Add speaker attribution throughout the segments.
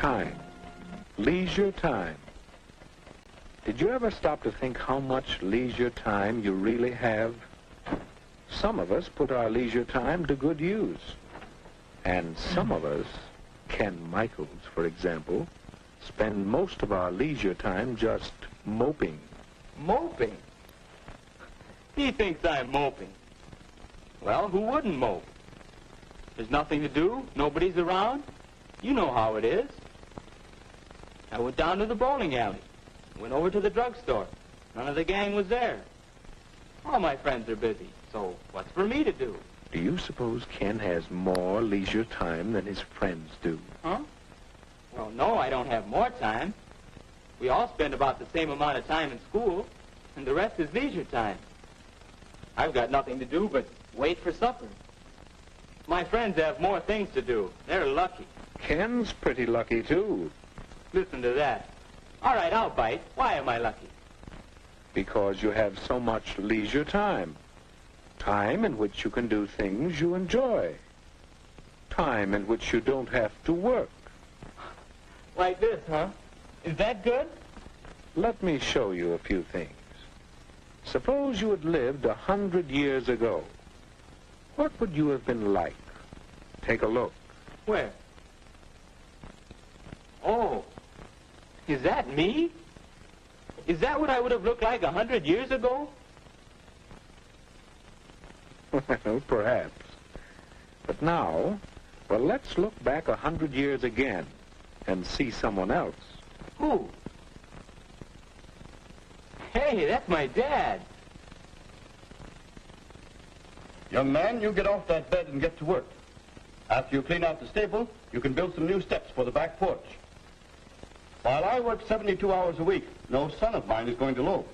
Speaker 1: Time. Leisure time. Did you ever stop to think how much leisure time you really have? Some of us put our leisure time to good use. And some of us, Ken Michaels, for example, spend most of our leisure time just moping.
Speaker 2: Moping? He thinks I'm moping. Well, who wouldn't mope? There's nothing to do. Nobody's around. You know how it is. I went down to the bowling alley. Went over to the drugstore. None of the gang was there. All my friends are busy, so what's for me to do?
Speaker 1: Do you suppose Ken has more leisure time than his friends do?
Speaker 2: Huh? Well, no, I don't have more time. We all spend about the same amount of time in school, and the rest is leisure time. I've got nothing to do but wait for supper. My friends have more things to do. They're lucky.
Speaker 1: Ken's pretty lucky, too.
Speaker 2: Listen to that. All right, I'll bite. Why am I lucky?
Speaker 1: Because you have so much leisure time. Time in which you can do things you enjoy. Time in which you don't have to work.
Speaker 2: Like this, huh? Is that good?
Speaker 1: Let me show you a few things. Suppose you had lived 100 years ago. What would you have been like? Take a look.
Speaker 2: Where? Oh, is that me? Is that what I would have looked like 100 years ago?
Speaker 1: Well, perhaps. But now, well, let's look back 100 years again and see someone else.
Speaker 2: Who? Hey, that's my dad.
Speaker 3: Young man, you get off that bed and get to work. After you clean out the stable, you can build some new steps for the back porch. While I work 72 hours a week, no son of mine is going to loaf.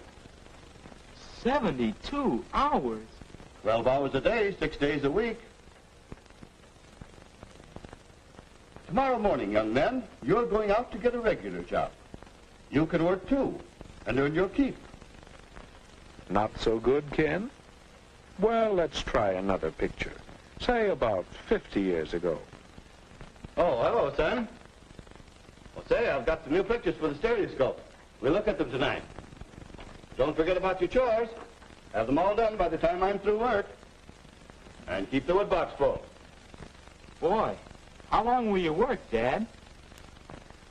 Speaker 2: 72 hours?
Speaker 3: 12 hours a day, 6 days a week. Tomorrow morning, young man, you're going out to get a regular job. You can work too, and earn your keep.
Speaker 1: Not so good, Ken? Well, let's try another picture. Say about 50 years ago.
Speaker 3: Oh, hello, son. Well, say, I've got some new pictures for the stereoscope. We'll look at them tonight. Don't forget about your chores. Have them all done by the time I'm through work. And keep the wood box full.
Speaker 2: Boy, how long will you work, Dad?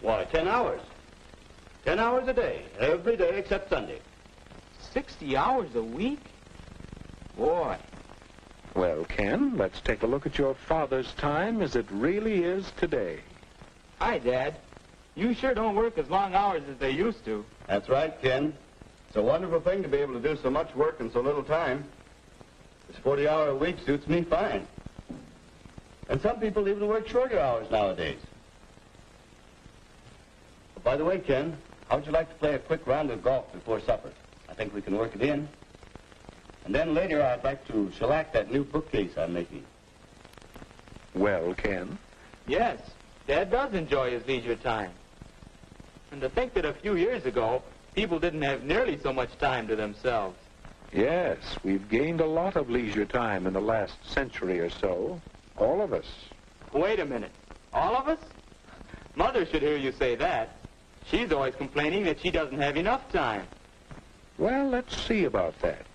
Speaker 3: Why, 10 hours. 10 hours a day, every day except Sunday.
Speaker 2: 60 hours a week? Boy.
Speaker 1: Well, Ken, let's take a look at your father's time as it really is today.
Speaker 2: Hi, Dad. You sure don't work as long hours as they used to.
Speaker 3: That's right, Ken. It's a wonderful thing to be able to do so much work in so little time. This 40-hour week suits me fine. And some people even work shorter hours nowadays. But by the way, Ken, how'd you like to play a quick round of golf before supper? I think we can work it in. And then later I'd like to shellac that new bookcase I'm making.
Speaker 1: Well, Ken?
Speaker 2: Yes, Dad does enjoy his leisure time. And to think that a few years ago, people didn't have nearly so much time to themselves.
Speaker 1: Yes, we've gained a lot of leisure time in the last century or so. All of us.
Speaker 2: Wait a minute. All of us? Mother should hear you say that. She's always complaining that she doesn't have enough time.
Speaker 1: Well, let's see about that.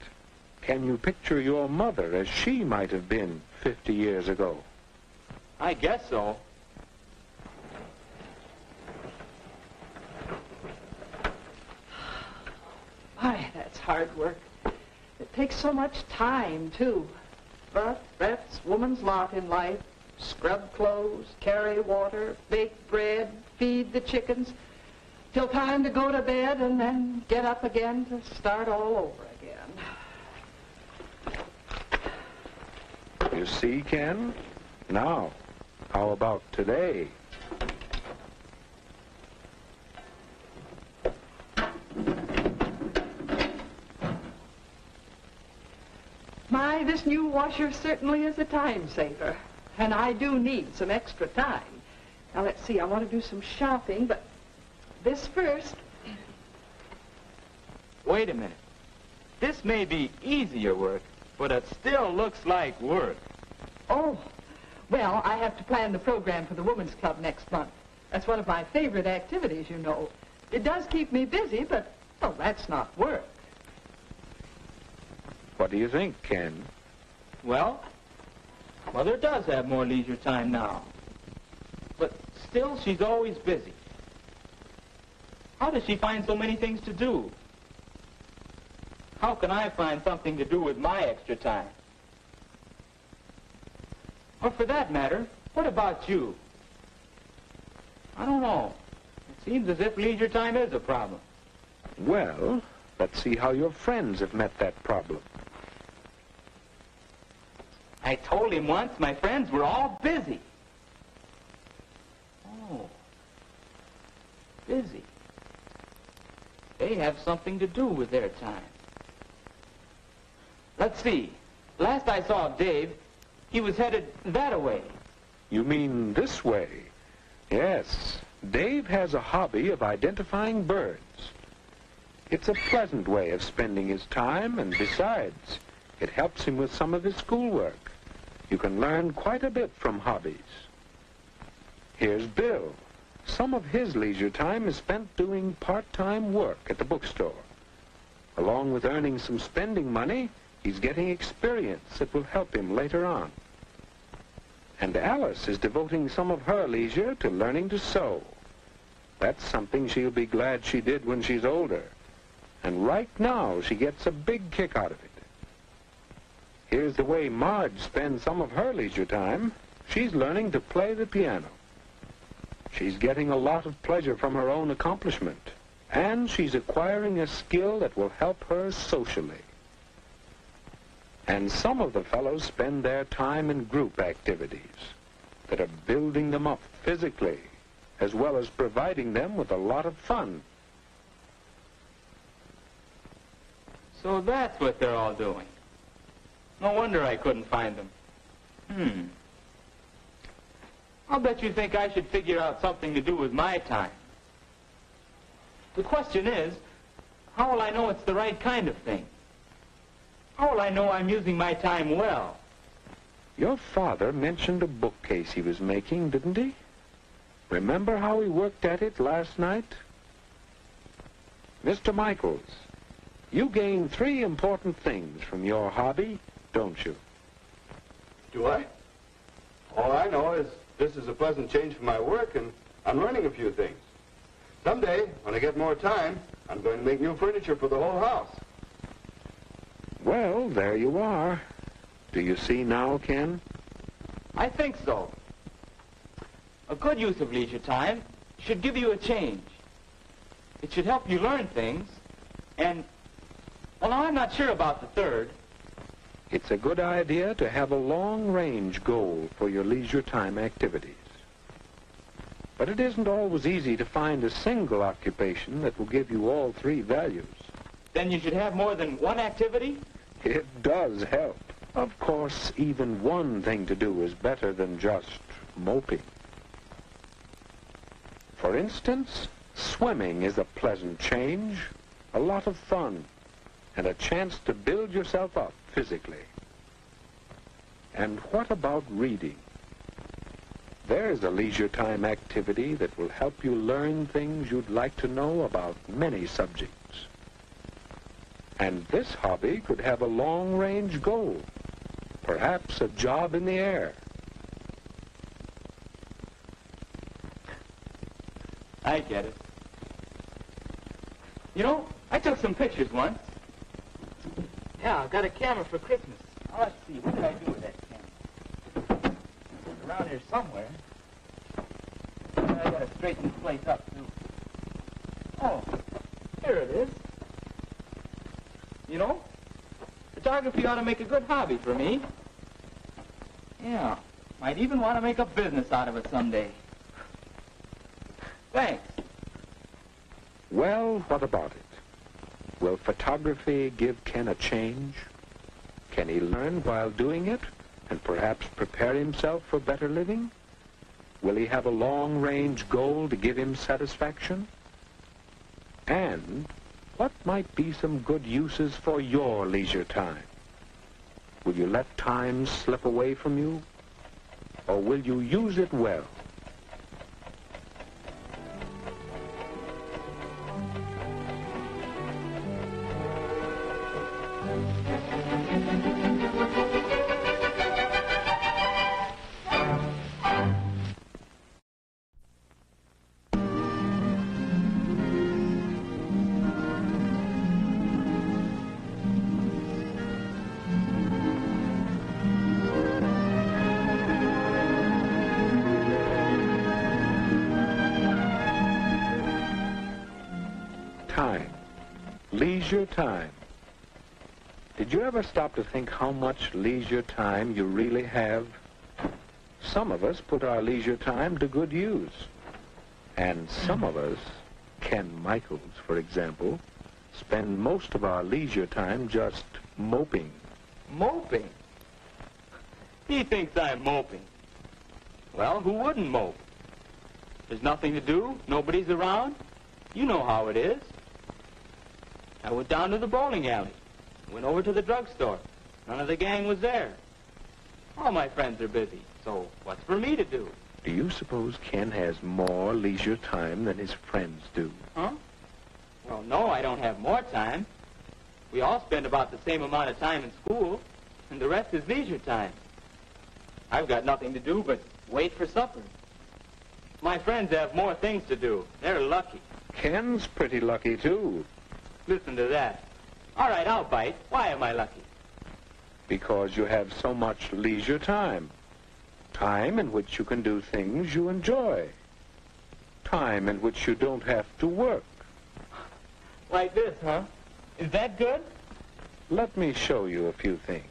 Speaker 1: Can you picture your mother as she might have been 50 years ago?
Speaker 2: I guess so.
Speaker 4: My, that's hard work. It takes so much time, too. But that's woman's lot in life. Scrub clothes, carry water, bake bread, feed the chickens, till time to go to bed and then get up again to start all over again.
Speaker 1: You see, Ken? Now, how about today?
Speaker 4: My, this new washer certainly is a time saver. And I do need some extra time. Now, let's see, I want to do some shopping, but this first.
Speaker 2: Wait a minute. This may be easier work, but it still looks like work.
Speaker 4: Oh, well, I have to plan the program for the Women's Club next month. That's one of my favorite activities, you know. It does keep me busy, but, well, that's not work.
Speaker 1: What do you think, Ken?
Speaker 2: Well, Mother does have more leisure time now. But still, she's always busy. How does she find so many things to do? How can I find something to do with my extra time? Or for that matter, what about you? I don't know. It seems as if leisure time is a problem.
Speaker 1: Well, let's see how your friends have met that problem.
Speaker 2: I told him once my friends were all busy. Oh, busy. They have something to do with their time. Let's see. Last I saw of Dave, he was headed that-a-way.
Speaker 1: You mean this way? Yes. Dave has a hobby of identifying birds. It's a pleasant way of spending his time, and besides, it helps him with some of his schoolwork. You can learn quite a bit from hobbies. Here's Bill. Some of his leisure time is spent doing part-time work at the bookstore. Along with earning some spending money, he's getting experience that will help him later on. And Alice is devoting some of her leisure to learning to sew. That's something she'll be glad she did when she's older. And right now, she gets a big kick out of it. Here's the way Marge spends some of her leisure time. She's learning to play the piano. She's getting a lot of pleasure from her own accomplishment, and she's acquiring a skill that will help her socially. And some of the fellows spend their time in group activities that are building them up physically, as well as providing them with a lot of fun.
Speaker 2: So that's what they're all doing. No wonder I couldn't find them. I'll bet you think I should figure out something to do with my time. The question is, how will I know it's the right kind of thing? How will I know I'm using my time well?
Speaker 1: Your father mentioned a bookcase he was making, didn't he? Remember how he worked at it last night? Mr. Michaels, you gain 3 important things from your hobby, don't you?
Speaker 3: Do I? All I know is this is a pleasant change from my work, and I'm learning a few things. Someday, when I get more time, I'm going to make new furniture for the whole house.
Speaker 1: Well, there you are. Do you see now, Ken?
Speaker 2: I think so. A good use of leisure time should give you a change. It should help you learn things, and, well, now I'm not sure about the third.
Speaker 1: It's a good idea to have a long-range goal for your leisure time activities. But it isn't always easy to find a single occupation that will give you all 3 values.
Speaker 2: Then you should have more than one activity?
Speaker 1: It does help. Of course, even one thing to do is better than just moping. For instance, swimming is a pleasant change, a lot of fun, and a chance to build yourself up physically. And what about reading? There's a leisure time activity that will help you learn things you'd like to know about many subjects. And this hobby could have a long-range goal, perhaps a job in the air.
Speaker 2: I get it. You know, I took some pictures once. Yeah, I got a camera for Christmas. Now, let's see, what did I do with that camera? It's around here somewhere. I gotta straighten this place up, too. Oh, here it is. You know, photography ought to make a good hobby for me. Yeah, might even want to make a business out of it someday. Thanks.
Speaker 1: Well, what about it? Will photography give Ken a change? Can he learn while doing it and perhaps prepare himself for better living? Will he have a long-range goal to give him satisfaction? And what might be some good uses for your leisure time? Will you let time slip away from you? Or will you use it well? Time. Leisure time. Did you ever stop to think how much leisure time you really have? Some of us put our leisure time to good use. And some of us, Ken Michaels, for example, spend most of our leisure time just moping.
Speaker 2: Moping? He thinks I'm moping. Well, who wouldn't mope? There's nothing to do, nobody's around. You know how it is. I went down to the bowling alley, went over to the drugstore. None of the gang was there. All my friends are busy, so what's for me to do?
Speaker 1: Do you suppose Ken has more leisure time than his friends do?
Speaker 2: Huh? Well, no, I don't have more time. We all spend about the same amount of time in school, and the rest is leisure time. I've got nothing to do but wait for supper. My friends have more things to do. They're lucky.
Speaker 1: Ken's pretty lucky, too.
Speaker 2: Listen to that. All right, I'll bite. Why am I lucky?
Speaker 1: Because you have so much leisure time. Time in which you can do things you enjoy. Time in which you don't have to work.
Speaker 2: Like this, huh? Is that good?
Speaker 1: Let me show you a few things.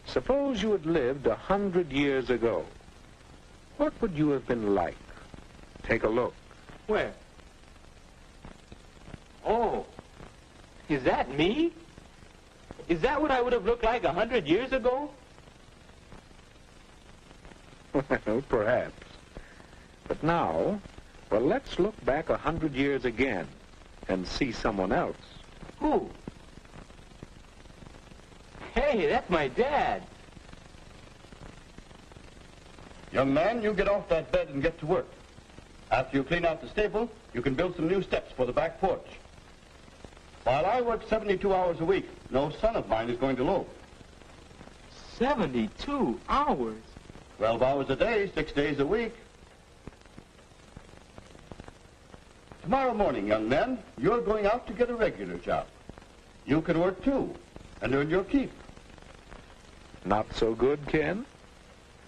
Speaker 1: Suppose you had lived 100 years ago. What would you have been like? Take a look.
Speaker 2: Where? Oh, is that me? Is that what I would have looked like 100 years ago?
Speaker 1: Well, perhaps. But now, well, let's look back 100 years again and see someone else.
Speaker 2: Who? Hey, that's my dad.
Speaker 3: Young man, you get off that bed and get to work. After you clean out the stable, you can build some new steps for the back porch. While I work 72 hours a week, no son of mine is going to loaf.
Speaker 2: 72 hours?
Speaker 3: 12 hours a day, 6 days a week. Tomorrow morning, young men, you're going out to get a regular job. You can work too, and earn your keep.
Speaker 1: Not so good, Ken?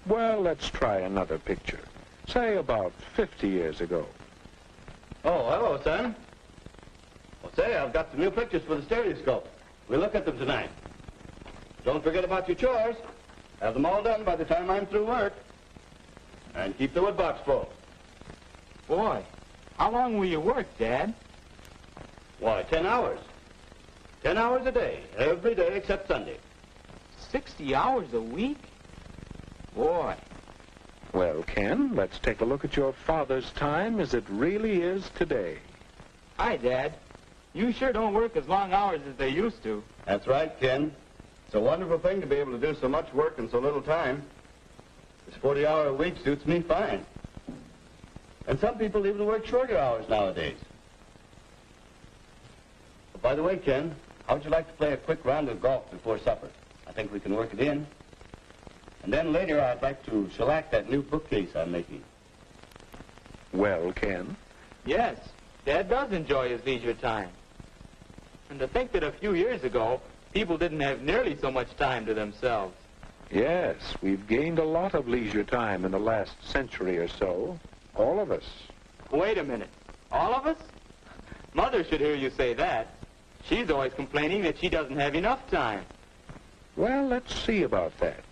Speaker 1: Well, let's try another picture. Say about 50 years ago.
Speaker 3: Oh, hello, son. Well, say, I've got some new pictures for the stereoscope. We'll look at them tonight. Don't forget about your chores. Have them all done by the time I'm through work. And keep the wood box full.
Speaker 2: Boy, how long will you work, Dad?
Speaker 3: Why, 10 hours. 10 hours a day, every day except Sunday.
Speaker 2: 60 hours a week? Boy.
Speaker 1: Well, Ken, let's take a look at your father's time as it really is today.
Speaker 2: Hi, Dad. You sure don't work as long hours as they used to.
Speaker 3: That's right, Ken. It's a wonderful thing to be able to do so much work in so little time. This 40-hour week suits me fine. And some people even work shorter hours nowadays. But by the way, Ken, how would you like to play a quick round of golf before supper? I think we can work it in. And then later I'd like to shellac that new bookcase I'm making.
Speaker 1: Well, Ken?
Speaker 2: Yes, Dad does enjoy his leisure time. And to think that a few years ago, people didn't have nearly so much time to themselves.
Speaker 1: Yes, we've gained a lot of leisure time in the last century or so. All of us.
Speaker 2: Wait a minute. All of us? Mother should hear you say that. She's always complaining that she doesn't have enough time.
Speaker 1: Well, let's see about that.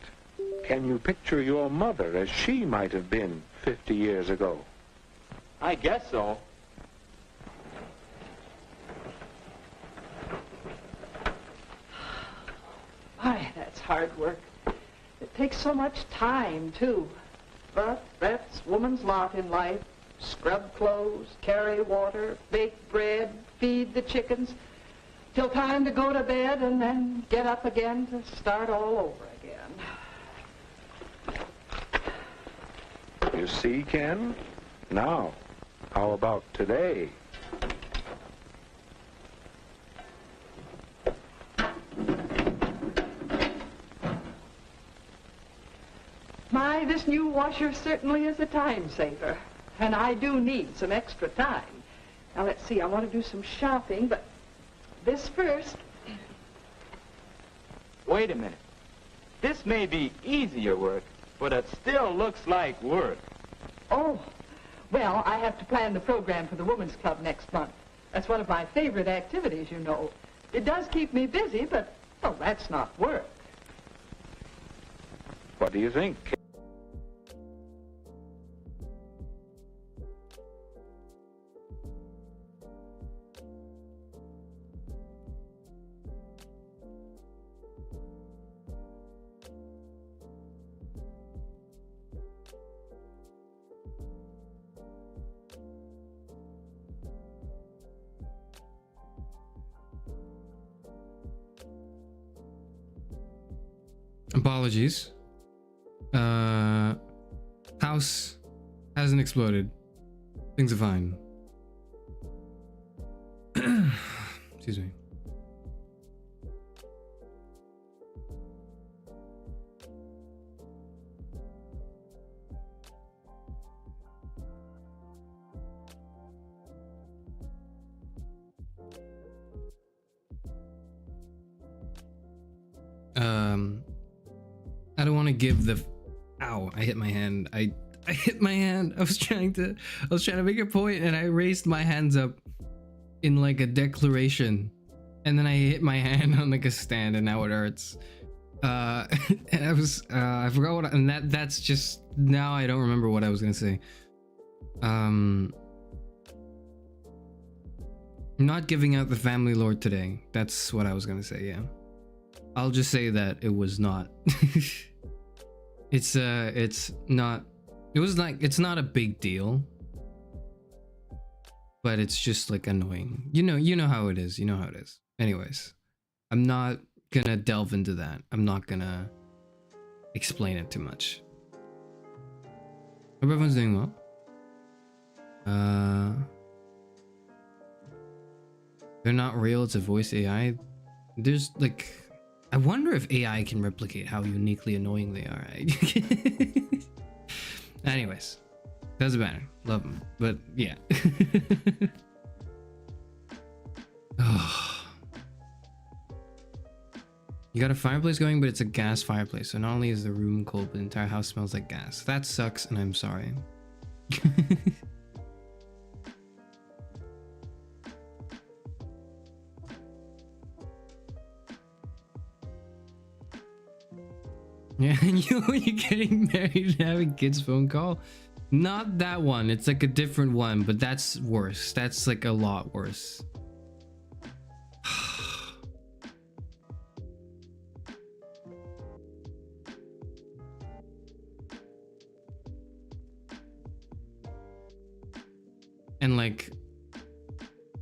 Speaker 1: Can you picture your mother as she might have been 50 years ago?
Speaker 2: I guess so.
Speaker 4: My, that's hard work. It takes so much time, too. But that's woman's lot in life. Scrub clothes, carry water, bake bread, feed the chickens, till time to go to bed and then get up again to start all over again.
Speaker 1: You see, Ken? Now, how about today?
Speaker 4: My, this new washer certainly is a time saver. And I do need some extra time. Now, let's see, I want to do some shopping, but this first.
Speaker 2: Wait a minute. This may be easier work, but it still looks like work.
Speaker 4: Oh, well, I have to plan the program for the Women's Club next month. That's one of my favorite activities, you know. It does keep me busy, but, well, that's not work.
Speaker 1: What do you think?
Speaker 5: Apologies. House hasn't exploded. Things are fine. Excuse me. I don't want to give the ow, I hit my hand. I hit my hand. I was trying to make a point and I raised my hands up in like a declaration. And then I hit my hand on like a stand and now it hurts. And I forgot what and that's just now I don't remember what I was gonna say. Not giving out the family lore today. That's what I was gonna say, yeah. I'll just say that it was not. It's not a big deal. But it's just like annoying. You know how it is. Anyways, I'm not gonna delve into that. I'm not gonna explain it too much. Hope everyone's doing well. They're not real, it's a voice AI. There's like, I wonder if AI can replicate how uniquely annoying they are. Anyways, doesn't matter. Love them, but yeah. Oh. You got a fireplace going, but it's a gas fireplace. So not only is the room cold, but the entire house smells like gas. That sucks, and I'm sorry. Yeah, you're getting married and having kids phone call? Not that one. It's like a different one, but that's worse. That's like a lot worse. And like,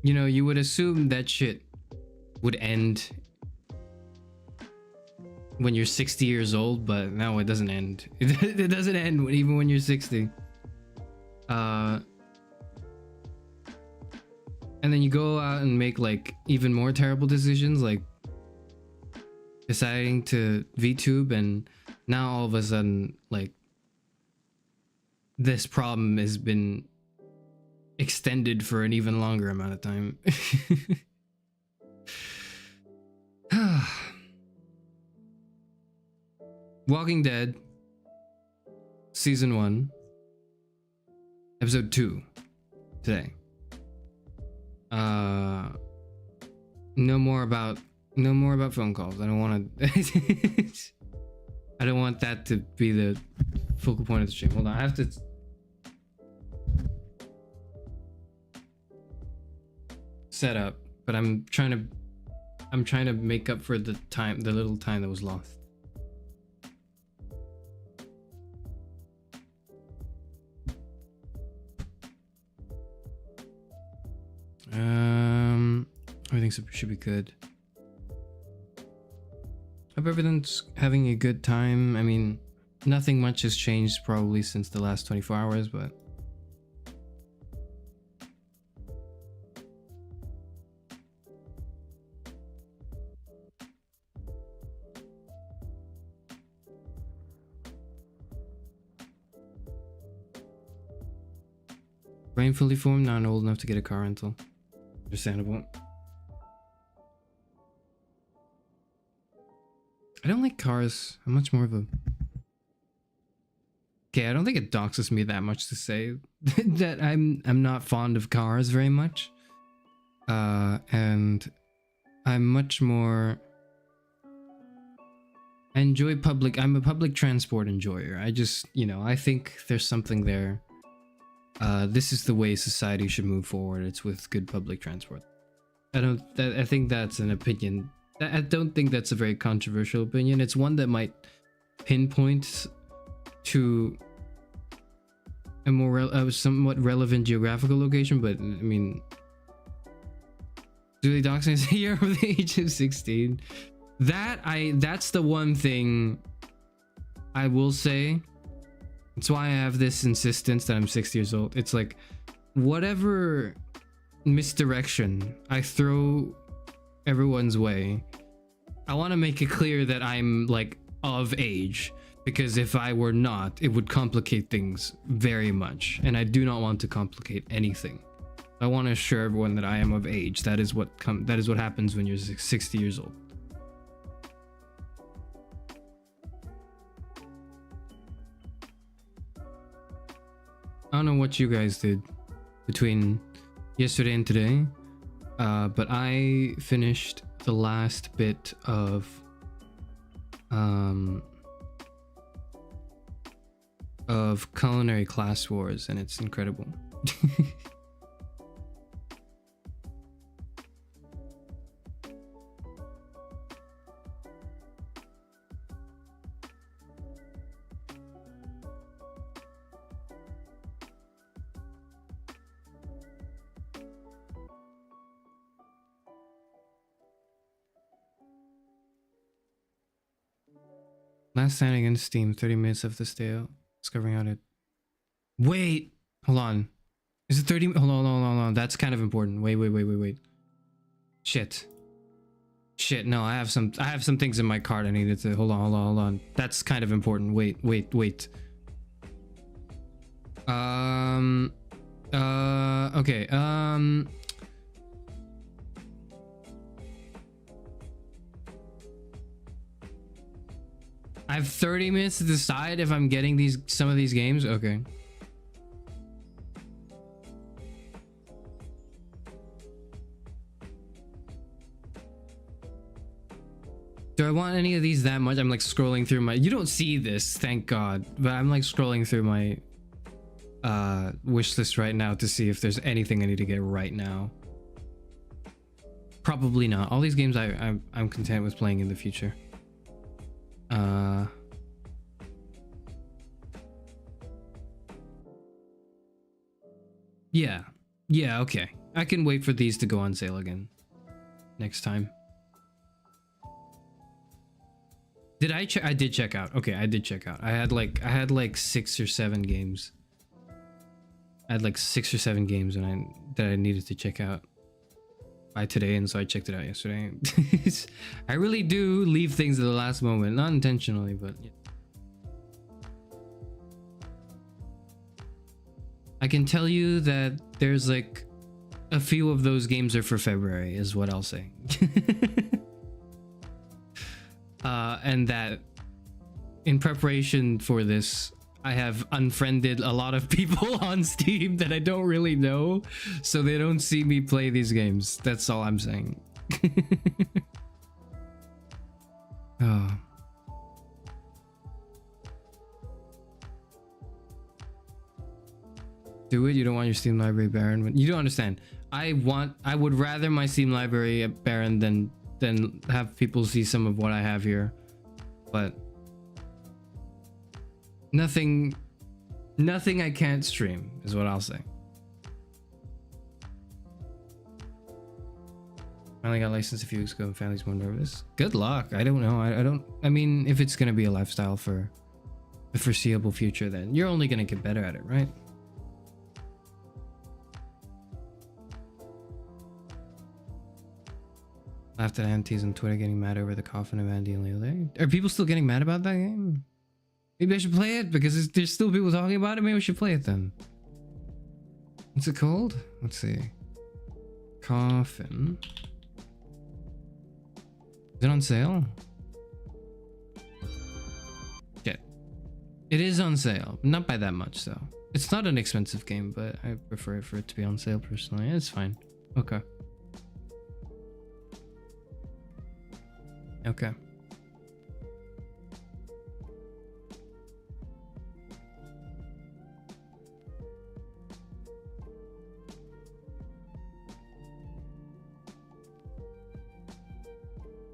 Speaker 5: you know, you would assume that shit would end when you're 60 years old, but no, it doesn't end. It doesn't end even when you're 60. And then you go out and make like even more terrible decisions, like deciding to VTube, and now all of a sudden, like, this problem has been extended for an even longer amount of time. Walking Dead Season 1 Episode 2 today. No more about phone calls. I don't want to I don't want that to be the focal point of the stream. Hold on, I have to set up, but I'm trying to make up for the little time that was lost. Everything should be good. Hope everyone's having a good time. I mean, nothing much has changed probably since the last 24 hours, but brain fully formed, not old enough to get a car rental. Understandable. I don't like cars. I'm much more of a... Okay, I don't think it doxes me that much to say that I'm not fond of cars very much. And I'm much more. I enjoy public. I'm a public transport enjoyer. I just, I think there's something there. This is the way society should move forward. It's with good public transport. I think that's an opinion. I don't think that's a very controversial opinion. It's one that might pinpoint to a more somewhat relevant geographical location, but I mean, do they dox me here over the age of 16? That's the one thing I will say. That's why I have this insistence that I'm 6 years old. It's like, whatever misdirection I throw everyone's way, I want to make it clear that I'm like of age, because if I were not, it would complicate things very much, and I do not want to complicate anything. I want to assure everyone that I am of age. That is what happens when you're 60 years old. I don't know what you guys did between yesterday and today, but I finished the last bit of Culinary Class Wars, and it's incredible. Last night against Steam, 30 minutes of this day out. Discovering how to... Wait! Hold on. Is it 30? Hold on. That's kind of important. Wait. Shit. No, I have some things in my cart I needed to... Hold on. That's kind of important. Wait. Okay. I have 30 minutes to decide if I'm getting some of these games. Okay. Do I want any of these that much? I'm like scrolling through my... You don't see this, thank God. But I'm like scrolling through my wish list right now to see if there's anything I need to get right now. Probably not. All these games I'm content with playing in the future. Yeah, okay. I can wait for these to go on sale again next time. Did I check? I did check out. Okay, I did check out. I had like 6 or 7 games. I had like 6 or 7 games that I needed to check out by today, and so I checked it out yesterday. I really do leave things at the last moment, not intentionally, but yeah. I can tell you that there's like a few of those games are for February, is what I'll say. And that in preparation for this, I have unfriended a lot of people on Steam that I don't really know, so they don't see me play these games. That's all I'm saying. Oh. Do it. You don't want your Steam library barren. You don't understand. I would rather my Steam library barren than have people see some of what I have here. But nothing I can't stream is what I'll say. Finally got licensed a few weeks ago and family's more nervous. Good luck. I don't know. I mean, if it's gonna be a lifestyle for the foreseeable future, then you're only gonna get better at it, right? Laughed at aunties on Twitter getting mad over the coffin of Andy and Lele. Are people still getting mad about that game? Maybe I should play it because there's still people talking about it. Maybe we should play it then. What's it called? Let's see. Coffin. Is it on sale? Okay. It is on sale. Not by that much though. It's not an expensive game, but I prefer for it to be on sale personally. It's fine. Okay. Okay.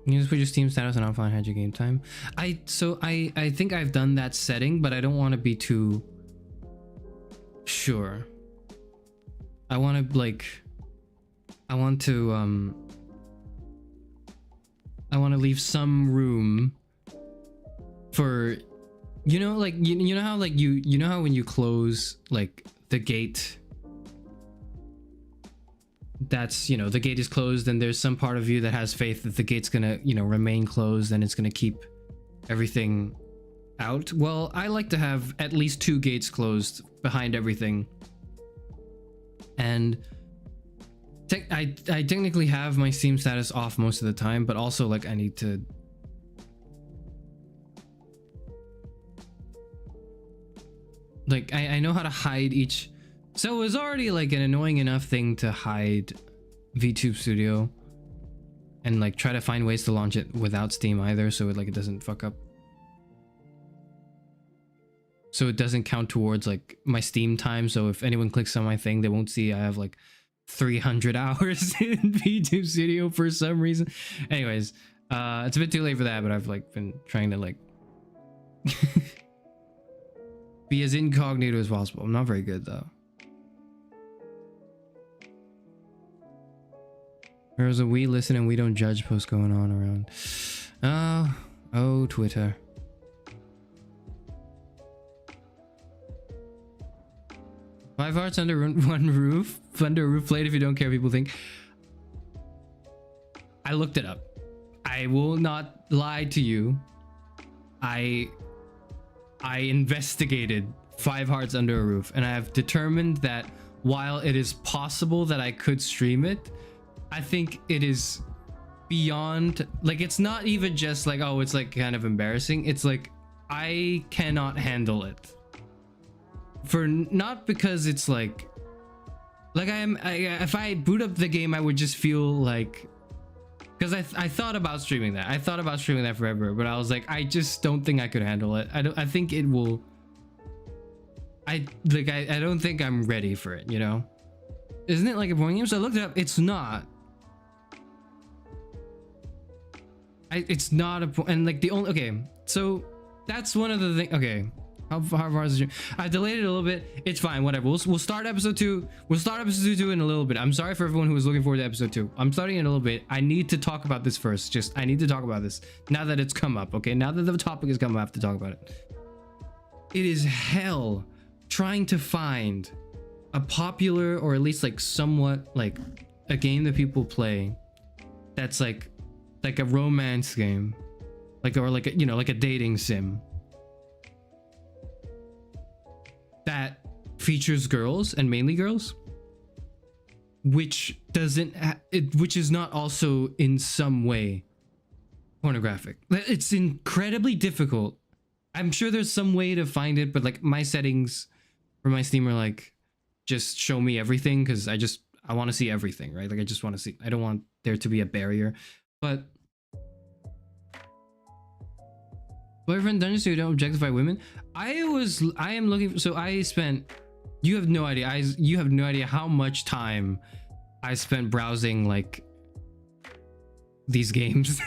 Speaker 5: You just put your Steam status on offline, had your game time. I think I've done that setting, but I don't want to be too sure. I want to leave some room for, you know, like you know how like you know how when you close like the gate, that's, you know, the gate is closed and there's some part of you that has faith that the gate's gonna, you know, remain closed and it's gonna keep everything out. Well, I like to have at least 2 gates closed behind everything, and I technically have my Steam status off most of the time, but also like I need to like I know how to hide each. So it was already like an annoying enough thing to hide VTube Studio and like try to find ways to launch it without Steam either, so it doesn't fuck up. So it doesn't count towards like my Steam time, so if anyone clicks on my thing, they won't see I have like 300 hours in VTube Studio for some reason. Anyways, it's a bit too late for that, but I've like been trying to like be as incognito as possible. I'm not very good though. There's a we listen and we don't judge post going on around. Oh, Twitter. Five hearts under one roof, under a roof plate if you don't care people think. I looked it up. I will not lie to you. I investigated 5 hearts under a roof, and I have determined that while it is possible that I could stream it, I think it is beyond, like, it's not even just like, oh, it's like kind of embarrassing. It's like I cannot handle it. For not because it's like if I boot up the game, I would just feel like, because I thought about streaming that. I thought about streaming that forever, but I was like, I just don't think I could handle it. I think it will. I don't think I'm ready for it, you know? Isn't it like a boring game? So I looked it up. It's not. It's not a, and like the only, okay, so that's one of the things. Okay, how far is it? I delayed it a little bit. It's fine, whatever. We'll start episode 2. We'll start episode 2 in a little bit. I'm sorry for everyone who was looking forward to episode 2. I'm starting in a little bit. I need to talk about this first. I need to talk about this now that it's come up. Okay, now that the topic has come up, I have to talk about it. It is hell trying to find a popular, or at least like somewhat like a game that people play that's like a romance game, or like a, you know, like a dating sim that features girls, and mainly girls, which doesn't which is not also in some way pornographic. It's incredibly difficult. I'm sure there's some way to find it, but like my settings for my Steam are like, just show me everything, because I want to see everything, right? Like I just want to see, I don't want there to be a barrier. But boyfriend dungeons so you don't objectify women. I am looking for, so I spent, you have no idea, you have no idea how much time I spent browsing like these games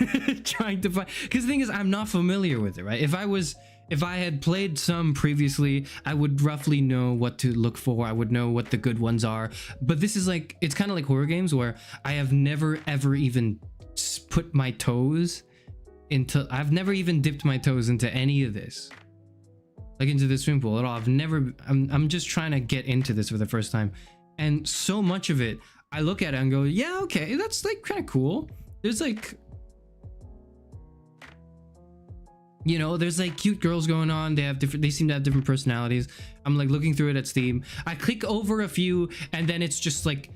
Speaker 5: trying to find, because the thing is, I'm not familiar with it, right? If I had played some previously, I would roughly know what to look for. I would know what the good ones are. But this is like, it's kind of like horror games where I have never ever even put my toes into, I've never even dipped my toes into any of this, like into the swimming pool at all. I'm just trying to get into this for the first time, and so much of it I look at it and go, yeah, okay, that's like kind of cool. There's like, you know, there's like cute girls going on. They seem to have different personalities. I'm like looking through it at Steam. I click over a few, and then it's just like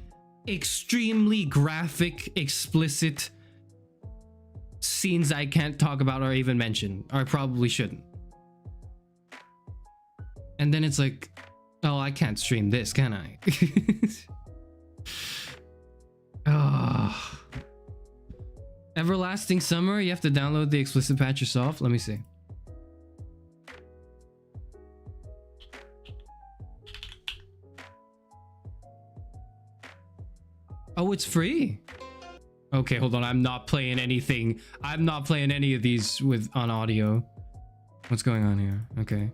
Speaker 5: extremely graphic, explicit scenes I can't talk about or even mention, or I probably shouldn't. And then it's like, oh, I can't stream this, can I? Everlasting Summer, you have to download the explicit patch yourself. Let me see. Oh, it's free. Okay, hold on. I'm not playing anything. I'm not playing any of these with on audio. What's going on here? Okay.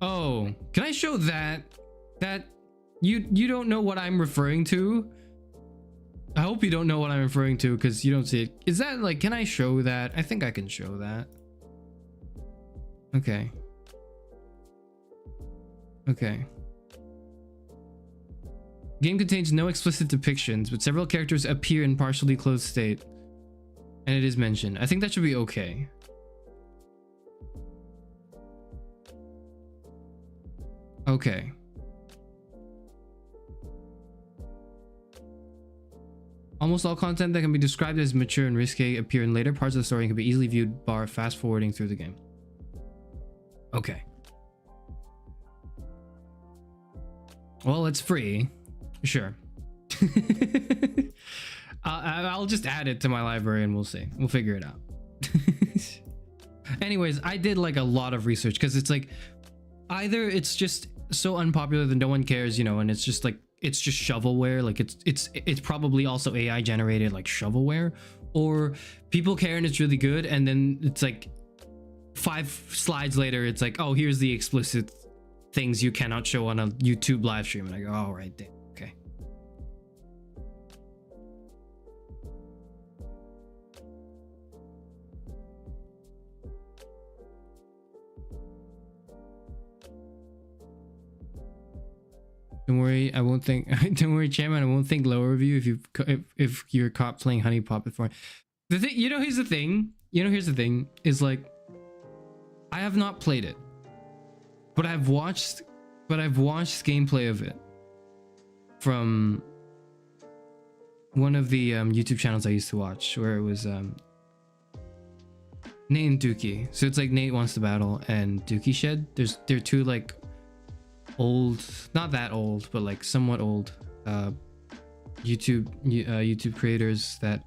Speaker 5: Oh, can I show that? That you don't know what I'm referring to? I hope you don't know what I'm referring to because you don't see it. Is that like, can I show that? I think I can show that. Okay. Okay. Game contains no explicit depictions, but several characters appear in partially closed state. And it is mentioned. I think that should be okay. Okay. Almost all content that can be described as mature and risque appear in later parts of the story and can be easily viewed bar fast forwarding through the game. Okay. Well, it's free. Sure. I'll just add it to my library and we'll see. We'll figure it out. Anyways, I did like a lot of research because it's like either it's just so unpopular that no one cares, you know, and it's just like it's just shovelware, like it's probably also AI generated like shovelware, or people care and it's really good, and then it's like 5 slides later it's like, oh, here's the explicit things you cannot show on a YouTube live stream, and I go, all right, damn, okay. Don't worry, I won't think. Don't worry, Chairman, I won't think lower of you if you're caught playing Honey Pop before. The thing, you know, here's the thing. You know, here's the thing is like, I have not played it, but I've watched gameplay of it from one of the YouTube channels I used to watch, where it was Nate and Dookie. So it's like Nate Wants to Battle and Dookie Shed. They're two like old, not that old, but like somewhat old YouTube creators that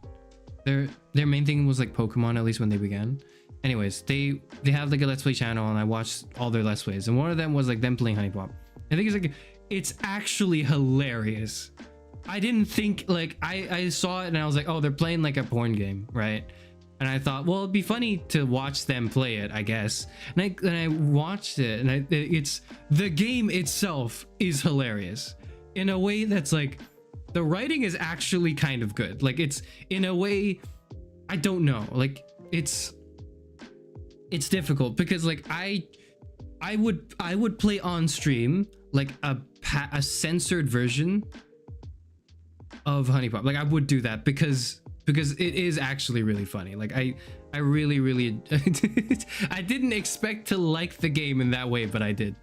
Speaker 5: their main thing was like Pokemon, at least when they began. Anyways, they have like a Let's Play channel, and I watched all their Let's Plays, and one of them was like them playing Honey Pop. I think it's actually hilarious. I didn't think, like, I saw it and I was like, oh, they're playing like a porn game, right? And I thought, well, it'd be funny to watch them play it, I guess. And I watched it, and it's the game itself is hilarious in a way that's like, the writing is actually kind of good. Like, it's in a way, I don't know, like it's difficult because like I would play on stream like a censored version of Honey Pop. Like I would do that because it is actually really funny. Like I really I didn't expect to like the game in that way, but I did.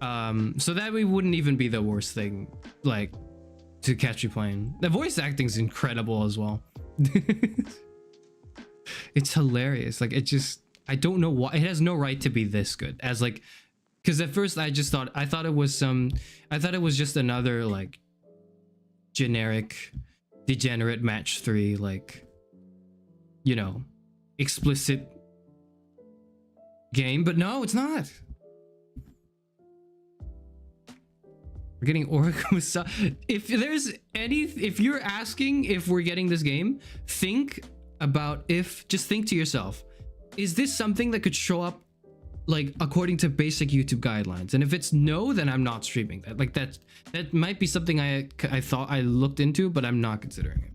Speaker 5: So that way wouldn't even be the worst thing, like, to catch you playing. The voice acting is incredible as well. It's hilarious. Like, it just, I don't know why it has no right to be this good. As like, because at first I thought it was just another like generic degenerate match 3, like, you know, explicit game, but no, it's not. We're getting Oracle. If you're asking if we're getting this game, just think to yourself, is this something that could show up like according to basic YouTube guidelines? And if it's no, then I'm not streaming that. Like that might be something I thought I looked into, but I'm not considering it.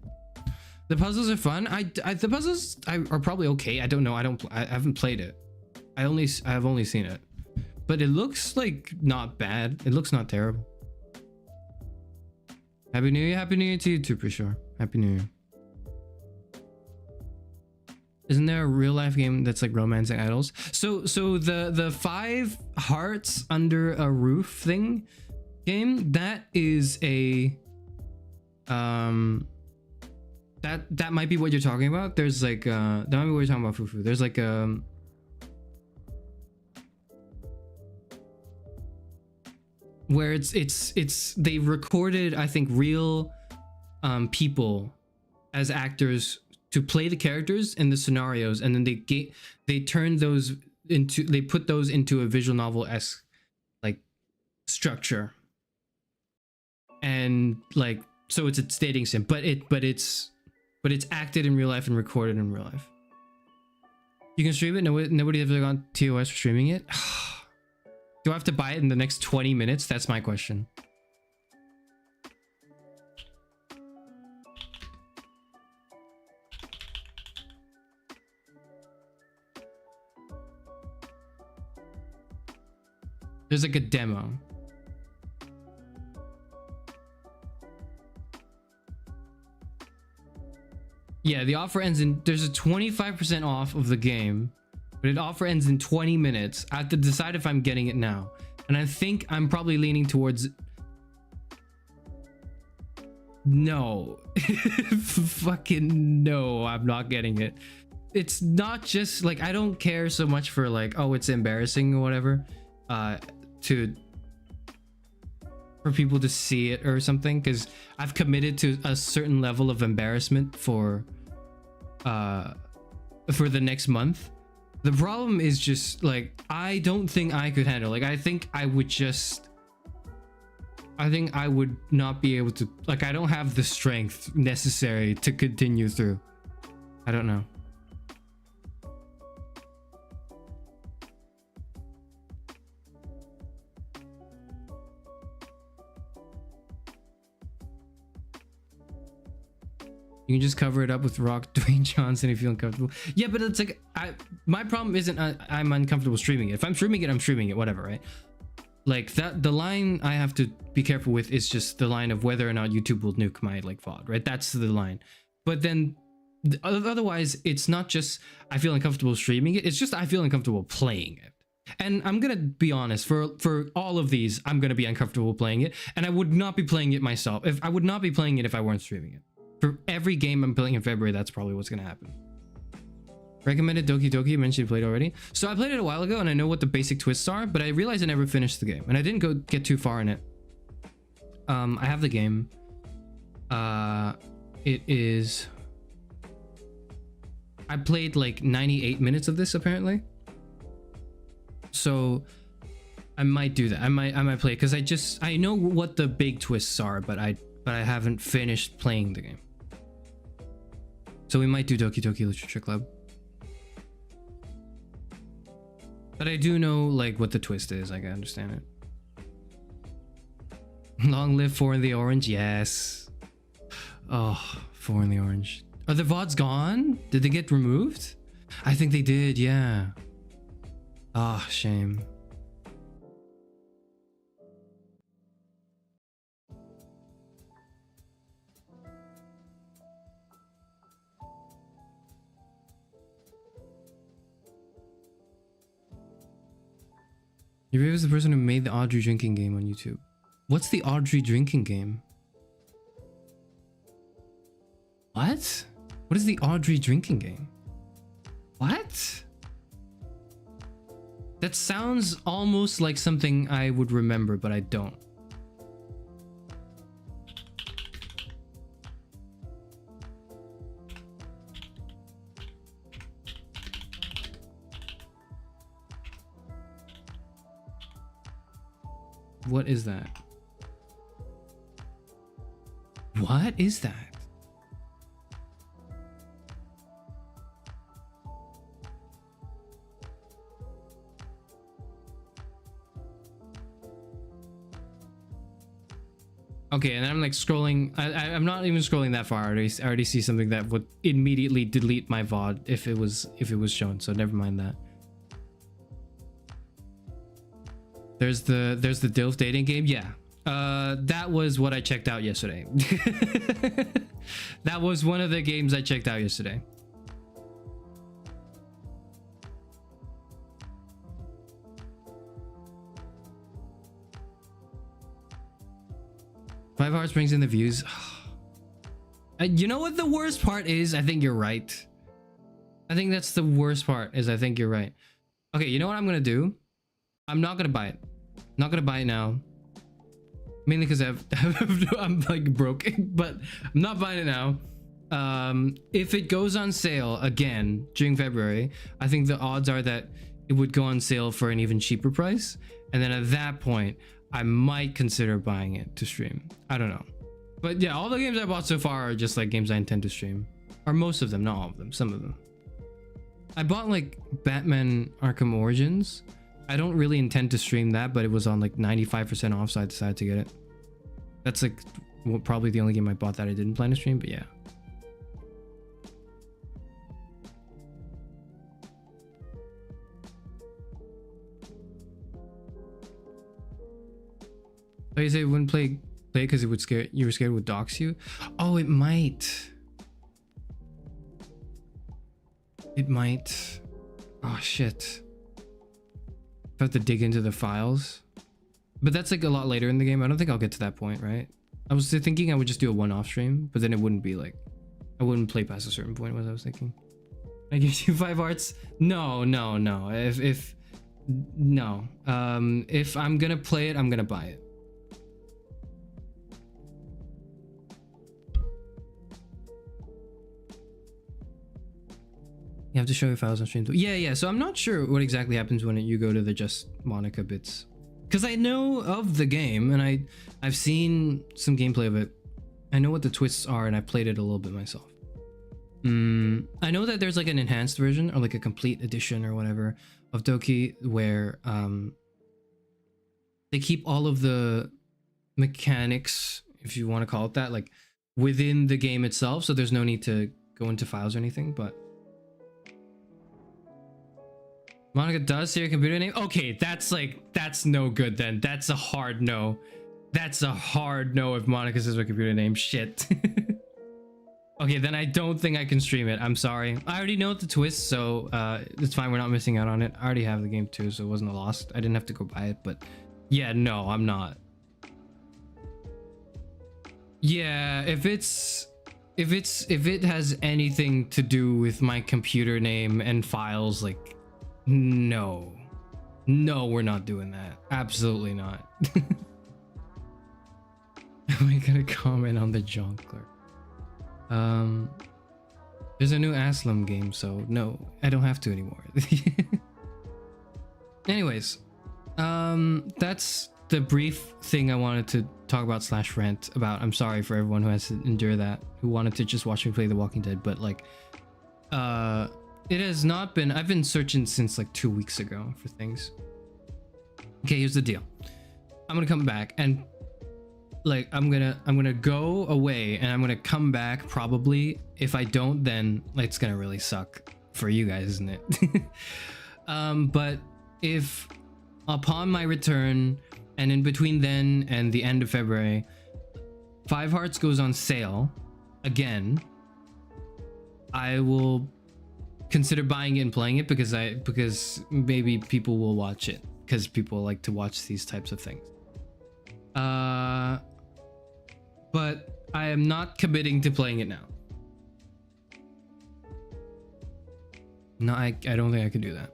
Speaker 5: The puzzles are fun. The puzzles are probably okay. I don't know. I haven't played it. I have only seen it, but it looks like not bad. It looks not terrible. Happy New Year. Happy New Year to you too, for sure. Happy New Year. Isn't there a real life game that's like romancing idols? So the 5 hearts under a roof thing game, that is a that might be what you're talking about. There's like that might be what you're talking about, Fufu. There's like where it's they recorded, I think, real people as actors to play the characters and the scenarios, and then they turned those into, they put those into a visual novel-esque like structure, and like, so it's a dating sim, but it's acted in real life and recorded in real life. You can stream it. Nobody ever gone TOS for streaming it. Do I have to buy it in the next 20 minutes? That's my question. There's like a demo. Yeah, the offer ends in, there's a 25% off of the game, but it offer ends in 20 minutes. I have to decide if I'm getting it now. And I think I'm probably leaning towards no. Fucking no, I'm not getting it. It's not just like, I don't care so much for like, oh, it's embarrassing or whatever, for people to see it or something, because I've committed to a certain level of embarrassment for the next month. The problem is just like, I don't think I could handle, like, I think I would not be able to, like, I don't have the strength necessary to continue through. I don't know. You can just cover it up with Rock Dwayne Johnson if you're uncomfortable. Yeah, but it's like, my problem isn't I'm uncomfortable streaming it. If I'm streaming it, I'm streaming it, whatever, right? Like that, the line I have to be careful with is just the line of whether or not YouTube will nuke my like VOD, right? That's the line. But then otherwise, it's not just I feel uncomfortable streaming it. It's just I feel uncomfortable playing it. And I'm gonna be honest, for all of these, I'm gonna be uncomfortable playing it, and I would not be playing it myself. If I would not be playing it if I weren't streaming it. For every game I'm playing in February, that's probably what's gonna happen. Recommended Doki Doki, you mentioned you played already. So I played it a while ago and I know what the basic twists are, but I realized I never finished the game and I didn't get too far in it. I have the game. It is, I played like 98 minutes of this apparently. So I might do that. I might play it because I know what the big twists are, but I haven't finished playing the game. So we might do Doki Doki Literature Club. But I do know like what the twist is, like I understand it. Long live 4 in the Orange, yes. Oh, 4 in the Orange. Are the VODs gone? Did they get removed? I think they did, yeah. Ah, oh, shame. Your favorite is the person who made the Audrey drinking game on YouTube. What's the Audrey drinking game? What? What is the Audrey drinking game? What? That sounds almost like something I would remember, but I don't. What is that? What is that? Okay, and then I'm like scrolling. I'm not even scrolling that far. I already see something that would immediately delete my VOD if it was shown. So never mind that. There's the DILF dating game. Yeah. That was what I checked out yesterday. That was one of the games I checked out yesterday. Five Hearts brings in the views. You know what the worst part is? I think you're right. I think that's the worst part, is I think you're right. Okay, you know what I'm gonna do? I'm not gonna buy it. Not gonna buy it now. Mainly because I'm like broke, but I'm not buying it now. If it goes on sale again during February, I think the odds are that it would go on sale for an even cheaper price, and then at that point I might consider buying it to stream. I don't know, but yeah, all the games I bought so far are just like games I intend to stream, or most of them, not all of them, some of them. I bought like Batman Arkham Origins. I don't really intend to stream that, but it was on like 95% off, so I decided to get it. That's like probably the only game I bought that I didn't plan to stream, but yeah. Oh, you say you wouldn't play because it would scare you, were scared it would dox you? Oh, it might. It might. Oh shit. I have to dig into the files. But that's like a lot later in the game. I don't think I'll get to that point, right? I was thinking I would just do a one-off stream, but then it wouldn't be like, I wouldn't play past a certain point, was I was thinking. I give you 5 hearts? No. If I'm gonna play it, I'm gonna buy it. You have to show your files on stream too. Yeah. So I'm not sure what exactly happens when you go to the Just Monica bits, because I know of the game and I've seen some gameplay of it. I know what the twists are, and I played it a little bit myself. I know that there's like an enhanced version or like a complete edition or whatever of Doki where they keep all of the mechanics, if you want to call it that, like within the game itself, so there's no need to go into files or anything. But Monica does say your computer name? Okay, that's no good then. That's a hard no. That's a hard no if Monica says her computer name. Shit. Okay, then I don't think I can stream it. I'm sorry. I already know the twist, so it's fine. We're not missing out on it. I already have the game too, so it wasn't a loss. I didn't have to go buy it, but yeah, no, I'm not. Yeah, if it has anything to do with my computer name and files, like, no, we're not doing that. Absolutely not. Am I gonna comment on the Jonkler? There's a new Aslam game, so no, I don't have to anymore. Anyways, that's the brief thing I wanted to talk about / rant about. I'm sorry for everyone who has to endure that, who wanted to just watch me play The Walking Dead, but like, it has not been. I've been searching since like 2 weeks ago for things. Okay, here's the deal. I'm gonna come back and like I'm gonna go away and I'm gonna come back probably. If I don't, then like, it's gonna really suck for you guys, isn't it? But if upon my return and in between then and the end of February, 5 Hearts goes on sale again, I will consider buying it and playing it because maybe people will watch it, because people like to watch these types of things. But I am not committing to playing it now. No, I don't think I can do that.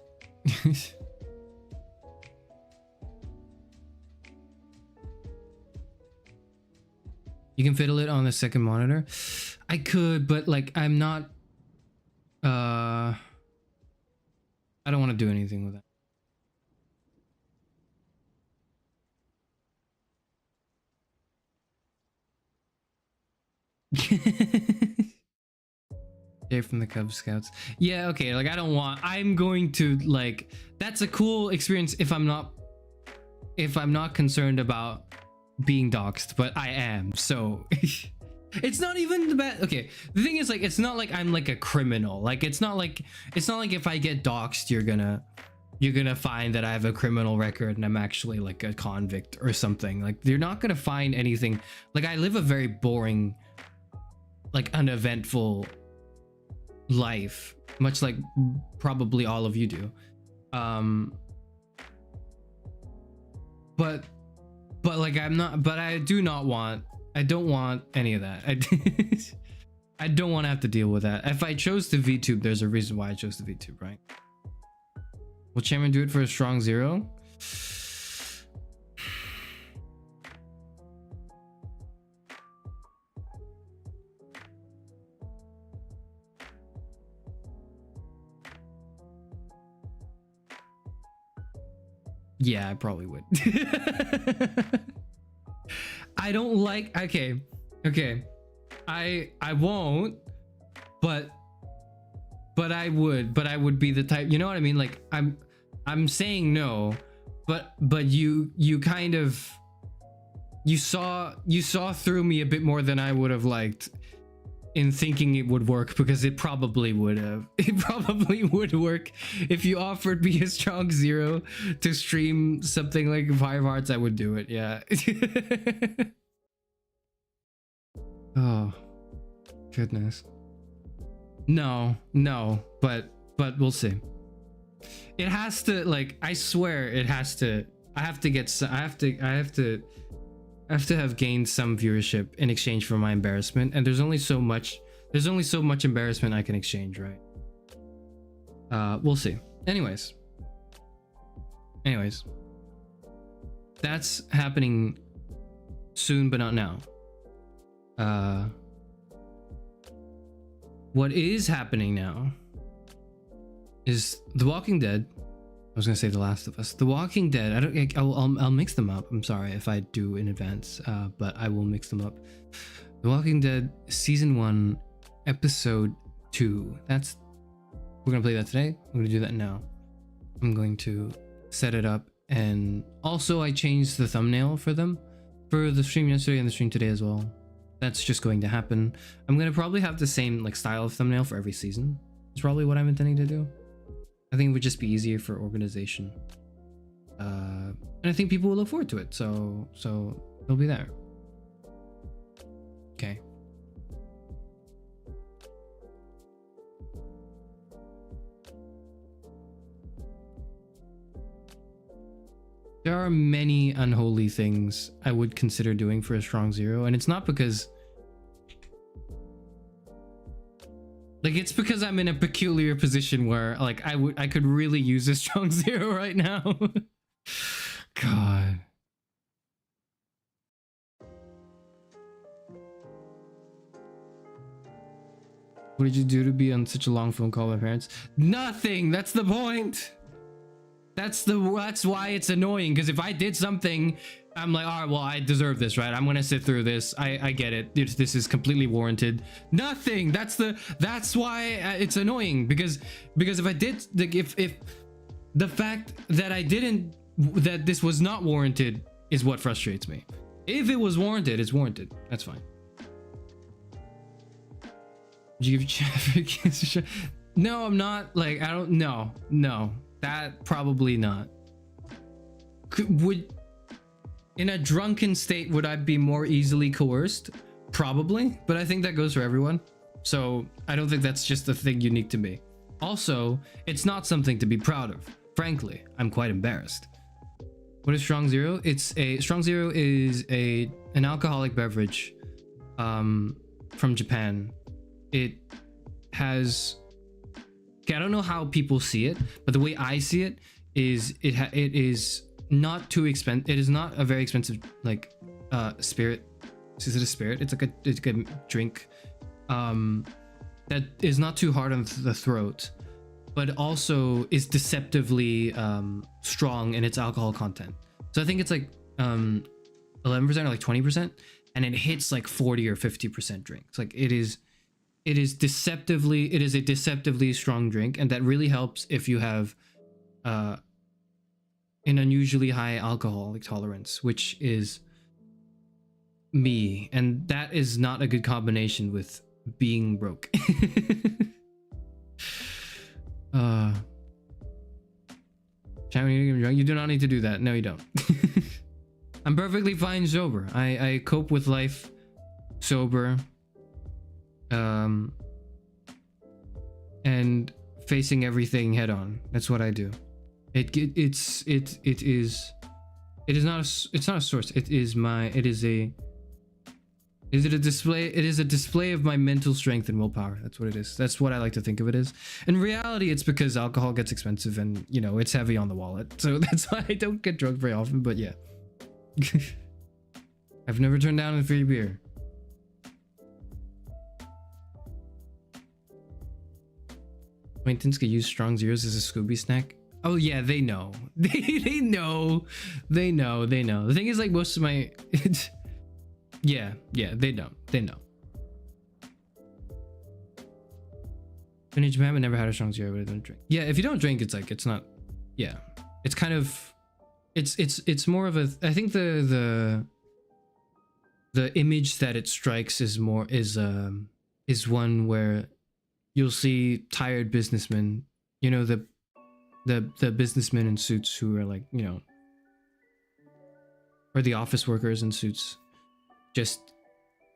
Speaker 5: You can fiddle it on the second monitor. I could, but like I'm not. I don't want to do anything with that. Jay from the Cub Scouts. Yeah, okay, like I'm going to like, that's a cool experience if I'm not concerned about being doxxed, but I am, so it's not even the bad. Okay, the thing is, like, it's not like I'm like a criminal. Like, it's not like if I get doxxed, you're gonna find that I have a criminal record and I'm actually like a convict or something. Like, you're not gonna find anything. Like, I live a very boring, like, uneventful life, much like probably all of you do. But like, I don't want any of that. I don't want to have to deal with that. If I chose the VTube, there's a reason why I chose the VTube, right? Will Chairman do it for a strong 0? Yeah, I probably would. I don't like, okay. I won't, but I would be the type, you know what I mean? Like I'm saying no, but you kind of, you saw through me a bit more than I would have liked in thinking it would work, because it probably would have. It probably would work if you offered me a strong 0 to stream something like 5 Hearts. I would do it. Yeah. Oh goodness. No, but we'll see. It has to, like, I swear it has to. I have to get some, I have to have gained some viewership in exchange for my embarrassment, and there's only so much embarrassment I can exchange, right? We'll see. Anyways, that's happening soon, but not now. What is happening now is The Walking Dead. I was gonna say The Last of Us. The Walking Dead. I'll mix them up. I'm sorry if I do in advance, but I will mix them up. The Walking Dead Season 1, Episode 2. We're gonna play that today. I'm gonna do that now. I'm going to set it up, and also I changed the thumbnail for them for the stream yesterday and the stream today as well. That's just going to happen. I'm gonna probably have the same like style of thumbnail for every season. It's probably what I'm intending to do. I think it would just be easier for organization, and I think people will look forward to it. So they'll be there. Okay. There are many unholy things I would consider doing for a strong 0, and it's not because, like, it's because I'm in a peculiar position where, like, I could really use a strong 0 right now. God. What did you do to be on such a long phone call with my parents? Nothing. That's the point. That's why it's annoying, because if I did something, I'm like, all right, well, I deserve this, right? I'm gonna sit through this. I get it. This is completely warranted. Nothing. That's why it's annoying, because if I did, like, if the fact that that this was not warranted is what frustrates me. If it was warranted, it's warranted. That's fine. Did you give Jeff a kiss? No, I'm not. Like, I don't. No. That probably not. In a drunken state, would I be more easily coerced? Probably, but I think that goes for everyone. So I don't think that's just a thing unique to me. Also, it's not something to be proud of. Frankly, I'm quite embarrassed. What is strong 0? Strong 0 is an alcoholic beverage from Japan. It has, okay, I don't know how people see it, but the way I see it is it is not too expensive. It is not a very expensive, like, spirit. Is it a spirit? It's like a drink that is not too hard on the throat, but also is deceptively strong in its alcohol content. So I think it's like 11% or like 20%, and it hits like 40 or 50% drinks. Like, it is a deceptively strong drink, and that really helps if you have an unusually high alcoholic tolerance, which is me, and that is not a good combination with being broke. You do not need to do that. No, you don't. I'm perfectly fine sober. I cope with life sober. And facing everything head on. That's what I do. It is not a source. It is a display of my mental strength and willpower. That's what it is. That's what I like to think of it as. In reality, it's because alcohol gets expensive, and, you know, it's heavy on the wallet. So that's why I don't get drunk very often, but yeah. I've never turned down a free beer. Acquaintance could use strong 0s as a Scooby snack. Oh yeah, they know. They know. They know. They know. The thing is, like, most of my yeah, they know. They know. Been in Japan, but never had a strong zero, but I don't drink. Yeah, if you don't drink, it's like it's not. Yeah, it's kind of. It's more of a. I think the image that it strikes is more is one where you'll see tired businessmen. You know, the businessmen in suits who are like, you know, or the office workers in suits, just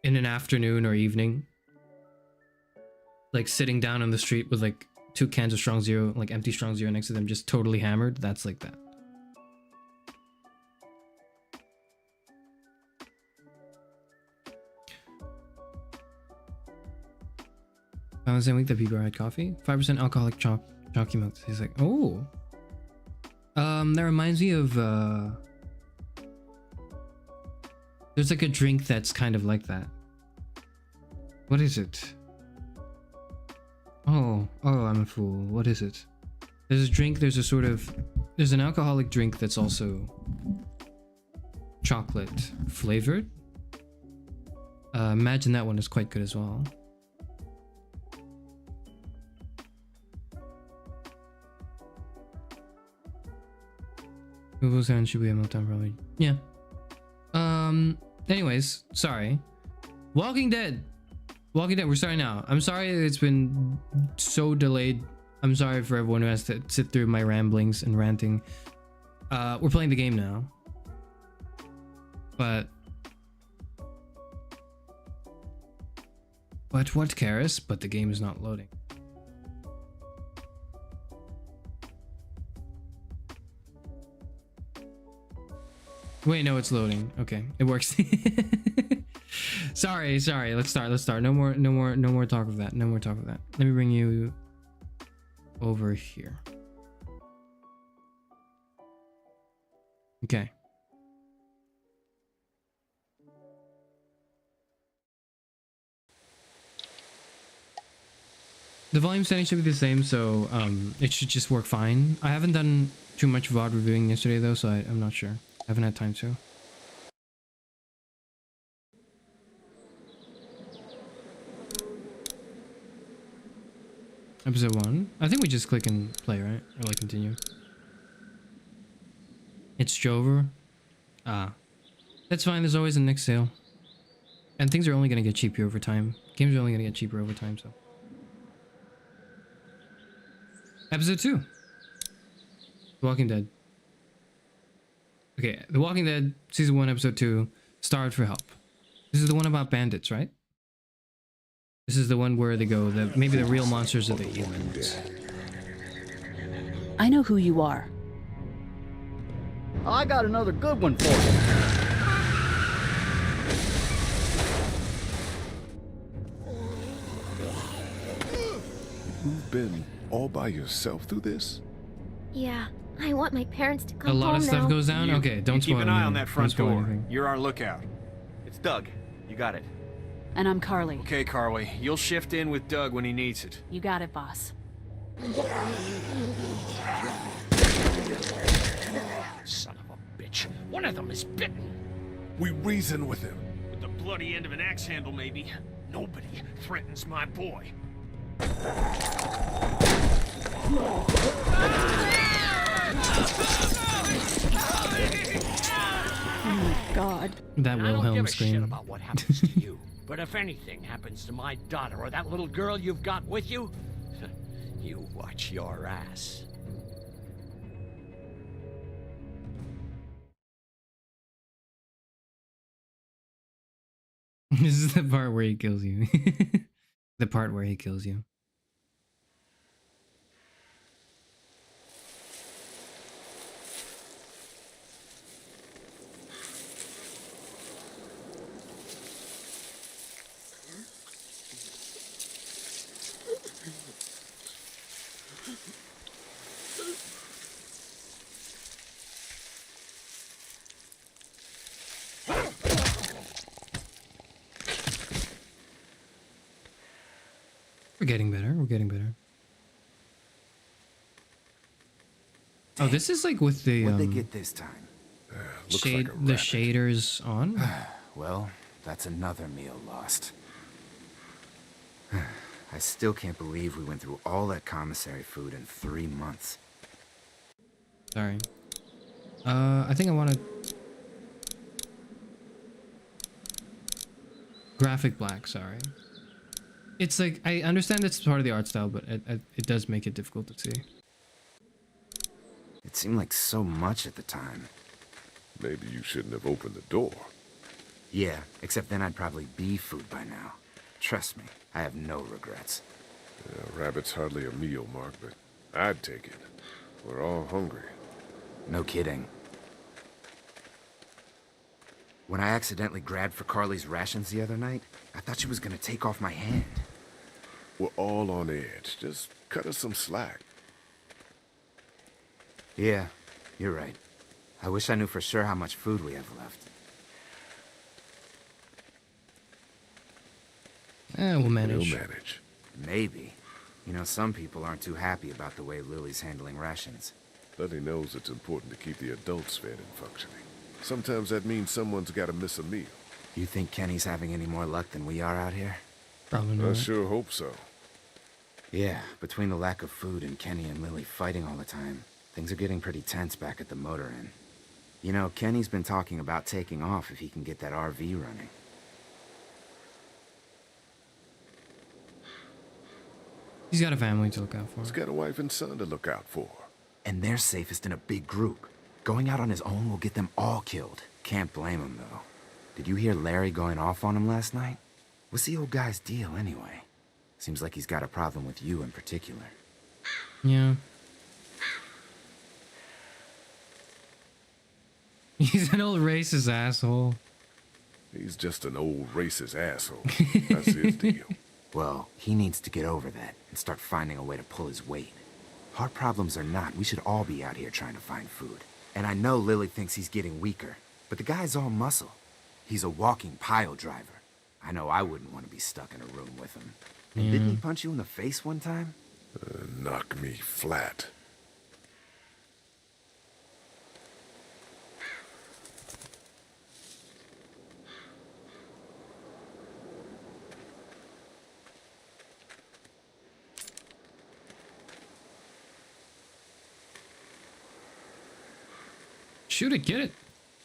Speaker 5: in an afternoon or evening, like sitting down on the street with like 2 cans of strong zero, like empty strong zero next to them, just totally hammered. That's like that. On the same week that people had coffee, 5% alcoholic chalky milk. He's like, oh, that reminds me of there's like a drink that's kind of like that. What is it? Oh, I'm a fool. What is it? There's a drink, there's an alcoholic drink that's also chocolate flavored. Imagine that one is quite good as well. Google sound should be a meltdown probably. Yeah. Anyways, sorry. Walking Dead, we're starting now. I'm sorry it's been so delayed. I'm sorry for everyone who has to sit through my ramblings and ranting. We're playing the game now. But what, Karis? But the game is not loading. Wait, no, it's loading. Okay, it works. Sorry. Let's start. No more talk of that. Let me bring you over here. Okay. The volume setting should be the same, so it should just work fine. I haven't done too much VOD reviewing yesterday though, so I'm not sure. I haven't had time to. Episode 1. I think we just click and play, right? Or like continue. It's Jover. Ah. That's fine, there's always a next sale. And things are only gonna get cheaper over time. Games are only gonna get cheaper over time, so. Episode 2. Walking Dead. Okay, The Walking Dead, Season 1, Episode 2, Starved for Help. This is the one about bandits, right? This is the one where they go, maybe the real monsters are the humans.
Speaker 6: I know who you are.
Speaker 3: I got another good one for you.
Speaker 7: You've been all by yourself through this?
Speaker 8: Yeah, I want my parents to come
Speaker 5: A
Speaker 8: home
Speaker 5: lot of stuff
Speaker 8: now.
Speaker 5: goes down? Okay, don't spoil
Speaker 9: keep an eye on
Speaker 5: anything.
Speaker 9: that front
Speaker 5: Don't spoil
Speaker 9: door.
Speaker 5: anything.
Speaker 9: You're our lookout.
Speaker 10: It's Doug. You got it.
Speaker 6: And I'm Carly.
Speaker 9: Okay, Carly. You'll shift in with Doug when he needs it.
Speaker 6: You got it, boss.
Speaker 11: Son of a bitch. One of them is bitten.
Speaker 7: We reason with him.
Speaker 11: With the bloody end of an axe handle, maybe. Nobody threatens my boy.
Speaker 6: Oh my god.
Speaker 5: That
Speaker 11: I don't
Speaker 5: Wilhelm
Speaker 11: give a shit
Speaker 5: scream.
Speaker 11: about what happens to you. But if anything happens to my daughter or that little girl you've got with you, you watch your ass.
Speaker 5: This is the part where he kills you. The part where he kills you. We're getting better. We're getting better. Oh, this is like with the
Speaker 10: What'd they get this time?
Speaker 5: the shaders on.
Speaker 10: Well, that's another meal lost. I still can't believe we went through all that commissary food in 3 months.
Speaker 5: Sorry. I think I want to graphic black. Sorry. It's like I understand it's part of the art style, but it does make it difficult to see.
Speaker 10: It seemed like so much at the time.
Speaker 7: Maybe you shouldn't have opened the door.
Speaker 10: Yeah, except then I'd probably be food by now. Trust me, I have no regrets.
Speaker 7: Yeah, rabbit's hardly a meal, Mark, but I'd take it. We're all hungry.
Speaker 10: No kidding. When I accidentally grabbed for Carly's rations the other night, I thought she was gonna take off my hand.
Speaker 7: We're all on edge. Just cut us some slack.
Speaker 10: Yeah, you're right. I wish I knew for sure how much food we have left.
Speaker 5: We'll manage.
Speaker 7: We'll manage.
Speaker 10: Maybe. You know, some people aren't too happy about the way Lily's handling rations.
Speaker 7: Letty knows it's important to keep the adults fed and functioning. Sometimes that means someone's got to miss a meal.
Speaker 10: You think Kenny's having any more luck than we are out here?
Speaker 5: Probably
Speaker 7: I
Speaker 5: not.
Speaker 7: sure hope so.
Speaker 10: Yeah, between the lack of food and Kenny and Lily fighting all the time, things are getting pretty tense back at the motor inn. You know, Kenny's been talking about taking off if he can get that RV running.
Speaker 5: He's got a family to look out for.
Speaker 7: He's got a wife and son to look out for.
Speaker 10: And they're safest in a big group. Going out on his own will get them all killed. Can't blame him, though. Did you hear Larry going off on him last night? What's the old guy's deal, anyway? Seems like he's got a problem with you in particular.
Speaker 5: Yeah. He's an old racist asshole.
Speaker 7: He's just an old racist asshole. That's his deal.
Speaker 10: Well, he needs to get over that and start finding a way to pull his weight. Heart problems or not, we should all be out here trying to find food. And I know Lily thinks he's getting weaker, but the guy's all muscle. He's a walking pile driver. I know I wouldn't want to be stuck in a room with him. And didn't he punch you in the face one time?
Speaker 7: Knock me flat.
Speaker 5: Shoot it, get it.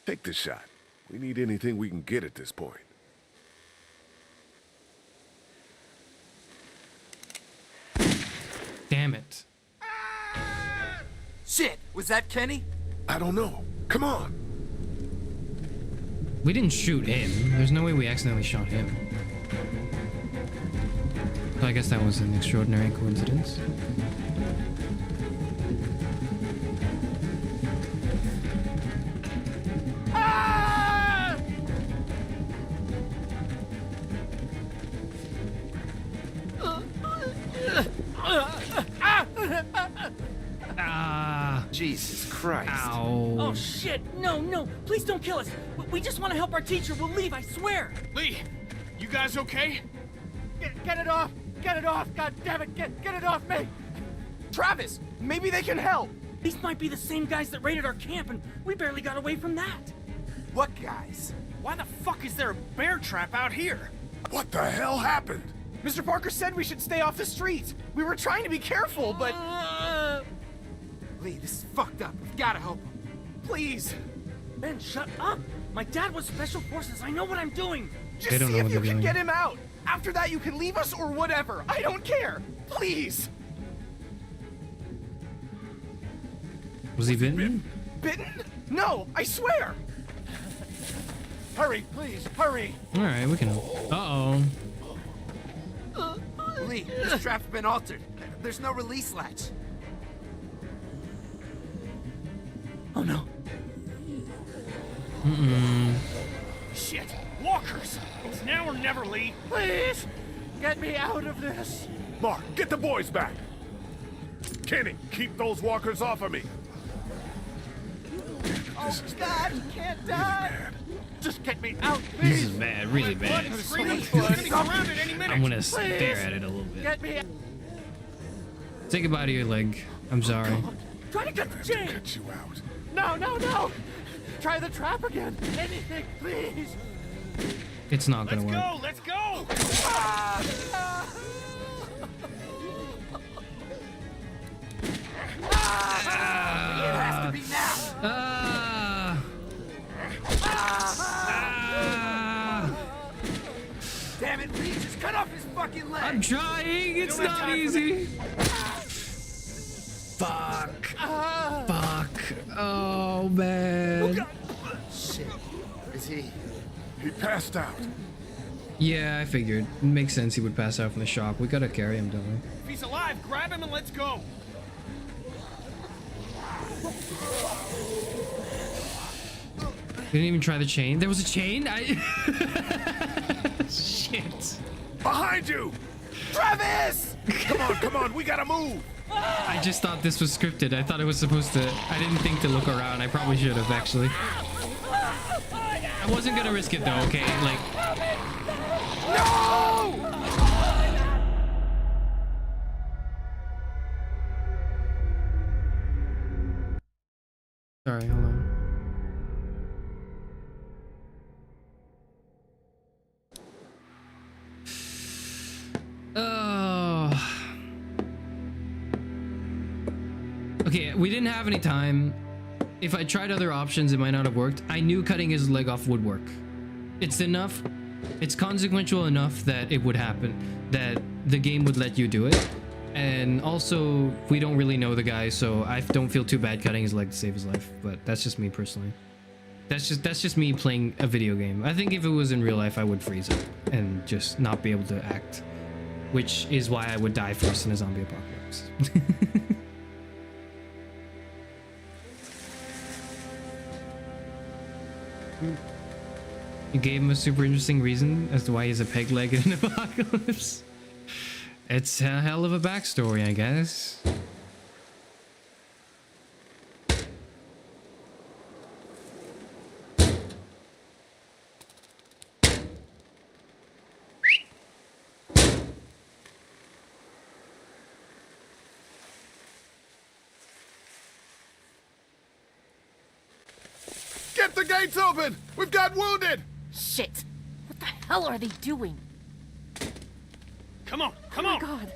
Speaker 7: Take the shot. We need anything we can get at this point.
Speaker 5: Damn it.
Speaker 10: Shit! Was that Kenny?
Speaker 7: I don't know. Come on.
Speaker 5: We didn't shoot him. There's no way we accidentally shot him. So I guess that was an extraordinary coincidence.
Speaker 10: Jesus Christ.
Speaker 5: Ow.
Speaker 12: Oh, shit. No, no. Please don't kill us. We just want to help our teacher. We'll leave, I swear.
Speaker 9: Lee, you guys okay?
Speaker 12: Get it off. Get it off. God damn it. Get it off me.
Speaker 9: Travis, maybe they can help.
Speaker 12: These might be the same guys that raided our camp, and we barely got away from that.
Speaker 10: What guys?
Speaker 9: Why the fuck is there a bear trap out here?
Speaker 7: What the hell happened?
Speaker 9: Mr. Parker said we should stay off the streets. We were trying to be careful, but...
Speaker 10: Lee, this is fucked up. We've got to help him.
Speaker 9: Please.
Speaker 12: Ben, shut up. My dad was Special Forces. I know what I'm doing.
Speaker 9: Just see if you can get him out. After that, you can leave us or whatever. I don't care. Please.
Speaker 5: Was he bitten?
Speaker 9: Bitten? No, I swear. Hurry, please, hurry.
Speaker 5: Alright, we can help. Uh-oh.
Speaker 10: Lee, this trap's been altered. There's no release latch.
Speaker 12: Oh, no.
Speaker 9: Shit, walkers. It's now or never, Lee.
Speaker 12: Please, get me out of this.
Speaker 7: Mark, get the boys back. Kenny, keep those walkers off of me.
Speaker 12: Oh, God, you can't die. Just get me out,
Speaker 5: This
Speaker 12: please.
Speaker 5: is bad, really bad. I'm gonna stare at it a little bit.
Speaker 12: Get me out.
Speaker 5: Say goodbye to your leg. I'm sorry.
Speaker 12: Try to cut the chain!
Speaker 7: Cut you out.
Speaker 9: No, no, no! Try the trap again. Anything, please.
Speaker 5: It's not gonna work.
Speaker 12: Let's go!
Speaker 9: It has to be now. Damn it, Lee, just cut off his fucking leg.
Speaker 5: I'm trying. It's not easy. Fuck. Fuck. Oh man.
Speaker 9: Shit. Where is he?
Speaker 7: He passed out.
Speaker 5: Yeah, I figured. It makes sense he would pass out from the shock. We gotta carry him, don't we?
Speaker 12: If he's alive, grab him and let's go.
Speaker 5: Didn't even try the chain. There was a chain? Shit.
Speaker 7: Behind you!
Speaker 9: Travis!
Speaker 7: Come on, we gotta move!
Speaker 5: I just thought this was scripted. I thought it was supposed to... I didn't think to look around. I probably should have, actually. I wasn't gonna risk it, though, okay? Like...
Speaker 9: No!
Speaker 5: Sorry, hold on. Oh. Okay, we didn't have any time. If I tried other options, it might not have worked. I knew cutting his leg off would work. It's enough. It's consequential enough that it would happen. That the game would let you do it. And also, we don't really know the guy, so I don't feel too bad cutting his leg to save his life. But that's just me personally. That's just me playing a video game. I think if it was in real life, I would freeze up and just not be able to act. Which is why I would die first in a zombie apocalypse. You gave him a super interesting reason as to why he's a peg leg in an apocalypse. It's a hell of a backstory, I guess.
Speaker 7: Get the gates open! We've got wounded!
Speaker 13: Shit! What the hell are they doing?
Speaker 12: Come on, come
Speaker 6: Oh my
Speaker 12: on!
Speaker 6: God.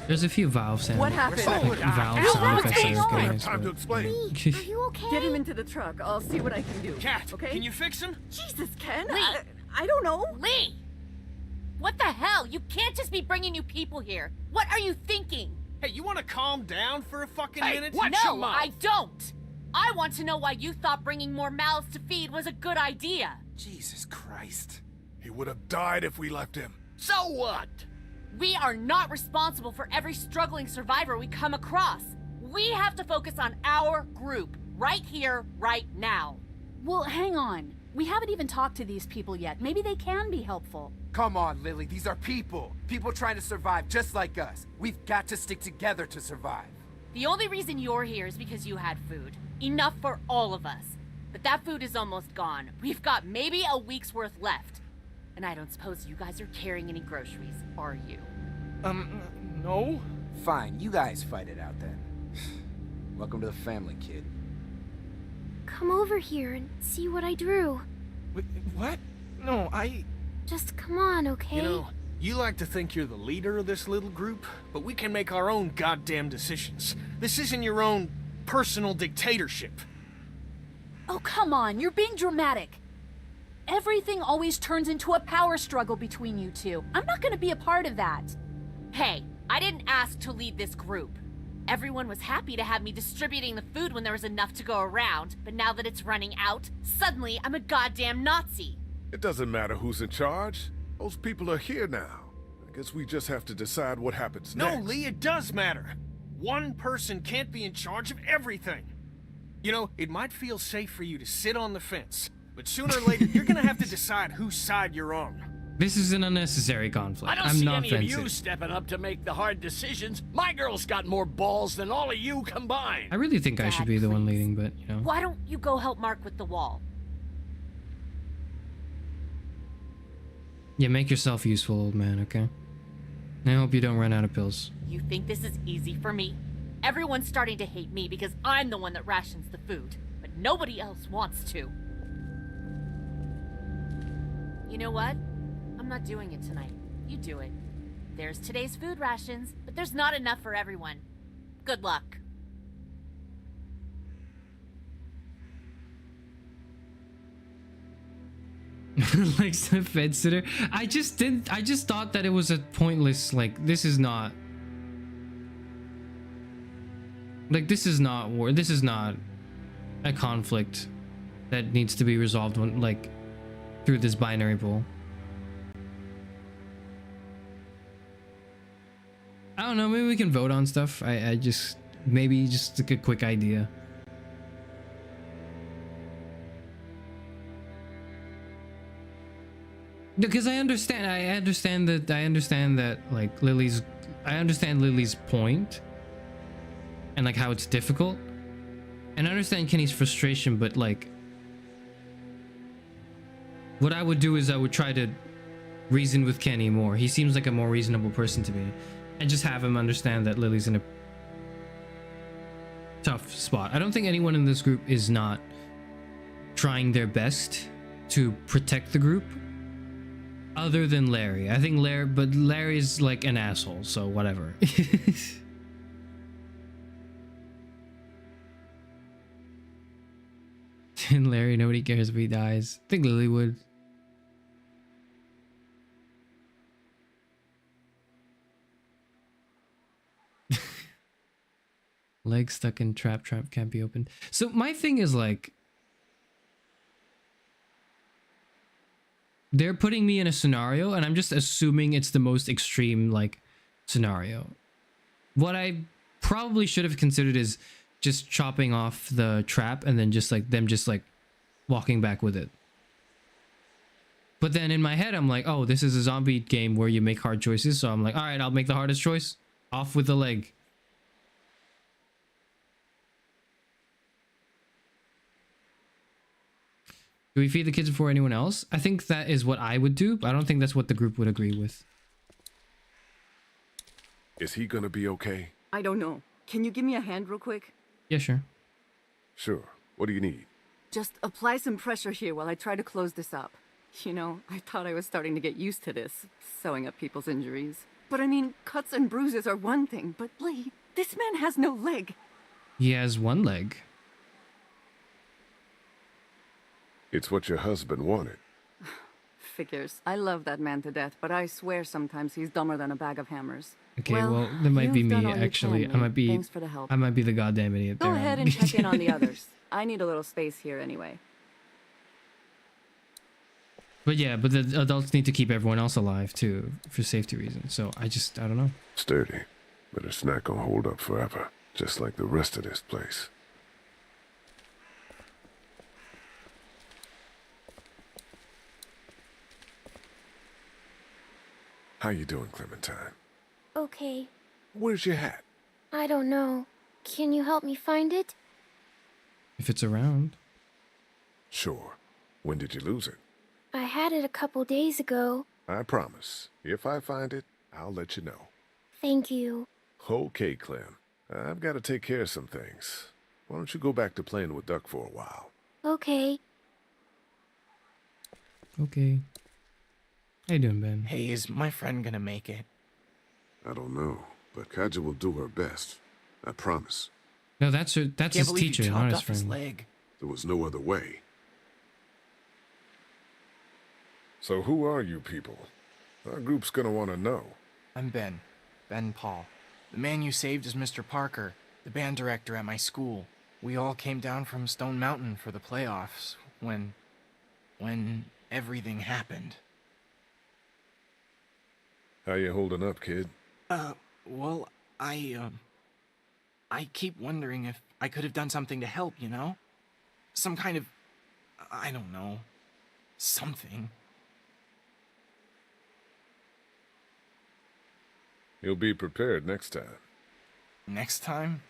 Speaker 5: There's a few valve sounds.
Speaker 6: What happened?
Speaker 5: Like valve sound effects I
Speaker 7: We have
Speaker 5: recognize,
Speaker 7: time to
Speaker 5: but-
Speaker 7: explain.
Speaker 8: Are you okay?
Speaker 6: Get him into the truck. I'll see what I can do.
Speaker 12: Cat,
Speaker 6: okay?
Speaker 12: can you fix him?
Speaker 6: Jesus, Ken.
Speaker 13: Lee.
Speaker 6: I don't know.
Speaker 13: Lee! What the hell? You can't just be bringing new people here. What are you thinking?
Speaker 12: Hey, you want to calm down for a fucking
Speaker 11: Hey,
Speaker 12: minute?
Speaker 11: watch your
Speaker 13: No,
Speaker 11: mouth.
Speaker 13: I don't. I want to know why you thought bringing more mouths to feed was a good idea.
Speaker 10: Jesus Christ.
Speaker 7: He would have died if we left him.
Speaker 11: So what?
Speaker 13: We are not responsible for every struggling survivor we come across. We have to focus on our group, right here, right now.
Speaker 6: Well, hang on. We haven't even talked to these people yet. Maybe they can be helpful.
Speaker 9: Come on, Lily. These are people. People trying to survive just like us. We've got to stick together to survive.
Speaker 13: The only reason you're here is because you had food. Enough for all of us. But that food is almost gone. We've got maybe a week's worth left. And I don't suppose you guys are carrying any groceries, are you?
Speaker 12: No.
Speaker 9: Fine, you guys fight it out then. Welcome to the family, kid.
Speaker 8: Come over here and see what I drew.
Speaker 12: Wait, what? No,
Speaker 8: Just come on, okay?
Speaker 12: You know, you like to think you're the leader of this little group, but we can make our own goddamn decisions. This isn't your own personal dictatorship.
Speaker 6: Oh, come on. You're being dramatic. Everything always turns into a power struggle between you two. I'm not going to be a part of that.
Speaker 13: Hey, I didn't ask to lead this group. Everyone was happy to have me distributing the food when there was enough to go around, but now that it's running out, suddenly I'm a goddamn Nazi.
Speaker 7: It doesn't matter who's in charge. Those people are here now. I guess we just have to decide what happens
Speaker 12: No,
Speaker 7: next.
Speaker 12: Lee, it does matter. One person can't be in charge of everything. You know, it might feel safe for you to sit on the fence, but sooner or later, you're gonna have to decide whose side you're on.
Speaker 5: This is an unnecessary conflict.
Speaker 11: I don't
Speaker 5: I'm
Speaker 11: see
Speaker 5: not
Speaker 11: any
Speaker 5: fencing.
Speaker 11: of you stepping up to make the hard decisions. My girl's got more balls than all of you combined.
Speaker 5: I really think I should be the one leading, but you know.
Speaker 13: Why don't you go help Mark with the wall?
Speaker 5: Yeah, make yourself useful, old man, okay? I hope you don't run out of pills.
Speaker 13: You think this is easy for me? Everyone's starting to hate me because I'm the one that rations the food, but nobody else wants to. You know what? I'm not doing it tonight. You do it. There's today's food rations, but there's not enough for everyone. Good luck.
Speaker 5: Like the fed sitter. I just thought that it was a pointless, like, this is not war. This is not a conflict that needs to be resolved when, like, through this binary pool. I don't know, maybe we can vote on stuff. I just, maybe just like a quick idea. Because I understand that like Lily's, I understand Lily's point and like how it's difficult, and I understand Kenny's frustration, but like what I would do is I would try to reason with Kenny more. He seems like a more reasonable person to me, and just have him understand that Lily's in a tough spot. I don't think anyone in this group is not trying their best to protect the group, other than Larry. I think Larry's like an asshole, so whatever. And Larry, nobody cares if he dies. I think Lily would. Leg stuck in trap can't be opened. So my thing is like, they're putting me in a scenario and I'm just assuming it's the most extreme like scenario. What I probably should have considered is just chopping off the trap and then just like them just like walking back with it. But then in my head I'm like, oh, this is a zombie game where you make hard choices, so I'm like, all right, I'll make the hardest choice. Off with the leg. Do we feed the kids before anyone else? I think that is what I would do, but I don't think that's what the group would agree with.
Speaker 7: Is he gonna be okay?
Speaker 14: I don't know. Can you give me a hand real quick?
Speaker 5: Yeah, sure.
Speaker 7: Sure. What do you need?
Speaker 14: Just apply some pressure here while I try to close this up. You know, I thought I was starting to get used to this, sewing up people's injuries. But I mean, cuts and bruises are one thing, but Lee, this man has no leg.
Speaker 5: He has one leg.
Speaker 7: It's what your husband wanted.
Speaker 14: Figures. I love that man to death, but I swear sometimes he's dumber than a bag of hammers.
Speaker 5: Okay, well that might be me actually. I might be.
Speaker 14: Thanks for the help.
Speaker 5: I might be the goddamn idiot.
Speaker 14: Go ahead and check in on the others. I need a little space here anyway.
Speaker 5: But yeah, but the adults need to keep everyone else alive too, for safety reasons. So I don't know.
Speaker 7: Sturdy, but it's not gonna hold up forever, just like the rest of this place. How you doing, Clementine?
Speaker 8: Okay.
Speaker 7: Where's your hat?
Speaker 8: I don't know. Can you help me find it?
Speaker 5: If it's around.
Speaker 7: Sure. When did you lose it?
Speaker 8: I had it a couple days ago.
Speaker 7: I promise. If I find it, I'll let you know.
Speaker 8: Thank you.
Speaker 7: Okay, Clem. I've got to take care of some things. Why don't you go back to playing with Duck for a while?
Speaker 8: Okay.
Speaker 5: Okay. How you doing, Ben?
Speaker 9: Hey, is my friend gonna make it?
Speaker 7: I don't know, but Kaja will do her best. I promise.
Speaker 5: No, that's his teacher, not his friend.
Speaker 9: Leg.
Speaker 7: There was no other way. So who are you people? Our group's gonna want to know.
Speaker 9: I'm Ben. Ben Paul. The man you saved is Mr. Parker, the band director at my school. We all came down from Stone Mountain for the playoffs when everything happened.
Speaker 7: How you holding up, kid?
Speaker 9: Well, I keep wondering if I could have done something to help, you know? Some kind of, I don't know, something.
Speaker 7: You'll be prepared next time.
Speaker 9: Next time?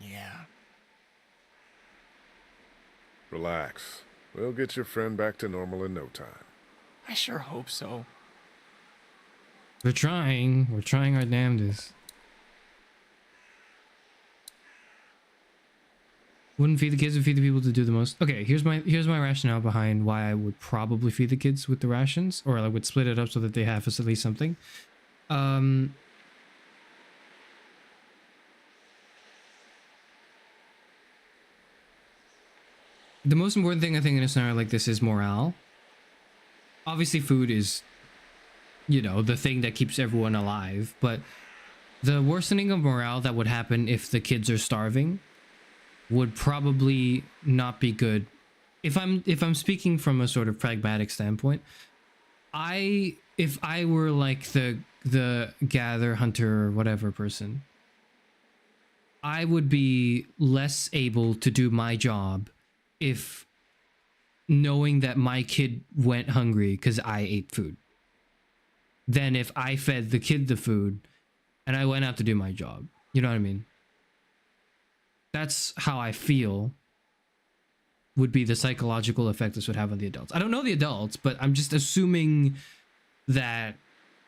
Speaker 9: Yeah.
Speaker 7: Relax. We'll get your friend back to normal in no time.
Speaker 9: I sure hope so.
Speaker 5: We're trying our damnedest. Wouldn't feed the kids, would feed the people to do the most. Okay, here's my rationale behind why I would probably feed the kids with the rations, or I would split it up so that they have at least something. The most important thing I think in a scenario like this is morale. Obviously food is, you know, the thing that keeps everyone alive, but the worsening of morale that would happen if the kids are starving would probably not be good. If I'm speaking from a sort of pragmatic standpoint, if I were like the gather hunter or whatever person, I would be less able to do my job if knowing that my kid went hungry because I ate food, than if I fed the kid the food and I went out to do my job. You know what I mean? That's how I feel would be the psychological effect this would have on the adults. I don't know the adults, but I'm just assuming that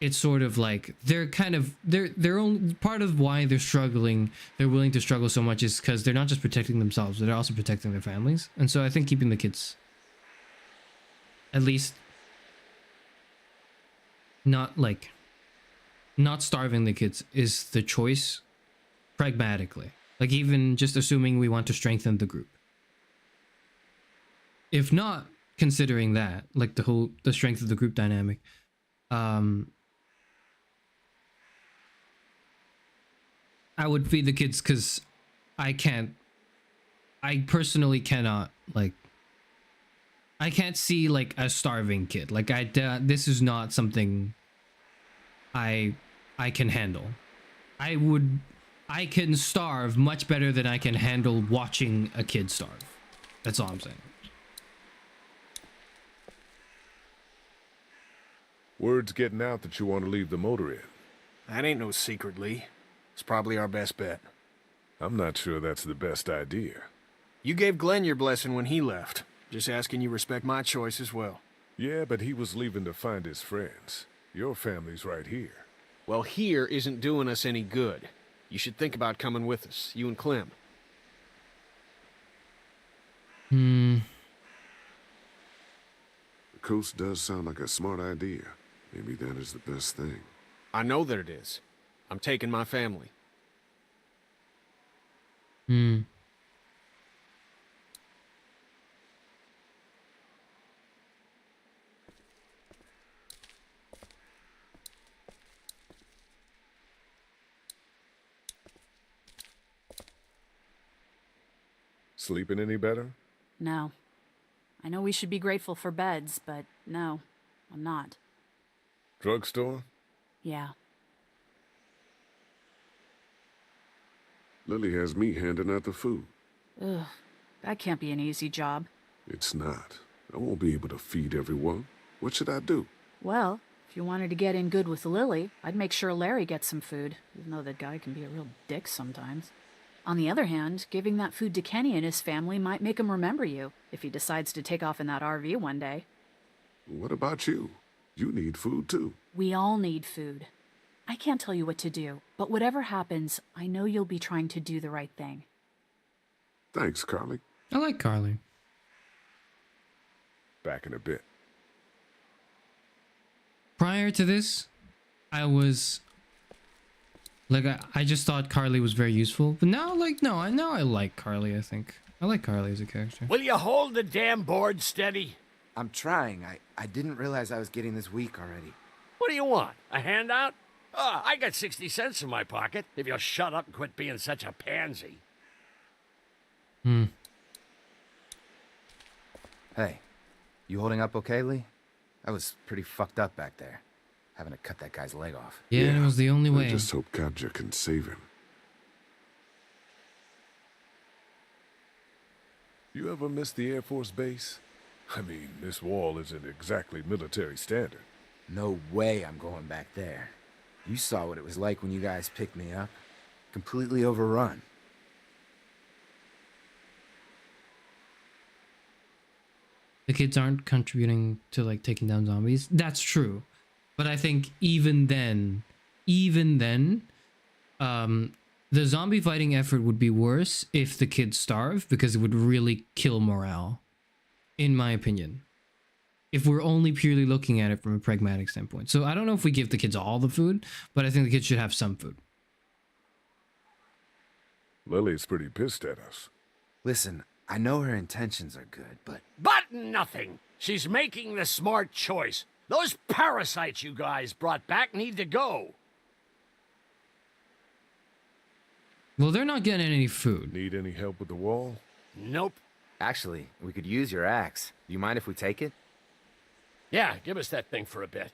Speaker 5: it's sort of like they're kind of their own part of why they're struggling. They're willing to struggle so much is because they're not just protecting themselves, but they're also protecting their families. And so I think keeping the kids, at least not starving the kids, is the choice pragmatically. Like, even just assuming we want to strengthen the group. If not considering that, like the strength of the group dynamic, I would feed the kids because I personally cannot, like, I can't see like a starving kid. Like, this is not something I can handle. I can starve much better than I can handle watching a kid starve. That's all I'm saying.
Speaker 7: Word's getting out that you want to leave the motor in.
Speaker 12: That ain't no secret, Lee. It's probably our best bet.
Speaker 7: I'm not sure that's the best idea.
Speaker 12: You gave Glenn your blessing when he left. Just asking you respect my choice as well.
Speaker 7: Yeah, but he was leaving to find his friends. Your family's right here.
Speaker 12: Well, here isn't doing us any good. You should think about coming with us, you and Clem.
Speaker 7: The coast does sound like a smart idea. Maybe that is the best thing.
Speaker 12: I know that it is. I'm taking my family.
Speaker 7: Sleeping any better?
Speaker 6: No. I know we should be grateful for beds, but no, I'm not.
Speaker 7: Drugstore?
Speaker 6: Yeah.
Speaker 7: Lily has me handing out the food.
Speaker 6: Ugh, that can't be an easy job.
Speaker 7: It's not. I won't be able to feed everyone. What should I do?
Speaker 6: Well, if you wanted to get in good with Lily, I'd make sure Larry gets some food, even though that guy can be a real dick sometimes. On the other hand, giving that food to Kenny and his family might make him remember you, if he decides to take off in that RV one day.
Speaker 7: What about you? You need food too.
Speaker 6: We all need food. I can't tell you what to do, but whatever happens, I know you'll be trying to do the right thing.
Speaker 7: Thanks, Carly.
Speaker 5: I like Carly.
Speaker 7: Back in a bit.
Speaker 5: Prior to this, I was like, I just thought Carly was very useful, but now, like, now I like Carly. I think I like Carly as a character.
Speaker 11: Will you hold the damn board steady?
Speaker 10: I'm trying. I didn't realize I was getting this weak already.
Speaker 11: What do you want? A handout? Oh, I got 60 cents in my pocket, if you'll shut up and quit being such a pansy.
Speaker 10: Hey, you holding up okay, Lee? I was pretty fucked up back there, having to cut that guy's leg off.
Speaker 5: Yeah, it was the only way.
Speaker 7: I just hope Katja can save him. You ever miss the Air Force Base? I mean, this wall isn't exactly military standard.
Speaker 10: No way I'm going back there. You saw what it was like when you guys picked me up. Completely overrun.
Speaker 5: The kids aren't contributing to, like, taking down zombies. That's true. But I think even then, The zombie fighting effort would be worse if the kids starve, because it would really kill morale, in my opinion. If we're only purely looking at it from a pragmatic standpoint. So I don't know if we give the kids all the food, but I think the kids should have some food.
Speaker 7: Lily's pretty pissed at us.
Speaker 10: Listen, I know her intentions are good, but...
Speaker 11: But nothing! She's making the smart choice. Those parasites you guys brought back need to go.
Speaker 5: Well, they're not getting any food.
Speaker 7: Need any help with the wall?
Speaker 11: Nope.
Speaker 10: Actually, we could use your axe. Do you mind if we take it?
Speaker 11: Yeah, give us that thing for a bit.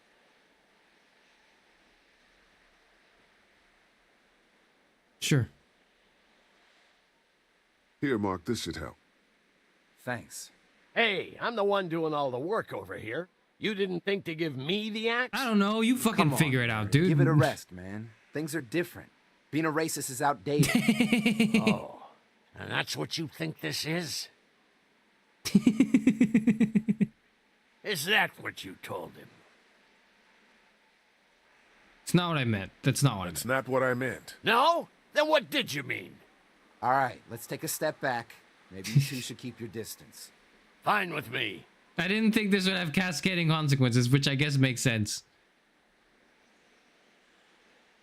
Speaker 5: Sure.
Speaker 7: Here, Mark, this should help.
Speaker 10: Thanks.
Speaker 11: Hey, I'm the one doing all the work over here. You didn't think to give me the axe?
Speaker 5: I don't know. You fucking
Speaker 10: Come on,
Speaker 5: figure it out, dude.
Speaker 10: Give it a rest, man. Things are different. Being a racist is outdated.
Speaker 11: Oh, and that's what you think this is? Is that what you told him?
Speaker 5: It's not what I meant. That's not what I meant.
Speaker 7: That's not what I meant.
Speaker 11: No? Then what did you mean?
Speaker 10: All right, let's take a step back. Maybe you two should keep your distance.
Speaker 11: Fine with me.
Speaker 5: I didn't think this would have cascading consequences, which I guess makes sense.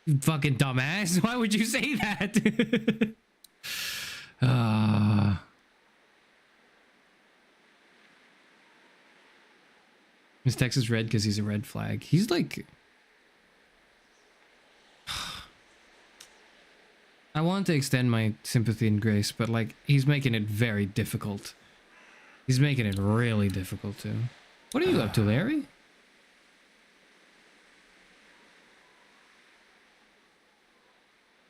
Speaker 5: You fucking dumbass. Why would you say that? His text is red because he's a red flag. He's like... I want to extend my sympathy and grace, but like, he's making it very difficult. He's making it really difficult too. What are you up to, Larry?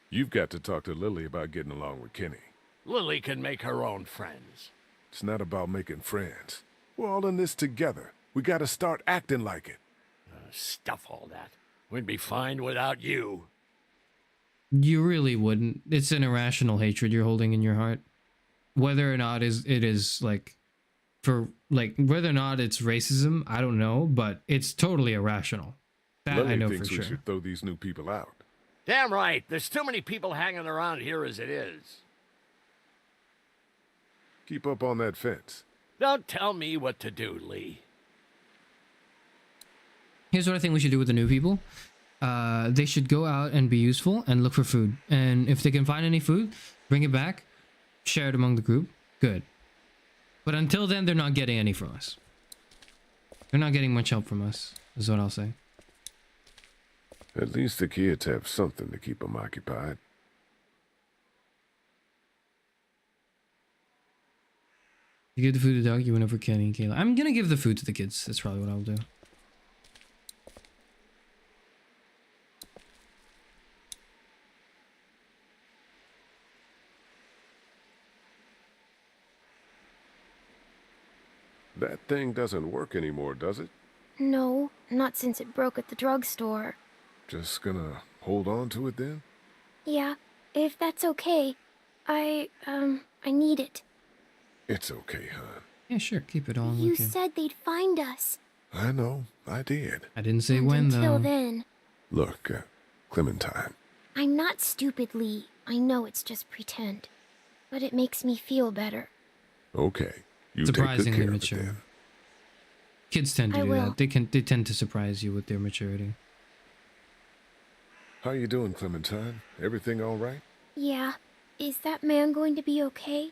Speaker 7: You've got to talk to Lily about getting along with Kenny.
Speaker 11: Lily can make her own friends.
Speaker 7: It's not about making friends. We're all in this together. We gotta start acting like it.
Speaker 11: Stuff all that. We'd be fine without you.
Speaker 5: You really wouldn't. It's an irrational hatred you're holding in your heart. Whether or not it is like, whether or not it's racism, I don't know, but it's totally irrational. That
Speaker 7: Lily
Speaker 5: I know
Speaker 7: thinks
Speaker 5: for
Speaker 7: we
Speaker 5: sure.
Speaker 7: should throw these new people out.
Speaker 11: Damn right. There's too many people hanging around here as it is.
Speaker 7: Keep up on that fence.
Speaker 11: Don't tell me what to do, Lee.
Speaker 5: Here's what I think we should do with the new people. They should go out and be useful and look for food. And if they can find any food, bring it back, share it among the group. Good. But until then, they're not getting any from us. They're not getting much help from us, is what I'll say.
Speaker 7: At least the kids have something to keep them occupied.
Speaker 5: You give the food to Doug, you went over Kenny and Kayla. I'm gonna give the food to the kids. That's probably what I'll do.
Speaker 7: That thing doesn't work anymore, does it?
Speaker 8: No, not since it broke at the drugstore.
Speaker 7: Just gonna hold on to it then?
Speaker 8: Yeah, if that's okay. I need it.
Speaker 7: It's okay, hon.
Speaker 5: Yeah, sure. Keep it on
Speaker 8: You
Speaker 5: with you.
Speaker 8: said they'd find us.
Speaker 7: I know, I did.
Speaker 5: I didn't say
Speaker 8: And
Speaker 5: when,
Speaker 8: until
Speaker 5: though.
Speaker 8: then.
Speaker 7: Look, Clementine.
Speaker 8: I'm not stupid, Lee. I know it's just pretend. But it makes me feel better.
Speaker 7: Okay. You
Speaker 5: Surprisingly
Speaker 7: take good care
Speaker 5: mature.
Speaker 7: of it then.
Speaker 5: Kids tend to
Speaker 8: I
Speaker 5: do
Speaker 8: will.
Speaker 5: that. They tend to surprise you with their maturity.
Speaker 7: How you doing, Clementine? Everything all right?
Speaker 8: Yeah. Is that man going to be okay?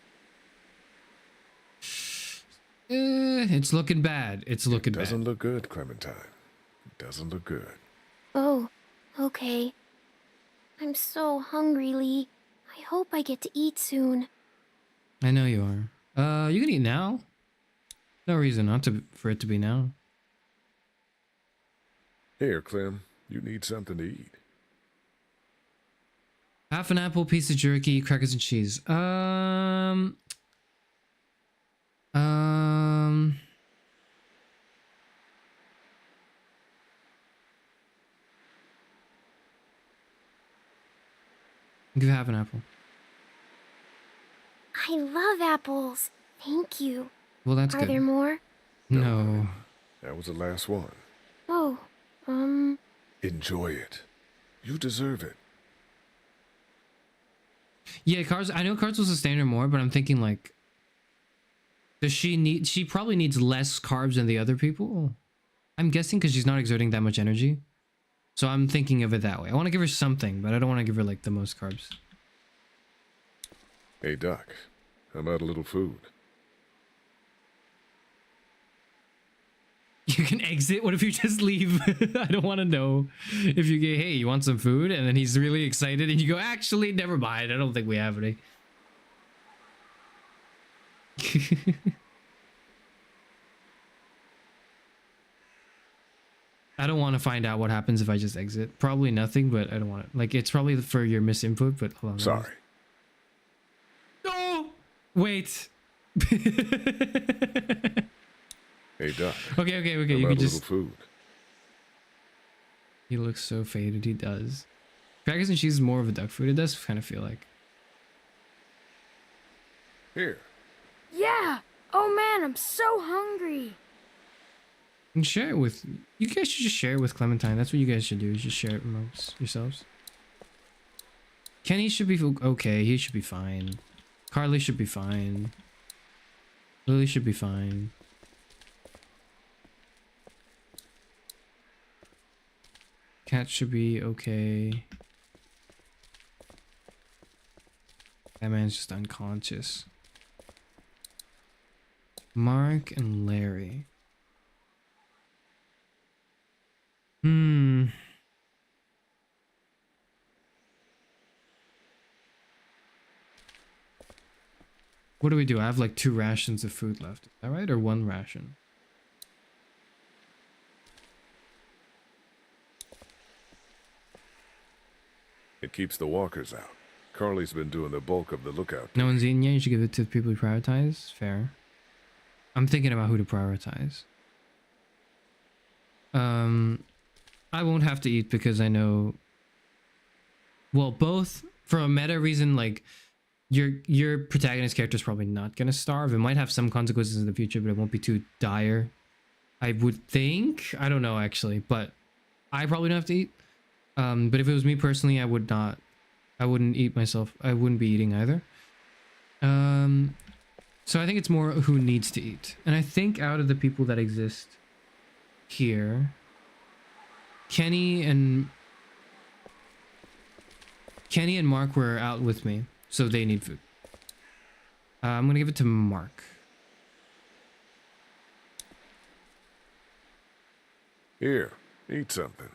Speaker 5: It's looking bad. It's looking bad.
Speaker 7: Doesn't look good, Clementine. It doesn't look good.
Speaker 8: Oh, okay. I'm so hungry, Lee. I hope I get to eat soon.
Speaker 5: I know you are. You can eat now. No reason not to for it to be now.
Speaker 7: Here, Clem. You need something to eat.
Speaker 5: Half an apple, piece of jerky, crackers and cheese. Give half an apple.
Speaker 8: I love apples. Thank you.
Speaker 5: Well, that's
Speaker 8: Are
Speaker 5: good.
Speaker 8: there more?
Speaker 5: No.
Speaker 7: That was the last one.
Speaker 8: Oh,
Speaker 7: Enjoy it. You deserve it.
Speaker 5: Yeah, carbs. I know carbs will sustain her more, but I'm thinking like, does she need? She probably needs less carbs than the other people. I'm guessing because she's not exerting that much energy. So I'm thinking of it that way. I want to give her something, but I don't want to give her like the most carbs.
Speaker 7: Hey, Doc. How about a little food?
Speaker 5: You can exit. What if you just leave? I don't want to know. If you get, hey, you want some food? And then he's really excited and you go, actually, never mind. I don't think we have any. I don't want to find out what happens if I just exit. Probably nothing, but I don't want to. Like, it's probably for your misinput, but hold on.
Speaker 7: Sorry.
Speaker 5: No! Wait.
Speaker 7: Hey, Doc.
Speaker 5: Okay.
Speaker 7: How
Speaker 5: You
Speaker 7: about
Speaker 5: can
Speaker 7: a
Speaker 5: just.
Speaker 7: little food?
Speaker 5: He looks so faded. He does. Crackers and cheese is more of a duck food. It does kind of feel like.
Speaker 7: Here.
Speaker 8: Yeah! Oh man, I'm so hungry.
Speaker 5: You can share it with. You guys should just share it with Clementine. That's what you guys should do. You just share it amongst yourselves. Kenny should be okay. He should be fine. Carly should be fine. Lily should be fine. Cat should be okay. That man's just unconscious. Mark and Larry. What do we do? I have like 2 rations of food left. Is that right? Or 1 ration?
Speaker 7: It keeps the walkers out. Carly's been doing the bulk of the lookout.
Speaker 5: No one's eaten yet? You should give it to the people who prioritize? Fair. I'm thinking about who to prioritize. I won't have to eat because I know... Well, both for a meta reason, like... Your protagonist character is probably not gonna starve. It might have some consequences in the future, but it won't be too dire. I would think. I don't know actually, but I probably don't have to eat. But if it was me personally, I would not. I wouldn't eat myself. I wouldn't be eating either. So I think it's more who needs to eat. And I think out of the people that exist here, Kenny and Mark were out with me. So they need food. I'm gonna give it to Mark.
Speaker 7: Here, eat something.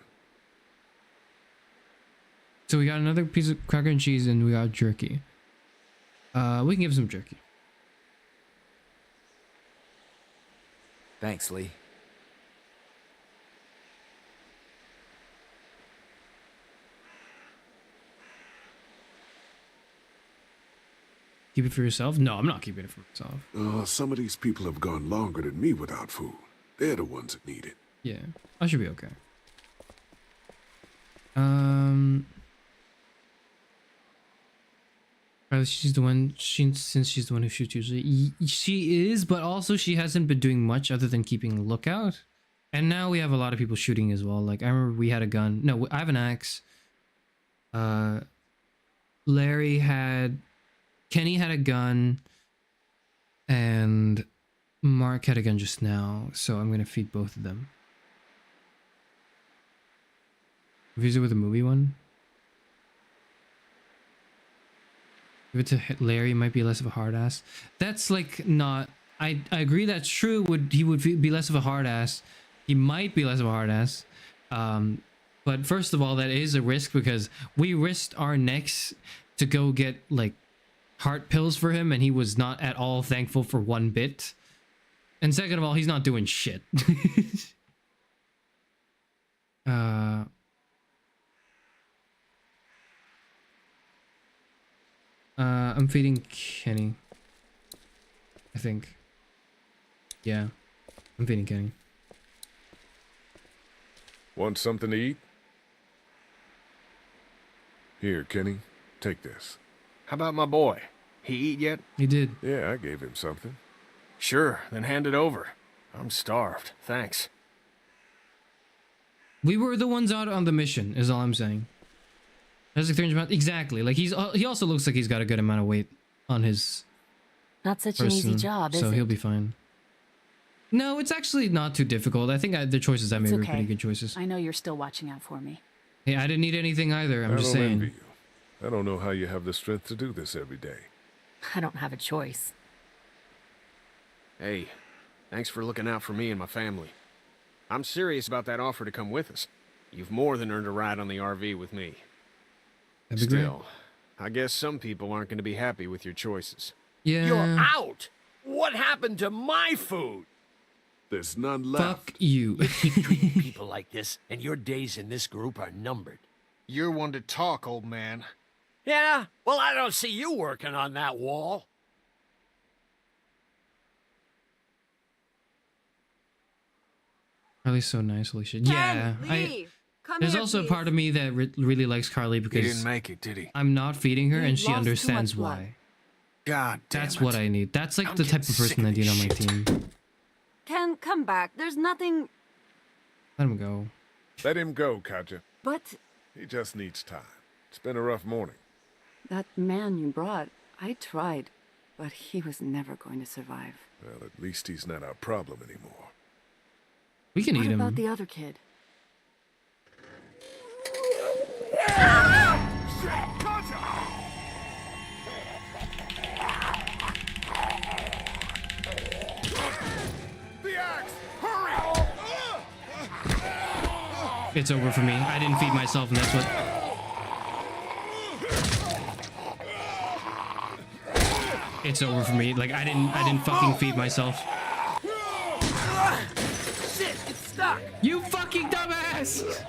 Speaker 5: So we got another piece of cracker and cheese and we got jerky. We can give some jerky.
Speaker 10: Thanks, Lee.
Speaker 5: Keep it for yourself? No, I'm not keeping it for myself.
Speaker 7: Some of these people have gone longer than me without food. They're the ones that need it.
Speaker 5: Yeah, I should be okay. She's the one. Since she's the one who shoots usually, she is, but also she hasn't been doing much other than keeping a lookout. And now we have a lot of people shooting as well. Like I remember we had a gun. No, I have an axe. Kenny had a gun, and Mark had a gun just now, so I'm gonna feed both of them. Visit with a movie one. Give it to Larry, might be less of a hard ass. That's like not. I agree that's true. He would be less of a hard ass. He might be less of a hard ass. But first of all, that is a risk because we risked our necks to go get like heart pills for him, and he was not at all thankful for 1 bit. And second of all, he's not doing shit. I'm feeding Kenny. I think. Yeah, I'm feeding Kenny.
Speaker 7: Want something to eat? Here, Kenny, take this.
Speaker 12: How about my boy? He eat yet?
Speaker 5: He did.
Speaker 7: Yeah, I gave him something.
Speaker 12: Sure, then hand it over. I'm starved, thanks.
Speaker 5: We were the ones out on the mission, is all I'm saying. That's like 300 pounds. Exactly. Like he also looks like he's got a good amount of weight on his
Speaker 13: Not such an easy job, is
Speaker 5: so
Speaker 13: it?
Speaker 5: he'll be fine. No, it's actually not too difficult. I think the choices I made were pretty good choices.
Speaker 6: I know you're still watching out for me.
Speaker 5: Hey, I didn't need anything either. I'm just
Speaker 7: I don't
Speaker 5: saying.
Speaker 7: envy you. I don't know how you have the strength to do this every day.
Speaker 13: I don't have a choice.
Speaker 12: Hey, thanks for looking out for me and my family. I'm serious about that offer to come with us. You've more than earned a ride on the RV with me.
Speaker 5: That'd be
Speaker 12: Still, I guess some people aren't going to be happy with your choices.
Speaker 5: Yeah.
Speaker 11: You're out! What happened to my food?
Speaker 7: There's none left.
Speaker 5: Fuck you.
Speaker 11: You keep treating people like this, and your days in this group are numbered.
Speaker 12: You're one to talk, old man.
Speaker 11: Yeah? Well, I don't see you working on that wall.
Speaker 5: Carly's so nice, holy shit. Yeah. There's also a part of me that really likes Carly
Speaker 12: He
Speaker 5: because
Speaker 12: didn't make it, did he?
Speaker 5: I'm not feeding her
Speaker 14: He
Speaker 5: and she
Speaker 14: lost too
Speaker 5: understands
Speaker 14: much blood.
Speaker 5: why.
Speaker 12: God damn
Speaker 5: That's
Speaker 12: it.
Speaker 5: what I need. That's like
Speaker 12: I'm
Speaker 5: the type
Speaker 12: getting
Speaker 5: of person
Speaker 12: sick
Speaker 5: I
Speaker 12: of
Speaker 5: need
Speaker 12: this
Speaker 5: on my
Speaker 12: shit.
Speaker 5: team.
Speaker 14: Ken, come back. There's nothing.
Speaker 5: Let him go.
Speaker 7: Let him go, Katja.
Speaker 14: But
Speaker 7: He just needs time. It's been a rough morning.
Speaker 14: that man you brought, I tried, but he was never going to survive.
Speaker 7: Well, at least he's not our problem anymore.
Speaker 5: We can
Speaker 14: What
Speaker 5: eat him.
Speaker 14: about the other kid?
Speaker 7: The axe! Hurry!
Speaker 5: It's over for me. I didn't feed myself and that's what... It's over for me. Like I didn't fucking feed myself.
Speaker 11: Shit, it's stuck!
Speaker 5: You fucking dumbass!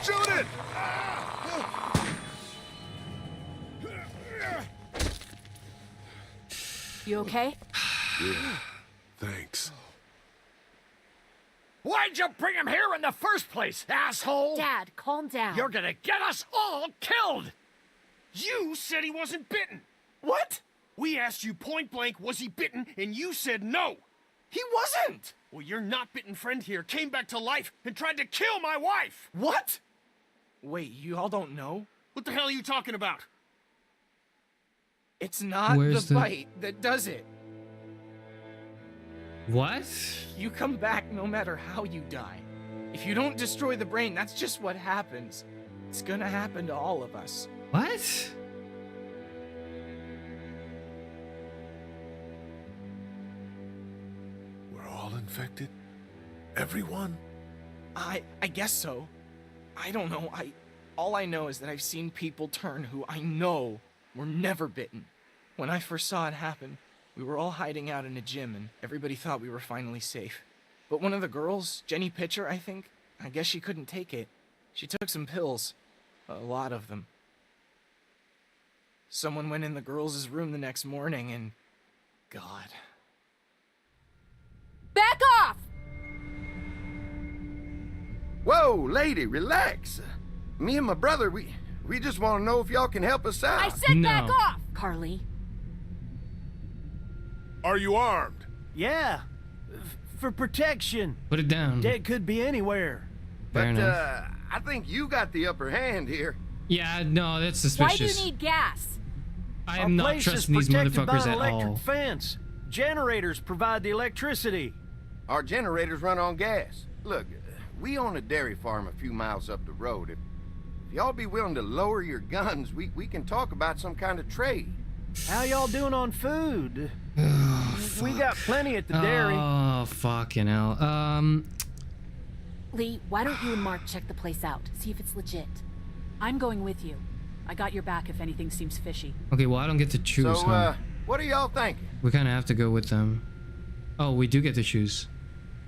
Speaker 7: Shoot it!
Speaker 6: You okay?
Speaker 7: Yeah. Thanks.
Speaker 11: Why'd you bring him here in the first place, asshole?
Speaker 13: Dad, calm down.
Speaker 11: You're gonna get us all killed!
Speaker 12: You said he wasn't bitten. What? We asked you point blank, was he bitten, and you said no. He wasn't. Well, your not bitten friend here came back to life and tried to kill my wife.
Speaker 9: What? Wait, you all don't know?
Speaker 12: What the hell are you talking about?
Speaker 9: It's not
Speaker 5: Where's
Speaker 9: the
Speaker 5: the-
Speaker 9: bite that does it.
Speaker 5: What?
Speaker 9: You come back no matter how you die. If you don't destroy the brain, that's just what happens. It's gonna happen to all of us.
Speaker 5: What?
Speaker 7: We're all infected? Everyone?
Speaker 9: I guess so. I don't know. All I know is that I've seen people turn who I know were never bitten. When I first saw it happen, we were all hiding out in a gym and everybody thought we were finally safe. But one of the girls, Jenny Pitcher, I think, I guess she couldn't take it. She took some pills. A lot of them. Someone went in the girls' room the next morning and... God.
Speaker 13: Back off!
Speaker 3: Whoa, lady, relax. Me and my brother, we just want to know if y'all can help us out.
Speaker 13: I said
Speaker 5: No.
Speaker 13: back off! Carly.
Speaker 7: Are you armed?
Speaker 15: Yeah, for protection.
Speaker 5: Put it down.
Speaker 15: Dead could be anywhere.
Speaker 5: Fair
Speaker 3: But,
Speaker 5: enough.
Speaker 3: I think you got the upper hand here.
Speaker 5: Yeah, no, that's
Speaker 13: Why do you
Speaker 5: suspicious.
Speaker 13: need gas?
Speaker 5: I
Speaker 15: Our
Speaker 5: am not
Speaker 15: place is
Speaker 5: trusting these
Speaker 15: protected by
Speaker 5: motherfuckers
Speaker 15: an
Speaker 5: at
Speaker 15: electric
Speaker 5: all.
Speaker 15: fence. Generators provide the electricity.
Speaker 3: Our generators run on gas. Look, we own a dairy farm a few miles up the road. If y'all be willing to lower your guns, we can talk about some kind of trade.
Speaker 15: How y'all doing on food? We got plenty at the dairy.
Speaker 5: Oh, fucking hell.
Speaker 13: Lee, why don't you and Mark check the place out? See if it's legit.
Speaker 6: I'm going with you. I got your back if anything seems fishy.
Speaker 5: Okay, well, I don't get to choose,
Speaker 3: So,
Speaker 5: huh?
Speaker 3: what are y'all thinking?
Speaker 5: We kind of have to go with them. Oh, we do get to choose.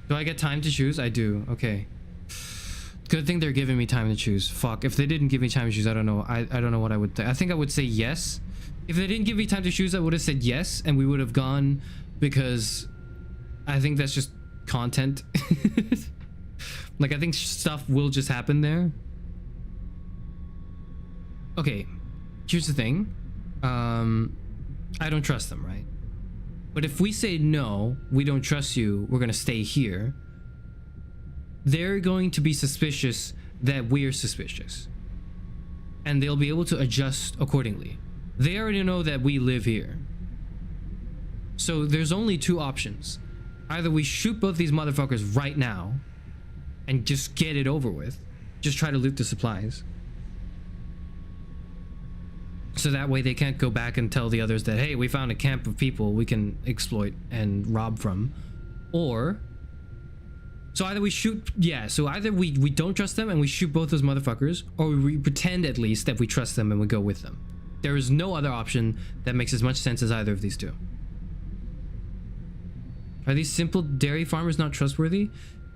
Speaker 5: Do I get time to choose? I do. Okay. Good thing they're giving me time to choose. Fuck. If they didn't give me time to choose, I don't know. I don't know what I would... I think I would say yes. If they didn't give me time to choose, I would have said yes, and we would have gone because I think that's just content. Like, I think stuff will just happen there. Okay, here's the thing. I don't trust them, right? But if we say no, we don't trust you, we're gonna stay here, they're going to be suspicious that we're suspicious. And they'll be able to adjust accordingly. They already know that we live here. So there's only two options. Either we shoot both these motherfuckers right now and just get it over with. Just try to loot the supplies. So that way they can't go back and tell the others that, hey, we found a camp of people we can exploit and rob from. Or, so either we shoot, yeah, so either we don't trust them and we shoot both those motherfuckers, or we pretend at least that we trust them and we go with them. There is no other option that makes as much sense as either of these two. Are these simple dairy farmers not trustworthy?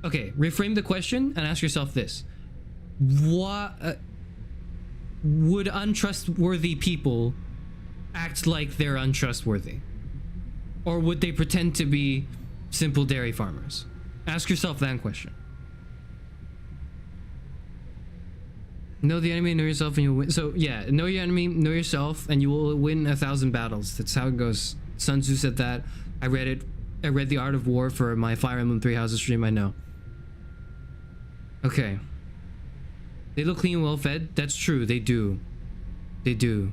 Speaker 5: Okay, reframe the question and ask yourself this. What... would untrustworthy people act like they're untrustworthy? Or would they pretend to be simple dairy farmers? Ask yourself that question. Know the enemy, know yourself, and you'll win. So yeah, know your enemy, know yourself, and you will win 1,000 battles. That's how it goes. Sun Tzu said that. I read it. I read The Art of War for my Fire Emblem 3 Houses stream, I know. Okay. They look clean and well fed. That's true. They do. They do.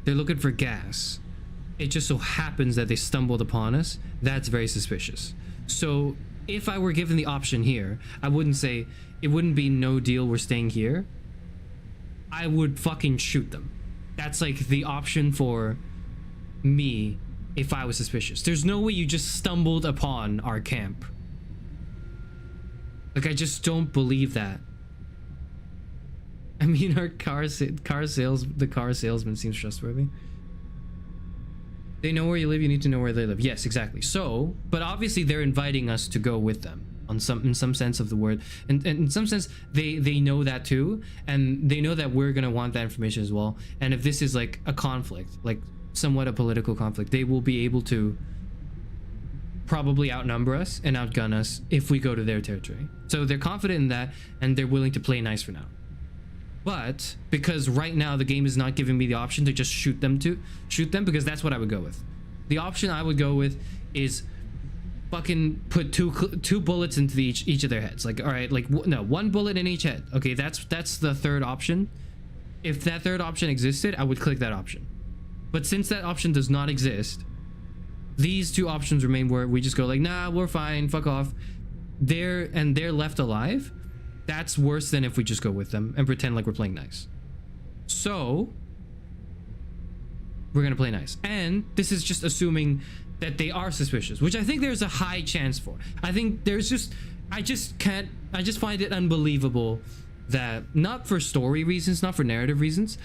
Speaker 5: They're looking for gas. It just so happens that they stumbled upon us. That's very suspicious. So if I were given the option here, I wouldn't say, it wouldn't be no deal, we're staying here. I would fucking shoot them. That's like the option for me if I was suspicious. There's no way you just stumbled upon our camp. Like, I just don't believe that. I mean, the car salesman seems trustworthy. They know where you live, you need to know where they live. Yes, exactly. So, but obviously they're inviting us to go with them in some sense of the word. And in some sense, they know that too. And they know that we're gonna want that information as well. And if this is like a conflict, like somewhat a political conflict, they will be able to probably outnumber us and outgun us if we go to their territory. So they're confident in that, and they're willing to play nice for now. But because right now the game is not giving me the option to just shoot them, because that's what I would go with. The option I would go with is fucking put two bullets into each of their heads. Like, all right, like no, one bullet in each head. Okay, that's the third option. If that third option existed, I would click that option. But since that option does not exist, these two options remain where we just go like, nah, we're fine, fuck off. They're left alive. That's worse than if we just go with them and pretend like we're playing nice. So we're gonna play nice. And this is just assuming that they are suspicious, which I think there's a high chance for. I think there's just, I just find it unbelievable that, not for story reasons, not for narrative reasons,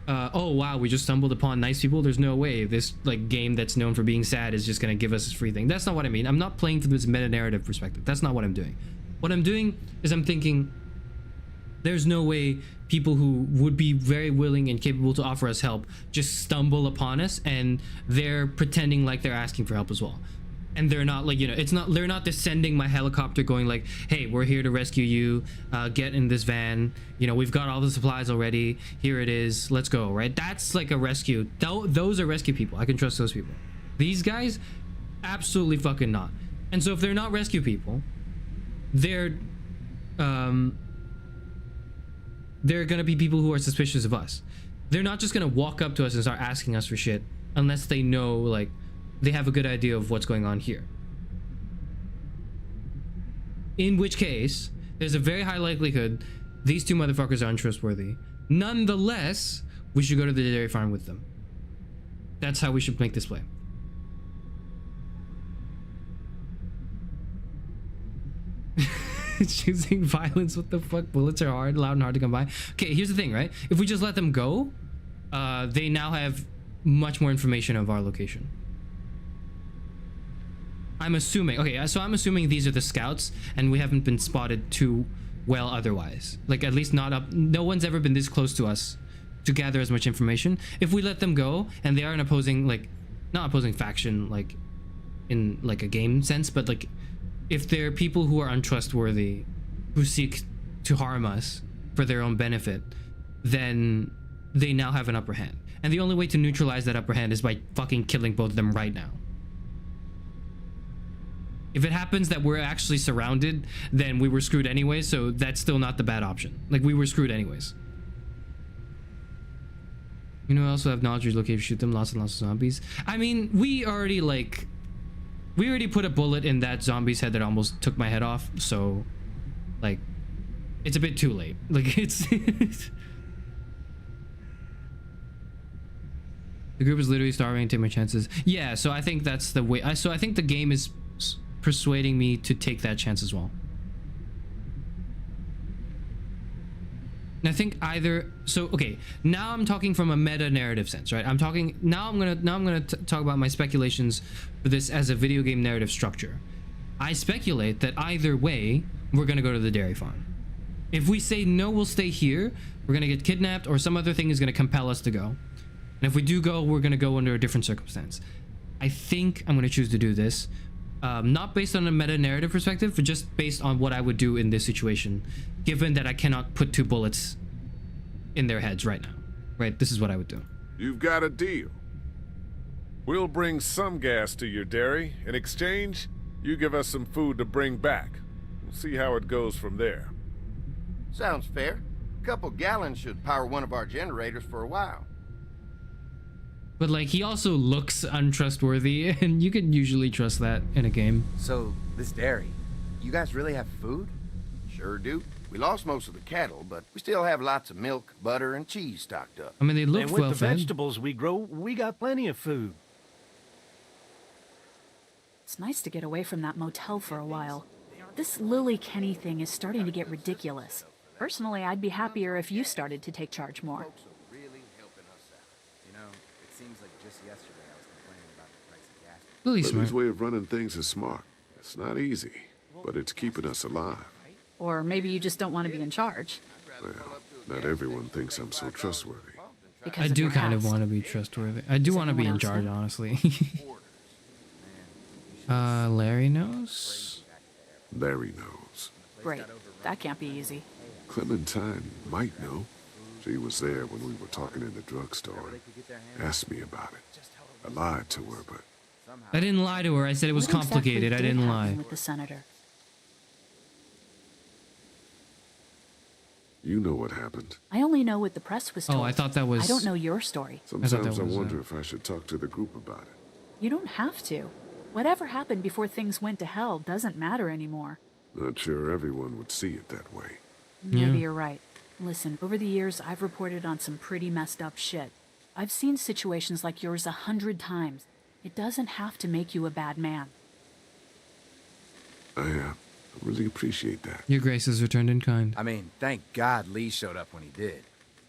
Speaker 5: oh wow, we just stumbled upon nice people. There's no way this like game that's known for being sad is just gonna give us this free thing. That's not what I mean. I'm not playing from this meta-narrative perspective. That's not what I'm doing. What I'm doing is I'm thinking there's no way people who would be very willing and capable to offer us help just stumble upon us and they're pretending like they're asking for help as well. And they're not like, you know, it's not, they're not descending my helicopter going like, hey, we're here to rescue you, get in this van, you know, we've got all the supplies already, here it is, let's go, right? That's like a rescue. Those are rescue people. I can trust those people. These guys, absolutely fucking not. And so if they're not rescue people, they're gonna be people who are suspicious of us. They're not just gonna walk up to us and start asking us for shit unless they know, like, they have a good idea of what's going on here. In which case, there's a very high likelihood these two motherfuckers are untrustworthy. Nonetheless, we should go to the dairy farm with them. That's how we should make this play. Choosing violence, what the fuck? Bullets are hard, loud and hard to come by. Okay, here's the thing, right? If we just let them go, they now have much more information of our location. I'm assuming, okay, so I'm assuming these are the scouts and we haven't been spotted too well otherwise. Like, at least not up, no one's ever been this close to us to gather as much information. If we let them go and they are an opposing, like, not opposing faction, like, in like a game sense, but like, if they're people who are untrustworthy who seek to harm us for their own benefit, then they now have an upper hand. And the only way to neutralize that upper hand is by fucking killing both of them right now. If it happens that we're actually surrounded, then we were screwed anyway, so that's still not the bad option. Like, we were screwed anyways. You know, I also have knowledge you're looking to shoot them, lots and lots of zombies. I mean, we already put a bullet in that zombie's head that almost took my head off, so, like, it's a bit too late. Like, it's... The group is literally starving. Take my chances. Yeah, so I think that's the way. So I think the game is persuading me to take that chance as well. And I think either. So okay, now I'm talking from a meta narrative sense, right? I'm talking now. I'm gonna talk about my speculations for this as a video game narrative structure. I speculate that either way, we're gonna go to the dairy farm. If we say no, we'll stay here. We're gonna get kidnapped, or some other thing is gonna compel us to go. And if we do go, we're gonna go under a different circumstance. I think I'm gonna choose to do this, not based on a meta narrative perspective, but just based on what I would do in this situation, given that I cannot put 2 bullets in their heads right now. Right, this is what I would do.
Speaker 7: You've got a deal. We'll bring some gas to your dairy. In exchange, you give us some food to bring back. We'll see how it goes from there.
Speaker 3: Sounds fair. A couple gallons should power one of our generators for a while.
Speaker 5: But like, he also looks untrustworthy, and you can usually trust that in a game.
Speaker 10: So, this dairy, you guys really have food?
Speaker 3: Sure do. We lost most of the cattle, but we still have lots of milk, butter, and cheese stocked up.
Speaker 5: I mean, they look
Speaker 15: and with
Speaker 5: well
Speaker 15: the
Speaker 5: fed.
Speaker 15: vegetables we grow, we got plenty of food.
Speaker 6: It's nice to get away from that motel for a while. This Lily Kenny thing is starting to get ridiculous. Personally, I'd be happier if you started to take charge more.
Speaker 7: Lily's way of running things is smart. It's not easy, but it's keeping us alive.
Speaker 6: Or maybe you just don't want to be in charge.
Speaker 7: Well, not everyone thinks I'm so trustworthy.
Speaker 5: I do kind of want to be trustworthy. I do want to be in charge, honestly. Larry knows?
Speaker 7: Larry knows.
Speaker 6: Great. That can't be easy.
Speaker 7: Clementine might know. She was there when we were talking in the drugstore and asked me about it. I lied to her, but...
Speaker 5: I didn't lie to her. I said it was complicated. I didn't lie.
Speaker 6: With the senator.
Speaker 7: You know what happened.
Speaker 6: I only know what the press was told.
Speaker 5: Oh, I thought that was...
Speaker 6: I don't know your story.
Speaker 7: Sometimes I wonder if I should talk to the group about it.
Speaker 6: You don't have to. Whatever happened before things went to hell doesn't matter anymore.
Speaker 7: Not sure everyone would see it that way.
Speaker 6: Maybe you're right. Listen, over the years, I've reported on some pretty messed up shit. I've seen situations like yours 100 times. It doesn't have to make you a bad man.
Speaker 7: I really appreciate that.
Speaker 5: Your grace has returned in kind.
Speaker 10: I mean, thank God Lee showed up when he did.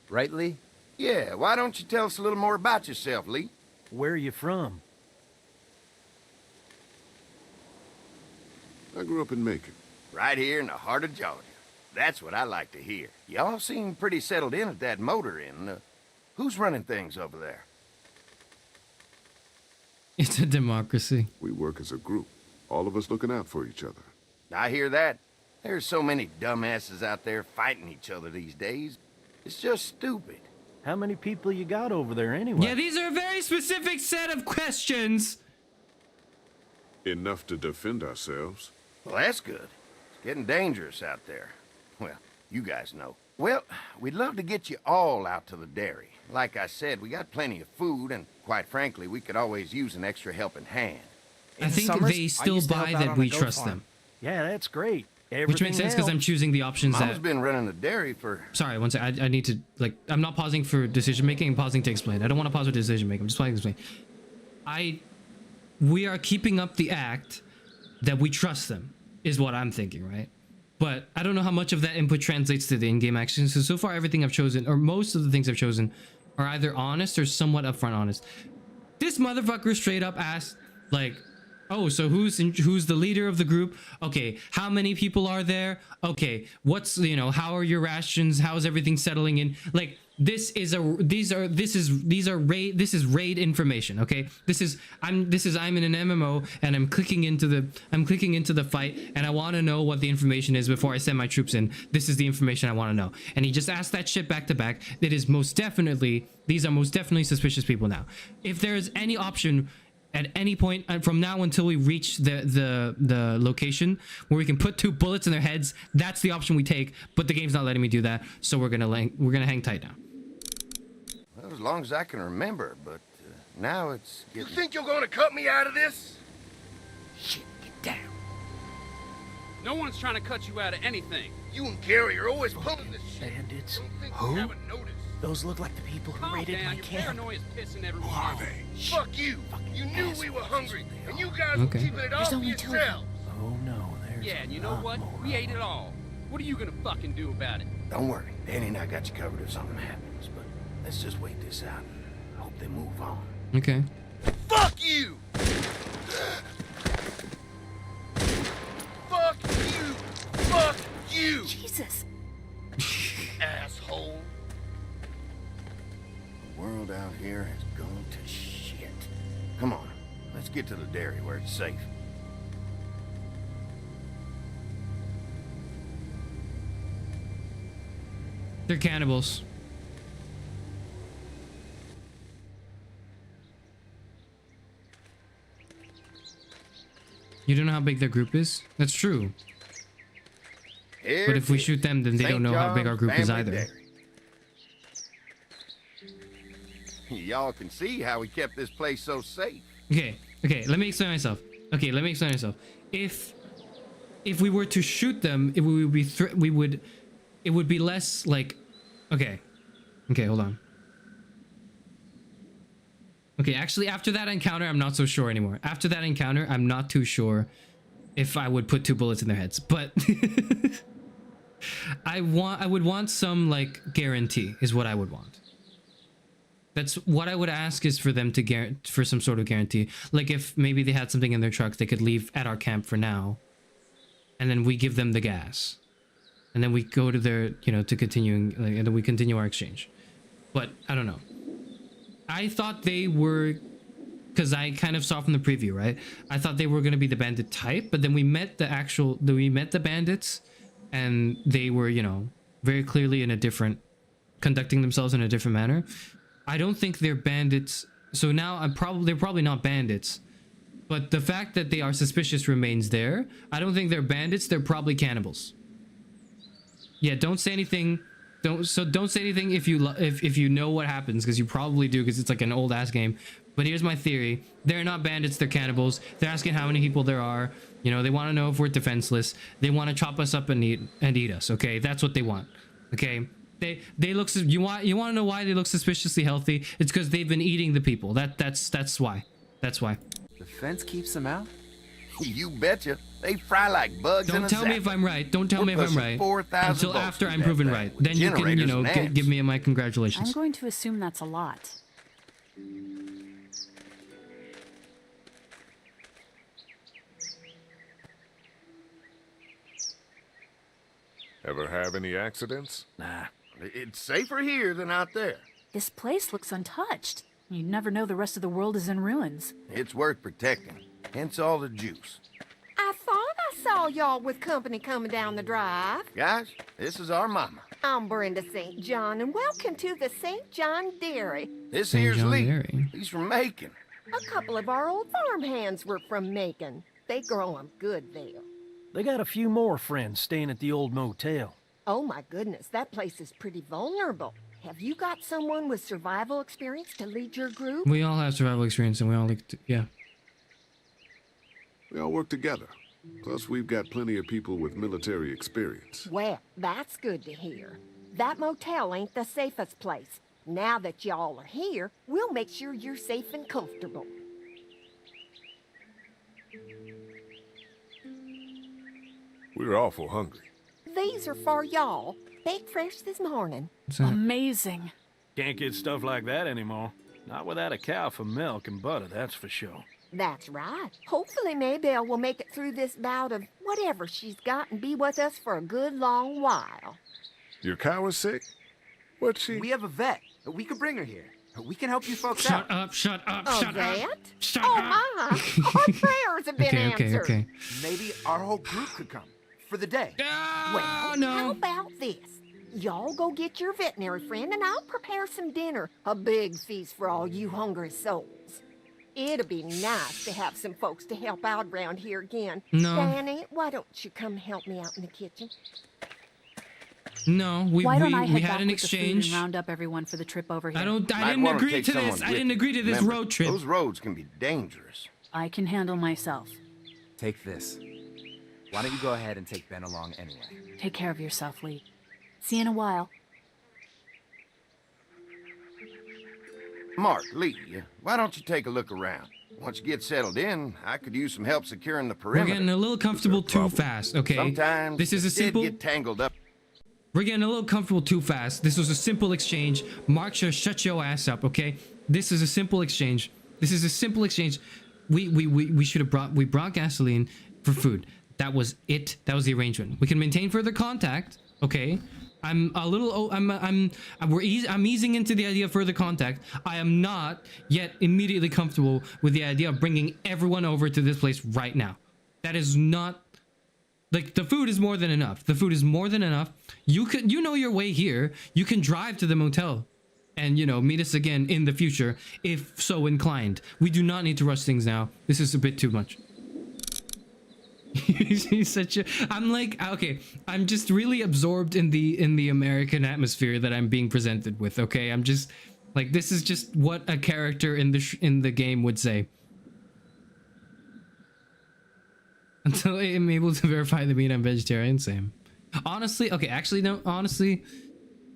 Speaker 10: Right, Lee?
Speaker 3: Yeah, why don't you tell us a little more about yourself, Lee?
Speaker 15: Where are you from?
Speaker 7: I grew up in Macon.
Speaker 3: Right here in the heart of Georgia. That's what I like to hear. Y'all seem pretty settled in at that motor inn. Who's running things over there?
Speaker 5: It's a democracy.
Speaker 7: We work as a group. All of us looking out for each other.
Speaker 3: I hear that. There's so many dumbasses out there fighting each other these days. It's just stupid.
Speaker 15: How many people you got over there anyway?
Speaker 5: Yeah, these are a very specific set of questions.
Speaker 7: Enough to defend ourselves.
Speaker 3: Well, that's good. It's getting dangerous out there. Well, you guys know. Well, we'd love to get you all out to the dairy. Like I said, we got plenty of food, and quite frankly, we could always use an extra helping hand.
Speaker 5: I think they still buy that we trust them.
Speaker 15: Yeah, that's great.
Speaker 5: Which makes sense because I'm choosing the options
Speaker 3: Mom's
Speaker 5: that...
Speaker 3: been running the dairy for...
Speaker 5: Sorry, one second. I need to, like... I'm not pausing for decision making. I'm pausing to explain. I don't want to pause for decision making. I'm just pausing to explain. We are keeping up the act that we trust them, is what I'm thinking, right? But I don't know how much of that input translates to the in-game actions. So far, everything I've chosen, or most of the things I've chosen, are either honest or somewhat upfront honest. This motherfucker straight up asked, like, oh, so who's the leader of the group? Okay, how many people are there? Okay, what's, how are your rations? How's everything settling in? Like, This is raid information, okay? I'm in an MMO and I'm clicking into the fight and I want to know what the information is before I send my troops in. This is the information I want to know. And he just asked that shit back to back. These are most definitely suspicious people now. If there's any option at any point from now until we reach the location where we can put 2 bullets in their heads, that's the option we take, but the game's not letting me do that, so we're gonna hang tight now.
Speaker 3: Well, as long as I can remember, but now it's getting...
Speaker 12: You think you're gonna cut me out of this?
Speaker 11: Shit, get down.
Speaker 16: No one's trying to cut you out of anything.
Speaker 12: You and Gary are always pulling this shit.
Speaker 15: Bandits?
Speaker 12: Who? Haven't noticed.
Speaker 15: Those look like the people who
Speaker 16: Calm
Speaker 15: raided
Speaker 16: down.
Speaker 15: my
Speaker 16: Your
Speaker 15: camp.
Speaker 16: paranoia's pissing everyone
Speaker 12: Who are
Speaker 16: off.
Speaker 12: they? Fuck you. You knew we were hungry, and you guys were
Speaker 5: Okay.
Speaker 12: keeping it all
Speaker 15: There's
Speaker 12: for
Speaker 15: only 2 of
Speaker 12: yourselves.
Speaker 15: Oh no, there's
Speaker 16: Yeah, and you
Speaker 15: a
Speaker 16: know
Speaker 15: lot
Speaker 16: what?
Speaker 15: more
Speaker 16: We
Speaker 15: of
Speaker 16: ate it
Speaker 15: them.
Speaker 16: all. What are you gonna fucking do about it?
Speaker 3: Don't worry, Danny and I got you covered if something happens, but let's just wait this out and hope they move on.
Speaker 5: Okay.
Speaker 12: Fuck you! Fuck you! Fuck you!
Speaker 6: Jesus.
Speaker 12: Asshole.
Speaker 3: The world out here has gone to shit. Come on, let's get to the dairy where it's safe.
Speaker 5: They're cannibals. You don't know how big their group is? That's true. But if we shoot them, then they don't know how big our group is either.
Speaker 3: Y'all can see how we kept this place so safe.
Speaker 5: Okay, let me explain myself. If we were to shoot them, it would be less like, okay, hold on. Okay, actually, after that encounter, I'm not so sure anymore. After that encounter, I'm not too sure if I would put 2 bullets in their heads, but I would want some like guarantee is what I would want. That's what I would ask, is for them to for some sort of guarantee. Like if maybe they had something in their truck, they could leave at our camp for now, and then we give them the gas, and then we go to their, to continuing, and then we continue our exchange. But I don't know. I thought they were, because I kind of saw from the preview, right? I thought they were going to be the bandit type, but then we met the bandits, and they were, very clearly conducting themselves in a different manner. I don't think they're bandits. So now they're probably not bandits, but the fact that they are suspicious remains there. I don't think they're bandits. They're probably cannibals. Yeah, don't say anything. Don't say anything if you know what happens, because you probably do, because it's like an old ass game. But here's my theory: they're not bandits. They're cannibals. They're asking how many people there are. They want to know if we're defenseless. They want to chop us up and eat us. Okay, that's what they want. Okay. They look. You want to know why they look suspiciously healthy? It's because they've been eating the people. That's why. That's why.
Speaker 10: The fence keeps them out?
Speaker 3: You betcha. They fry like bugs in a
Speaker 5: Don't tell me if I'm right. Don't tell me if I'm right until after I'm proven right. Then you can, give me my congratulations.
Speaker 6: I'm going to assume that's a lot.
Speaker 7: Ever have any accidents?
Speaker 3: Nah, it's safer here than out there.
Speaker 6: This place looks untouched. You'd never know the rest of the world is in ruins.
Speaker 3: It's worth protecting, hence all the juice.
Speaker 17: I thought I saw y'all with company coming down the drive.
Speaker 3: Guys, this is our mama.
Speaker 17: I'm Brenda St. John, and welcome to the St. John Dairy.
Speaker 3: This here's Lee. He's from Macon.
Speaker 17: A couple of our old farm hands were from Macon. They grow 'em good there.
Speaker 15: They got a few more friends staying at the old motel.
Speaker 17: Oh my goodness, that place is pretty vulnerable. Have you got someone with survival experience to lead your group?
Speaker 5: We all have survival experience, and we all yeah.
Speaker 7: We all work together. Plus, we've got plenty of people with military experience.
Speaker 17: Well, that's good to hear. That motel ain't the safest place. Now that y'all are here, we'll make sure you're safe and comfortable.
Speaker 7: We're awful hungry.
Speaker 17: These are for y'all. Baked fresh this morning.
Speaker 6: Amazing.
Speaker 15: Can't get stuff like that anymore. Not without a cow for milk and butter, that's for sure.
Speaker 17: That's right. Hopefully Maybelle will make it through this bout of whatever she's got and be with us for a good long while.
Speaker 7: Your cow is sick? What's she?
Speaker 10: We have a vet. We could bring her here. We can help you folks
Speaker 5: Shut
Speaker 10: out.
Speaker 5: up, shut up,
Speaker 17: Oh,
Speaker 5: shut up.
Speaker 17: that?
Speaker 5: Shut
Speaker 17: Oh,
Speaker 5: up.
Speaker 17: my. Our prayers have been answered.
Speaker 5: Okay.
Speaker 10: Maybe our whole group could come for the day.
Speaker 17: Well, how about this? Y'all go get your veterinary friend and I'll prepare some dinner. A big feast for all you hungry souls. It'll be nice to have some folks to help out around here again.
Speaker 5: No.
Speaker 17: Danny, why don't you come help me out in the kitchen?
Speaker 5: No,
Speaker 6: Why don't I
Speaker 5: we
Speaker 6: head
Speaker 5: had
Speaker 6: back
Speaker 5: an
Speaker 6: with the food and
Speaker 5: exchange.
Speaker 6: round up everyone for the trip over here?
Speaker 5: I didn't agree to this. I didn't agree to this
Speaker 3: Remember,
Speaker 5: road trip.
Speaker 3: Those roads can be dangerous.
Speaker 6: I can handle myself.
Speaker 10: Take this. Why don't you go ahead and take Ben along anyway?
Speaker 6: Take care of yourself, Lee. See you in a while.
Speaker 3: Mark, Lee, why don't you take a look around? Once you get settled in, I could use some help securing the perimeter.
Speaker 5: We're getting a little comfortable too fast, okay?
Speaker 3: Sometimes
Speaker 5: this is a
Speaker 3: the dead
Speaker 5: simple.
Speaker 3: get tangled up.
Speaker 5: We're getting a little comfortable too fast. This was a simple exchange. Mark, shut your ass up, okay? This is a simple exchange. This is a simple exchange. We should have brought gasoline for food. That was it. That was the arrangement. We can maintain further contact, okay? I'm easing into the idea of further contact. I am not yet immediately comfortable with the idea of bringing everyone over to this place right now. That is not, like, the food is more than enough. The food is more than enough. You know your way here. You can drive to the motel and, meet us again in the future if so inclined. We do not need to rush things now. This is a bit too much. He's such a. I'm like, okay, I'm just really absorbed in the American atmosphere that I'm being presented with. Okay, I'm just like, this is just what a character in the game would say. Until I'm able to verify the meat, I'm vegetarian. Same. Honestly, okay, actually no. Honestly,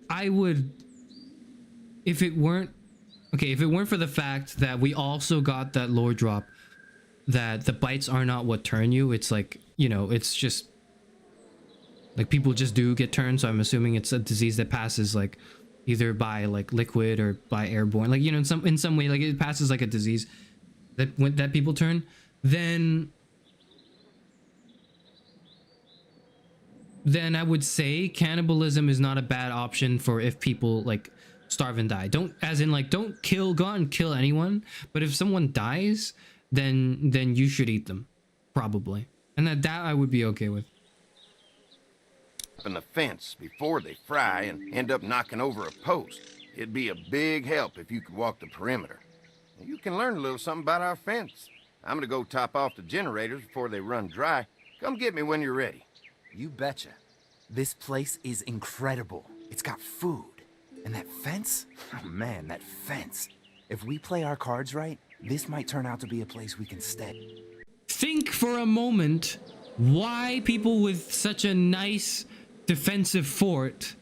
Speaker 5: I would, if it weren't for the fact that we also got that lore drop. That the bites are not what turn you. It's like, it's just like people just do get turned. So I'm assuming it's a disease that passes like either by like liquid or by airborne, like, in some way, like it passes like a disease that people turn. Then I would say cannibalism is not a bad option for if people like starve and die. Don't go out and kill anyone. But if someone dies, then you should eat them, probably. And that I would be okay with.
Speaker 3: In the fence before they fry and end up knocking over a post. It'd be a big help if you could walk the perimeter. You can learn a little something about our fence. I'm gonna go top off the generators before they run dry. Come get me when you're ready.
Speaker 10: You betcha. This place is incredible. It's got food. And that fence? Oh man, that fence. If we play our cards right, this might turn out to be a place we can stay.
Speaker 5: Think for a moment why people with such a nice defensive fort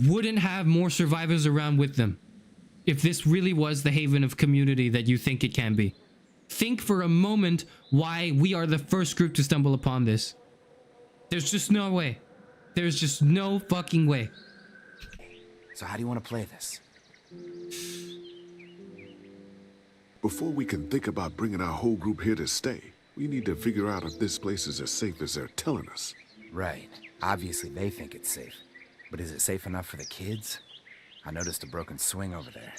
Speaker 5: wouldn't have more survivors around with them. If this really was the haven of community that you think it can be. Think for a moment why we are the first group to stumble upon this. There's just no way. There's just no fucking way.
Speaker 10: So how do you want to play this?
Speaker 7: Before we can think about bringing our whole group here to stay, we need to figure out if this place is as safe as they're telling us.
Speaker 10: Right. Obviously they think it's safe. But is it safe enough for the kids? I noticed a broken swing over there.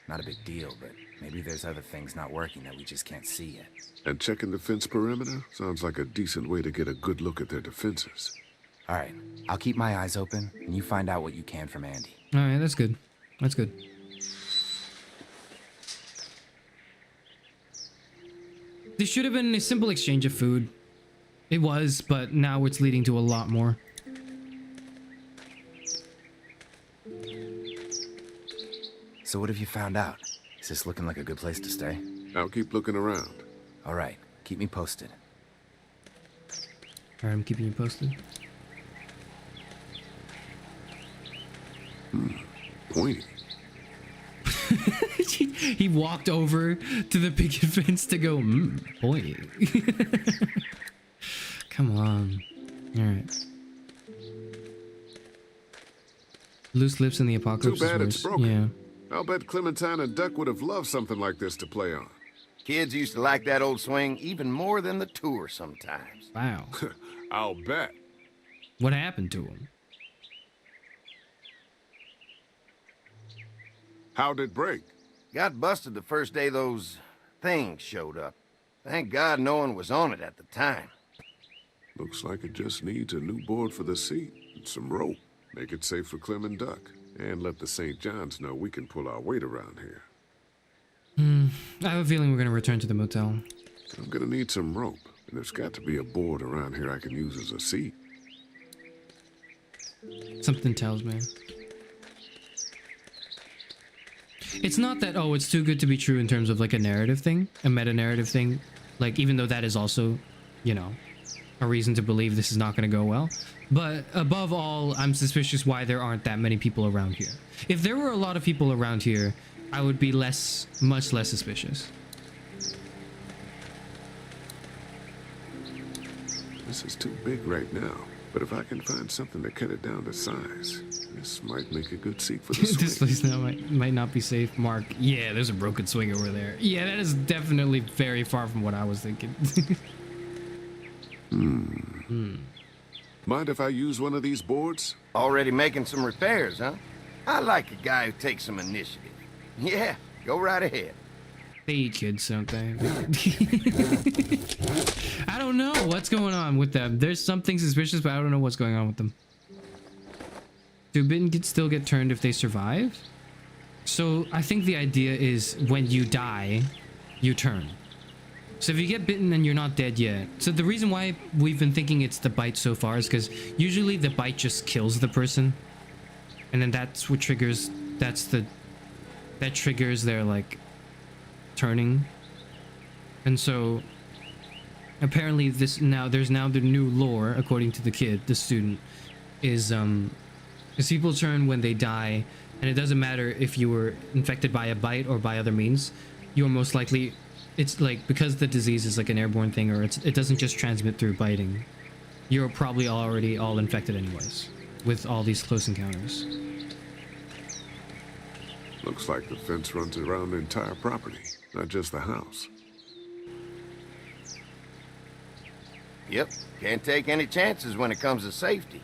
Speaker 10: Not a big deal, but maybe there's other things not working that we just can't see yet.
Speaker 7: And checking the fence perimeter sounds like a decent way to get a good look at their defenses.
Speaker 10: All right. I'll keep my eyes open, and you find out what you can from Andy.
Speaker 5: All right, that's good. That's good. This should have been a simple exchange of food. It was, but now it's leading to a lot more.
Speaker 10: So what have you found out? Is this looking like a good place to stay?
Speaker 7: I'll keep looking around.
Speaker 10: All right. Keep me posted.
Speaker 5: All right, I'm keeping you posted.
Speaker 7: Pointy.
Speaker 5: He walked over to the picket fence to go, pointy. Come on. All right. Loose lips in the apocalypse.
Speaker 7: Too bad it's broken.
Speaker 5: Yeah.
Speaker 7: I'll bet Clementine and Duck would have loved something like this to play on.
Speaker 3: Kids used to like that old swing even more than the tour sometimes.
Speaker 5: Wow.
Speaker 7: I'll bet.
Speaker 5: What happened to him?
Speaker 7: How'd it break?
Speaker 3: Got busted the first day those things showed up. Thank God no one was on it at the time.
Speaker 7: Looks like it just needs a new board for the seat and some rope. Make it safe for Clem and Duck. And let the St. John's know we can pull our weight around here.
Speaker 5: I have a feeling we're gonna return to the motel.
Speaker 7: I'm gonna need some rope. And there's got to be a board around here I can use as a seat.
Speaker 5: Something tells me. It's not that, oh, it's too good to be true in terms of like a narrative thing, a meta-narrative thing. Like, even though that is also, you know, a reason to believe this is not going to go well. But above all, I'm suspicious why there aren't that many people around here. If there were a lot of people around here, I would be much less suspicious.
Speaker 7: This is too big right now, but if I can find something to cut it down to size, this might make a good seat for the swing.
Speaker 5: This place now might not be safe, Mark. Yeah, there's a broken swing over there. Yeah, that is definitely very far from what I was thinking.
Speaker 7: Mind if I use one of these boards?
Speaker 3: Already making some repairs, huh? I like a guy who takes some initiative. Yeah, go right ahead.
Speaker 5: They eat kids, don't they? I don't know what's going on with them. There's something suspicious, but I don't know what's going on with them. Do bitten still get turned if they survive? So I think the idea is when you die, you turn. So if you get bitten and you're not dead yet. So the reason why we've been thinking it's the bite so far is because usually the bite just kills the person. And then that's what triggers, that triggers their like turning. And so apparently there's now the new lore, according to the kid, the student, is people turn when they die, and it doesn't matter if you were infected by a bite or by other means. You're most likely, it's like, because the disease is like an airborne thing, or it doesn't just transmit through biting, you're probably already all infected anyways with all these close encounters.
Speaker 7: Looks like the fence runs around the entire property, not just the house.
Speaker 3: Yep, can't take any chances when it comes to safety.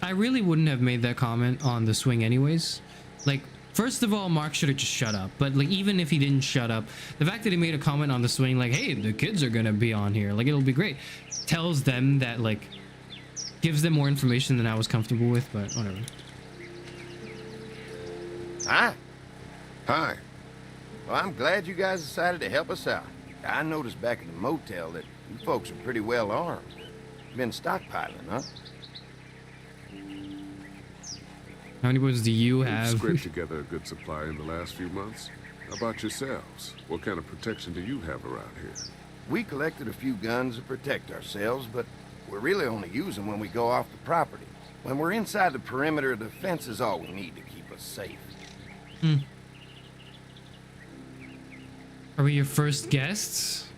Speaker 5: I really wouldn't have made that comment on the swing anyways. Like, first of all, Mark should have just shut up. But like, even if he didn't shut up, the fact that he made a comment on the swing like, hey, the kids are gonna be on here, like, it'll be great, tells them that, like, gives them more information than I was comfortable with, but whatever.
Speaker 3: Hi.
Speaker 7: Hi.
Speaker 3: Well, I'm glad you guys decided to help us out. I noticed back at the motel that you folks are pretty well armed. Been stockpiling, huh?
Speaker 5: How many boys do you
Speaker 7: We've
Speaker 5: have?
Speaker 7: scraped together a good supply in the last few months. How about yourselves? What kind of protection do you have around here?
Speaker 3: We collected a few guns to protect ourselves, but we're really only using when we go off the property. When we're inside the perimeter, the fence is all we need to keep us safe.
Speaker 5: Are we your first guests?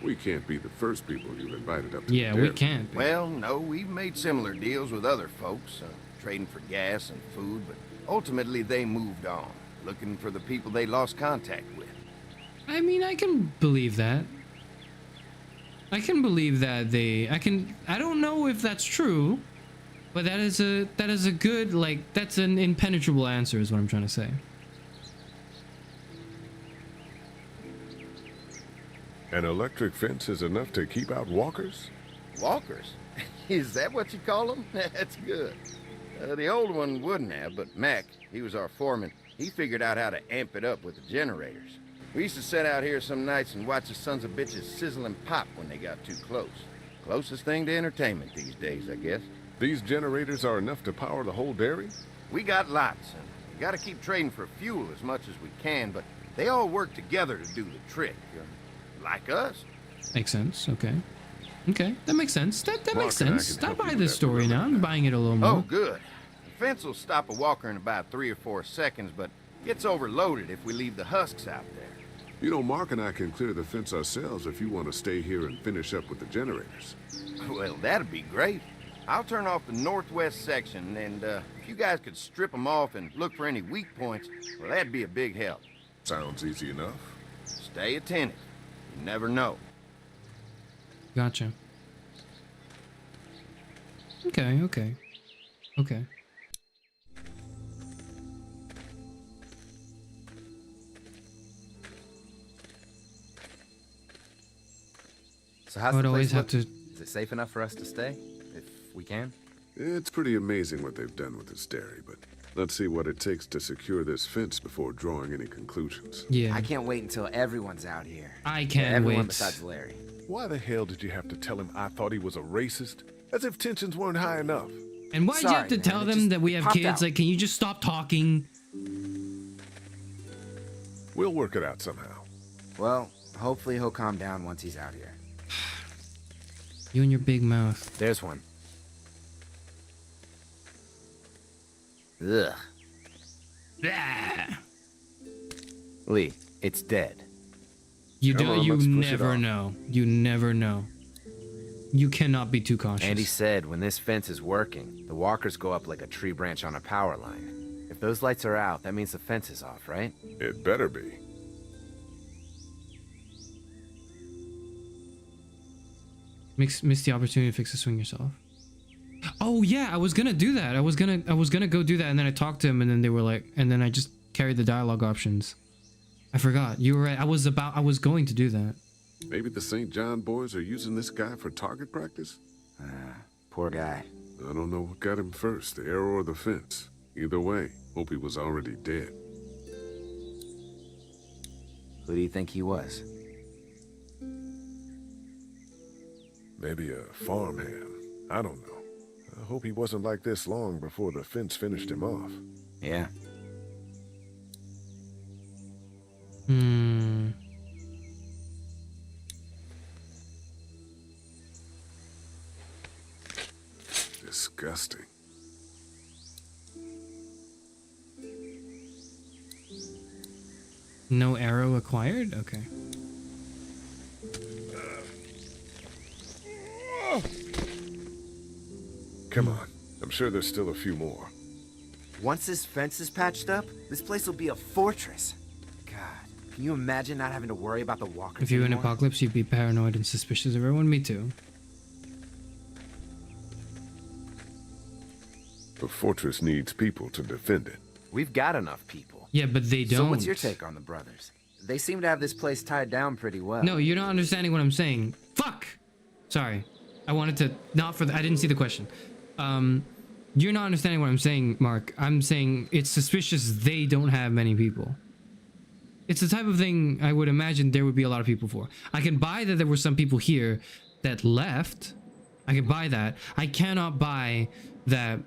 Speaker 7: We can't be the first people you've invited up to
Speaker 5: Yeah,
Speaker 7: the
Speaker 5: we
Speaker 7: dairy.
Speaker 5: can't.
Speaker 3: Well, no, we've made similar deals with other folks, trading for gas and food, but ultimately they moved on, looking for the people they lost contact with.
Speaker 5: I mean, I can believe that. I can believe that I don't know if that's true, but that is a good, like, that's an impenetrable answer is what I'm trying to say.
Speaker 7: An electric fence is enough to keep out walkers?
Speaker 3: Walkers? Is that what you call them? That's good. The old one wouldn't have, but Mac, he was our foreman, he figured out how to amp it up with the generators. We used to sit out here some nights and watch the sons of bitches sizzle and pop when they got too close. Closest thing to entertainment these days, I guess.
Speaker 7: These generators are enough to power the whole dairy?
Speaker 3: We got lots, and we gotta keep trading for fuel as much as we can, but they all work together to do the trick. Like us.
Speaker 5: Makes sense. Okay. Okay, that makes sense. That makes
Speaker 7: Mark and I
Speaker 5: sense.
Speaker 7: can
Speaker 5: I
Speaker 7: help
Speaker 5: buy
Speaker 7: you
Speaker 5: this
Speaker 7: with that
Speaker 5: story now. I'm buying it a little more.
Speaker 3: Oh, good. The fence will stop a walker in about 3 or 4 seconds, but gets overloaded if we leave the husks out there.
Speaker 7: You know, Mark and I can clear the fence ourselves if you want to stay here and finish up with the generators.
Speaker 3: Well, that'd be great. I'll turn off the northwest section, and if you guys could strip them off and look for any weak points, well, that'd be a big help.
Speaker 7: Sounds easy enough.
Speaker 3: Stay attentive. You never know.
Speaker 5: Gotcha. Okay.
Speaker 10: So how's
Speaker 5: I would
Speaker 10: the
Speaker 5: always
Speaker 10: place
Speaker 5: have to.
Speaker 10: Is it safe enough for us to stay? If we can?
Speaker 7: It's pretty amazing what they've done with this dairy, but let's see what it takes to secure this fence before drawing any conclusions.
Speaker 5: Yeah.
Speaker 10: I can't wait until everyone's out here.
Speaker 5: I can't
Speaker 10: Everyone
Speaker 5: wait.
Speaker 10: besides Larry.
Speaker 7: Why the hell did you have to tell him I thought he was a racist? As if tensions weren't high enough.
Speaker 5: And why'd you have to tell them that we have kids? Like, can you just stop talking?
Speaker 7: We'll work it out somehow.
Speaker 10: Well, hopefully he'll calm down once he's out here.
Speaker 5: You and your big mouth.
Speaker 10: There's one. Ugh. Lee, it's dead.
Speaker 5: You
Speaker 10: Come
Speaker 5: do.
Speaker 10: on,
Speaker 5: You
Speaker 10: let's push it
Speaker 5: never
Speaker 10: off.
Speaker 5: know. You never know. You cannot be too cautious.
Speaker 10: Andy said when this fence is working, the walkers go up like a tree branch on a power line. If those lights are out, that means the fence is off, right?
Speaker 7: It better be.
Speaker 5: Miss the opportunity to fix the swing yourself. Oh yeah, I was gonna do that. I was gonna go do that, and then I talked to him, and then they were like, and then I just carried the dialogue options. I forgot. You were right. I was going to do that.
Speaker 7: Maybe the St. John boys are using this guy for target practice?
Speaker 10: Poor guy.
Speaker 7: I don't know what got him first, the arrow or the fence. Either way, hope he was already dead.
Speaker 10: Who do you think he was?
Speaker 7: Maybe a farmhand. I don't know. I hope he wasn't like this long before the fence finished him off.
Speaker 10: Yeah.
Speaker 7: Disgusting.
Speaker 5: No arrow acquired? Okay.
Speaker 7: Come on. I'm sure there's still a few more.
Speaker 10: Once this fence is patched up, this place will be a fortress. God, can you imagine not having to worry about the walkers
Speaker 5: If you were in
Speaker 10: anymore?
Speaker 5: Apocalypse, you'd be paranoid and suspicious of everyone. Me too.
Speaker 7: The fortress needs people to defend it.
Speaker 10: We've got enough people.
Speaker 5: Yeah, but they don't.
Speaker 10: So what's your take on the brothers? They seem to have this place tied down pretty well.
Speaker 5: No, you're not understanding what I'm saying. Fuck! Sorry. I wanted to... I didn't see the question. You're not understanding what I'm saying, Mark. I'm saying it's suspicious they don't have many people. It's the type of thing I would imagine there would be a lot of people for. I can buy that there were some people here that left. I can buy that. I cannot buy that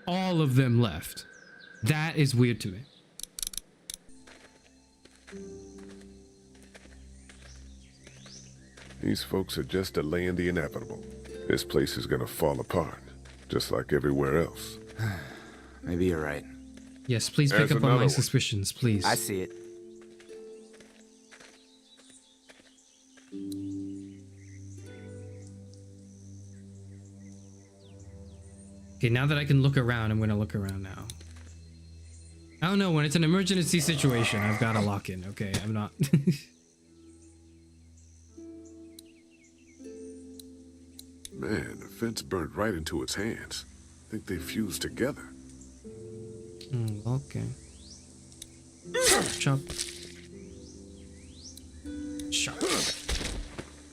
Speaker 5: all of them left. That is weird to me.
Speaker 7: These folks are just delaying the inevitable. This place is gonna fall apart, just like everywhere else.
Speaker 10: Maybe you're right.
Speaker 5: Yes, please pick
Speaker 7: There's
Speaker 5: up on
Speaker 7: another
Speaker 5: my
Speaker 7: one.
Speaker 5: suspicions, please.
Speaker 10: I see it.
Speaker 5: Okay, now that I can look around, I'm gonna look around now. I don't know, when it's an emergency situation, I've gotta lock in, okay? I'm not...
Speaker 7: Man, the fence burned right into its hands. I think they fused together.
Speaker 5: Okay. Chop. Chop.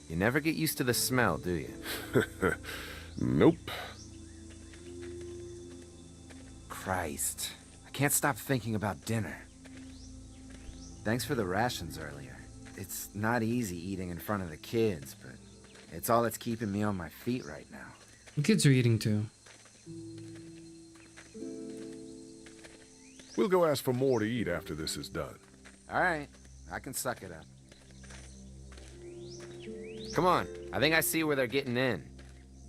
Speaker 10: You never get used to the smell, do you?
Speaker 7: Nope.
Speaker 10: Christ. I can't stop thinking about dinner. Thanks for the rations earlier. It's not easy eating in front of the kids, but it's all that's keeping me on my feet right now.
Speaker 5: The kids are eating too.
Speaker 7: We'll go ask for more to eat after this is done.
Speaker 10: All right, I can suck it up. Come on, I think I see where they're getting in.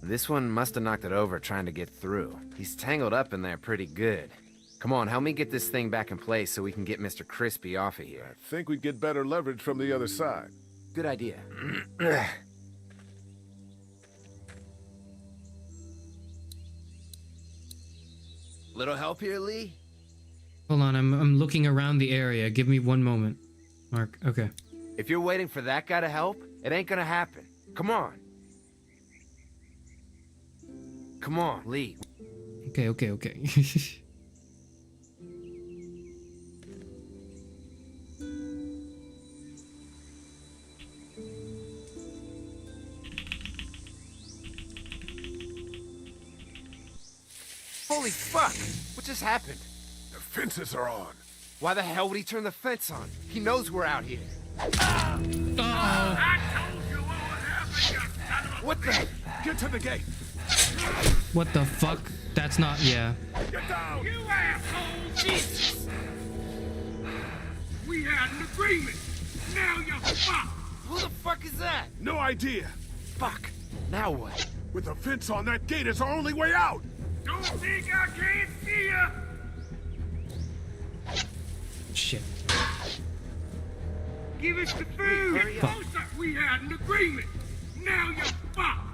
Speaker 10: This one must have knocked it over trying to get through. He's tangled up in there pretty good. Come on, help me get this thing back in place so we can get Mr. Crispy off of here.
Speaker 7: I think we'd get better leverage from the other side.
Speaker 10: Good idea. Little help here, Lee?
Speaker 5: Hold on, I'm looking around the area. Give me one moment. Mark, okay.
Speaker 10: If you're waiting for that guy to help, it ain't gonna happen. Come on. Come on, Lee.
Speaker 5: Okay.
Speaker 10: Holy fuck! What just happened?
Speaker 7: The fences are on.
Speaker 10: Why the hell would he turn the fence on? He knows we're out here. What the?
Speaker 7: Get to the gate.
Speaker 5: What the fuck? That's not, yeah.
Speaker 7: Get down!
Speaker 12: You asshole! Jesus! We had an agreement. Now you're fucked.
Speaker 10: Who the fuck is that?
Speaker 7: No idea.
Speaker 10: Fuck. Now what?
Speaker 7: With a fence on that gate is our only way out.
Speaker 12: Don't think I can't see ya.
Speaker 5: Shit.
Speaker 12: Give us the food.
Speaker 10: hurry up.
Speaker 12: We had an agreement. Now you're fucked.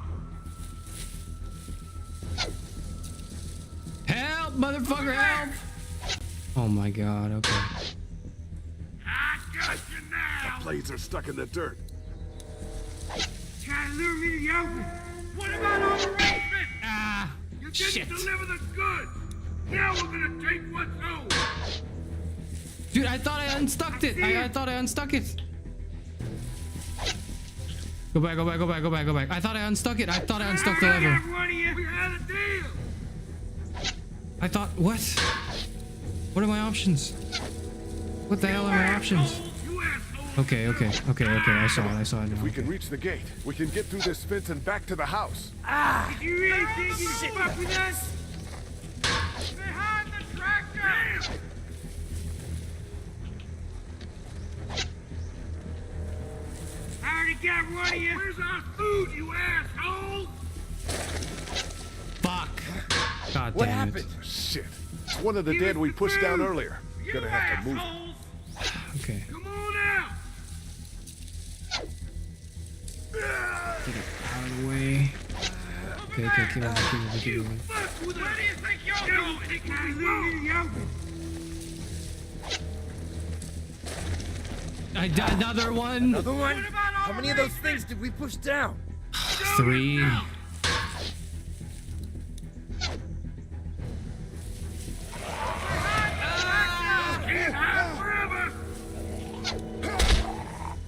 Speaker 5: Help, motherfucker, help! Oh my god, okay.
Speaker 12: I got you now.
Speaker 7: Blades are stuck in the dirt.
Speaker 12: Trying to lure me to the open. What about all the arrangement?
Speaker 5: Ah,
Speaker 12: You
Speaker 5: shit.
Speaker 12: didn't deliver the goods. Now we're gonna take what's owed.
Speaker 5: Dude, I thought I unstuck it. I thought I unstuck it. Go back, go back, go back, go back, go back. I thought I unstuck it. I thought I unstuck the lever.
Speaker 12: We had a deal.
Speaker 5: I thought, what? What are my options? What the hell are my options? Okay, okay, okay, okay. I saw it now.
Speaker 7: If we can reach the gate, we can get through this fence and back to the house.
Speaker 12: Did you really think you could fuck with us? Behind the tractor! I already got one of you. Where's our food, you assholes?
Speaker 5: Fuck. God
Speaker 7: What
Speaker 5: damn
Speaker 7: happened? Shit. It's one of the dead we pushed down earlier. Gonna have to move.
Speaker 5: Okay.
Speaker 12: Come on out.
Speaker 5: Get it out of the way. Okay, okay, keep moving, keep moving, keep moving.
Speaker 12: Where do you think you're going?
Speaker 5: I died. Another one.
Speaker 10: Another one? How many of those things did we push down?
Speaker 5: 3.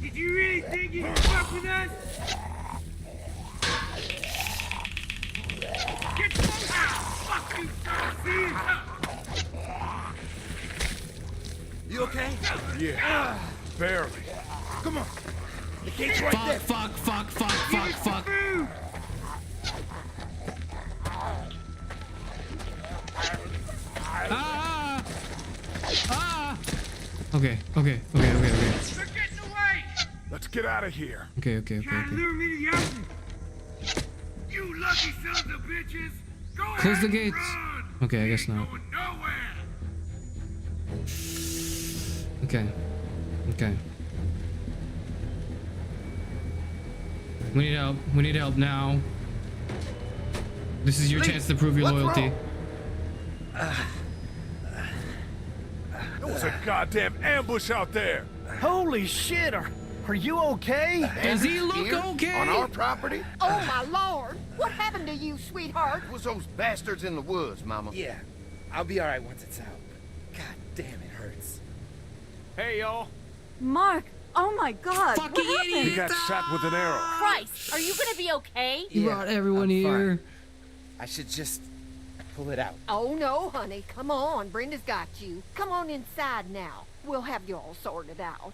Speaker 12: Did you really think you could fuck with us? Get fuck you,
Speaker 10: You okay?
Speaker 7: Yeah. Barely.
Speaker 10: Come on. The gate's right there.
Speaker 5: Fuck, fuck, fuck, fuck, fuck, fuck. Ah! Ah! Okay, okay, okay, okay, okay.
Speaker 12: They're getting away!
Speaker 7: Let's get out of here.
Speaker 5: Okay, okay, okay,
Speaker 12: Trying to
Speaker 5: okay.
Speaker 12: lure me to the open. You lucky sons of bitches! Go
Speaker 5: Close
Speaker 12: ahead
Speaker 5: the
Speaker 12: and
Speaker 5: gates.
Speaker 12: run.
Speaker 5: Okay, I guess not.
Speaker 12: Going nowhere.
Speaker 5: Okay. Okay. We need help. We need help now. This is your chance to prove your loyalty.
Speaker 7: There was a goddamn ambush out there.
Speaker 15: Holy shit, are you okay?
Speaker 5: Does he look
Speaker 3: Here?
Speaker 5: okay?
Speaker 3: On our property?
Speaker 17: Oh, my Lord. What happened to you, sweetheart?
Speaker 3: It was those bastards in the woods, Mama.
Speaker 10: Yeah, I'll be alright once it's out. God damn, it hurts.
Speaker 16: Hey, y'all.
Speaker 14: Mark, oh my god.
Speaker 5: Fucking
Speaker 14: what happened?
Speaker 7: He got shot with an arrow.
Speaker 13: Christ, are you gonna be okay?
Speaker 5: You brought everyone
Speaker 10: I'm
Speaker 5: here.
Speaker 10: fine. I should just pull it out.
Speaker 17: Oh, no, honey. Come on. Brenda's got you. Come on inside now. We'll have you all sorted out.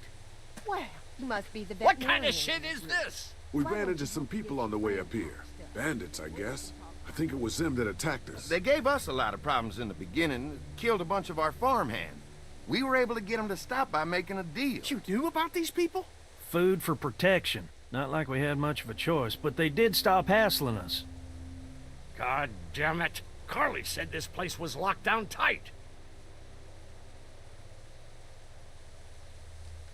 Speaker 17: Well, you must be the
Speaker 11: What
Speaker 17: veterinarian.
Speaker 11: kind of shit is this?
Speaker 7: We ran into some people on the way up here. Bandits, I guess. I think it was them that attacked us.
Speaker 3: They gave us a lot of problems in the beginning, killed a bunch of our farmhands. We were able to get them to stop by making a deal.
Speaker 12: You knew about these people?
Speaker 15: Food for protection. Not like we had much of a choice, but they did stop hassling us.
Speaker 11: God damn it. Carly said this place was locked down tight.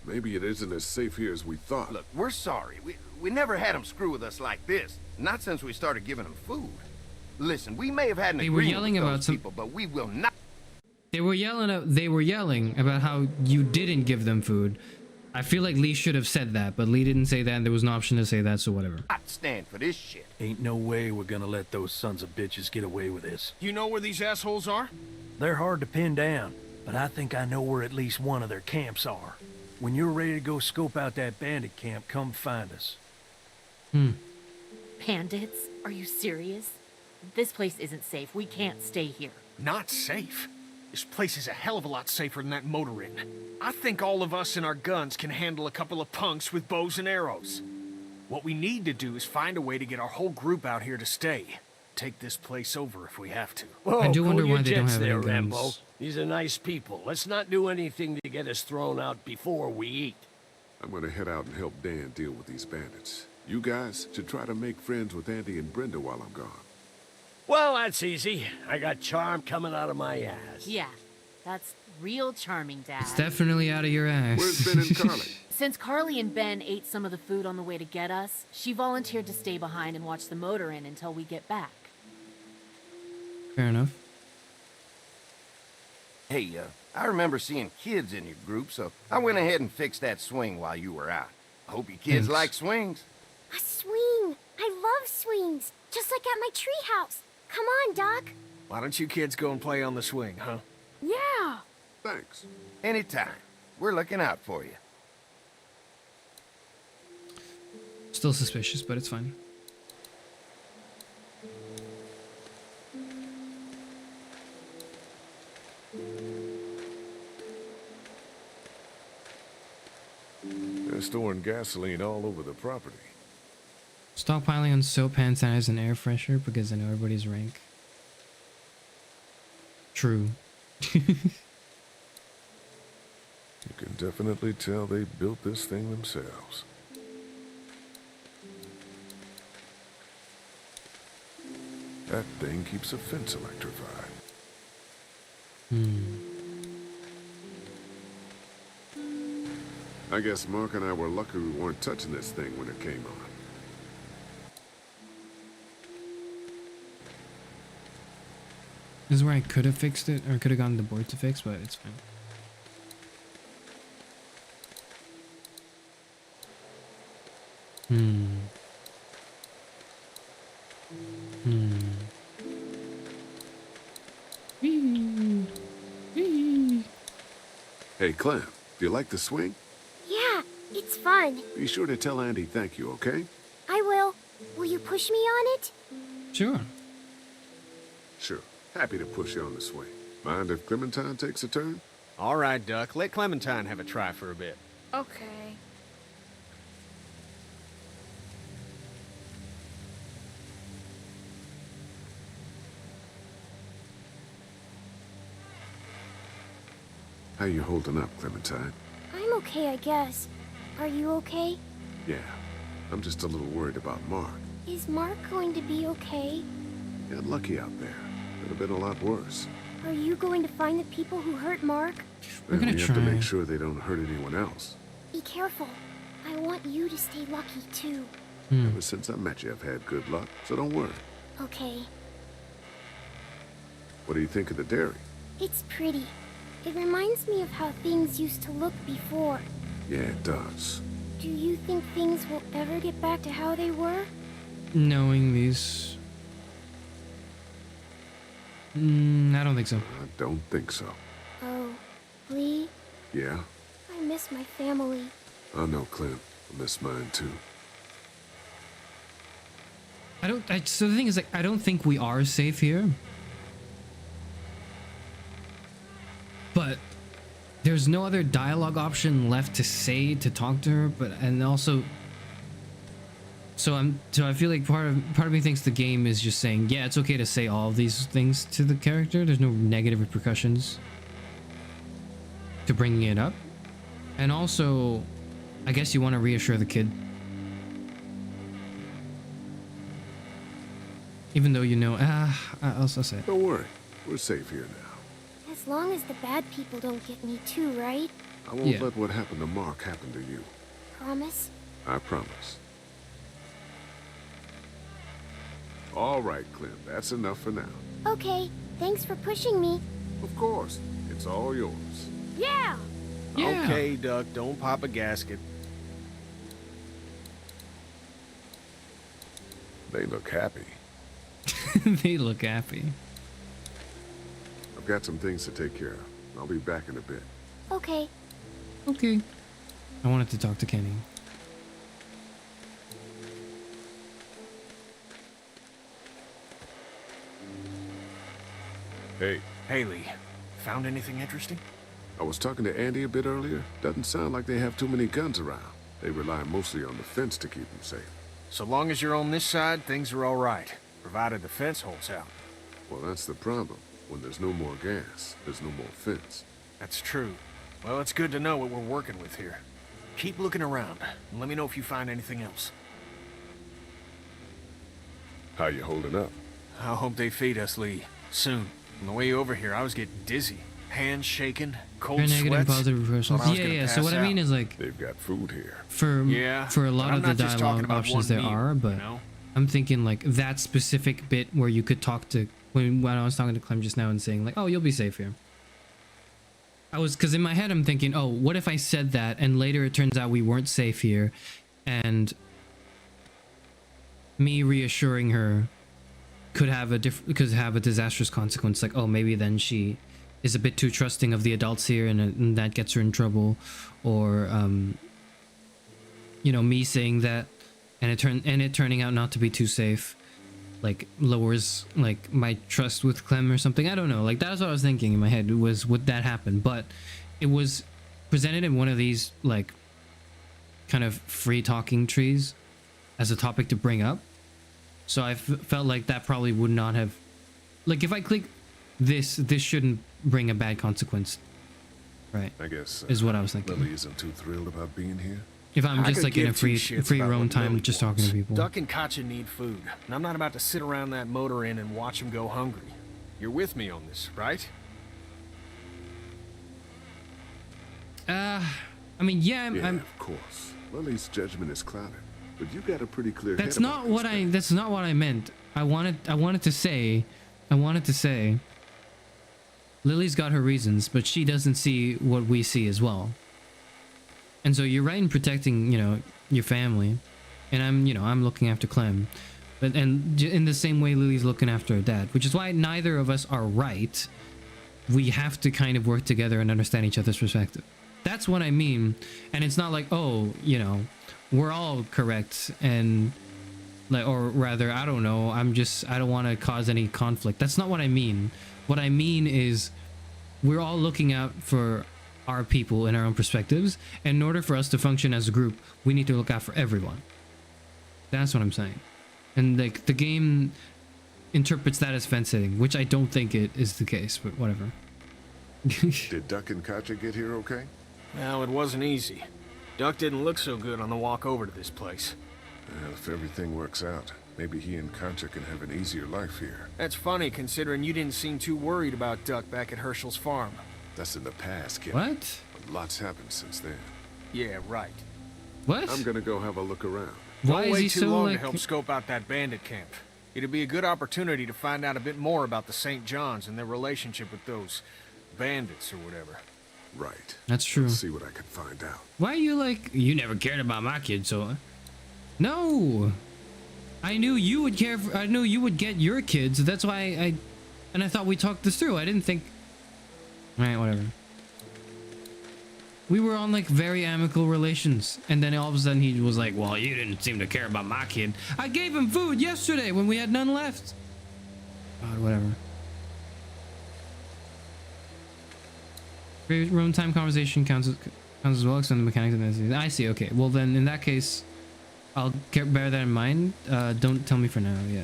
Speaker 7: Maybe it isn't as safe here as we thought.
Speaker 3: Look, we're sorry. We never had them screw with us like this. Not since we started giving them food. Listen, we may have had an
Speaker 5: They were
Speaker 3: agreement
Speaker 5: yelling
Speaker 3: with
Speaker 5: about
Speaker 3: those
Speaker 5: some-
Speaker 3: people, but we will not
Speaker 5: They were yelling about how you didn't give them food. I feel like Lee should have said that, but Lee didn't say that, and there was an option to say that, so whatever.
Speaker 3: stand for this shit.
Speaker 15: Ain't no way we're gonna let those sons of bitches get away with this.
Speaker 12: You know where these assholes are?
Speaker 15: They're hard to pin down, but I think I know where at least one of their camps are. When you're ready to go scope out that bandit camp, come find us.
Speaker 13: Bandits? Are you serious? This place isn't safe. We can't stay here.
Speaker 12: Not safe? This place is a hell of a lot safer than that motor inn. I think all of us and our guns can handle a couple of punks with bows and arrows. What we need to do is find a way to get our whole group out here to stay. Take this place over if we have to.
Speaker 11: Whoa,
Speaker 5: I do
Speaker 11: cool
Speaker 5: wonder
Speaker 11: your
Speaker 5: why they don't
Speaker 11: jets
Speaker 5: have any
Speaker 11: there,
Speaker 5: guns.
Speaker 11: Rambo. These are nice people. Let's not do anything to get us thrown out before we eat.
Speaker 7: I'm gonna head out and help Dan deal with these bandits. You guys should try to make friends with Andy and Brenda while I'm gone.
Speaker 11: Well, that's easy. I got charm coming out of my ass.
Speaker 13: Yeah, that's real charming, Dad.
Speaker 5: It's definitely out of your ass.
Speaker 7: Where's Ben and Carly?
Speaker 13: Since Carly and Ben ate some of the food on the way to get us, she volunteered to stay behind and watch the motor inn until we get back.
Speaker 5: Fair enough.
Speaker 18: Hey, I remember seeing kids in your group, so I went ahead and fixed that swing while you were out. I hope you kids
Speaker 5: Thanks.
Speaker 18: like swings.
Speaker 8: A swing! I love swings! Just like at my treehouse. Come on, Doc.
Speaker 12: Why don't you kids go and play on the swing, huh?
Speaker 8: Yeah.
Speaker 7: Thanks.
Speaker 18: Anytime. We're looking out for you.
Speaker 5: Still suspicious, but it's fine.
Speaker 7: They're storing gasoline all over the property.
Speaker 5: Stockpiling on soap, hand sanitizer, and air freshener because I know everybody's rank. True.
Speaker 7: You can definitely tell they built this thing themselves. That thing keeps a fence electrified. I guess Mark and I were lucky we weren't touching this thing when it came on.
Speaker 5: This is where I could have fixed it, or could have gone to the board to fix, but it's fine.
Speaker 7: Hey, Clem, do you like the swing?
Speaker 8: Yeah, it's fun.
Speaker 7: Be sure to tell Andy thank you, okay?
Speaker 8: I will. Will you push me on it?
Speaker 5: Sure.
Speaker 7: Sure. Happy to push you on the swing. Mind if Clementine takes a turn?
Speaker 16: All right, Duck. Let Clementine have a try for a bit.
Speaker 19: Okay.
Speaker 7: How you holding up, Clementine?
Speaker 8: I'm okay, I guess. Are you okay?
Speaker 7: Yeah. I'm just a little worried about Mark.
Speaker 8: Is Mark going to be okay?
Speaker 7: Got lucky out there. Could have been a lot worse.
Speaker 8: Are you going to find the people who hurt Mark?
Speaker 5: We're gonna
Speaker 7: we have
Speaker 5: try.
Speaker 7: to make sure they don't hurt anyone else.
Speaker 8: Be careful. I want you to stay lucky, too.
Speaker 7: Ever since I met you, I've had good luck, so don't worry.
Speaker 8: Okay.
Speaker 7: What do you think of the dairy?
Speaker 8: It's pretty. It reminds me of how things used to look before.
Speaker 7: Yeah, it does.
Speaker 8: Do you think things will ever get back to how they were?
Speaker 5: Knowing these... I don't think so.
Speaker 7: I don't think so.
Speaker 8: Oh, Lee?
Speaker 7: Yeah?
Speaker 8: I miss my family.
Speaker 7: I know, Clem. I miss mine, too.
Speaker 5: So the thing is, like, I don't think we are safe here. But there's no other dialogue option left to say to talk to her, and also so I feel like part of me thinks the game is just saying, yeah, it's okay to say all of these things to the character. There's no negative repercussions to bringing it up. And also, I guess you want to reassure the kid. Even though you know, I'll say it.
Speaker 7: Don't worry. We're safe here now.
Speaker 8: As long as the bad people don't get me too, right?
Speaker 7: I won't let what happened to Mark happen to you.
Speaker 8: Promise?
Speaker 7: I promise. All right, Clem. That's enough for now.
Speaker 8: Okay, thanks for pushing me.
Speaker 7: Of course. It's all yours.
Speaker 8: Yeah!
Speaker 16: Okay, Duck. Don't pop a gasket.
Speaker 7: They look happy.
Speaker 5: They look happy.
Speaker 7: I've got some things to take care of. I'll be back in a bit.
Speaker 8: Okay.
Speaker 5: Okay. I wanted to talk to Kenny.
Speaker 7: Hey.
Speaker 12: Haley, found anything interesting?
Speaker 7: I was talking to Andy a bit earlier. Doesn't sound like they have too many guns around. They rely mostly on the fence to keep them safe.
Speaker 12: So long as you're on this side, things are all right, provided the fence holds out.
Speaker 7: Well, that's the problem. When there's no more gas, there's no more fence.
Speaker 12: That's true. Well, it's good to know what we're working with here. Keep looking around, and let me know if you find anything else.
Speaker 7: How you holding up?
Speaker 12: I hope they feed us, Lee. Soon. On the way over here, I was getting dizzy. Hands shaking, cold
Speaker 5: Your negative and
Speaker 12: sweats.
Speaker 5: positive reversals. Yeah. So what I mean is like
Speaker 7: they've got food here.
Speaker 5: For a lot of the dialogue options there are, but I'm thinking like that specific bit where you could talk to when I was talking to Clem just now and saying like, oh, you'll be safe here. Because in my head I'm thinking, oh, what if I said that and later it turns out we weren't safe here, and me reassuring her could have a disastrous consequence. Like, oh, maybe then she is a bit too trusting of the adults here, and that gets her in trouble, or you know, me saying that and it turning out not to be too safe, like lowers like my trust with Clem or something. I don't know. Like that's what I was thinking in my head, was would that happen? But it was presented in one of these like kind of free talking trees as a topic to bring up. So I felt like that probably would not have, like if I click this shouldn't bring a bad consequence, right?
Speaker 7: I guess
Speaker 5: is what I was thinking.
Speaker 7: Lily isn't too thrilled about being here.
Speaker 5: If I'm just like in a free roam time, just talking to people.
Speaker 12: Duck and Katja need food, and I'm not about to sit around that motor inn and watch them go hungry. You're with me on this, right?
Speaker 5: I mean, yeah, I'm
Speaker 7: of course. Lily's judgment is clouded, but you got a pretty clear.
Speaker 5: That's not what I. That's not what I meant. I wanted to say. Lily's got her reasons, but she doesn't see what we see as well. And so you're right in protecting, you know, your family, and I'm looking after Clem, but in the same way Lily's looking after her dad, which is why neither of us are right. We have to kind of work together and understand each other's perspective. That's what I mean. And it's not like, oh, you know, we're all correct, and like, or rather, I don't know, I don't want to cause any conflict. That's not what I mean. What I mean is we're all looking out for our people in our own perspectives, and in order for us to function as a group, we need to look out for everyone. That's what I'm saying. And like the game interprets that as fence sitting, which I don't think it is the case, but whatever.
Speaker 7: Did Duck and Katja get here okay?
Speaker 12: Well, it wasn't easy. Duck didn't look so good on the walk over to this place.
Speaker 7: Well, if everything works out, maybe he and Katja can have an easier life here.
Speaker 12: That's funny, considering you didn't seem too worried about Duck back at Herschel's farm.
Speaker 7: That's in the past, kid.
Speaker 5: What?
Speaker 7: But lots happened since then.
Speaker 12: Yeah, right.
Speaker 5: What?
Speaker 7: I'm gonna go have a look around.
Speaker 5: Why
Speaker 12: Don't
Speaker 5: is he
Speaker 12: wait too
Speaker 5: so
Speaker 12: long
Speaker 5: like...
Speaker 12: to help scope out that bandit camp. It'd be a good opportunity to find out a bit more about the St. John's and their relationship with those bandits or whatever.
Speaker 7: Right.
Speaker 5: That's true.
Speaker 7: Let's see what I can find out.
Speaker 5: Why are you like, you never cared about my kids, so... No! I knew you would care for, I knew you would get your kids. That's why I thought we talked this through. I didn't think... Alright, whatever. We were on like very amicable relations, and then all of a sudden he was like, well, you didn't seem to care about my kid. I gave him food yesterday when we had none left. God, whatever. Room time conversation counts as well, extend the mechanics of this. I see, okay. Well then, in that case, I'll bear that in mind. Don't tell me for now, yeah.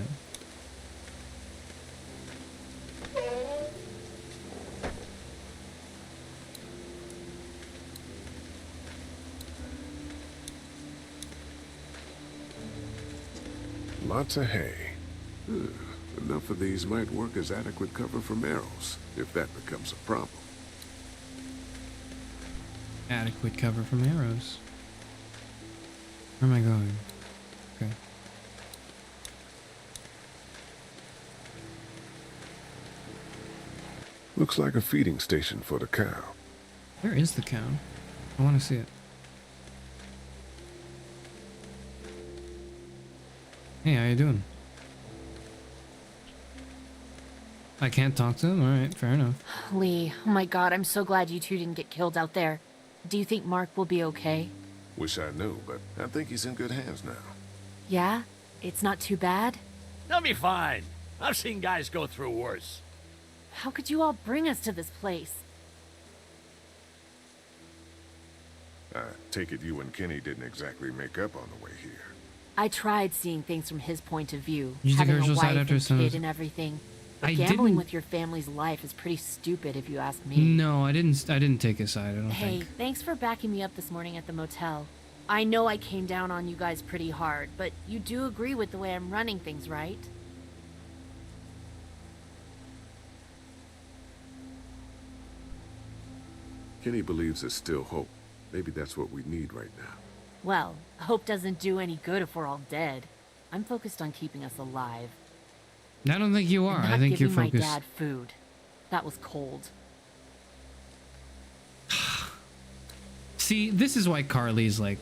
Speaker 7: Lots of hay. Enough of these might work as adequate cover from arrows, if that becomes a problem.
Speaker 5: Adequate cover from arrows. Where am I going? Okay.
Speaker 7: Looks like a feeding station for the cow.
Speaker 5: Where is the cow? I want to see it. Hey, how you doing? I can't talk to him? Alright, fair enough.
Speaker 13: Lee, oh my god, I'm so glad you two didn't get killed out there. Do you think Mark will be okay?
Speaker 7: Wish I knew, but I think he's in good hands now.
Speaker 13: Yeah? It's not too bad?
Speaker 11: They'll be fine. I've seen guys go through worse.
Speaker 13: How could you all bring us to this place?
Speaker 7: I take it you and Kenny didn't exactly make up on the way here.
Speaker 13: I tried seeing things from his point of view,
Speaker 5: You think
Speaker 13: having a
Speaker 5: Herschel side
Speaker 13: wife
Speaker 5: after
Speaker 13: and
Speaker 5: some-
Speaker 13: kid and everything. But
Speaker 5: I
Speaker 13: gambling
Speaker 5: didn't-
Speaker 13: with your family's life is pretty stupid if you ask me.
Speaker 5: No, I didn't take his side, I don't
Speaker 13: Hey,
Speaker 5: think.
Speaker 13: thanks for backing me up this morning at the motel. I know I came down on you guys pretty hard, but you do agree with the way I'm running things, right?
Speaker 7: Kenny believes there's still hope. Maybe that's what we need right now.
Speaker 13: Well, hope doesn't do any good if we're all dead. I'm focused on keeping us alive.
Speaker 5: I don't think you are.
Speaker 13: And
Speaker 5: I
Speaker 13: not
Speaker 5: think you're
Speaker 13: giving
Speaker 5: focused.
Speaker 13: my dad food. That was cold.
Speaker 5: See, this is why Carly's like.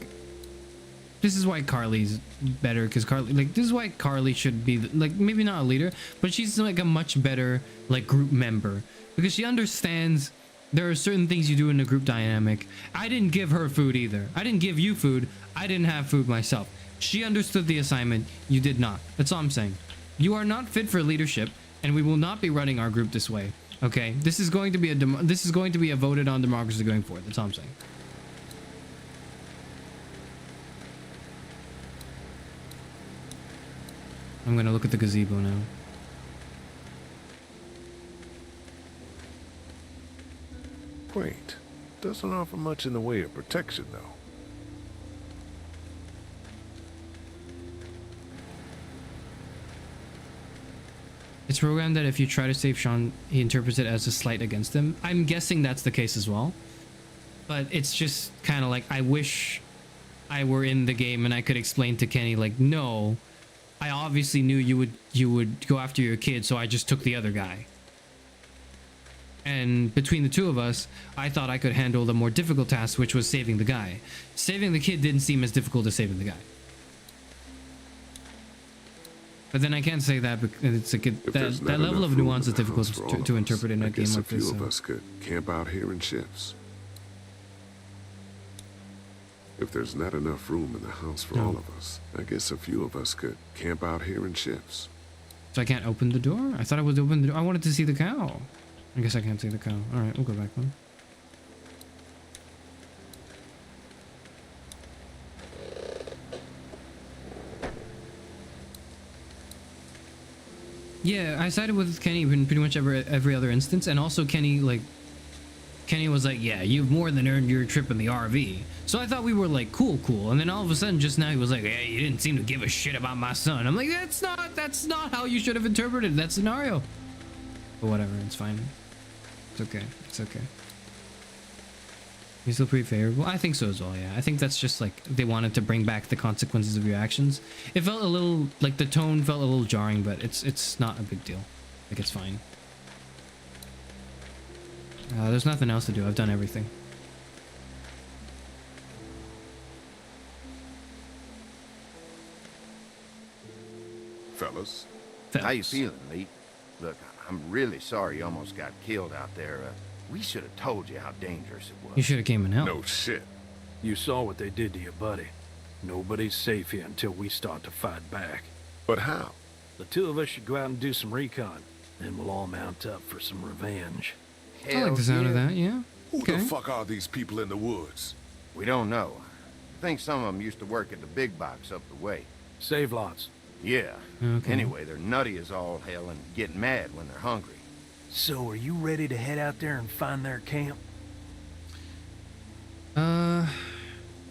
Speaker 5: This is why Carly's better, because Carly, like, this is why Carly should be like maybe not a leader, but she's like a much better like group member because she understands there are certain things you do in a group dynamic. I didn't give her food either. I didn't give you food. I didn't have food myself. She understood the assignment. You did not. That's all I'm saying. You are not fit for leadership, and we will not be running our group this way. Okay, this is going to be a voted on democracy going forward. That's all I'm saying. I'm gonna look at the gazebo now.
Speaker 7: Quaint. Doesn't offer much in the way of protection, though.
Speaker 5: It's programmed that if you try to save Sean, he interprets it as a slight against him. I'm guessing that's the case as well. But it's just kind of like, I wish I were in the game and I could explain to Kenny, like, no, I obviously knew you would go after your kid, so I just took the other guy. And between the two of us, I thought I could handle the more difficult task, which was saving the guy. Saving the kid didn't seem as difficult as saving the guy. But then I can't say that because it's a good, that level of nuance is difficult to interpret in a game like this.
Speaker 7: A few of us could camp out here in shifts. If there's not enough room in the house for all of us, I guess a few of us could camp out here in shifts.
Speaker 5: So I can't open the door? I thought I would open the door. I wanted to see the cow. I guess I can't see the cow. Alright, we'll go back then. Yeah, I sided with Kenny in pretty much every other instance, and also Kenny was like, yeah, you've more than earned your trip in the RV. So I thought we were like, cool, and then all of a sudden just now he was like, hey, you didn't seem to give a shit about my son. I'm like, that's not how you should have interpreted that scenario. But whatever, it's fine. It's okay. He's still pretty favorable. I think so as well, yeah. I think that's just like they wanted to bring back the consequences of your actions. It felt a little like the tone felt a little jarring, but it's not a big deal. Like, it's fine. There's nothing else to do. I've done everything.
Speaker 7: Fellas.
Speaker 18: How you feeling, Lee? Look, I'm really sorry you almost got killed out there. We should have told you how dangerous it was.
Speaker 5: You should have came and helped.
Speaker 7: No shit.
Speaker 15: You saw what they did to your buddy. Nobody's safe here until we start to fight back.
Speaker 7: But how?
Speaker 15: The two of us should go out and do some recon. Then we'll all mount up for some revenge.
Speaker 5: I like the sound of that, yeah.
Speaker 7: Who the fuck are these people in the woods?
Speaker 18: We don't know. I think some of them used to work at the big box up the way.
Speaker 15: Save lots.
Speaker 18: Yeah.
Speaker 5: Okay.
Speaker 18: Anyway, they're nutty as all hell and get mad when they're hungry.
Speaker 15: So, are you ready to head out there and find their camp?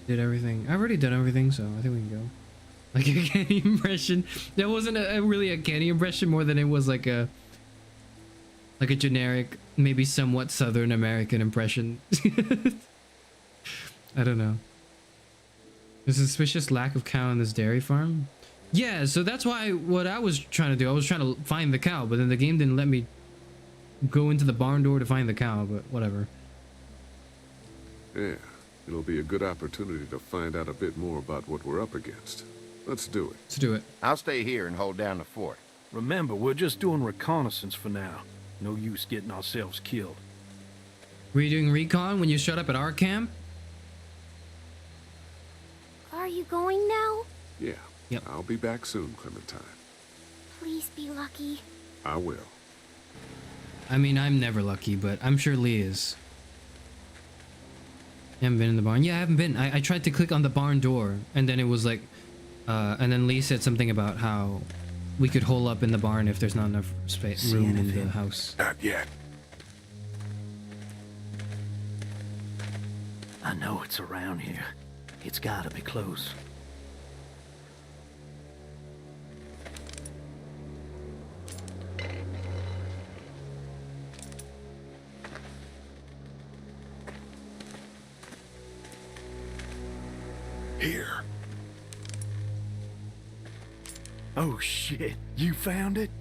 Speaker 5: Did everything. I've already done everything, so I think we can go. Like a Kenny impression. That wasn't really a Kenny impression more than it was like a generic, maybe somewhat Southern American impression. I don't know. There's a suspicious lack of cow in this dairy farm. Yeah, so that's why what I was trying to do. I was trying to find the cow, but then the game didn't let me go into the barn door to find the cow, but whatever.
Speaker 7: Yeah, it'll be a good opportunity to find out a bit more about what we're up against. Let's do it.
Speaker 5: Let's do it.
Speaker 18: I'll stay here and hold down the fort.
Speaker 15: Remember, we're just doing reconnaissance for now. No use getting ourselves killed.
Speaker 5: Were you doing recon when you showed up at our camp?
Speaker 8: Are you going now?
Speaker 7: Yeah.
Speaker 5: Yep.
Speaker 7: I'll be back soon, Clementine.
Speaker 8: Please be lucky.
Speaker 7: I will.
Speaker 5: I mean, I'm never lucky, but I'm sure Lee is. You haven't been in the barn? Yeah, I haven't been. I tried to click on the barn door, and then it was like, and then Lee said something about how we could hole up in the barn if there's not enough space room in the house.
Speaker 7: Not yet.
Speaker 15: I know it's around here. It's gotta be close.
Speaker 7: Here.
Speaker 15: Oh shit, you found it?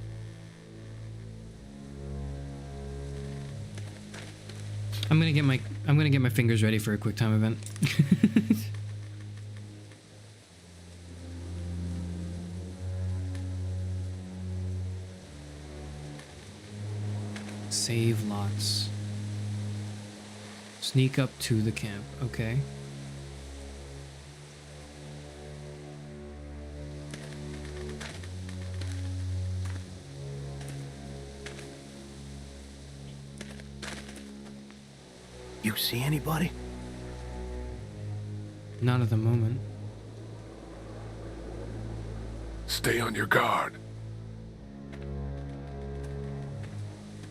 Speaker 5: I'm gonna get my fingers ready for a quick time event. Save lots. Sneak up to the camp. Okay.
Speaker 15: You see anybody?
Speaker 5: Not at the moment.
Speaker 7: Stay on your guard.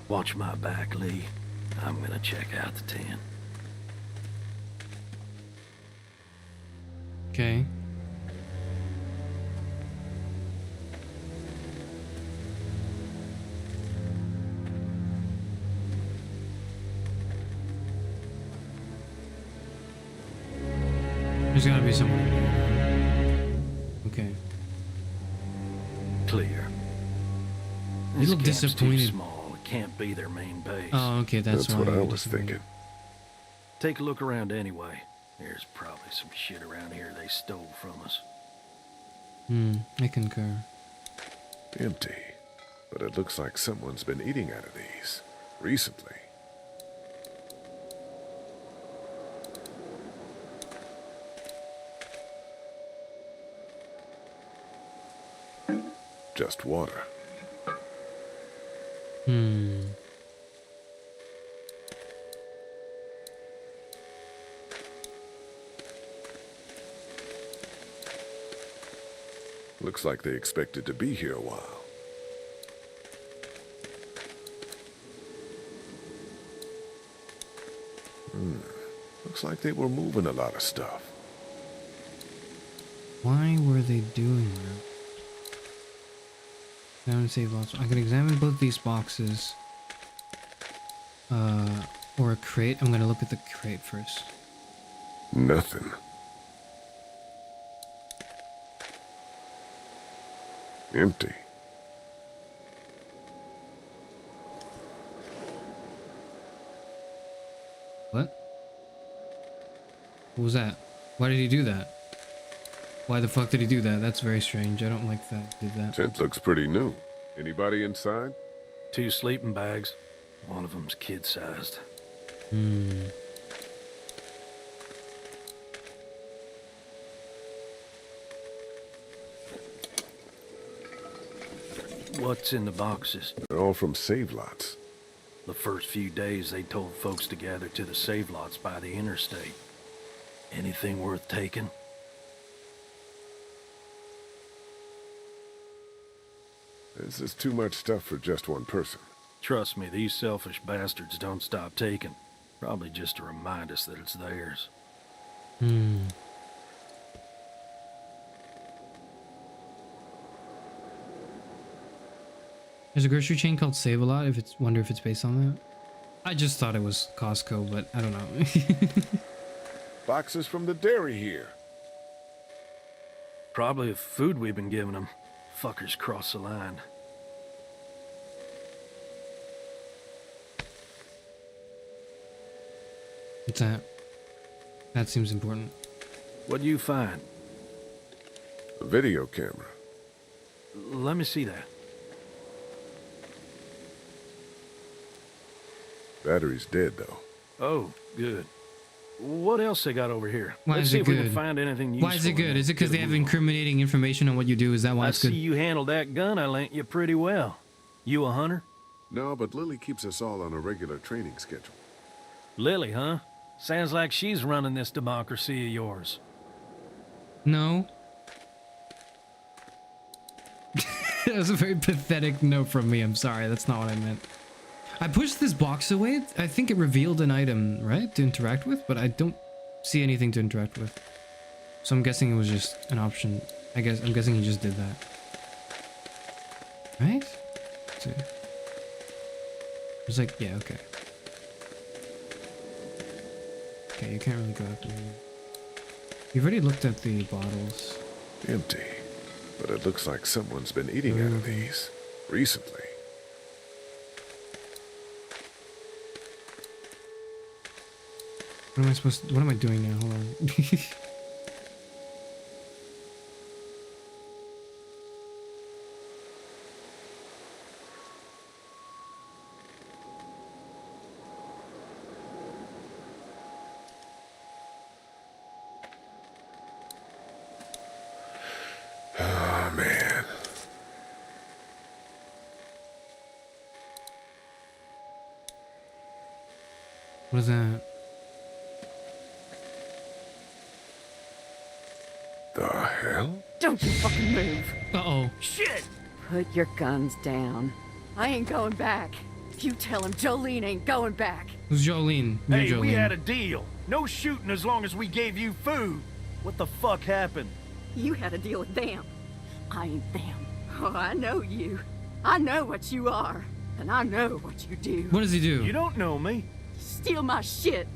Speaker 15: Watch my back, Lee. I'm gonna check out the tent.
Speaker 5: Okay. There's gotta be someone. Okay.
Speaker 15: Clear.
Speaker 5: You look
Speaker 15: This camp's
Speaker 5: disappointed.
Speaker 15: Too small. It can't be their main base.
Speaker 5: Oh, okay, that's why
Speaker 7: what I
Speaker 5: you're
Speaker 7: was thinking.
Speaker 15: Take a look around anyway. There's probably some shit around here they stole from us.
Speaker 5: I concur.
Speaker 7: Empty. But it looks like someone's been eating out of these recently. Just water. Looks like they expected to be here a while. Looks like they were moving a lot of stuff.
Speaker 5: Why were they doing that? Examine save lots. I could examine both these boxes. Or a crate. I'm gonna look at the crate first.
Speaker 7: Nothing. Empty.
Speaker 5: What? What was that? Why did he do that? Why the fuck did he do that? That's very strange. I don't like that he did that.
Speaker 7: Tent looks pretty new. Anybody inside?
Speaker 15: 2 sleeping bags. One of them's kid-sized. What's in the boxes?
Speaker 7: They're all from save lots.
Speaker 15: The first few days they told folks to gather to the save lots by the interstate. Anything worth taking?
Speaker 7: This is too much stuff for just one person.
Speaker 15: Trust me, these selfish bastards don't stop taking. Probably just to remind us that it's theirs.
Speaker 5: There's a grocery chain called Save a Lot. Wonder if it's based on that. I just thought it was Costco, but I don't know.
Speaker 7: Boxes from the dairy here.
Speaker 15: Probably the food we've been giving them. Fuckers cross the line.
Speaker 5: What's that? That seems important.
Speaker 15: What'd you find?
Speaker 7: A video camera.
Speaker 15: Let me see that.
Speaker 7: Battery's dead, though.
Speaker 15: Oh, good. What else they got over here?
Speaker 5: Why
Speaker 15: Let's
Speaker 5: is
Speaker 15: see
Speaker 5: it
Speaker 15: if we
Speaker 5: good?
Speaker 15: can find anything useful.
Speaker 5: Why is it good?
Speaker 15: in
Speaker 5: Is it because they have
Speaker 15: Get a move on.
Speaker 5: incriminating information on what you do? Is that why
Speaker 15: I
Speaker 5: it's good?
Speaker 15: see you handled that gun I lent you pretty well. You a hunter?
Speaker 7: No, but Lily keeps us all on a regular training schedule.
Speaker 15: Lily, huh? Sounds like she's running this democracy of yours.
Speaker 5: No. That was a very pathetic no from me. I'm sorry. That's not what I meant. I pushed this box away. I think it revealed an item, right? To interact with, but I don't see anything to interact with. So I'm guessing it was just an option. I'm guessing he just did that. Right? Let's see. It's like, yeah, okay. Okay, you can't really go up there. You've already looked at the bottles.
Speaker 7: Empty. But it looks like someone's been eating out of these recently.
Speaker 5: What am I doing now? Hold on.
Speaker 7: Oh, man.
Speaker 5: What is that?
Speaker 7: The hell?
Speaker 14: Don't you fucking move.
Speaker 5: Uh-oh.
Speaker 14: Shit! Put your guns down. I ain't going back. You tell him Jolene ain't going back.
Speaker 5: Who's Jolene?
Speaker 15: Hey,
Speaker 5: Jolene.
Speaker 15: we had a deal. No shooting as long as we gave you food. What the fuck happened?
Speaker 14: You had a deal with them. I ain't them. Oh, I know you. I know what you are. And I know what you do.
Speaker 5: What does he do?
Speaker 15: You don't know me.
Speaker 14: Steal my shit.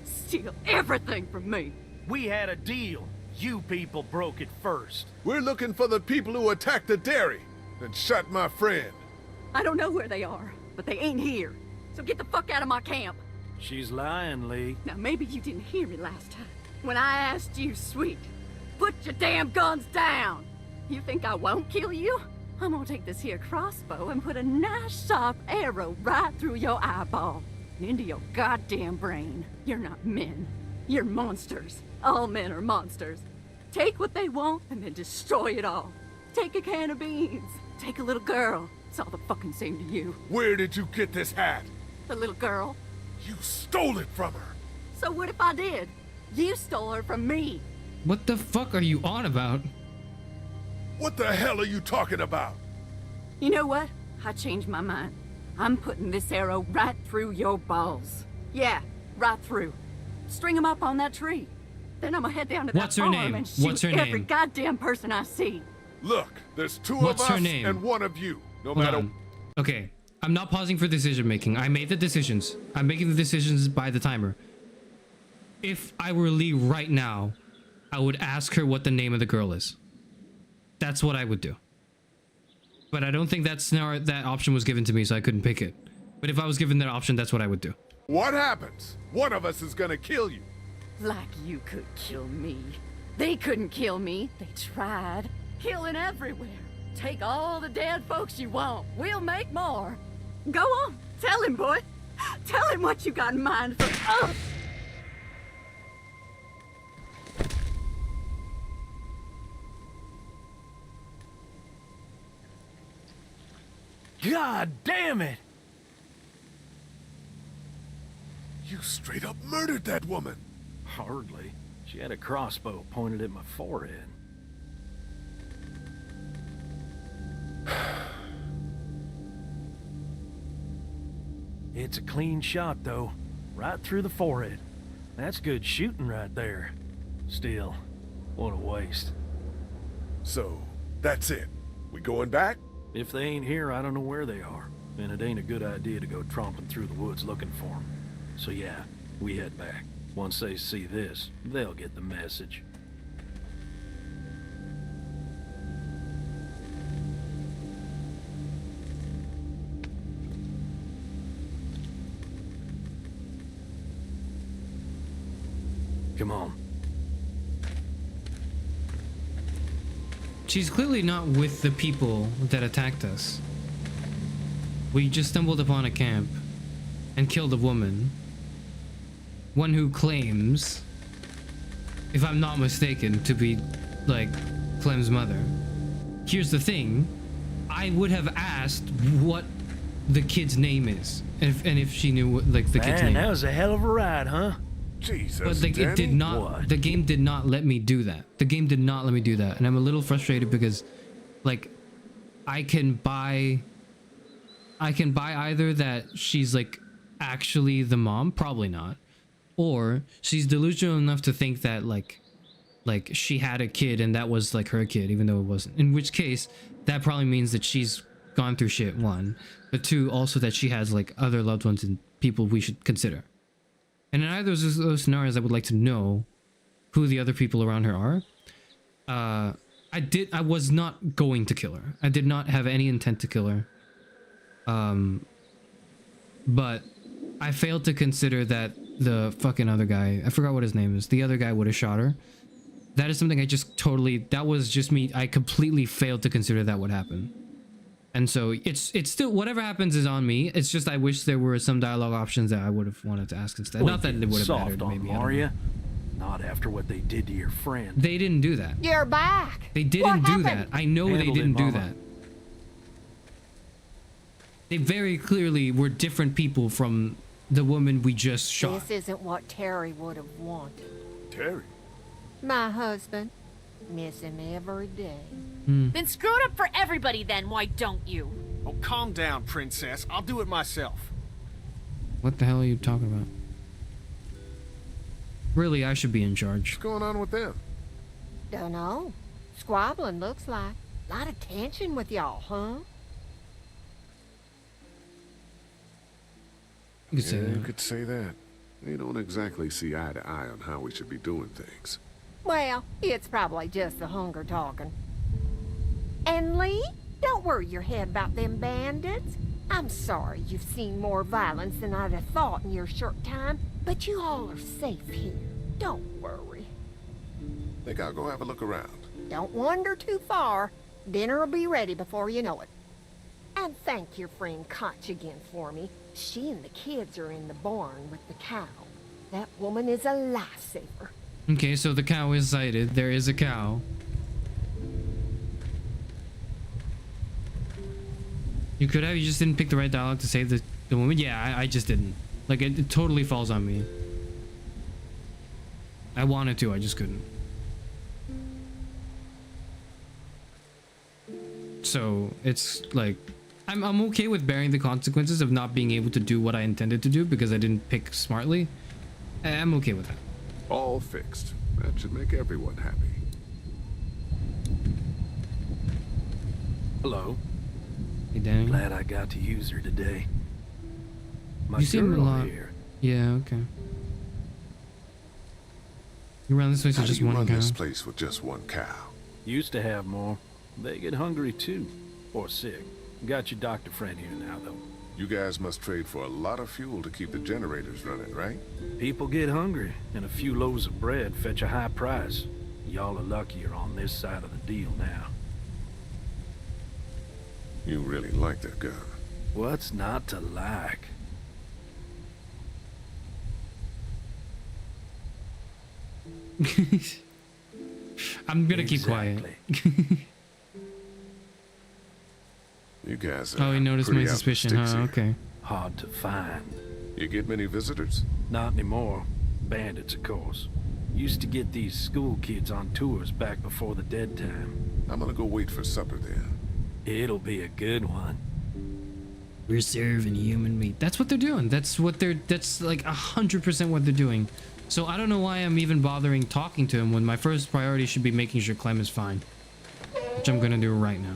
Speaker 14: Steal everything from me.
Speaker 15: We had a deal. You people broke it first.
Speaker 7: We're looking for the people who attacked the dairy and shot my friend.
Speaker 14: I don't know where they are, but they ain't here. So get the fuck out of my camp.
Speaker 15: She's lying, Lee.
Speaker 14: Now, maybe you didn't hear me last time. When I asked you, sweet, put your damn guns down. You think I won't kill you? I'm gonna take this here crossbow and put a nice sharp arrow right through your eyeball and into your goddamn brain. You're not men. You're monsters. All men are monsters. Take what they want and then destroy it all. Take a can of beans. Take a little girl. It's all the fucking same to you.
Speaker 7: Where did you get this hat?
Speaker 14: The little girl.
Speaker 7: You stole it from her.
Speaker 14: So what if I did? You stole her from me.
Speaker 5: What the fuck are you on about?
Speaker 7: What the hell are you talking about?
Speaker 14: You know what? I changed my mind. I'm putting this arrow right through your balls. Yeah, right through. String them up on that tree. Then I'm gonna head down to that farm and shoot every goddamn person I see.
Speaker 7: Look, there's two of us and one of you. No matter.
Speaker 5: Okay, I'm not pausing for decision making. I made the decisions. I'm making the decisions by the timer. If I were Lee right now, I would ask her what the name of the girl is. That's what I would do. But I don't think that option was given to me, so I couldn't pick it. But if I was given that option, that's what I would do.
Speaker 7: What happens? One of us is gonna kill you.
Speaker 14: Like you could kill me. They couldn't kill me. They tried. Killing everywhere. Take all the dead folks you want. We'll make more. Go on. Tell him, boy. Tell him what you got in mind for us.
Speaker 15: God damn it!
Speaker 7: You straight up murdered that woman.
Speaker 15: Hardly. She had a crossbow pointed at my forehead. It's a clean shot, though. Right through the forehead. That's good shooting right there. Still, what a waste.
Speaker 7: So, that's it. We going back?
Speaker 15: If they ain't here, I don't know where they are. And it ain't a good idea to go tromping through the woods looking for them. So yeah, we head back. Once they see this, they'll get the message. Come on.
Speaker 5: She's clearly not with the people that attacked us. We just stumbled upon a camp and killed a woman. One who claims, if I'm not mistaken, to be, like, Clem's mother. Here's the thing. I would have asked what the kid's name is, and if she knew what, like the kid's name.
Speaker 15: Man, that was a hell of a ride, huh?
Speaker 7: Jesus,
Speaker 5: But it did not.
Speaker 15: What?
Speaker 5: The game did not let me do that. The game did not let me do that, and I'm a little frustrated because, like, I can buy either that she's like actually the mom, probably not, or she's delusional enough to think that like she had a kid and that was like her kid, even though it wasn't. In which case, that probably means that she's gone through shit, one, but two, also that she has like other loved ones and people we should consider. And in either of those scenarios, I would like to know who the other people around her are. I was not going to kill her. I did not have any intent to kill her. But I failed to consider that the fucking other guy, I forgot what his name is, the other guy would have shot her. That is something I just totally, that was just me. I completely failed to consider that would happen. And so it's still, whatever happens is on me. It's just I wish there were some dialogue options that I would have wanted to ask instead.
Speaker 15: Well,
Speaker 5: not that it would have mattered, maybe.
Speaker 15: Are you? Not after what they did to your friend.
Speaker 5: They didn't do that.
Speaker 17: You're back.
Speaker 5: They didn't do that. I know they didn't do
Speaker 15: Mama.
Speaker 5: that. They very clearly were different people from the woman we just shot.
Speaker 17: This isn't what Terry would have wanted.
Speaker 7: Terry?
Speaker 17: My husband. Miss him every day.
Speaker 13: Then screw it up for everybody then, why don't you?
Speaker 12: Oh, calm down, princess. I'll do it myself.
Speaker 5: What the hell are you talking about? Really, I should be in charge.
Speaker 7: What's going on with them?
Speaker 17: Dunno. Squabbling looks like. Lot of tension with y'all, huh?
Speaker 5: You could say
Speaker 7: You
Speaker 5: that.
Speaker 7: could say that. They don't exactly see eye to eye on how we should be doing things.
Speaker 17: Well, it's probably just the hunger talking. And Lee, don't worry your head about them bandits. I'm sorry you've seen more violence than I'd have thought in your short time, but you all are safe here. Don't worry.
Speaker 7: Think I'll go have a look around.
Speaker 17: Don't wander too far. Dinner'll be ready before you know it. And thank your friend Koch again for me. She and the kids are in the barn with the cow. That woman is a lifesaver.
Speaker 5: Okay, so the cow is sighted. There is a cow. You could have. You just didn't pick the right dialogue to save the woman. Yeah, I just didn't. Like, it totally falls on me. I wanted to, I just couldn't. So, it's like... I'm okay with bearing the consequences of not being able to do what I intended to do because I didn't pick smartly. I'm okay with that.
Speaker 7: All fixed. That should make everyone happy.
Speaker 15: Hello.
Speaker 5: Hey, Danny.
Speaker 15: Glad I got to use her today. My
Speaker 5: You seem a
Speaker 15: girl
Speaker 5: lot...
Speaker 15: here.
Speaker 5: Yeah, okay. You run this place
Speaker 7: How
Speaker 5: with
Speaker 7: do
Speaker 5: just
Speaker 7: you
Speaker 5: one
Speaker 7: run
Speaker 5: cow?
Speaker 7: this place with just one cow?
Speaker 15: Used to have more. They get hungry too. Or sick. Got your doctor friend here now, though.
Speaker 7: You guys must trade for a lot of fuel to keep the generators running, right?
Speaker 15: People get hungry, and a few loaves of bread fetch a high price. Y'all are luckier on this side of the deal now.
Speaker 7: You really like that gun.
Speaker 15: What's not to like?
Speaker 5: I'm gonna keep quiet.
Speaker 7: You guys
Speaker 5: Oh,
Speaker 7: are
Speaker 5: he noticed my
Speaker 7: pretty out in the
Speaker 5: suspicion,
Speaker 7: sticks
Speaker 5: huh?
Speaker 7: here.
Speaker 5: Okay.
Speaker 15: Hard to find.
Speaker 7: You get many visitors?
Speaker 15: Not anymore. Bandits, of course. Used to get these school kids on tours back before the dead time.
Speaker 7: I'm gonna go wait for supper then.
Speaker 15: It'll be a good one.
Speaker 5: We're serving human meat. That's what they're doing. That's what they're... That's like 100% what they're doing. So I don't know why I'm even bothering talking to him when my first priority should be making sure Clem is fine. Which I'm gonna do right now.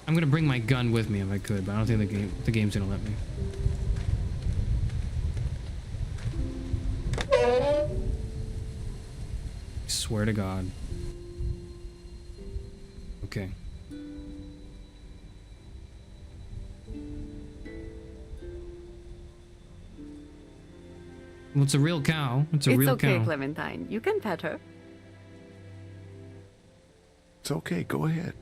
Speaker 5: I'm gonna bring my gun with me if I could, but I don't think the game's gonna let me. I swear to God. Okay. Well, it's a real cow. It's a real cow.
Speaker 14: It's okay, Clementine. You can pet her.
Speaker 7: It's okay, go ahead.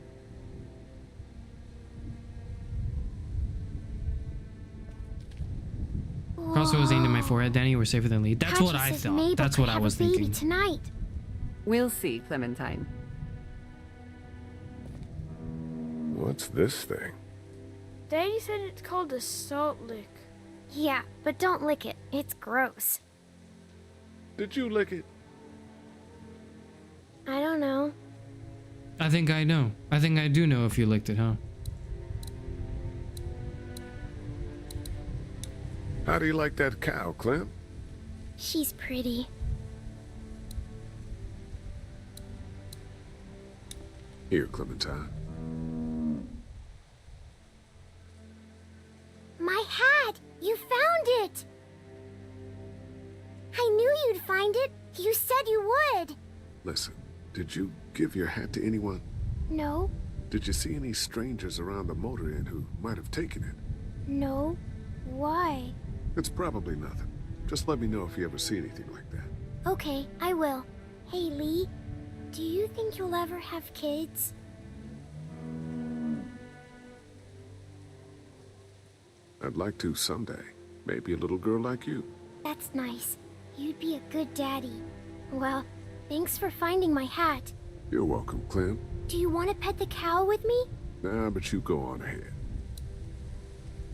Speaker 5: Crossbow was aimed at my forehead. Danny, we're safer than Lee. That's what I thought. That's what I was thinking.
Speaker 8: Tonight.
Speaker 14: We'll see, Clementine.
Speaker 7: What's this thing?
Speaker 19: Daddy said it's called a salt lick.
Speaker 8: Yeah, but don't lick it. It's gross.
Speaker 7: Did you lick it?
Speaker 8: I don't know.
Speaker 5: I think I know. I think I do know if you licked it, huh?
Speaker 7: How do you like that cow, Clem?
Speaker 8: She's pretty.
Speaker 7: Here, Clementine.
Speaker 8: My hat! You found it! I knew you'd find it. You said you would.
Speaker 7: Listen, did you give your hat to anyone?
Speaker 8: No,
Speaker 7: Did you see any strangers around the motor inn who might have taken it?
Speaker 8: no. Why?
Speaker 7: It's probably nothing. Just let me know if you ever see anything like that.
Speaker 8: Okay, I will. Hey, Lee, do you think you'll ever have kids?
Speaker 7: I'd like to someday. Maybe a little girl like you.
Speaker 8: That's nice. You'd be a good daddy. Well, thanks for finding my hat.
Speaker 7: You're welcome, Clem.
Speaker 8: Do you want to pet the cow with me?
Speaker 7: Nah, but you go on ahead.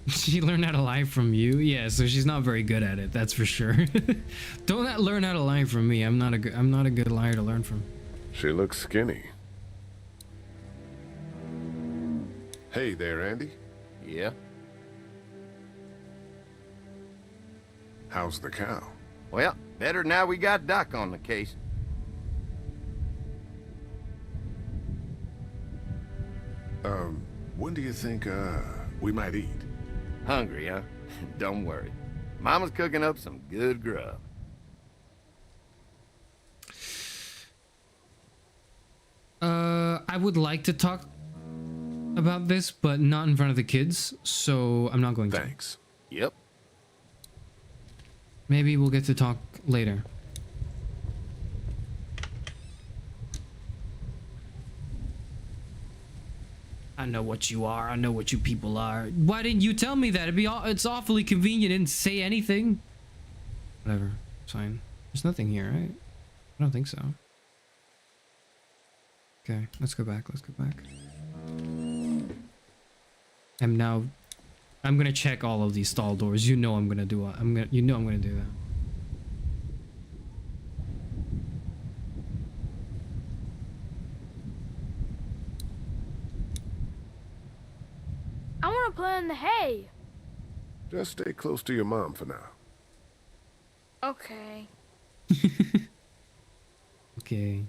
Speaker 5: She learned how to lie from you? Yeah, so she's not very good at it, that's for sure. Don't learn how to lie from me. I'm not a good liar to learn from.
Speaker 7: She looks skinny. Hey there, Andy.
Speaker 18: Yeah?
Speaker 7: How's the cow?
Speaker 18: Well, better now we got Doc on the case.
Speaker 7: When do you think, we might eat?
Speaker 18: Hungry, huh? Don't worry. Mama's cooking up some good grub.
Speaker 5: I would like to talk about this, but not in front of the kids, so I'm not going to.
Speaker 7: Thanks.
Speaker 18: Yep.
Speaker 5: Maybe we'll get to talk later. I know what you are. I know what you people are. Why didn't you tell me that? It's awfully convenient. You didn't say anything. Whatever. It's fine. There's nothing here, right? I don't think so. Okay, let's go back. Let's go back. I'm gonna check all of these stall doors. You know I'm gonna do it. You know I'm gonna do that.
Speaker 19: I want to play in the hay.
Speaker 7: Just stay close to your mom for now.
Speaker 19: Okay.
Speaker 5: Okay.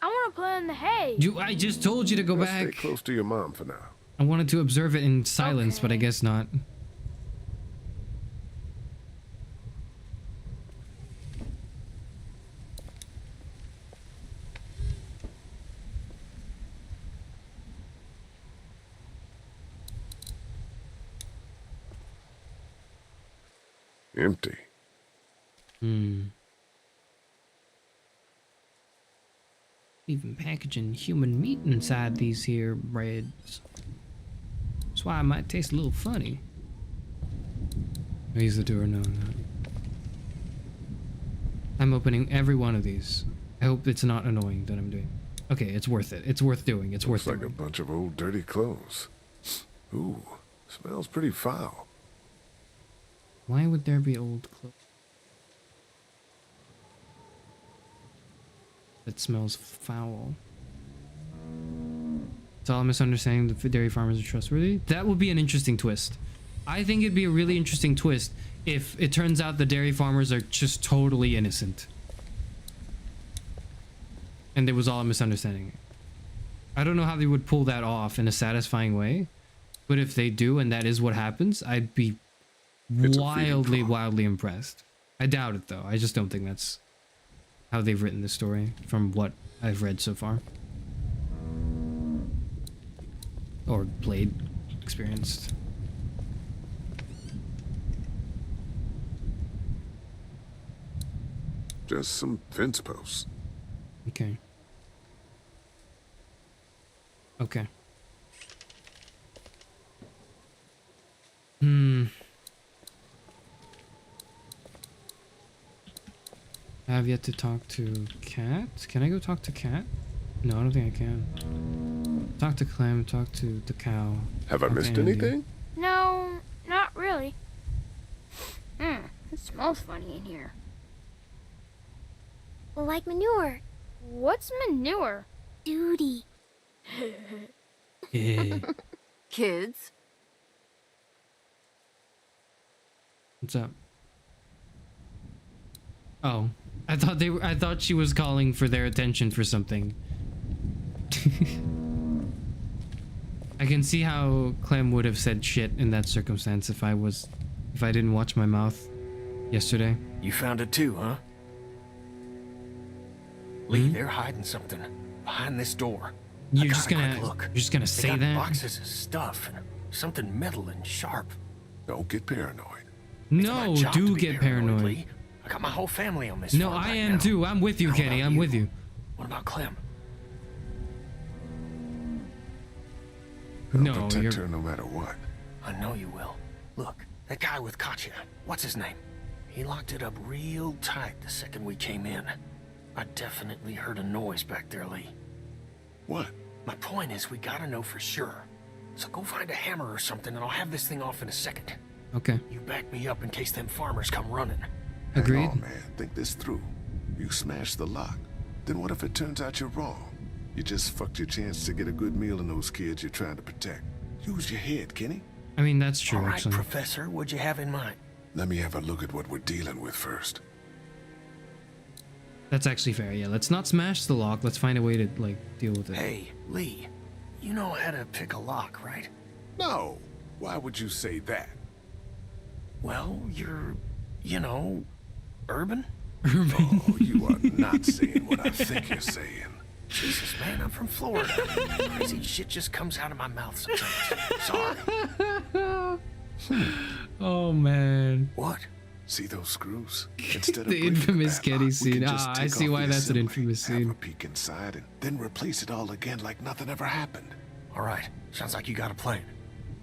Speaker 19: I want to play in the hay.
Speaker 5: I just told you to go
Speaker 7: Just
Speaker 5: back.
Speaker 7: Stay close to your mom for now.
Speaker 5: I wanted to observe it in silence, but I guess not.
Speaker 7: Empty.
Speaker 5: Even packaging human meat inside these here breads. That's why it might taste a little funny. Raise the door, no. I'm opening every one of these. I hope it's not annoying that I'm doing. Okay, it's worth it. It's worth doing. It's worth
Speaker 7: Looks
Speaker 5: doing.
Speaker 7: like a bunch of old dirty clothes. Ooh, smells pretty foul.
Speaker 5: Why would there be old clothes? It smells foul. It's all a misunderstanding. The dairy farmers are trustworthy. That would be an interesting twist. I think it'd be a really interesting twist if it turns out the dairy farmers are just totally innocent. And it was all a misunderstanding. I don't know how they would pull that off in a satisfying way. But if they do, and that is what happens, I'd be wildly impressed. I doubt it, though. I just don't think that's how they've written the story from what I've read so far. Or played, experienced.
Speaker 7: Just some fence posts.
Speaker 5: Okay. Okay. I have yet to talk to Cat. Can I go talk to Cat? No, I don't think I can. Talk to Clem, talk to the cow.
Speaker 7: Have I missed anything?
Speaker 19: No, not really. It smells funny in here.
Speaker 8: Like manure.
Speaker 19: What's manure?
Speaker 8: Duty.
Speaker 5: Yeah.
Speaker 14: Kids?
Speaker 5: What's up? Oh, I thought she was calling for their attention for something. I can see how Clem would have said shit in that circumstance if I didn't watch my mouth yesterday.
Speaker 12: You found it too, huh? Lee, they're hiding something behind this door.
Speaker 5: You're just gonna say
Speaker 12: got
Speaker 5: that?
Speaker 12: Boxes of stuff and something metal and sharp.
Speaker 7: Don't get paranoid.
Speaker 5: No, do get paranoid.
Speaker 12: Lee. I got my whole family on this.
Speaker 5: No,
Speaker 12: farm
Speaker 5: I
Speaker 12: right
Speaker 5: am
Speaker 12: now.
Speaker 5: too. I'm with you,
Speaker 12: How
Speaker 5: Kenny.
Speaker 12: about
Speaker 5: I'm
Speaker 12: you?
Speaker 5: with you.
Speaker 12: What about Clem?
Speaker 7: I'll
Speaker 5: No,
Speaker 7: protect
Speaker 5: you're...
Speaker 7: her no matter what.
Speaker 12: I know you will. Look, that guy with Katya, what's his name? He locked it up real tight the second we came in. I definitely heard a noise back there, Lee.
Speaker 7: What?
Speaker 12: My point is, we gotta know for sure. So go find a hammer or something, and I'll have this thing off in a second.
Speaker 5: Okay.
Speaker 12: You back me up in case them farmers come running.
Speaker 5: Agreed.
Speaker 7: Hang on, man. Think this through. You smash the lock. Then what if it turns out you're wrong? You just fucked your chance to get a good meal in those kids you're trying to protect. Use your head, Kenny.
Speaker 5: I mean, that's true,
Speaker 12: All right,
Speaker 5: actually.
Speaker 12: Professor, what'd you have in mind?
Speaker 7: Let me have a look at what we're dealing with first.
Speaker 5: That's actually fair, yeah. Let's not smash the lock. Let's find a way to, like, deal with it.
Speaker 12: Hey, Lee, you know how to pick a lock, right?
Speaker 7: No. Why would you say that?
Speaker 12: Well, you're, you know, urban?
Speaker 7: Oh, you are not saying what I think you're saying.
Speaker 12: Jesus, man, I'm from Florida. Crazy shit just comes out of my mouth sometimes. Sorry.
Speaker 5: Oh, man.
Speaker 12: What?
Speaker 7: See those screws? Instead of
Speaker 5: The
Speaker 7: breaking
Speaker 5: infamous
Speaker 7: padlock,
Speaker 5: Kenny
Speaker 7: we
Speaker 5: scene.
Speaker 7: can just
Speaker 5: Ah, I
Speaker 7: take
Speaker 5: see
Speaker 7: off
Speaker 5: why
Speaker 7: the
Speaker 5: that's an
Speaker 7: assembly,
Speaker 5: infamous
Speaker 7: have
Speaker 5: scene.
Speaker 7: a peek inside, and then replace it all again like nothing ever happened.
Speaker 12: All right, sounds like you got a plan.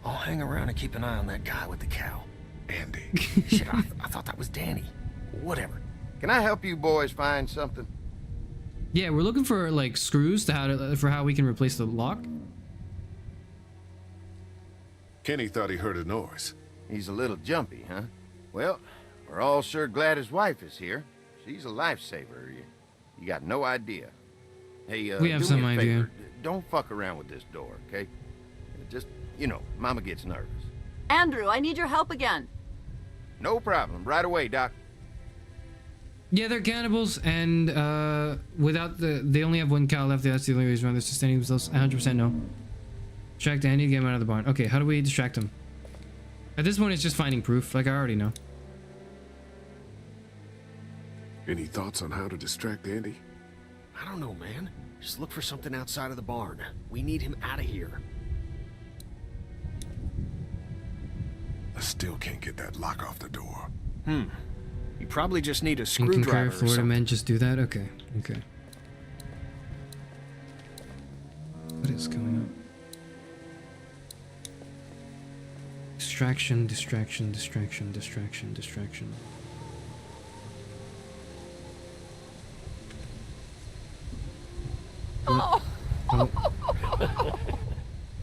Speaker 12: I'll hang around and keep an eye on that guy with the cow.
Speaker 7: Andy.
Speaker 12: Shit, I thought that was Danny. Whatever.
Speaker 18: Can I help you boys find something?
Speaker 5: Yeah, we're looking for, like, screws for how we can replace the lock.
Speaker 7: Kenny thought he heard a noise.
Speaker 18: He's a little jumpy, huh? Well, we're all sure glad his wife is here. She's a lifesaver. You got no idea. Hey,
Speaker 5: we have
Speaker 18: do
Speaker 5: some
Speaker 18: me a
Speaker 5: idea.
Speaker 18: favor. Don't fuck around with this door, okay? Just, you know, Mama gets nervous.
Speaker 14: Andrew, I need your help again.
Speaker 18: No problem. Right away, Doc.
Speaker 5: Yeah, they're cannibals, and they only have one cow left. That's the only reason why they're sustaining themselves. 100% no. Distract Andy, get him out of the barn. Okay, how do we distract him? At this point, it's just finding proof. Like, I already know.
Speaker 7: Any thoughts on how to distract Andy?
Speaker 12: I don't know, man. Just look for something outside of the barn. We need him out of here.
Speaker 7: I still can't get that lock off the door.
Speaker 12: You probably just need a
Speaker 5: And
Speaker 12: screwdriver
Speaker 5: concur,
Speaker 12: or
Speaker 5: Florida
Speaker 12: something.
Speaker 5: men just do that? Okay, okay. What is going on? Distraction, distraction, distraction, distraction, distraction.
Speaker 19: Oh.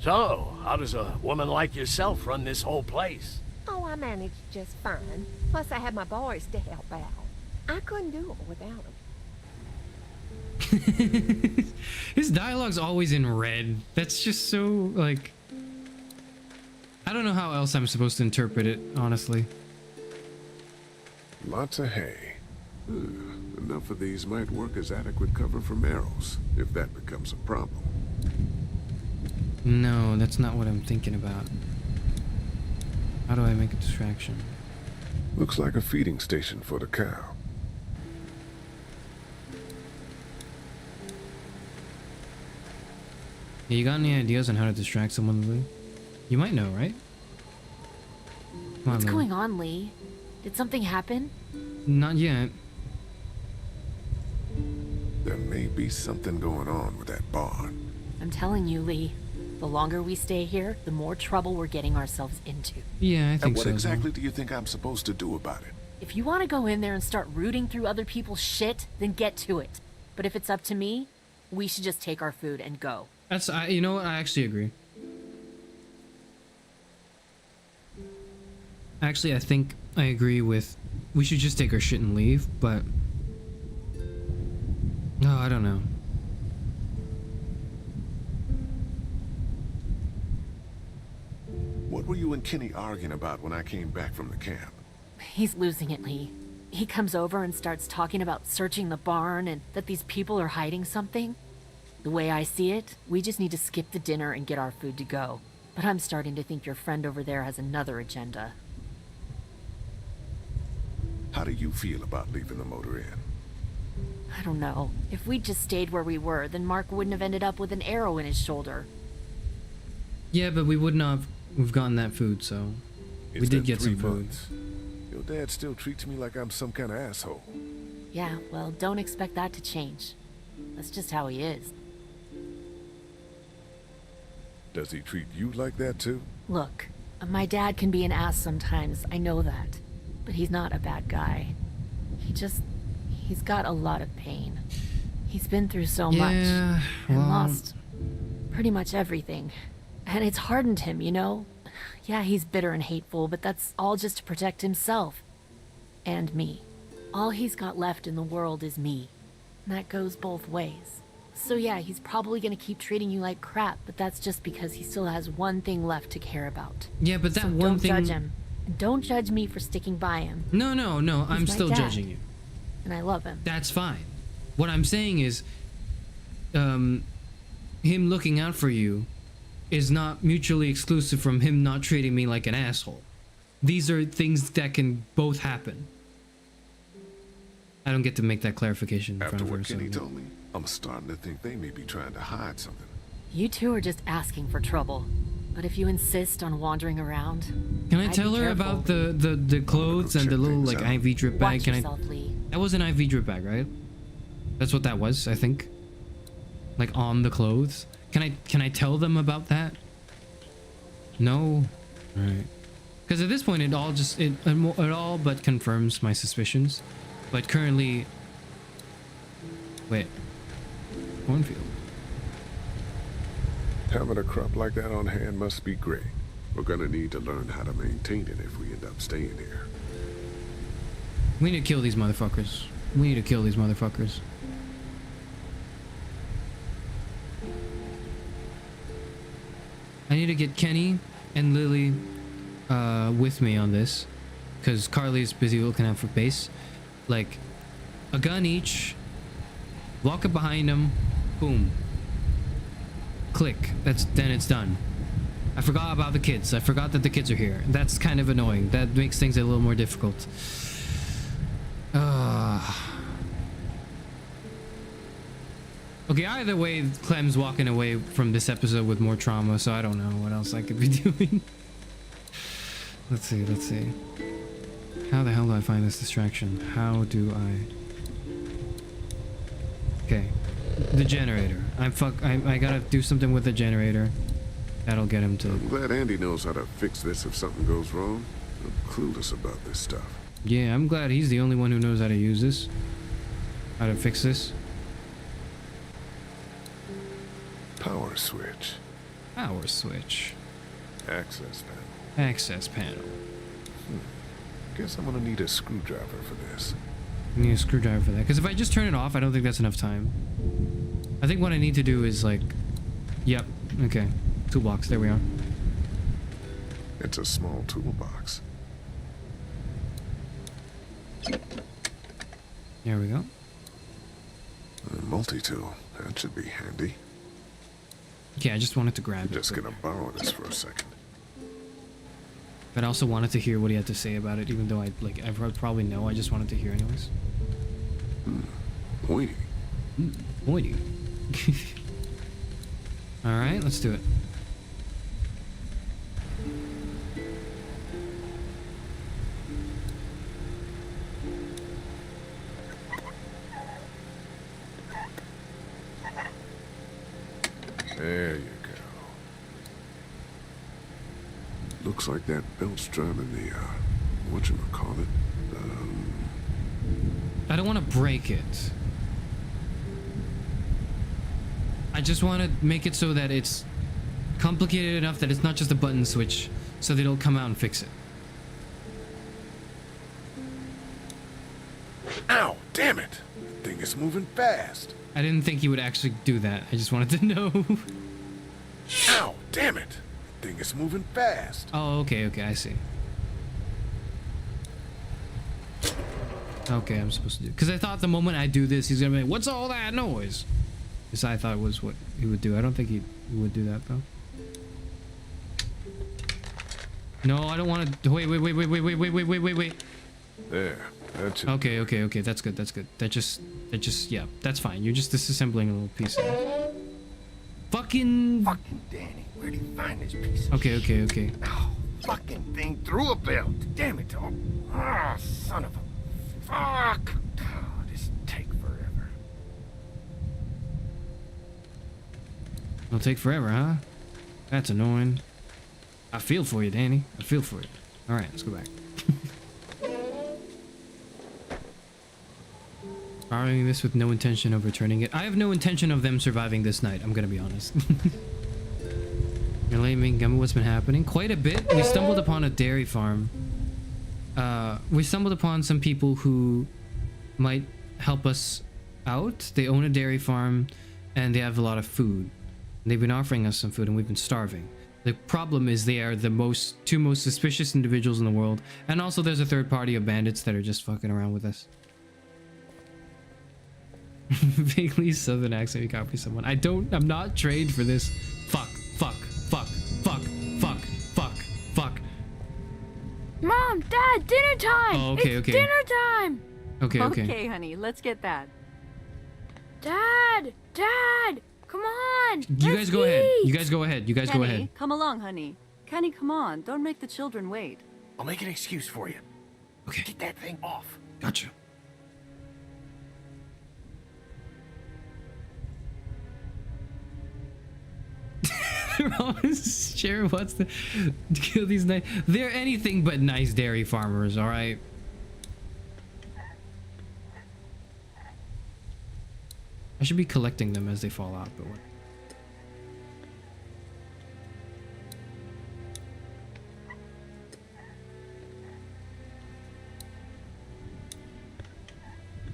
Speaker 11: So, how does a woman like yourself run this whole place?
Speaker 17: Oh, I managed just fine. Plus, I had my boys to help out. I couldn't do it without them.
Speaker 5: His dialogue's always in red. That's just so, like... I don't know how else I'm supposed to interpret it, honestly.
Speaker 7: Lots of hay. Enough of these might work as adequate cover from arrows, if that becomes a problem.
Speaker 5: No, that's not what I'm thinking about. How do I make a distraction?
Speaker 7: Looks like a feeding station for the cow.
Speaker 5: Yeah, you got any ideas on how to distract someone, Lou? You might know, right? Come on,
Speaker 13: What's
Speaker 5: Lou.
Speaker 13: going on, Lee? Did something happen?
Speaker 5: Not yet.
Speaker 7: There may be something going on with that barn.
Speaker 13: I'm telling you, Lee. The longer we stay here, the more trouble we're getting ourselves into.
Speaker 5: Yeah, I think
Speaker 7: And what
Speaker 5: so.
Speaker 7: exactly do you think I'm supposed to do about it?
Speaker 13: If you want to go in there and start rooting through other people's shit, then get to it. But if it's up to me, we should just take our food and go.
Speaker 5: That's you know what? I actually agree. Actually, I think I agree with. We should just take our shit and leave, but no, I don't know.
Speaker 7: What were you and Kenny arguing about when I came back from the camp?
Speaker 13: He's losing it, Lee. He comes over and starts talking about searching the barn and that these people are hiding something. The way I see it, we just need to skip the dinner and get our food to go. But I'm starting to think your friend over there has another agenda.
Speaker 7: How do you feel about leaving the motor in?
Speaker 13: I don't know. If we'd just stayed where we were, then Mark wouldn't have ended up with an arrow in his shoulder.
Speaker 5: Yeah, but we would not have. We've gotten that food, so we did get some food.
Speaker 7: Your dad still treats me like I'm some kind of asshole.
Speaker 13: Yeah, well, don't expect that to change. That's just how he is.
Speaker 7: Does he treat you like that too?
Speaker 13: Look, my dad can be an ass sometimes, I know that. But he's not a bad guy. He's got a lot of pain. He's been through so much. And lost pretty much everything. And it's hardened him, you know? Yeah, he's bitter and hateful, but that's all just to protect himself. And me. All he's got left in the world is me. And that goes both ways. So yeah, he's probably gonna keep treating you like crap, but that's just because he still has one thing left to care about.
Speaker 5: Yeah, but that
Speaker 13: so
Speaker 5: one thing...
Speaker 13: Don't judge him. Don't judge me for sticking by him.
Speaker 5: No, I'm
Speaker 13: He's
Speaker 5: still
Speaker 13: my dad,
Speaker 5: judging you.
Speaker 13: And I love him.
Speaker 5: That's fine. What I'm saying is, him looking out for you is not mutually exclusive from him not treating me like an asshole. These are things that can both happen. I don't get to make that clarification in front
Speaker 7: After
Speaker 5: of her.
Speaker 7: what Kenny told me, I'm starting to think they may be trying to hide something.
Speaker 13: You two are just asking for trouble. But if you insist on wandering around,
Speaker 5: Can I
Speaker 13: I'd
Speaker 5: tell
Speaker 13: be
Speaker 5: her
Speaker 13: careful.
Speaker 5: about the clothes and the little like IV drip bag?
Speaker 13: Watch
Speaker 5: Can
Speaker 13: yourself, Lee.
Speaker 5: That was an IV drip bag, right? That's what that was, I think. Like on the clothes. Can I tell them about that? No. All right. Because at this point, it all but confirms my suspicions. But currently, wait, cornfield.
Speaker 7: Having a crop like that on hand must be great. We're gonna need to learn how to maintain it if we end up staying here.
Speaker 5: We need to kill these motherfuckers. We need to kill these motherfuckers. I need to get Kenny and Lily with me on this, because Carly's busy looking out for base. Like, a gun each, walk up behind them, boom. Click. Then it's done. I forgot about the kids. I forgot that the kids are here. That's kind of annoying. That makes things a little more difficult. Okay, either way, Clem's walking away from this episode with more trauma, so I don't know what else I could be doing. Let's see. How the hell do I find this distraction? How do I... Okay. The generator. I gotta do something with the generator. That'll get him to...
Speaker 7: I'm glad Andy knows how to fix this if something goes wrong. I'm clueless about this stuff.
Speaker 5: Yeah, I'm glad he's the only one who knows how to use this. How to fix this.
Speaker 7: Power switch.
Speaker 5: Power switch.
Speaker 7: Access panel.
Speaker 5: Access panel.
Speaker 7: Guess I'm gonna need a screwdriver for this.
Speaker 5: I need a screwdriver for that. Because if I just turn it off, I don't think that's enough time. I think what I need to do is like... Yep. Okay. Toolbox. There we are.
Speaker 7: It's a small toolbox.
Speaker 5: There we go.
Speaker 7: A multi-tool. That should be handy.
Speaker 5: Yeah, I just wanted to grab it.
Speaker 7: Just gonna borrow this for a second.
Speaker 5: But I also wanted to hear what he had to say about it, even though I probably know. I just wanted to hear anyways.
Speaker 7: Pointy.
Speaker 5: Pointy. All right, let's do it.
Speaker 7: There you go. Looks like that belt's driving the, whatchamacallit?
Speaker 5: I don't want to break it. I just want to make it so that it's complicated enough that it's not just a button switch, so that it'll come out and fix it.
Speaker 7: Ow, damn it. The thing is moving fast.
Speaker 5: I didn't think he would actually do that. I just wanted to know.
Speaker 7: Ow, damn it. The thing is moving fast.
Speaker 5: Oh, okay, I see. Okay, I'm supposed to do, because I thought the moment I do this, he's gonna be like, what's all that noise? Because I thought it was what he would do. I don't think he would do that though. No, I don't want to. Wait.
Speaker 7: There, that's it.
Speaker 5: Okay, that's good. That just, yeah, that's fine. You're just disassembling a little piece of it. Fucking
Speaker 18: Danny, where do you find this piece of
Speaker 5: Okay.
Speaker 18: Oh, fucking thing threw a belt. Damn it, Tom. Ah, son of a... Fuck! Oh, this take forever.
Speaker 5: It'll take forever, huh? That's annoying. I feel for you, Danny. I feel for you. Alright, let's go back. Borrowing this with no intention of returning it. I have no intention of them surviving this night, I'm gonna be honest. You're laming Gummy, what's been happening? Quite a bit. We stumbled upon a dairy farm. We stumbled upon some people who might help us out. They own a dairy farm and they have a lot of food. They've been offering us some food and we've been starving. The problem is they are the two most suspicious individuals in the world, and also there's a third party of bandits that are just fucking around with us. Vaguely southern accent, you copy someone. I'm not trained for this. Fuck.
Speaker 19: Mom, Dad, dinner time!
Speaker 5: Oh, okay,
Speaker 19: it's
Speaker 5: okay.
Speaker 19: dinner time!
Speaker 5: Okay.
Speaker 14: Okay, honey, let's get that.
Speaker 19: Dad, come on!
Speaker 5: You guys go ahead. You guys go ahead.
Speaker 14: Kenny, come along, honey. Kenny, come on. Don't make the children wait.
Speaker 12: I'll make an excuse for you.
Speaker 5: Okay.
Speaker 12: Get that thing off.
Speaker 5: Gotcha. Sharon wants to kill these nice. They're anything but nice dairy farmers, all right? I should be collecting them as they fall out, but what?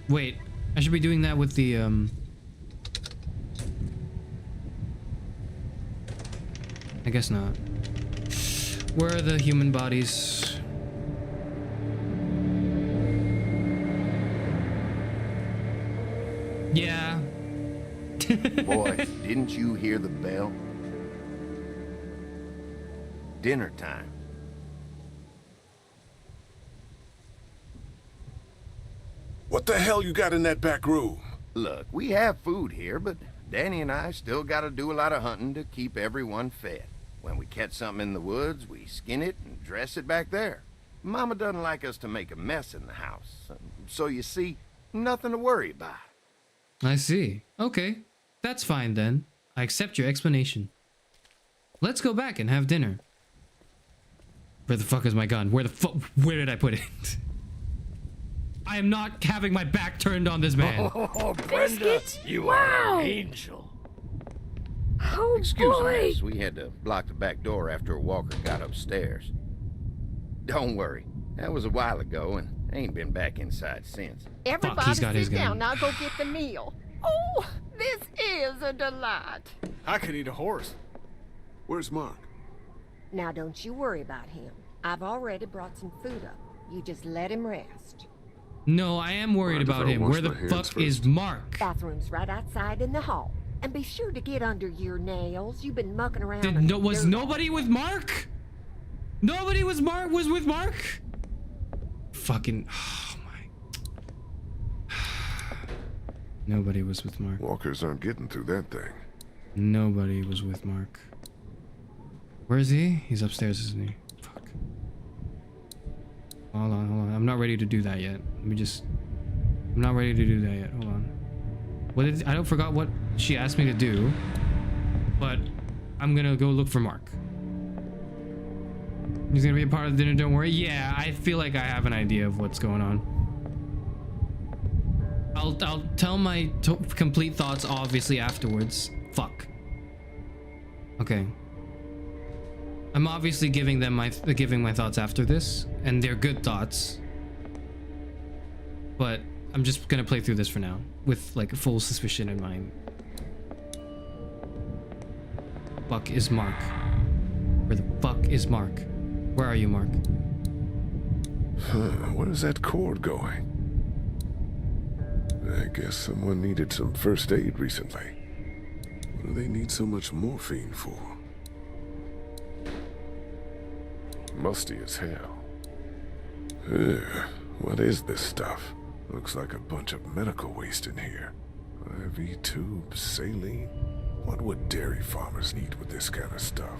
Speaker 5: Wait, I should be doing that with the I guess not. Where are the human bodies? Yeah.
Speaker 18: Boy, didn't you hear the bell? Dinner time.
Speaker 7: What the hell you got in that back room?
Speaker 18: Look, we have food here, but Danny and I still gotta do a lot of hunting to keep everyone fed. When we catch something in the woods, we skin it and dress it back there. Mama doesn't like us to make a mess in the house, so you see, nothing to worry about.
Speaker 5: I see. Okay. That's fine then. I accept your explanation. Let's go back and have dinner. Where the fuck is my gun? Where did I put it? I am not having my back turned on this man.
Speaker 11: Oh, Brenda, you are an angel.
Speaker 19: Oh,
Speaker 18: Excuse
Speaker 19: boy.
Speaker 18: us, we had to block the back door after Walker got upstairs. Don't worry, that was a while ago and ain't been back inside since.
Speaker 17: Everybody sit down, now go get the meal. Oh, this is a delight.
Speaker 12: I could eat a horse.
Speaker 7: Where's Mark?
Speaker 17: Now don't you worry about him. I've already brought some food up. You just let him rest.
Speaker 5: No, I am worried about him. Where the fuck is Mark?
Speaker 17: Bathroom's right outside in the hall. And be sure to get under your nails. You've been mucking around.
Speaker 5: Was nobody with Mark? Nobody was with Mark? Fucking, oh my. Nobody was with Mark.
Speaker 7: Walkers aren't getting through that thing.
Speaker 5: Nobody was with Mark. Where is he? He's upstairs, isn't he? Fuck. Hold on. I'm not ready to do that yet. I'm not ready to do that yet. Hold on. I don't forgot what she asked me to do, but I'm gonna go look for Mark. He's gonna be a part of the dinner, don't worry. Yeah, I feel like I have an idea of what's going on. I'll tell my complete thoughts obviously afterwards. fuck? Okay. I'm obviously giving my thoughts after this, and they're good thoughts. But I'm just gonna play through this for now, with like full suspicion in mind. Fuck is Mark? Where the fuck is Mark? Where are you, Mark?
Speaker 7: Where is that cord going? I guess someone needed some first aid recently. What do they need so much morphine for? Musty as hell. Ugh, what is this stuff? Looks like a bunch of medical waste in here. IV tubes, saline. What would dairy farmers need with this kind of stuff?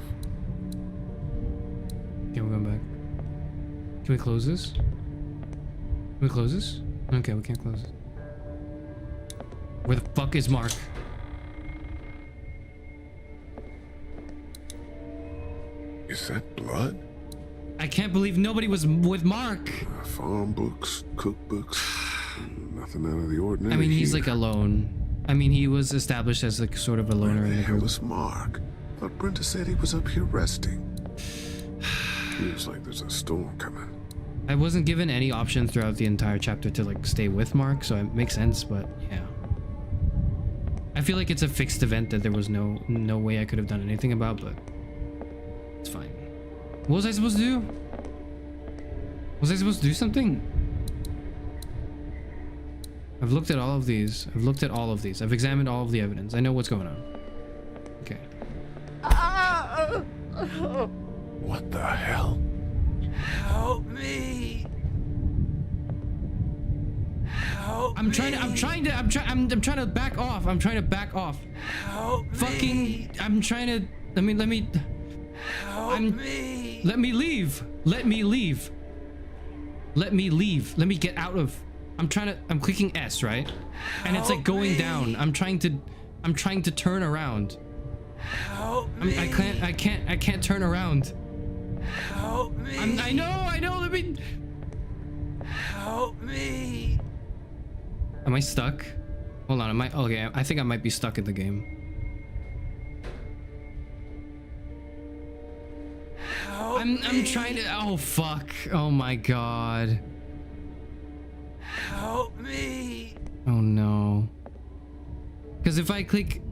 Speaker 5: Okay, we're going back. Can we close this? Can we close this? Okay, we can't close it. Where the fuck is Mark?
Speaker 7: Is that blood?
Speaker 5: I can't believe nobody was with Mark.
Speaker 7: Farm books, cookbooks, nothing out of the ordinary.
Speaker 5: I mean, he's
Speaker 7: here.
Speaker 5: like alone. I mean, he was established as like sort of a loner in the group.
Speaker 7: Where was Mark? Thought Brenda said he was up here resting. Feels like there's a storm coming.
Speaker 5: I wasn't given any option throughout the entire chapter to like stay with Mark, so it makes sense, but yeah. I feel like it's a fixed event that there was no way I could have done anything about, but it's fine. What was I supposed to do? Was I supposed to do something? I've looked at all of these. I've examined all of the evidence. I know what's going on. Okay.
Speaker 7: What the hell?
Speaker 9: Help me. Help
Speaker 5: I'm trying to back off. I'm trying to back off.
Speaker 9: Help
Speaker 5: Fucking, I'm trying to, let me leave. Let me leave. Let me get out of, I'm clicking S, right? And it's like going down. I'm trying to turn around. I can't turn around.
Speaker 9: Help me.
Speaker 5: I know, let me.
Speaker 9: Help me.
Speaker 5: Am I stuck? Hold on, okay, I think I might be stuck in the game. I'm trying to, oh fuck. Oh my god.
Speaker 9: Help me.
Speaker 5: Oh no. Because if I click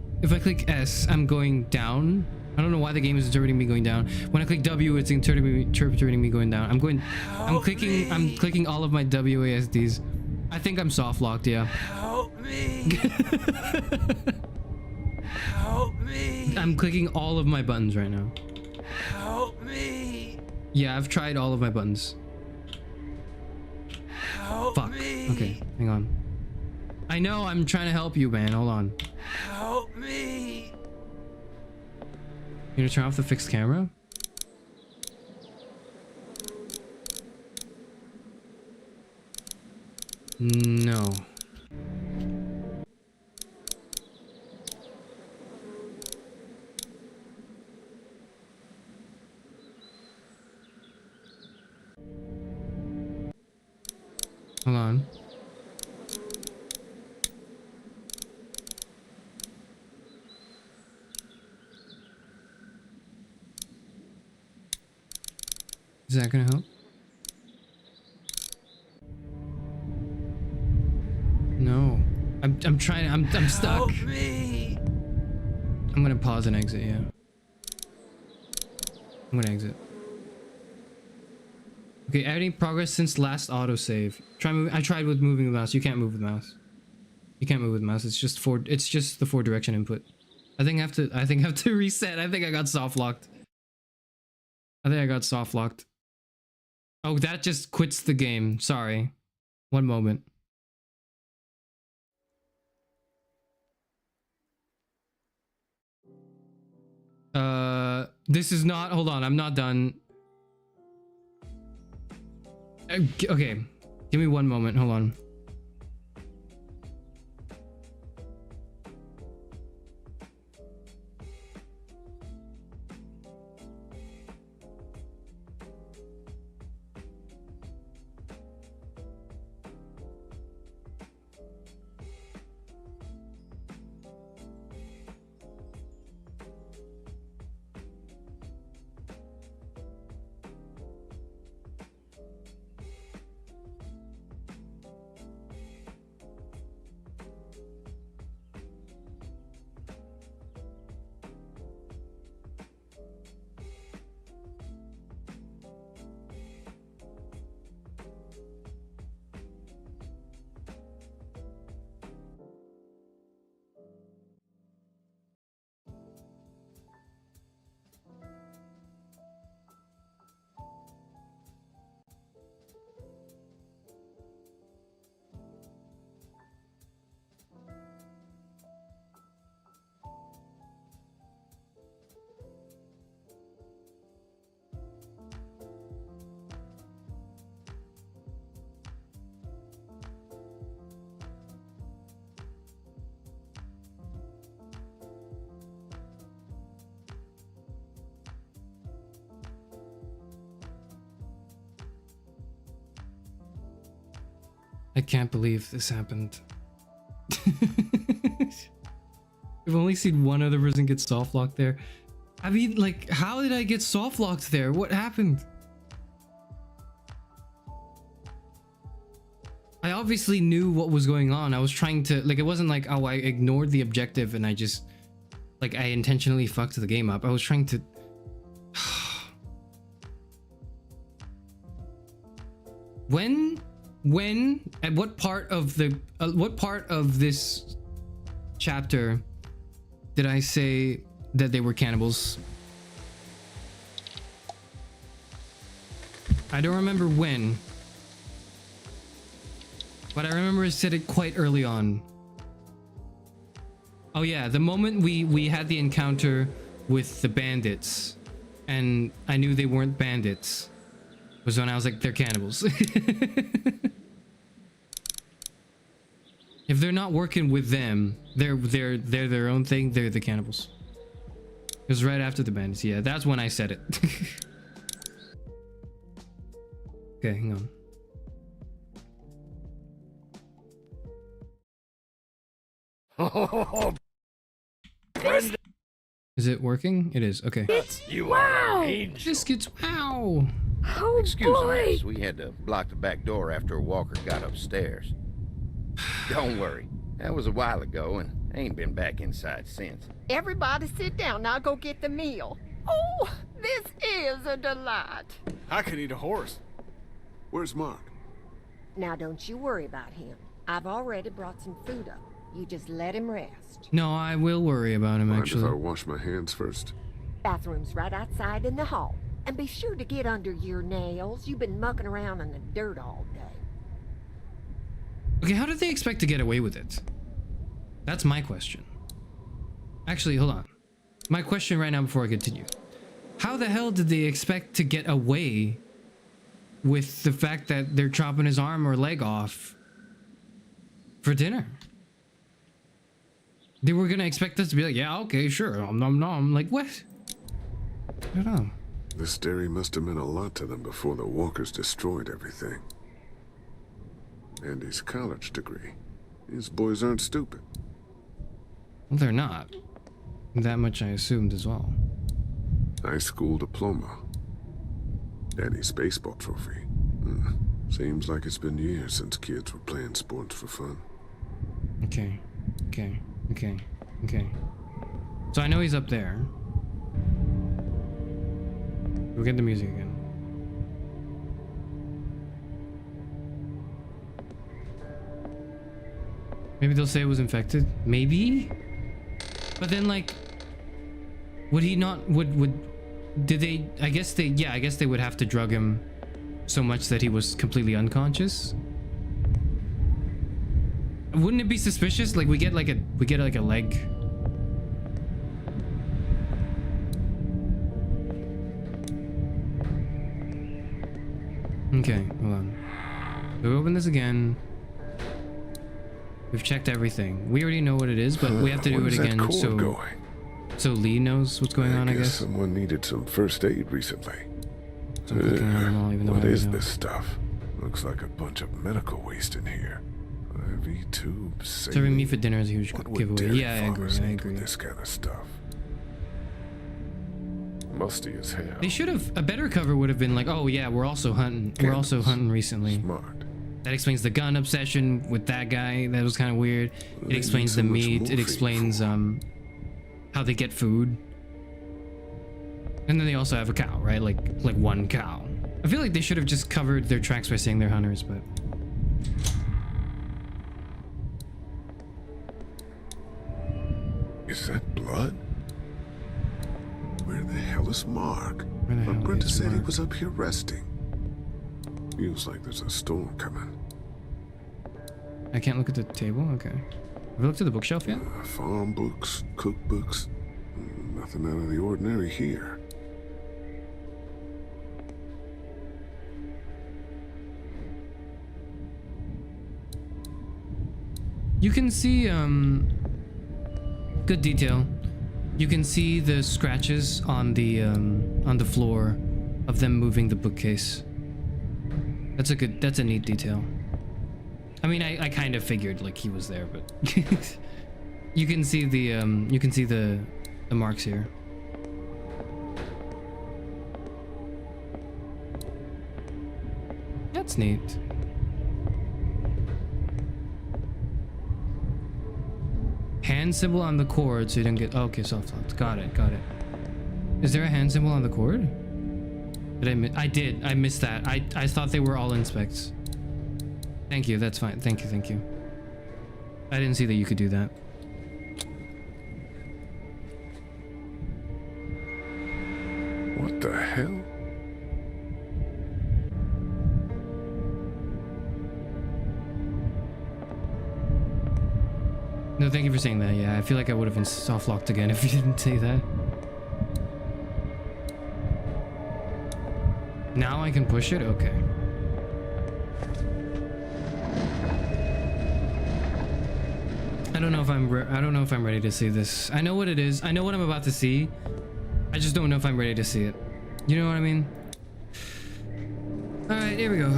Speaker 5: S, I'm going down. I don't know why the game is interpreting me going down. When I click W, it's interpreting me going down. I'm clicking all of my WASDs. I think I'm soft locked, yeah.
Speaker 9: Help me. Help me.
Speaker 5: I'm clicking all of my buttons right now.
Speaker 9: Help me.
Speaker 5: Yeah, I've tried all of my buttons. Fuck. Okay, hang on. I know, I'm trying to help you, man. Hold on.
Speaker 9: Help me.
Speaker 5: You gonna turn off the fixed camera? No. Hold on. Is that gonna help? No. I'm trying, I'm stuck.
Speaker 9: Help me.
Speaker 5: I'm gonna pause and exit, yeah. I'm gonna exit. Okay, adding progress since last autosave. I tried with moving the mouse. You can't move with the mouse. You can't move with the mouse. It's just the 4-direction input. I think I have to reset. I think I got soft locked. Oh, that just quits the game. Sorry. One moment. This is not, hold on, I'm not done. Okay, give me one moment, hold on. I can't believe this happened. I've only seen one other person get soft locked there. I mean, like, how did I get soft locked there? What happened? I obviously knew what was going on. I was trying to, like, it wasn't like, oh, I ignored the objective and I just, like, I intentionally fucked the game up. I was trying to... At what part of this chapter did I say that they were cannibals? I don't remember when, but I remember I said it quite early on. Oh yeah, the moment we had the encounter with the bandits and I knew they weren't bandits was when I was like, they're cannibals. If they're not working with them, they're their own thing, they're the cannibals. It was right after the bandits. Yeah, that's when I said it. Okay, hang
Speaker 11: on.
Speaker 5: Is it working? It is. Okay.
Speaker 11: You
Speaker 19: wow.
Speaker 11: are an angel.
Speaker 5: Biscuits, wow.
Speaker 19: Oh,
Speaker 18: Excuse
Speaker 19: boy.
Speaker 18: us, we had to block the back door after Walker got upstairs. Don't worry, that was a while ago and ain't been back inside since.
Speaker 17: Everybody sit down, now go get the meal. Oh, this is a delight.
Speaker 12: I could eat a horse.
Speaker 7: Where's Mark?
Speaker 17: Now don't you worry about him. I've already brought some food up. You just let him rest.
Speaker 5: No, I will worry about him,
Speaker 7: Mind
Speaker 5: actually.
Speaker 7: if I wash my hands first?
Speaker 17: Bathroom's right outside in the hall. And be sure to get under your nails. You've been mucking around in the dirt all day.
Speaker 5: Okay, how did they expect to get away with it? That's my question. Actually, hold on. My question right now before I continue. How the hell did they expect to get away with the fact that they're chopping his arm or leg off for dinner? They were gonna expect us to be like, yeah, okay, sure, nom nom. Like, what? I don't know.
Speaker 7: This dairy must have meant a lot to them before the walkers destroyed everything. And his college degree. These boys aren't stupid.
Speaker 5: Well, they're not. That much I assumed as well.
Speaker 7: High school diploma. Daddy's baseball trophy. Seems like it's been years since kids were playing sports for fun.
Speaker 5: Okay. So I know he's up there. We'll get the music again. Maybe they'll say it was infected. Maybe? But then, like, would he not, did they, I guess they would have to drug him so much that he was completely unconscious. Wouldn't it be suspicious? Like, we get like a leg. Okay, hold on. We open this again. We've checked everything. We already know what it is, but we have to do it again so Lee knows what's going on, I guess.
Speaker 7: Someone needed some first aid recently.
Speaker 5: What
Speaker 7: is this stuff? Looks like a bunch of medical waste in here. IV tubes.
Speaker 5: Serving me for dinner is a huge giveaway. Yeah, I agree.
Speaker 7: This kind of stuff. Musty as hell.
Speaker 5: They should have, a better cover would have been like, oh yeah, we're also hunting. We're also hunting recently.
Speaker 7: Smart.
Speaker 5: That explains the gun obsession with that guy. That was kind of weird. It explains the meat. It explains how they get food. And then they also have a cow, right? Like one cow. I feel like they should have just covered their tracks by saying they're hunters, but
Speaker 7: is that blood? Where the hell is Mark?
Speaker 5: But
Speaker 7: Brenda said he was up here resting. Feels like there's a storm coming.
Speaker 5: I can't look at the table? Okay. Have we looked at the bookshelf yet?
Speaker 7: Farm books, cookbooks. Nothing out of the ordinary here.
Speaker 5: You can see, good detail. You can see the scratches on the floor of them moving the bookcase. That's a neat detail. I mean, I kind of figured like he was there, but you can see the marks here. That's neat. Hand symbol on the cord so you don't get... Oh, okay, soft locked. Got it, got it. Is there a hand symbol on the cord? Did I did. I missed that. I thought they were all inspects. Thank you, that's fine. Thank you, thank you. I didn't see that you could do that.
Speaker 7: What the hell?
Speaker 5: No, thank you for saying that. Yeah, I feel like I would have been soft locked again if you didn't say that. Now I can push it? Okay. I don't know if I'm ready to see this. I know what it is. I know what I'm about to see. I just don't know if I'm ready to see it. You know what I mean? All right, here we go.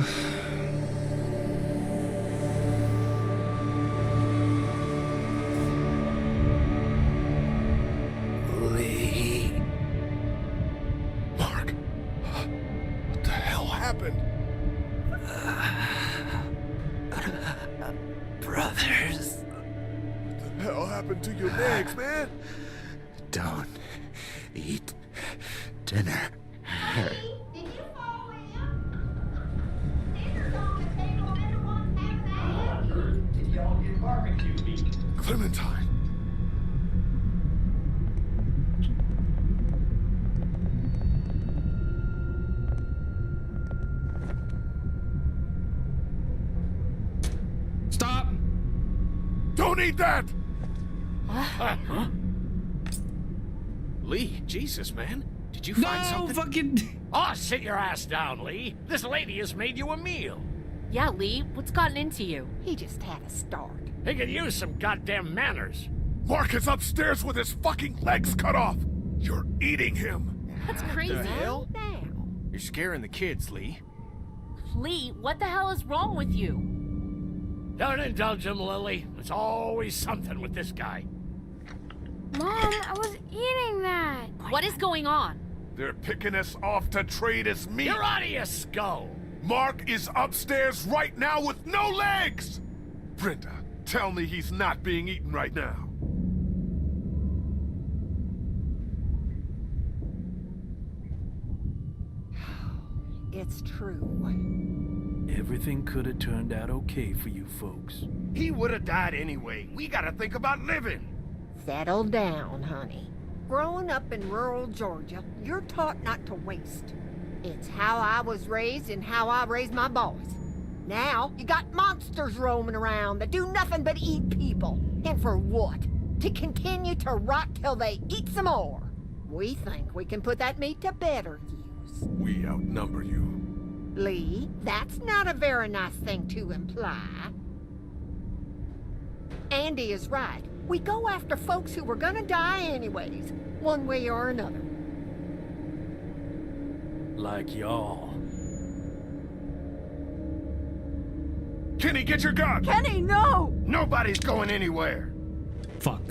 Speaker 7: Mark, what the hell happened?
Speaker 10: Brothers.
Speaker 7: What the hell happened to your legs, man?
Speaker 10: Don't eat dinner.
Speaker 7: Clementine.
Speaker 5: Stop!
Speaker 7: Don't eat that!
Speaker 11: Huh? Lee, Jesus, man. Did you find something?
Speaker 5: No, fucking...
Speaker 11: Oh, sit your ass down, Lee. This lady has made you a meal.
Speaker 13: Yeah, Lee, what's gotten into you?
Speaker 17: He just had a start.
Speaker 11: He could use some goddamn manners.
Speaker 7: Mark is upstairs with his fucking legs cut off. You're eating him.
Speaker 13: That's crazy.
Speaker 12: The hell?
Speaker 17: Down.
Speaker 12: You're scaring the kids, Lee.
Speaker 13: Lee, what the hell is wrong with you?
Speaker 11: Don't indulge him, Lily. There's always something with this guy.
Speaker 19: Mom, I was eating that.
Speaker 13: What is going on?
Speaker 7: They're picking us off to trade as meat.
Speaker 11: You're out of your skull.
Speaker 7: Mark is upstairs right now with no legs! Brenda, tell me he's not being eaten right now.
Speaker 17: It's true.
Speaker 15: Everything could have turned out okay for you folks.
Speaker 18: He would have died anyway. We gotta think about living.
Speaker 17: Settle down, honey. Growing up in rural Georgia, you're taught not to waste. It's how I was raised and how I raised my boys. Now, you got monsters roaming around that do nothing but eat people. And for what? To continue to rot till they eat some more. We think we can put that meat to better use.
Speaker 7: We outnumber you.
Speaker 17: Lee, that's not a very nice thing to imply. Andy is right. We go after folks who were gonna die anyways, one way or another.
Speaker 15: Like y'all.
Speaker 7: Kenny, get your gun!
Speaker 14: Kenny, no!
Speaker 18: Nobody's going anywhere.
Speaker 5: Fuck.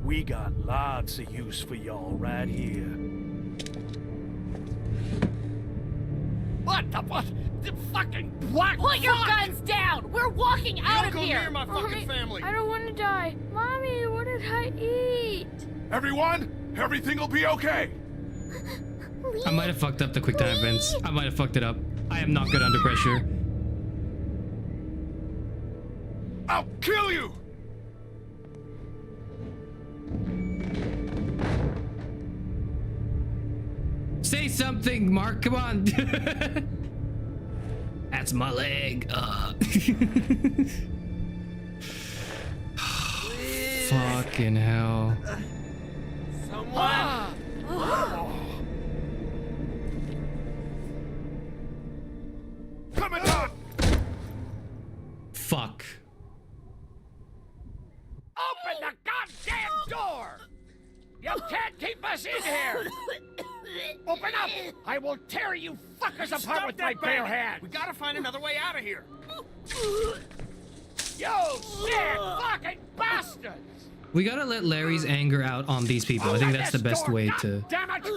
Speaker 15: We got lots of use for y'all right here.
Speaker 11: What the what? The fucking what?
Speaker 13: Put your guns down! We're walking out of
Speaker 12: Don't go
Speaker 13: here!
Speaker 12: near my fucking family.
Speaker 19: I don't want to die. Mommy, what did I eat?
Speaker 7: Everyone, everything will be okay.
Speaker 5: I might have fucked up the quick time events. I might have fucked it up. I am not good under pressure.
Speaker 7: I'll kill you!
Speaker 5: Say something, Mark. Come on. That's my leg. Fucking hell.
Speaker 11: Someone.
Speaker 7: Coming on!
Speaker 5: Fuck.
Speaker 11: Open the goddamn door! You can't keep us in here! Open up! I will tear you fuckers apart with my bare hands!
Speaker 12: We gotta find another way out of here.
Speaker 11: You sick fucking bastards!
Speaker 5: We gotta let Larry's anger out on these people. I think that's the best way to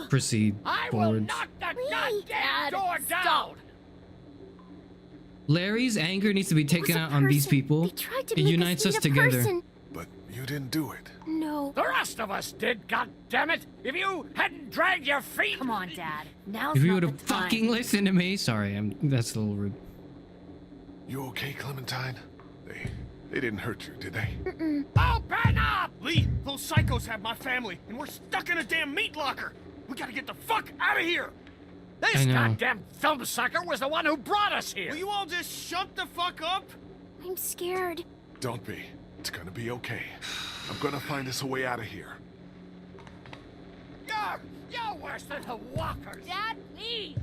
Speaker 5: proceed forward.
Speaker 11: Knock the goddamn door down!
Speaker 5: Larry's anger needs to be taken out on these people. It unites us together.
Speaker 7: But you didn't do it.
Speaker 8: No.
Speaker 11: The rest of us did, goddammit! If you hadn't dragged your feet...
Speaker 13: Come on, Dad. Now's
Speaker 5: If you
Speaker 13: not
Speaker 5: would
Speaker 13: the
Speaker 5: have
Speaker 13: time.
Speaker 5: fucking listened to me. Sorry, that's a little rude.
Speaker 7: You okay, Clementine? They didn't hurt you, did they?
Speaker 12: Open up! Lee, those psychos have my family, and we're stuck in a damn meat locker. We gotta get the fuck out of here!
Speaker 11: This goddamn film sucker was the one who brought us here!
Speaker 12: Will you all just shut the fuck up?
Speaker 8: I'm scared.
Speaker 7: Don't be. It's gonna be okay. I'm gonna find us a way out of here.
Speaker 11: You're worse than the walkers!
Speaker 13: Dad, please!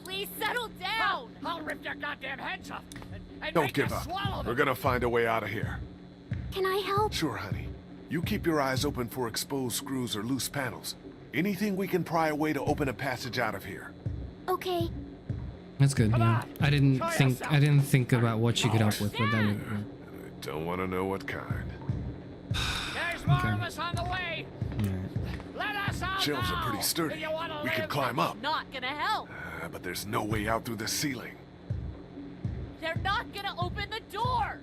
Speaker 13: Please settle down!
Speaker 11: I'll rip your goddamn heads off and
Speaker 7: Don't
Speaker 11: make
Speaker 7: give
Speaker 11: you
Speaker 7: up.
Speaker 11: swallow
Speaker 7: We're
Speaker 11: them.
Speaker 7: gonna find a way out of here.
Speaker 8: Can I help?
Speaker 7: Sure, honey. You keep your eyes open for exposed screws or loose panels. Anything we can pry away to open a passage out of here.
Speaker 8: Okay.
Speaker 5: That's good. Yeah. I didn't think about what she could help with, but that would,
Speaker 7: I don't want to know what kind.
Speaker 11: There's more of us on the way! Let us out
Speaker 7: Shelves
Speaker 11: now,
Speaker 7: are pretty sturdy.
Speaker 11: if you wanna
Speaker 7: We can
Speaker 11: live.
Speaker 7: climb up.
Speaker 13: Not gonna help.
Speaker 7: But there's no way out through the ceiling.
Speaker 13: They're not gonna open the door.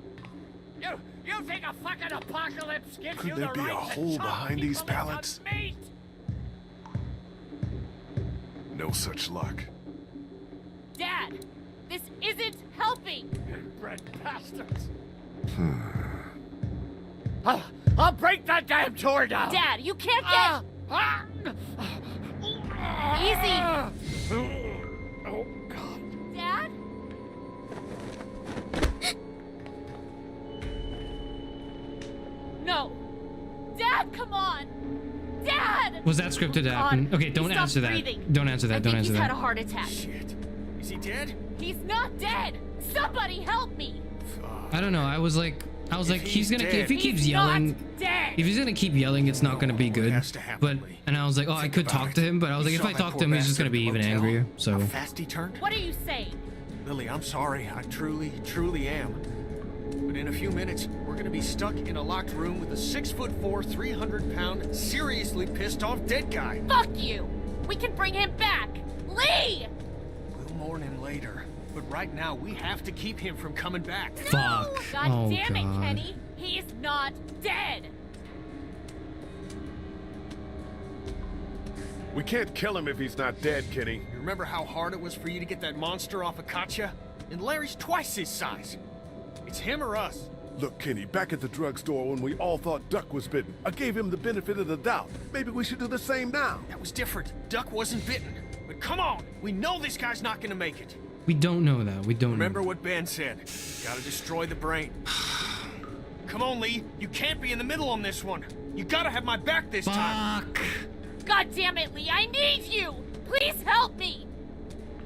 Speaker 11: You think a fucking apocalypse gives
Speaker 7: Could
Speaker 11: you
Speaker 7: there
Speaker 11: the
Speaker 7: be
Speaker 11: right
Speaker 7: a
Speaker 11: to
Speaker 7: hole
Speaker 11: chop
Speaker 7: behind these
Speaker 11: people into
Speaker 7: pallets?
Speaker 11: meat?
Speaker 7: No such luck.
Speaker 13: Dad, this isn't helping.
Speaker 11: Inbred bastards. I'll break that damn door down.
Speaker 13: Dad, you can't get... Easy.
Speaker 11: Oh, God.
Speaker 13: Dad? No. Dad, come on. Dad!
Speaker 5: Was that scripted to happen? Okay, don't
Speaker 13: He stopped
Speaker 5: answer that.
Speaker 13: breathing.
Speaker 5: Don't answer that.
Speaker 13: I
Speaker 5: Don't
Speaker 13: think
Speaker 5: answer
Speaker 13: he's
Speaker 5: that.
Speaker 13: had a heart attack.
Speaker 12: Shit. Is he dead?
Speaker 13: He's not dead. Somebody help me.
Speaker 5: I don't know. I was like, he's gonna if he keeps
Speaker 13: He's
Speaker 5: yelling.
Speaker 13: not dead.
Speaker 5: If he's gonna keep yelling, it's not gonna be good. But and I was like, oh, I could talk to him, but I was like, if I talk to him, he's just gonna be even angrier. So
Speaker 12: Fast he turned?
Speaker 13: What are you saying?
Speaker 12: Lily, I'm sorry. I truly, truly am. But in a few minutes, we're gonna be stuck in a locked room with a 6'4", 300-pound, seriously pissed off dead guy.
Speaker 13: Fuck you. We can bring him back. Lee!
Speaker 12: We'll mourn him later. But right now, we have to keep him from coming back.
Speaker 5: fuck.
Speaker 13: God
Speaker 5: Oh
Speaker 13: damn it,
Speaker 5: god.
Speaker 13: Kenny. He's not dead.
Speaker 7: We can't kill him if he's not dead, Kenny.
Speaker 12: You remember how hard it was for you to get that monster off of Katya? And Larry's twice his size. It's him or us.
Speaker 7: Look, Kenny, back at the drugstore when we all thought Duck was bitten, I gave him the benefit of the doubt. Maybe we should do the same now.
Speaker 12: That was different. Duck wasn't bitten. But come on, we know this guy's not gonna make it.
Speaker 5: We don't know that. We don't
Speaker 12: Remember
Speaker 5: know.
Speaker 12: what Ben said. Gotta destroy the brain. Come on, Lee. You can't be in the middle on this one. You gotta have my back this time.
Speaker 13: God damn it, Lee. I need you. Please help me.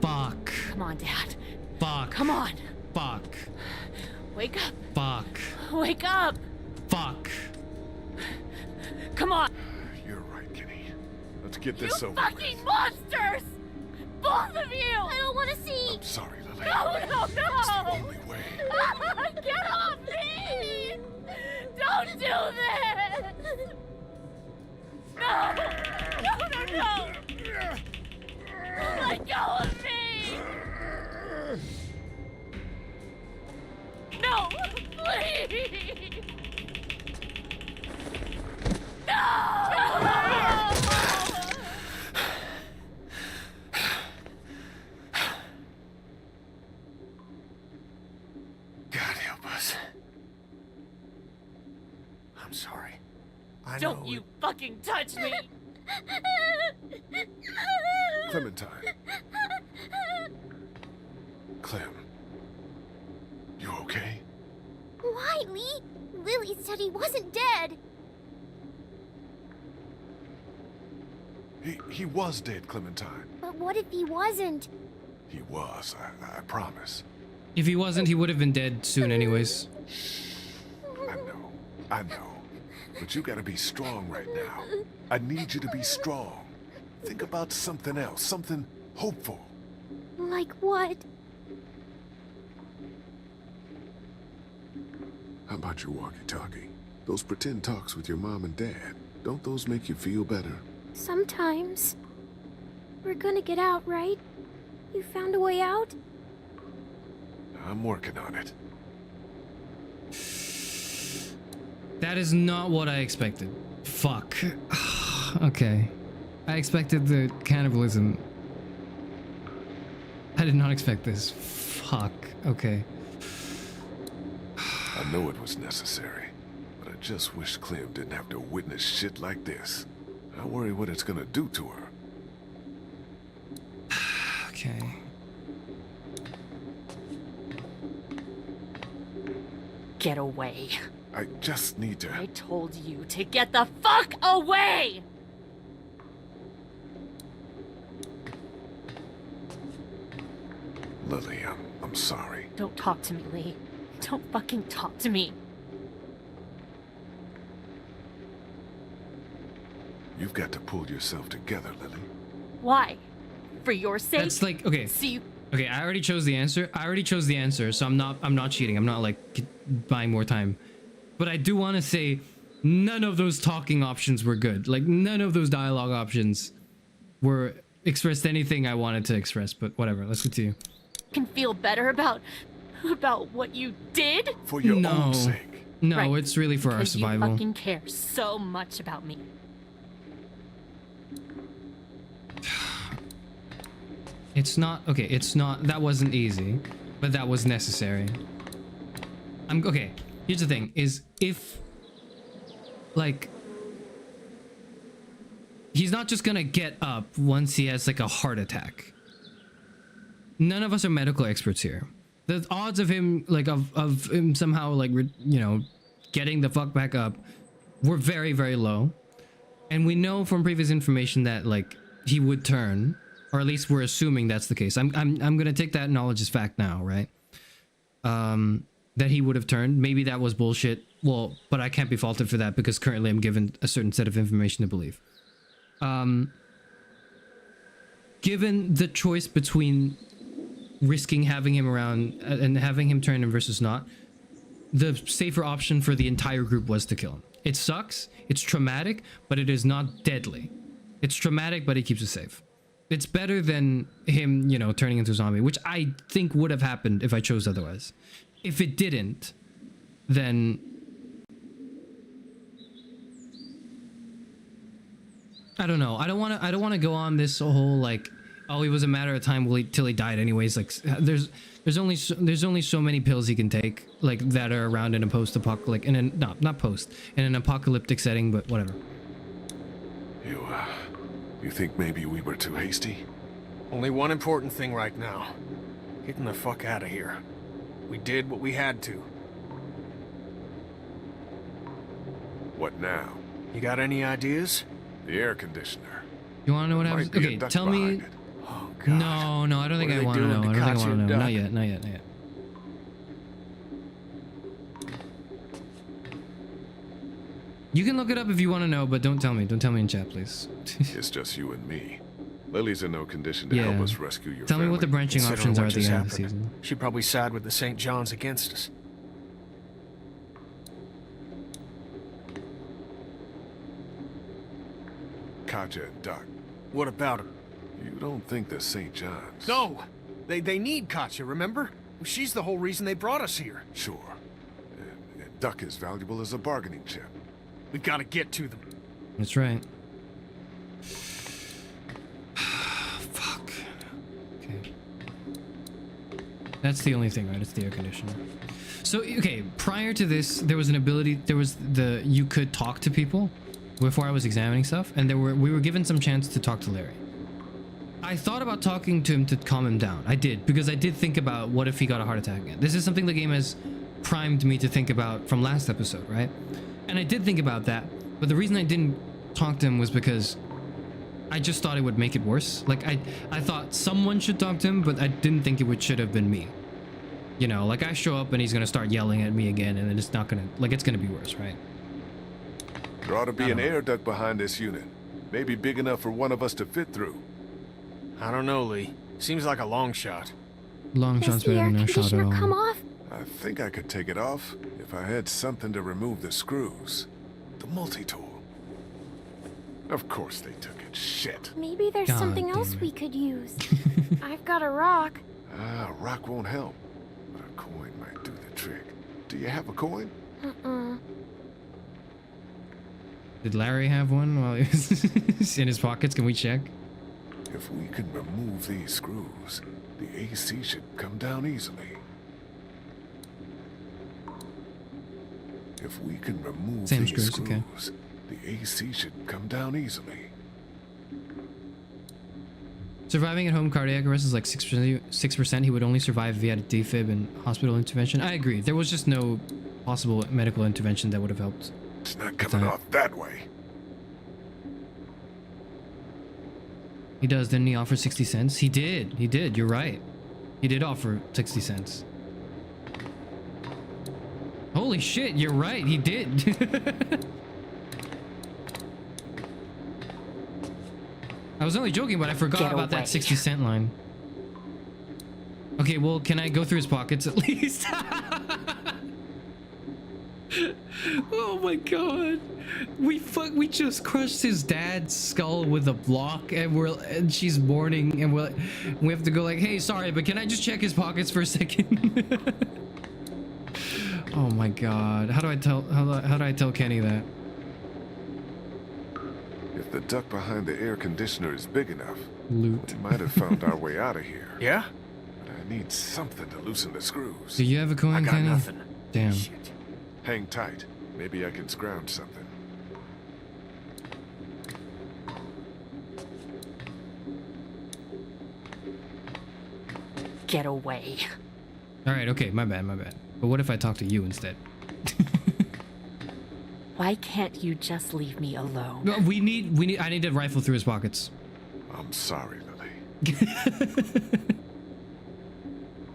Speaker 5: Fuck.
Speaker 13: Come on, Dad.
Speaker 5: Fuck.
Speaker 13: Come on.
Speaker 5: Fuck.
Speaker 13: Wake up.
Speaker 5: Fuck.
Speaker 13: Wake up.
Speaker 5: Fuck.
Speaker 13: Come on.
Speaker 7: You're right, Kenny. Let's get
Speaker 13: You
Speaker 7: this over.
Speaker 13: fucking monsters! Both of you! I
Speaker 8: don't want to see.
Speaker 7: I'm sorry, Lily.
Speaker 13: No, no,
Speaker 7: It's the
Speaker 13: no!
Speaker 7: only way.
Speaker 13: Get off me! Don't do this! No! No, no, no! Let go of me! No! Please! No!
Speaker 12: God help us. I'm sorry. I
Speaker 13: Don't
Speaker 12: know
Speaker 13: you fucking touch me!
Speaker 7: Clementine. Clem. You okay?
Speaker 8: Why, Lee? Lily said he wasn't dead.
Speaker 7: He was dead, Clementine.
Speaker 8: But what if he wasn't?
Speaker 7: He was, I promise.
Speaker 5: If he wasn't, he would have been dead soon anyways.
Speaker 7: I know. But you gotta be strong right now. I need you to be strong. Think about something else, something hopeful.
Speaker 8: Like what?
Speaker 7: How about your walkie-talkie? Those pretend talks with your mom and dad, don't those make you feel better?
Speaker 8: Sometimes. We're gonna get out, right? You found a way out?
Speaker 7: I'm working on it.
Speaker 5: That is not what I expected. Fuck. Okay. I expected the cannibalism. I did not expect this. Fuck. Okay.
Speaker 7: I know it was necessary, but I just wish Clem didn't have to witness shit like this. I worry what it's gonna do to her.
Speaker 5: Okay.
Speaker 13: Get away.
Speaker 7: I just need to...
Speaker 13: I told you to get the fuck away!
Speaker 7: Lily, I'm sorry.
Speaker 13: Don't talk to me, Lee. Don't fucking talk to me.
Speaker 7: You've got to pull yourself together, Lily.
Speaker 13: Why? For your sake?
Speaker 5: That's like, okay.
Speaker 13: See,
Speaker 5: Okay, I already chose the answer. So I'm not cheating. I'm not like buying more time. But I do want to say none of those talking options were good. Like none of those dialogue options were expressed anything I wanted to express, but whatever. Let's continue.
Speaker 13: can feel better about what you did?
Speaker 7: For your own sake.
Speaker 5: No,
Speaker 13: Right,
Speaker 5: it's really for our
Speaker 13: because
Speaker 5: survival.
Speaker 13: You fucking care so much about me.
Speaker 5: It's not okay. It's not. That wasn't easy, but that was necessary. I'm okay. Here's the thing: is if like he's not just gonna get up once he has like a heart attack. None of us are medical experts here. The odds of him like of him somehow like you know getting the fuck back up were very, very low, and we know from previous information that like he would turn. Or at least we're assuming that's the case. I'm gonna take that knowledge as fact now, right? That he would have turned. Maybe that was bullshit. Well, but I can't be faulted for that because currently I'm given a certain set of information to believe. Given the choice between risking having him around and having him turn him versus not, the safer option for the entire group was to kill him. It sucks. It's traumatic, but it is not deadly. It's traumatic, but it keeps us safe. It's better than him, you know, turning into a zombie, which I think would have happened if I chose otherwise. If it didn't, then I don't know. I don't want to go on this whole like, oh, it was a matter of time till he died anyways. Like there's only so many pills he can take like that are around in a post-apocalyptic in an in an apocalyptic setting, but whatever.
Speaker 7: You think maybe we were too hasty?
Speaker 12: Only one important thing right now. Getting the fuck out of here. We did what we had to.
Speaker 7: What now?
Speaker 12: You got any ideas?
Speaker 7: The air conditioner.
Speaker 5: You want to know what happens? Okay, tell me.
Speaker 12: Oh,
Speaker 5: God. No, I don't think I want to know. I don't think I want to know. Not yet. You can look it up if you want to know, but don't tell me. Don't tell me in chat, please.
Speaker 7: It's just you and me. Lily's in no condition to help us rescue your
Speaker 5: Tell
Speaker 7: family.
Speaker 5: me what the branching options are at the end of the season.
Speaker 12: She probably side with the St. John's against us.
Speaker 7: Katja and Duck.
Speaker 12: What about her?
Speaker 7: You don't think the St. John's...
Speaker 12: No! They need Katja, remember? She's the whole reason they brought us here.
Speaker 7: Sure. And Duck is valuable as a bargaining chip.
Speaker 12: We've got to get to them.
Speaker 5: That's right. Fuck. Okay. That's the only thing, right? It's the air conditioner. So, okay, prior to this, there was an ability, you could talk to people before I was examining stuff, and we were given some chance to talk to Larry. I thought about talking to him to calm him down. I did, because I did think about what if he got a heart attack again. This is something the game has primed me to think about from last episode, right? And I did think about that, but the reason I didn't talk to him was because I just thought it would make it worse. Like, I thought someone should talk to him, but I didn't think should have been me. You know, like I show up and he's gonna start yelling at me again, and then it's not gonna, like, it's gonna be worse, right?
Speaker 7: There ought to be an air duct behind this unit. Maybe big enough for one of us to fit through.
Speaker 12: I don't know, Lee. Seems like a long shot.
Speaker 5: Long shot's better than no shot at all.
Speaker 8: Come off?
Speaker 7: I think I could take it off if I had something to remove the screws. The multi-tool. Of course they took it. Shit.
Speaker 8: Maybe there's something else we could use. I've got a rock.
Speaker 7: Ah, a rock won't help. But a coin might do the trick. Do you have a coin?
Speaker 5: Did Larry have one while he was in his pockets? Can we check?
Speaker 7: If we can remove these screws, the AC should come down easily. If we can remove
Speaker 5: Same
Speaker 7: these
Speaker 5: screws, okay.
Speaker 7: the AC should come down easily.
Speaker 5: Surviving at home cardiac arrest is like 6%. He would only survive if he had a defib and hospital intervention. I agree. There was just no possible medical intervention that would have helped.
Speaker 7: It's not coming off that way.
Speaker 5: He does. Didn't he offer 60 cents? He did. He did. You're right. He did offer 60 cents. Holy shit, you're right. He did. I was only joking, but I forgot about that 60-cent line. Okay, well, can I go through his pockets at least? Oh my god. We just crushed his dad's skull with a block, and she's mourning, and we have to go like, hey, sorry, but can I just check his pockets for a second? Oh my god. How do I tell Kenny that?
Speaker 7: If the duct behind the air conditioner is big enough,
Speaker 5: Loot.
Speaker 7: we might have found our way out of here.
Speaker 12: Yeah?
Speaker 7: But I need something to loosen the screws.
Speaker 5: Do you have a coin,
Speaker 12: I got
Speaker 5: Kenny?
Speaker 12: nothing.
Speaker 5: Damn.
Speaker 12: Shit.
Speaker 7: Hang tight. Maybe I can scrounge something.
Speaker 13: Get away.
Speaker 5: Alright, okay, my bad. But what if I talk to you instead?
Speaker 13: Why can't you just leave me alone?
Speaker 5: No, I need to rifle through his pockets.
Speaker 7: I'm sorry, Lily.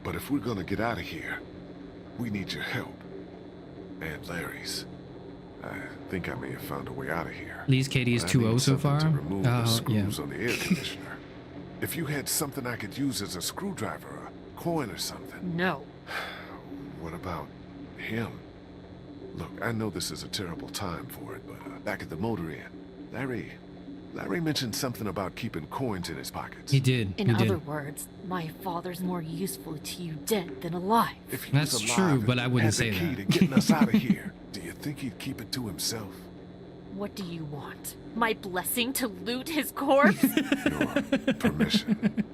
Speaker 7: But if we're gonna get out of here, we need your help. And Larry's. I think I may have found a way out of here.
Speaker 5: Lee's KD is
Speaker 7: But I
Speaker 5: 2-0
Speaker 7: need
Speaker 5: so
Speaker 7: something
Speaker 5: far?
Speaker 7: to remove the
Speaker 5: Yeah.
Speaker 7: screws on the air conditioner. If you had something I could use as a screwdriver, a coin or something.
Speaker 13: No.
Speaker 7: What about him? Look, I know this is a terrible time for it, but back at the motor inn, Larry mentioned something about keeping coins in his pockets.
Speaker 5: He did.
Speaker 13: In other words, my father's more useful to you dead than alive.
Speaker 7: If he
Speaker 5: That's
Speaker 7: was alive
Speaker 5: true,
Speaker 7: and
Speaker 5: but I wouldn't
Speaker 7: had
Speaker 5: say
Speaker 7: the key
Speaker 5: that.
Speaker 7: to getting us out of here, do you think he'd keep it to himself?
Speaker 13: What do you want? My blessing to loot his corpse?
Speaker 7: Your permission.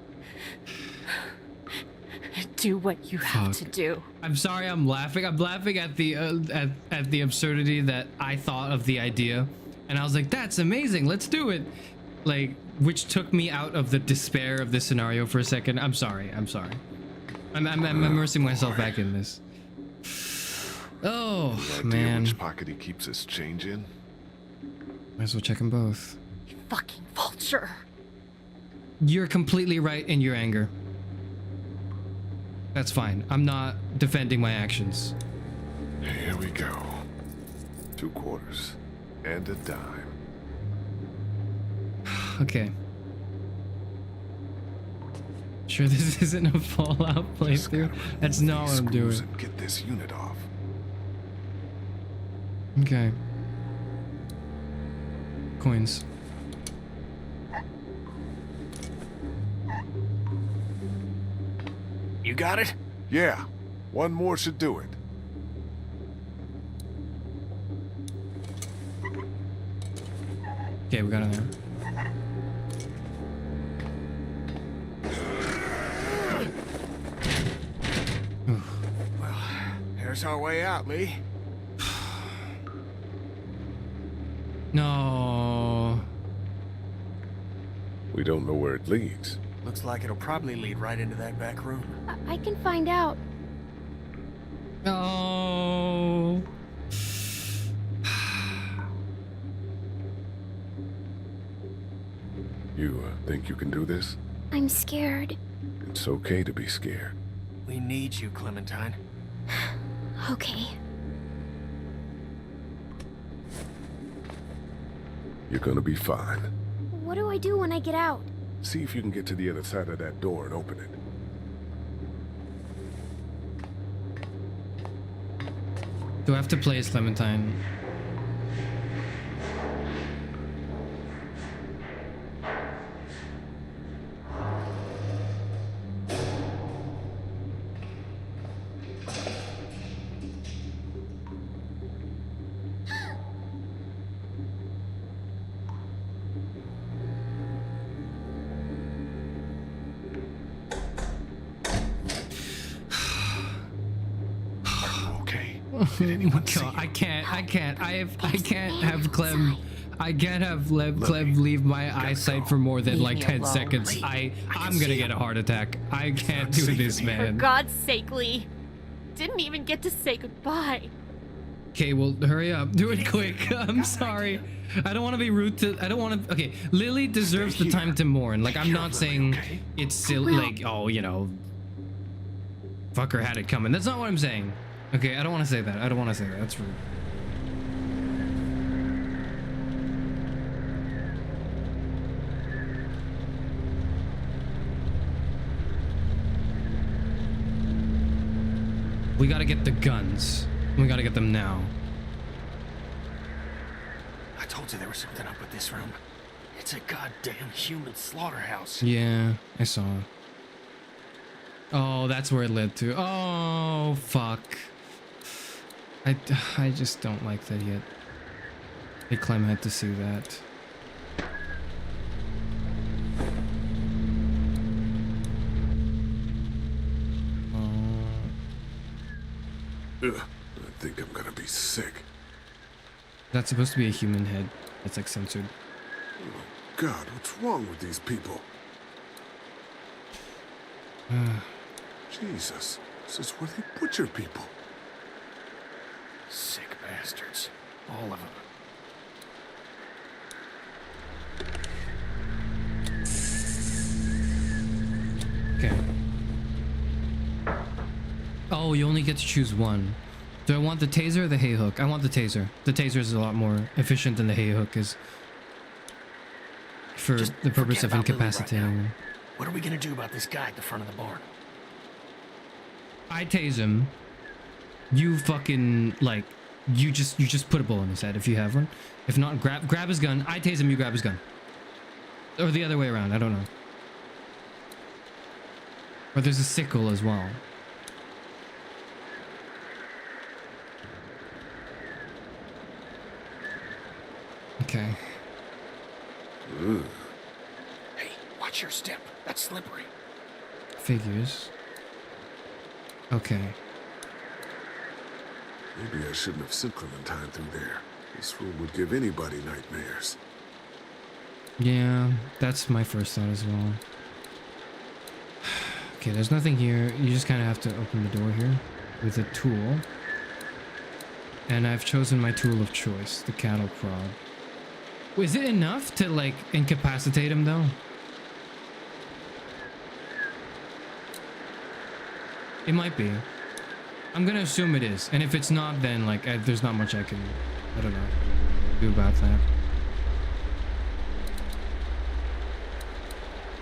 Speaker 13: Do what you have to do.
Speaker 5: I'm sorry, I'm laughing. I'm laughing at the at the absurdity that I thought of the idea, and I was like, "That's amazing. Let's do it." Like, which took me out of the despair of this scenario for a second. I'm sorry. I'm immersing myself back in this. Oh
Speaker 7: Any idea
Speaker 5: man.
Speaker 7: which pocket he keeps his change in?
Speaker 5: Might as well check them both.
Speaker 13: You fucking vulture.
Speaker 5: You're completely right in your anger. That's fine. I'm not defending my actions.
Speaker 7: Here we go. 2 quarters and a dime.
Speaker 5: Okay. Sure this isn't a Fallout playthrough? That's not what I'm doing.
Speaker 7: And get this unit off.
Speaker 5: Okay. Coins.
Speaker 12: You got it?
Speaker 7: Yeah. One more should do it.
Speaker 5: Okay, we got it there.
Speaker 12: Well, there's our way out, Lee.
Speaker 5: No.
Speaker 7: We don't know where it leads.
Speaker 12: Looks like it'll probably lead right into that back room.
Speaker 8: I can find out.
Speaker 5: No.
Speaker 7: You think you can do this?
Speaker 8: I'm scared.
Speaker 7: It's okay to be scared.
Speaker 12: We need you, Clementine.
Speaker 8: Okay.
Speaker 7: You're gonna be fine.
Speaker 8: What do I do when I get out?
Speaker 7: See if you can get to the other side of that door and open it.
Speaker 5: Do I have to play as Clementine? God, I can't have Clem. I can't have Clem leave my eyesight for more than like 10 seconds. I'm gonna get a heart attack. I can't do this,
Speaker 13: For
Speaker 5: man.
Speaker 13: God's sake, Lee. Didn't even get to say goodbye.
Speaker 5: Okay, well, hurry up. Do it quick. I'm sorry. I don't want to be rude to. I don't want to. Okay, Lily deserves the time to mourn. Like, I'm not saying it's silly. Like, oh, you know, fucker had it coming. That's not what I'm saying. Okay, I don't want to say that. I don't want to say that. That's rude. We gotta get the guns. We gotta get them now.
Speaker 12: I told you there was something up with this room. It's a goddamn human slaughterhouse.
Speaker 5: Yeah, I saw it. Oh, that's where it led to. Oh, fuck. I just don't like that yet. Hey, Clem had to see that.
Speaker 7: Ugh, I think I'm gonna be sick.
Speaker 5: That's supposed to be a human head. That's like censored.
Speaker 7: Oh God, what's wrong with these people? Jesus, this is where they butcher people.
Speaker 12: Sick bastards. All of them.
Speaker 5: Okay. Oh, you only get to choose one. Do I want the taser or the hay hook? I want the taser. The taser is a lot more efficient than the hay hook is. For
Speaker 12: Just
Speaker 5: the purpose of
Speaker 12: forget about Lily
Speaker 5: incapacitating
Speaker 12: right now.
Speaker 5: him.
Speaker 12: What are we gonna do about this guy at the front of the barn?
Speaker 5: I tase him. You fucking like you just put a bullet in his head if you have one. If not, grab his gun. I tase him, you grab his gun. Or the other way around, I don't know. Or there's a sickle as well. Okay.
Speaker 7: Ugh.
Speaker 12: Hey, watch your step. That's slippery.
Speaker 5: Figures. Okay.
Speaker 7: Maybe I shouldn't have sent Clementine through there. This room would give anybody nightmares.
Speaker 5: Yeah, that's my first thought as well. Okay, there's nothing here. You just kind of have to open the door here with a tool. And I've chosen my tool of choice, the cattle prod. Was it enough to, like, incapacitate him, though? It might be. I'm gonna assume it is. And if it's not, then, like, there's not much I can, I don't know, do about that.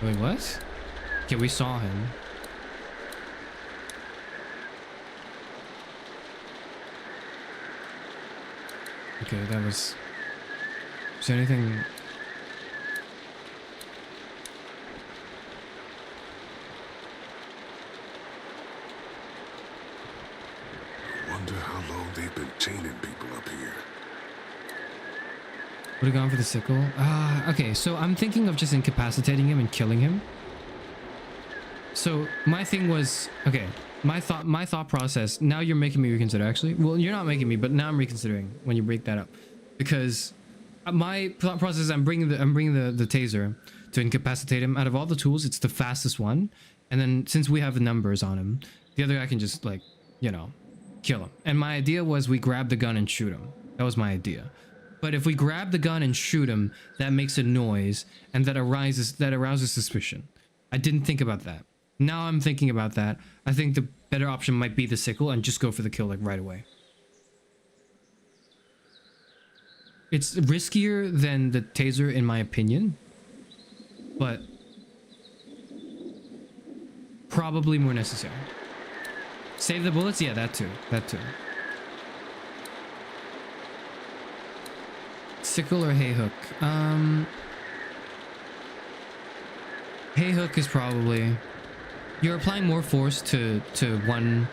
Speaker 5: Wait, what? Okay, we saw him. Okay, that was... Is there anything...
Speaker 7: I wonder how long they've been chaining people up here.
Speaker 5: Would have gone for the sickle? Okay, so I'm thinking of just incapacitating him and killing him. So my thing was, okay, my thought process, now you're making me reconsider actually. Well, you're not making me, but now I'm reconsidering when you break that up. Because my thought process is I'm bringing the taser to incapacitate him. Out of all the tools, it's the fastest one. And then since we have the numbers on him, the other guy can just, like, you know, kill him. And my idea was we grab the gun and shoot him. That was my idea. But if we grab the gun and shoot him, that makes a noise and that arouses suspicion. I didn't think about that. Now I'm thinking about that. I think the better option might be the sickle and just go for the kill, like, right away. It's riskier than the taser in my opinion, but Probably more necessary. Save the bullets? Yeah, that too. That too. Sickle or hay hook? Hay hook is probably... You're applying more force to one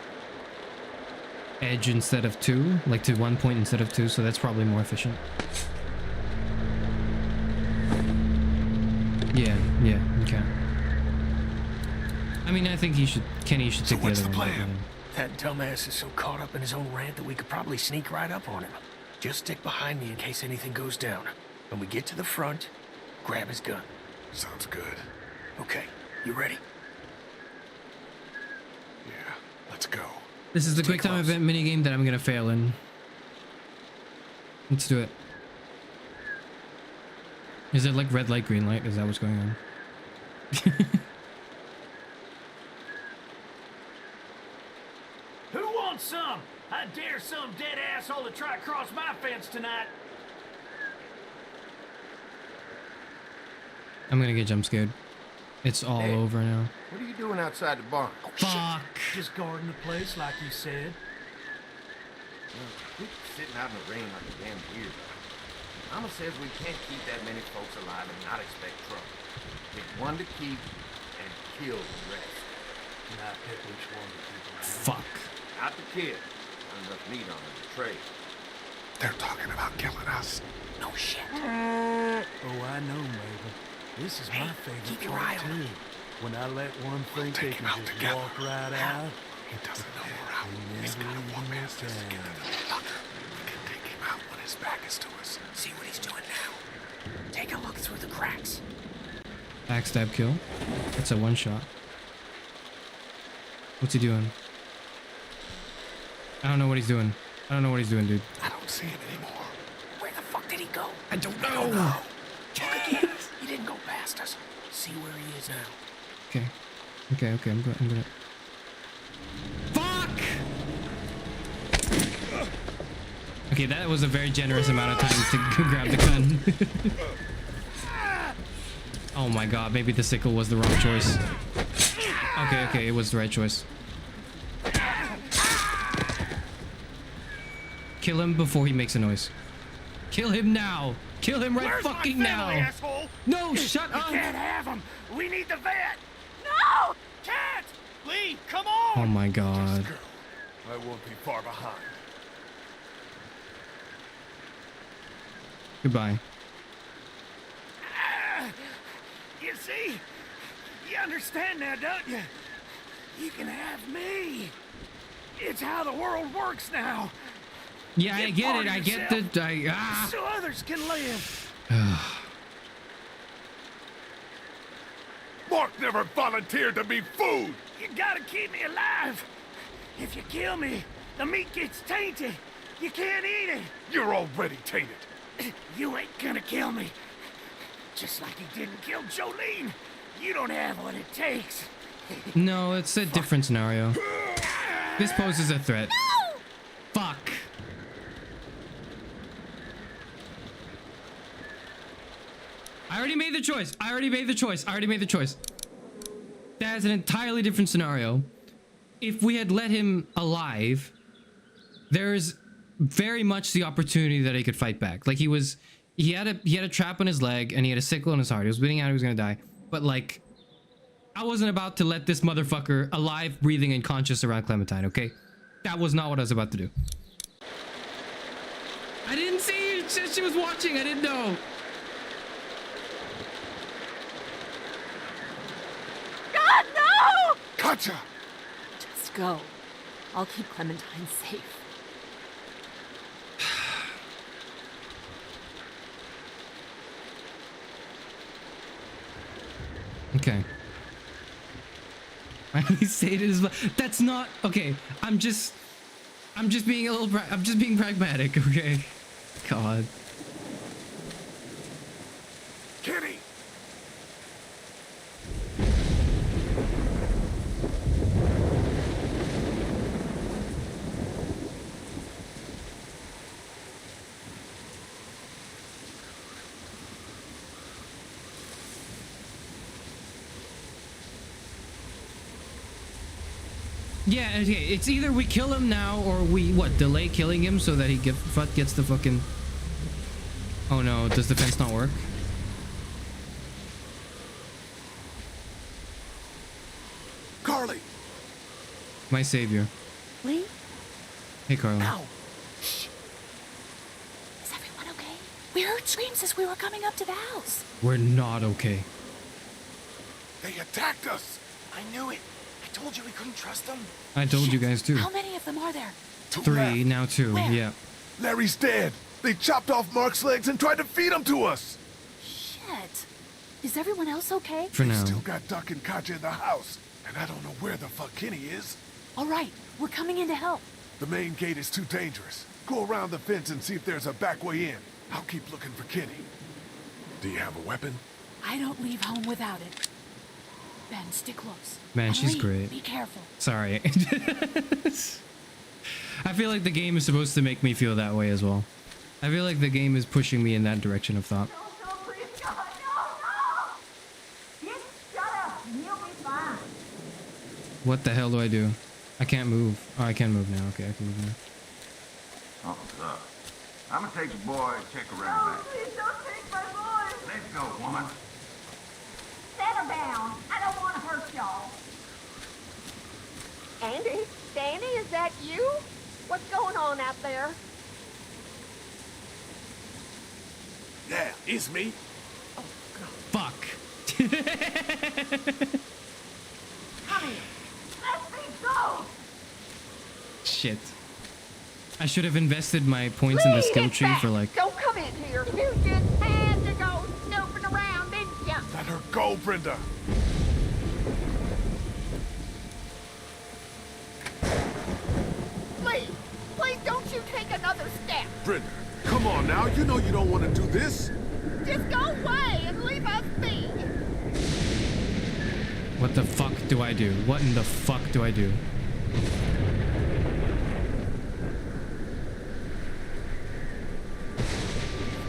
Speaker 5: edge instead of two, like to one point instead of two, so that's probably more efficient. Yeah, okay. I mean, I think Kenny should take the other one.
Speaker 15: What's the plan? That dumbass is so caught up in his own rant that we could probably sneak right up on him. Just stick behind me in case anything goes down. When we get to the front, grab his gun.
Speaker 7: Sounds good.
Speaker 15: Okay, you ready?
Speaker 7: Yeah, let's go.
Speaker 5: This is the quick time event minigame that I'm gonna fail in. Let's do it. Is it like red light, green light? Is that what's going on?
Speaker 15: Who wants some? I dare some dead asshole to try to cross my fence tonight.
Speaker 5: I'm gonna get jump scared. It's all
Speaker 18: Hey,
Speaker 5: over now.
Speaker 18: What are you doing outside the barn?
Speaker 5: Fuck.
Speaker 15: Just guarding the place like you said.
Speaker 18: We're sitting out in the rain like a damn weirdo. Mama says we can't keep that many folks alive and not expect trouble. Pick one to keep and kill the rest.
Speaker 15: Not pick which one to keep around.
Speaker 5: Fuck.
Speaker 18: Not the kid. Not enough meat on the tray.
Speaker 7: They're talking about killing us.
Speaker 15: No shit. Oh, I know, Mabel. This is my favorite keep your part, eye on too. When I let one think they can just walk right out.
Speaker 7: He doesn't know we're out. He's got a one-man still skin in the locker. We can take him out when his back is to us.
Speaker 15: See what he's doing now. Take a look through the cracks.
Speaker 5: Backstab kill. That's a one shot. What's he doing? I don't know what he's doing. I don't know what he's doing, dude.
Speaker 7: I don't see him anymore.
Speaker 15: Where the fuck did he go?
Speaker 5: I don't know.
Speaker 15: Check again. He didn't go past us. See where he is now.
Speaker 5: Okay. I'm gonna. Fuck! Okay, that was a very generous amount of time to grab the gun. Oh my god, maybe the sickle was the wrong choice. Okay, it was the right choice. Kill him before he makes a noise. Kill him now! Kill him right fucking now!
Speaker 12: Asshole?
Speaker 5: No, shut up!
Speaker 12: You can't have him! We need the vet! No! Can't! Lee, come on!
Speaker 5: Oh my god.
Speaker 7: I won't be far behind.
Speaker 5: Goodbye.
Speaker 12: You see? You understand now, don't you? You can have me. It's how the world works now.
Speaker 5: Yeah, I get it. I get that.
Speaker 12: So others can live.
Speaker 7: Mark never volunteered to be food!
Speaker 12: You gotta keep me alive. If you kill me, the meat gets tainted. You can't eat it.
Speaker 7: You're already tainted.
Speaker 12: You ain't gonna kill me. Just like you didn't kill Jolene. You don't have what it takes.
Speaker 5: No, it's a different scenario. This poses a threat.
Speaker 12: No!
Speaker 5: Fuck. I already made the choice. That's an entirely different scenario. If we had let him alive, there's very much the opportunity that he could fight back. Like he had a trap on his leg and he had a sickle in his heart. He was bleeding out, he was gonna die. But like, I wasn't about to let this motherfucker alive, breathing, and conscious around Clementine, okay? That was not what I was about to do. I didn't see it. She was watching. I didn't know.
Speaker 13: God, no!
Speaker 7: Gotcha!
Speaker 13: Just go. I'll keep Clementine safe.
Speaker 5: Okay. I say it as well. That's not okay. I'm just being a little. I'm just being pragmatic. Okay. God.
Speaker 7: Kenny!
Speaker 5: Yeah, okay, it's either we kill him now or we, what, delay killing him so that he gets the fucking... Oh no, does the fence not work?
Speaker 7: Carly!
Speaker 5: My savior.
Speaker 6: Lee?
Speaker 5: Hey, Carly.
Speaker 6: Ow. Shh. Is everyone okay? We heard screams as we were coming up to the house.
Speaker 5: We're not okay.
Speaker 7: They attacked us!
Speaker 9: I knew it. I told you we couldn't trust them.
Speaker 5: I told you guys too.
Speaker 6: How many of them are there?
Speaker 5: 3, now 2,
Speaker 6: Where?
Speaker 5: yeah.
Speaker 7: Larry's dead! They chopped off Mark's legs and tried to feed him to us!
Speaker 6: Shit. Is everyone else okay?
Speaker 5: For now.
Speaker 7: Still got Duck and Katja in the house, and I don't know where the fuck Kenny is.
Speaker 6: All right, we're coming in to help.
Speaker 7: The main gate is too dangerous. Go around the fence and see if there's a back way in. I'll keep looking for Kenny. Do you have a weapon?
Speaker 6: I don't leave home without it. Ben, stick close.
Speaker 5: Man, she's
Speaker 6: Lee,
Speaker 5: great.
Speaker 6: Be careful.
Speaker 5: Sorry. I feel like the game is supposed to make me feel that way as well. I feel like the game is pushing me in that direction of thought. What the hell do I do? I can't move. Oh, I can move now. Okay, I can move now.
Speaker 20: Officer, I'm gonna take the boy and check around back.
Speaker 21: Please don't take my boy.
Speaker 20: Let's go, woman.
Speaker 21: Settle down. I don't want to hurt y'all.
Speaker 17: Andy? Danny, is that you? What's going on out there?
Speaker 7: Yeah, it's me.
Speaker 5: Fuck.
Speaker 21: Honey, let me go.
Speaker 5: Shit. I should have invested my points in the skill tree for like...
Speaker 17: Don't come in here. You just had to go snooping around, didn't you?
Speaker 7: Let her go, Brenda.
Speaker 17: Please, please don't you take another step.
Speaker 7: Brenda, come on now. You know you don't want to do this.
Speaker 17: Just go away and leave us be.
Speaker 5: What the fuck do I do? What in the fuck do I do?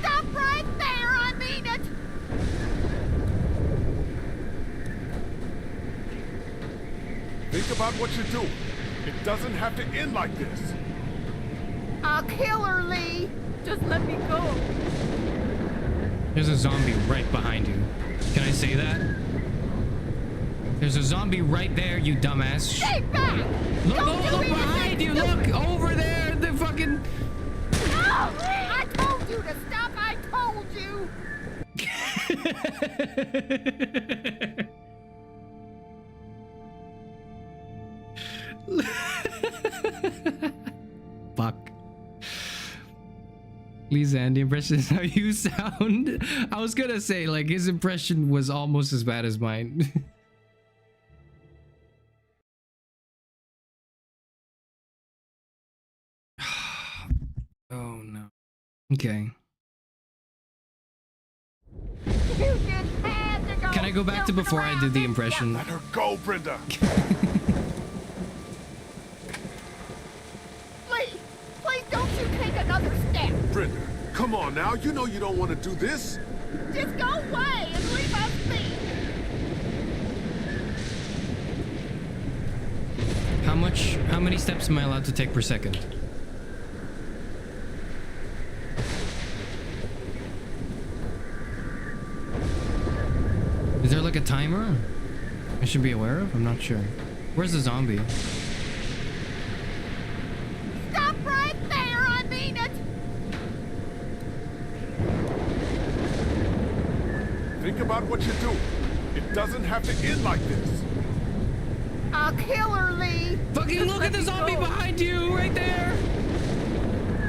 Speaker 17: Stop right there, I mean it.
Speaker 7: Think about what you're doing. It doesn't have to end like this.
Speaker 17: I'll kill her, Lee. Just let me go.
Speaker 5: There's a zombie right behind you. Can I say that? There's a zombie right there, you dumbass.
Speaker 17: Stay back!
Speaker 5: Look, look behind you! Look over there! The fucking...
Speaker 17: No! I told you to stop! I told you!
Speaker 5: Fuck. Please, Andy, impression is how you sound. I was gonna say, like, his impression was almost as bad as mine. Oh no. Okay. Can I go back to before I did the impression?
Speaker 7: Let her go, Brenda.
Speaker 17: Please, please don't you take another step.
Speaker 7: Brenda, come on now. You know you don't want to do this.
Speaker 17: Just go away and leave us be.
Speaker 5: How many steps am I allowed to take per second? Is there like a timer I should be aware of? I'm not sure. Where's the zombie?
Speaker 17: Stop right there, I mean it.
Speaker 7: Think about what you're doing. It doesn't have to end like this.
Speaker 17: I'll kill her, Lee.
Speaker 5: Fucking look at the zombie behind you, right there.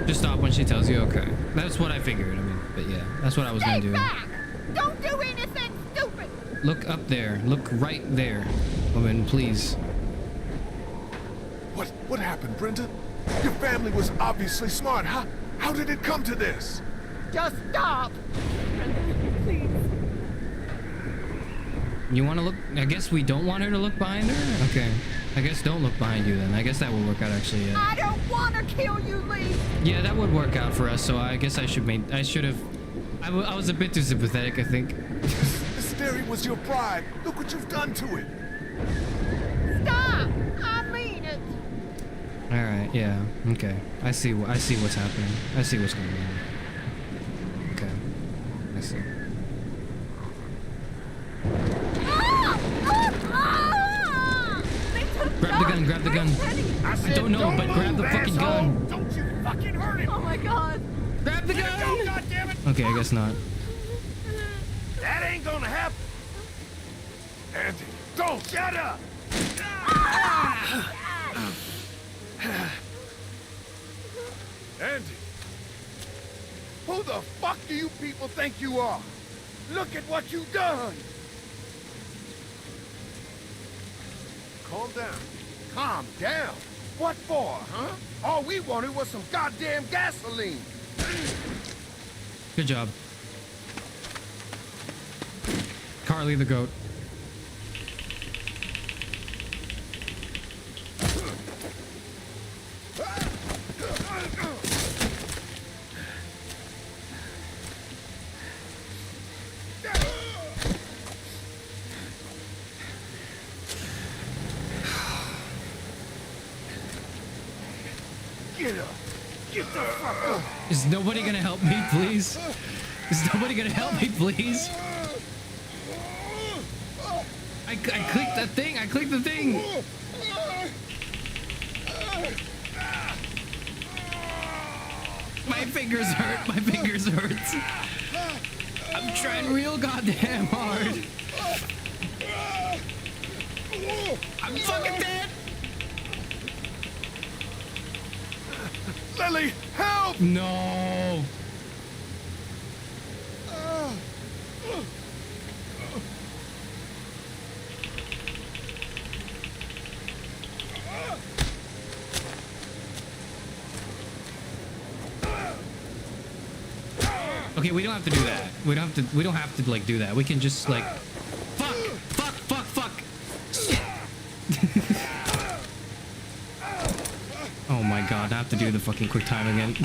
Speaker 5: Just stop when she tells you. Okay, that's what I figured. I mean, but yeah, that's what I was gonna do.
Speaker 17: Back. Don't do anything stupid.
Speaker 5: Look up there. Look right there, woman, please.
Speaker 7: What happened, Brenda? Your family was obviously smart. How did it come to this?
Speaker 17: Just stop. Please.
Speaker 5: You want to look? I guess we don't want her to look behind her? Okay. I guess don't look behind you then. I guess that would work out actually, yeah.
Speaker 17: I don't want to kill you, Lee.
Speaker 5: Yeah, that would work out for us, so I guess I should have... I was a bit too sympathetic, I think.
Speaker 7: This dairy was your pride. Look what you've done to it.
Speaker 17: Stop! I mean it.
Speaker 5: Alright, yeah, okay. I see what's happening. I see what's going on. Okay. I see. Grab the gun, grab the gun. I don't know, but grab the fucking gun.
Speaker 12: Don't you fucking hurt him!
Speaker 14: Oh my god!
Speaker 5: Grab the gun!
Speaker 12: Go, goddammit!
Speaker 5: Okay, I guess not.
Speaker 12: That ain't gonna happen! Andy, don't! Shut up! Andy! Who the fuck do you people think you are? Look at what you done! Calm down. Calm down? What for, huh? All we wanted was some goddamn gasoline.
Speaker 5: Good job. Carly the goat.
Speaker 12: Get up. Get the fuck up.
Speaker 5: Is nobody gonna help me, please? Is nobody gonna help me, please? I clicked that thing. I clicked the thing. My fingers hurt. My fingers hurt. I'm trying real goddamn hard. I'm fucking dead.
Speaker 12: Lily, help!
Speaker 5: No. Okay, we don't have to do that. We don't have to like do that. We can just like fuck. Shit. Oh my god, I have to do the fucking quick time again.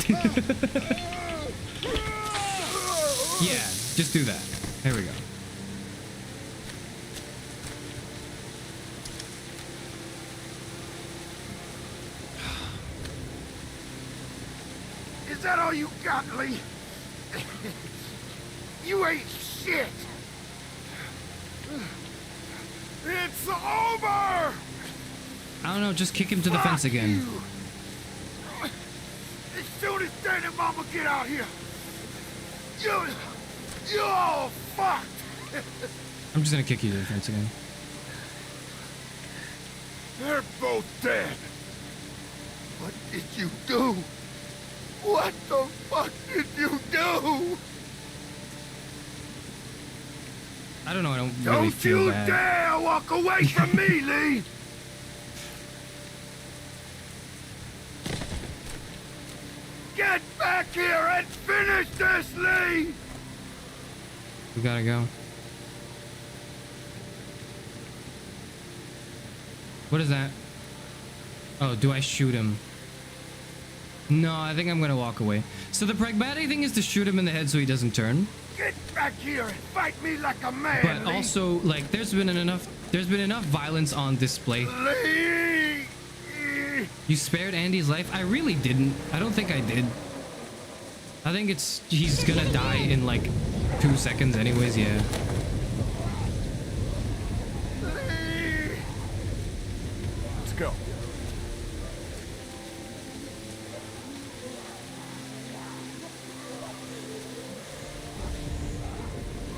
Speaker 5: Yeah, just do that. There we go.
Speaker 12: Is that all you got, Lee? You ain't shit! It's over!
Speaker 5: I don't know, just kick him to the fence again.
Speaker 12: As soon as Dad and Mama get out here, you're all fucked!
Speaker 5: I'm just gonna kick you to the fence again.
Speaker 12: They're both dead. What did you do? What the fuck did you do?
Speaker 5: I don't know, I don't really feel bad.
Speaker 12: Don't you dare walk away from me, Lee! Get back here and finish this, Lee!
Speaker 5: We gotta go. What is that? Oh, do I shoot him? No, I think I'm gonna walk away. So the pragmatic thing is to shoot him in the head so he doesn't turn.
Speaker 12: Get back here and fight me like a man,
Speaker 5: But
Speaker 12: Lee.
Speaker 5: also, like, there's been enough violence on display.
Speaker 12: Lee!
Speaker 5: You spared Andy's life? I really didn't. I don't think I did. I think he's gonna die in like 2 seconds anyways, yeah.
Speaker 12: Lee! Let's go.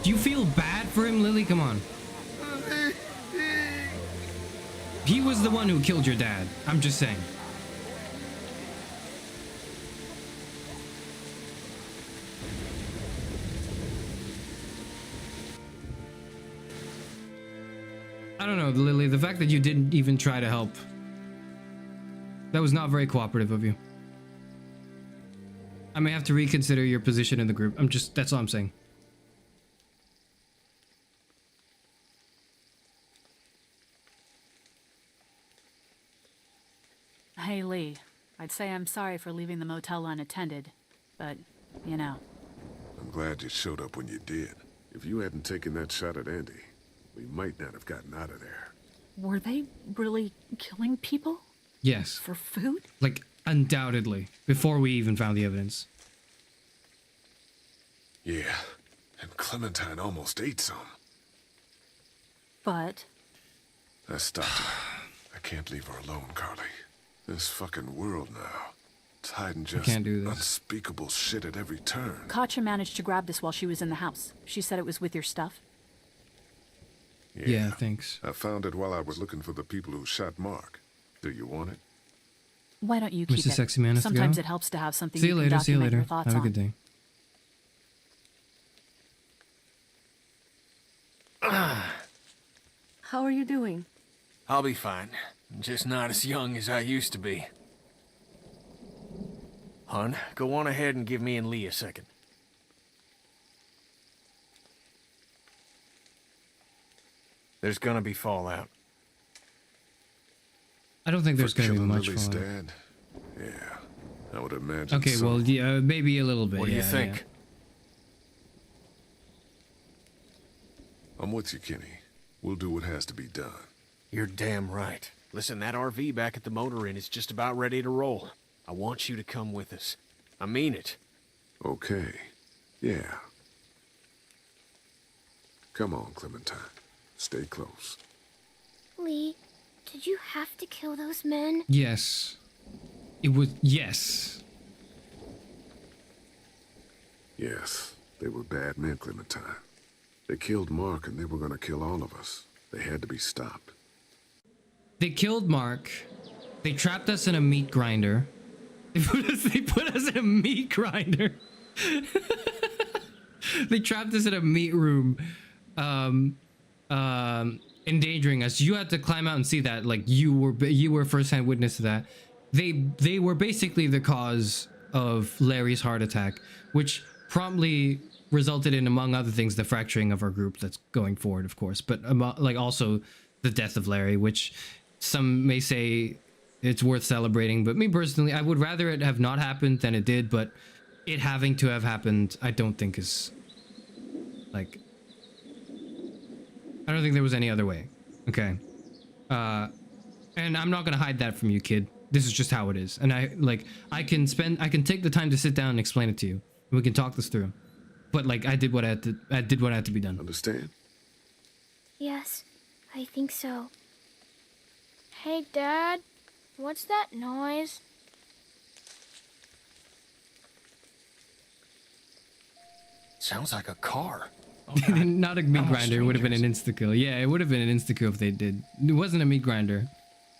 Speaker 5: Do you feel bad for him, Lily? Come on. He was the one who killed your dad. I'm just saying. I don't know, Lily, the fact that you didn't even try to help. That was not very cooperative of you. I may have to reconsider your position in the group. That's all I'm saying.
Speaker 6: Hey, Lee. I'd say I'm sorry for leaving the motel unattended, but, you know.
Speaker 7: I'm glad you showed up when you did. If you hadn't taken that shot at Andy, we might not have gotten out of there.
Speaker 6: Were they really killing people?
Speaker 5: Yes.
Speaker 6: For food?
Speaker 5: Like, undoubtedly. Before we even found the evidence.
Speaker 7: Yeah, and Clementine almost ate some.
Speaker 6: But...
Speaker 7: I stopped her. I can't leave her alone, Carly. This fucking world now. It's hiding just
Speaker 5: can't do this.
Speaker 7: unspeakable shit at every turn.
Speaker 6: Katja managed to grab this while she was in the house. She said it was with your stuff.
Speaker 5: Yeah, thanks.
Speaker 7: I found it while I was looking for the people who shot Mark. Do you want it?
Speaker 6: Why don't you keep
Speaker 5: Mr.
Speaker 6: it?
Speaker 5: Sexy Man has to
Speaker 6: Sometimes
Speaker 5: go.
Speaker 6: it helps to have something
Speaker 5: See you
Speaker 6: you
Speaker 5: later,
Speaker 6: can
Speaker 5: see you
Speaker 6: document your
Speaker 5: later.
Speaker 6: thoughts
Speaker 5: Have a
Speaker 6: on.
Speaker 5: good day.
Speaker 14: How are you doing?
Speaker 9: I'll be fine. Just not as young as I used to be. Hun, go on ahead and give me and Lee a second. There's gonna be fallout.
Speaker 5: I don't think there's
Speaker 7: For
Speaker 5: going to be
Speaker 7: killing
Speaker 5: much
Speaker 7: Lily's
Speaker 5: fallout.
Speaker 7: dad? Yeah, I would imagine
Speaker 5: Okay,
Speaker 7: so.
Speaker 5: well, yeah, maybe a little bit.
Speaker 9: What do you
Speaker 5: yeah,
Speaker 9: think?
Speaker 5: yeah.
Speaker 7: I'm with you, Kenny. We'll do what has to be done.
Speaker 9: You're damn right. Listen, that RV back at the motor inn is just about ready to roll. I want you to come with us. I mean it.
Speaker 7: Okay. Yeah. Come on, Clementine. Stay close.
Speaker 8: Lee, did you have to kill those men?
Speaker 5: Yes. It was... Yes.
Speaker 7: Yes, they were bad men, Clementine. They killed Mark and they were gonna kill all of us. They had to be stopped.
Speaker 5: They killed Mark. They trapped us in a meat grinder. They put us in a meat grinder. They trapped us in a meat room. Endangering us. You had to climb out and see that. Like, you were first-hand witness to that. They were basically the cause of Larry's heart attack, which promptly resulted in, among other things, the fracturing of our group that's going forward, of course, but like also the death of Larry, which some may say it's worth celebrating, but me personally, I would rather it have not happened than it did, but it having to have happened, I don't think is, like, I don't think there was any other way. Okay. And I'm not gonna hide that from you, kid. This is just how it is. And I can take the time to sit down and explain it to you. And we can talk this through. But like, I did what had to be done.
Speaker 7: Understand?
Speaker 8: Yes, I think so.
Speaker 19: Hey, Dad, what's that noise?
Speaker 9: Sounds like a car.
Speaker 5: Not a meat grinder. It would have been an insta-kill. Yeah, it would have been an insta-kill if they did. It wasn't a meat grinder.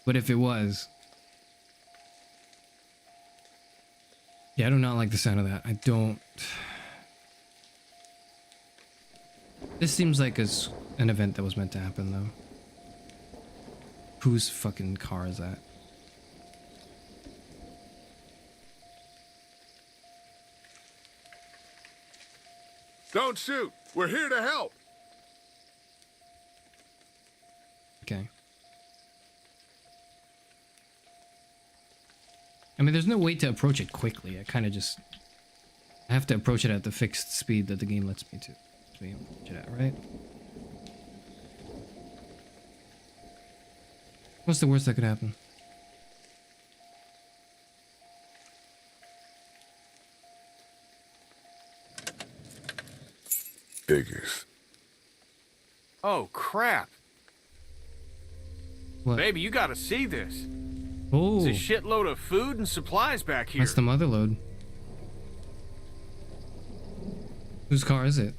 Speaker 5: But if it was... Yeah, I do not like the sound of that. I don't... This seems like an event that was meant to happen, though. Whose fucking car is that?
Speaker 7: Don't shoot! We're here to help!
Speaker 5: Okay. I mean, there's no way to approach it quickly. I have to approach it at the fixed speed that the game lets me to. Approach it at, right? What's the worst that could happen?
Speaker 7: Figures.
Speaker 9: Oh, crap.
Speaker 5: What?
Speaker 9: Baby, you gotta see this.
Speaker 5: Oh.
Speaker 9: It's a shitload of food and supplies back here.
Speaker 5: That's the mother load. Whose car is it?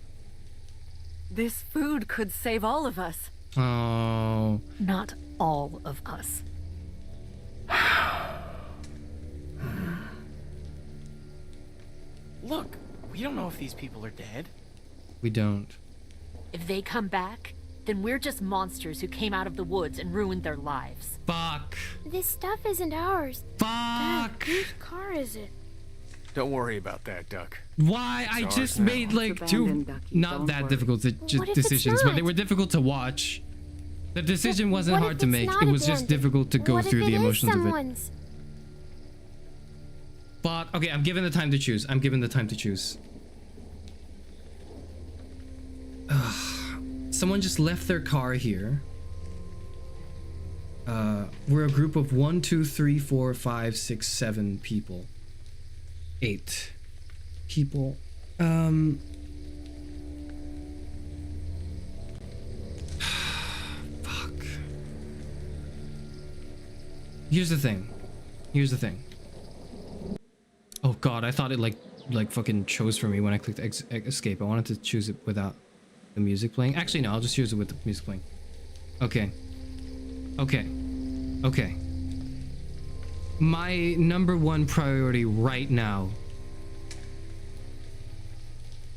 Speaker 14: This food could save all of us.
Speaker 5: Oh.
Speaker 6: Not all of us.
Speaker 9: Look, we don't know if these people are dead.
Speaker 5: We don't.
Speaker 13: If they come back, then we're just monsters who came out of the woods and ruined their lives.
Speaker 5: Fuck.
Speaker 19: This stuff isn't ours.
Speaker 5: Fuck.
Speaker 19: Dad, whose car is it?
Speaker 9: Don't worry about that, Duck.
Speaker 5: Why? I just made like two not that difficult decisions, but they were difficult to watch. The decision wasn't hard to make. It was just difficult to go through the emotions of it. But okay, I'm given the time to choose. I'm given the time to choose. Someone just left their car here. We're a group of 1, 2, 3, 4, 5, 6, 7 people. 8 people. Fuck. Here's the thing. Oh god, I thought it like fucking chose for me when I clicked escape. I wanted to choose it without the music playing. Actually, no, I'll just choose it with the music playing. Okay. My number one priority right now,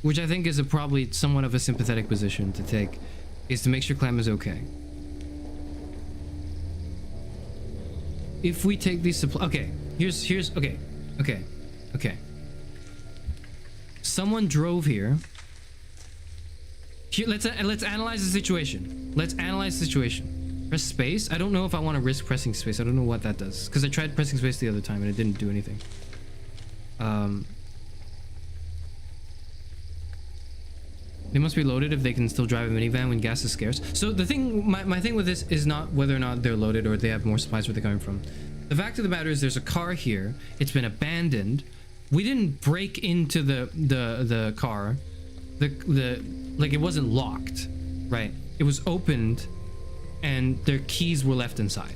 Speaker 5: which I think is probably somewhat of a sympathetic position to take, is to make sure Clem is okay. If we take these supplies, okay, here's okay. Someone drove here. Let's analyze the situation. Press space. I don't know if I want to risk pressing space. I don't know what that does, because I tried pressing space the other time and it didn't do anything. They must be loaded if they can still drive a minivan when gas is scarce. So the thing, my thing with this is not whether or not they're loaded or they have more supplies where they're coming from. The fact of the matter is there's a car here. It's been abandoned. We didn't break into the car. Like, it wasn't locked, right? It was opened and their keys were left inside.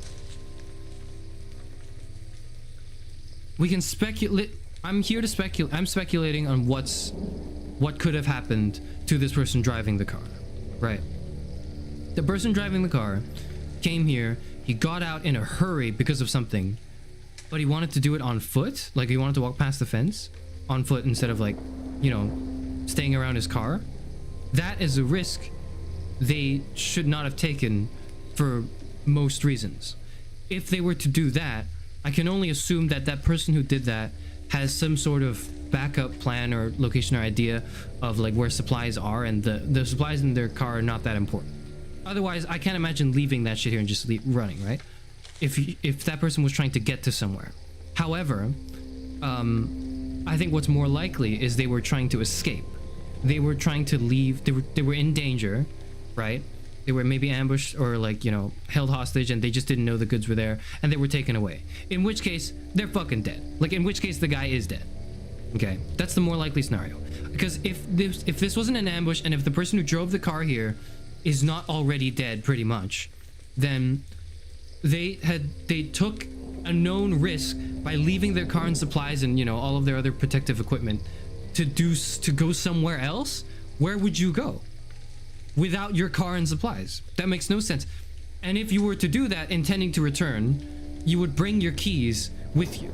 Speaker 5: We can speculate. I'm here to speculate. I'm speculating on what could have happened to this person driving the car, right? The person driving the car came here. He got out in a hurry because of something, but he wanted to do it on foot. Like, he wanted to walk past the fence on foot instead of, like, you know, staying around his car. That is a risk they should not have taken for most reasons. If they were to do that, I can only assume that that person who did that has some sort of backup plan or location or idea of, like, where supplies are, and the supplies in their car are not that important. Otherwise, I can't imagine leaving that shit here and just running, right? If that person was trying to get to somewhere. However, I think what's more likely is they were trying to escape. They were trying to leave. They were in danger, right? They were maybe ambushed or, like, you know, held hostage, and they just didn't know the goods were there, and they were taken away. In which case, they're fucking dead. Like, in which case, the guy is dead. Okay, that's the more likely scenario. Because if this wasn't an ambush, and if the person who drove the car here is not already dead, pretty much, then they took a known risk by leaving their car and supplies and, you know, all of their other protective equipment to go somewhere else. Where would you go without your car and supplies? That makes no sense. And if you were to do that intending to return, you would bring your keys with you.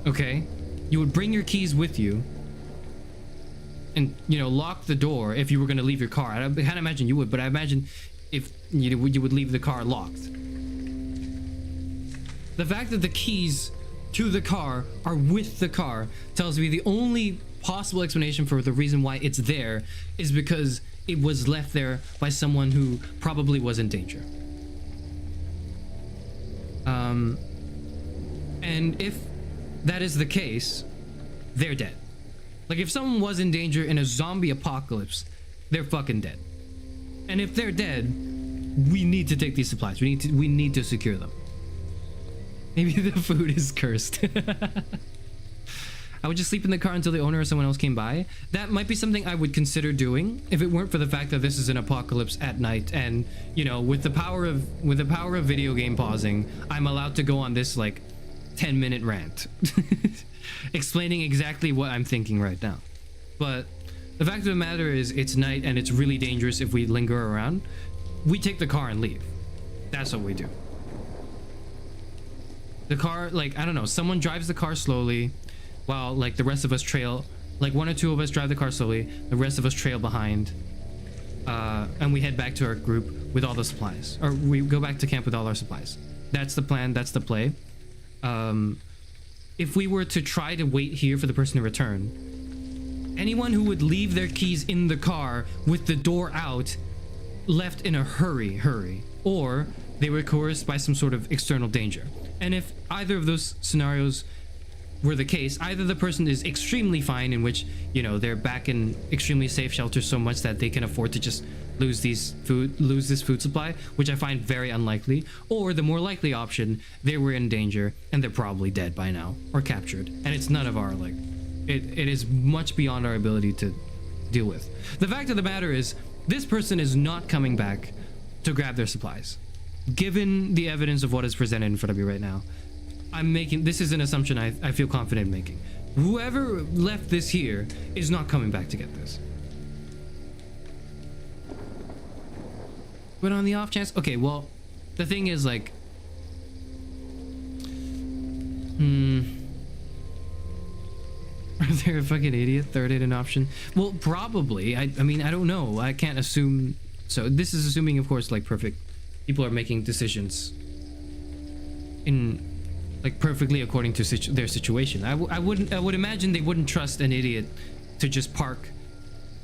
Speaker 5: Okay, you would bring your keys with you and, you know, lock the door if you were going to leave your car. I can't imagine you would, but I imagine if you would leave the car locked. The fact that the keys to the car are with the car tells me the only possible explanation for the reason why it's there is because it was left there by someone who probably was in danger. And if that is the case, they're dead. Like, if someone was in danger in a zombie apocalypse, they're fucking dead. And if they're dead, we need to take these supplies. We need to secure them. Maybe the food is cursed. I would just sleep in the car until the owner or someone else came by. That might be something I would consider doing if it weren't for the fact that this is an apocalypse at night, and, you know, with the power of video game pausing, I'm allowed to go on this, like, 10-minute rant explaining exactly what I'm thinking right now. But the fact of the matter is, it's night and it's really dangerous if we linger around. We take the car and leave. That's what we do. The car, like, I don't know, someone drives the car slowly while, like, the rest of us trail. Like, one or two of us drive the car slowly, the rest of us trail behind, and we head back to our group with all the supplies, or we go back to camp with all our supplies. That's the plan. That's the play. If we were to try to wait here for the person to return, anyone who would leave their keys in the car with the door out left in a hurry, or they were coerced by some sort of external danger. And if either of those scenarios were the case, either the person is extremely fine, in which, you know, they're back in extremely safe shelter so much that they can afford to just lose this food supply, which I find very unlikely, or the more likely option, they were in danger and they're probably dead by now or captured, and it's none of our like it is much beyond our ability to deal with. The fact of the matter is, this person is not coming back to grab their supplies. Given the evidence of what is presented in front of me right now, this is an assumption I feel confident in making. Whoever left this here is not coming back to get this. But on the off chance, okay, well, the thing is, like, are there a fucking idiot third in an option? Well, probably. I mean, I don't know. I can't assume. So this is assuming, of course, like perfect people are making decisions in like perfectly according to their situation. I would imagine they wouldn't trust an idiot to just park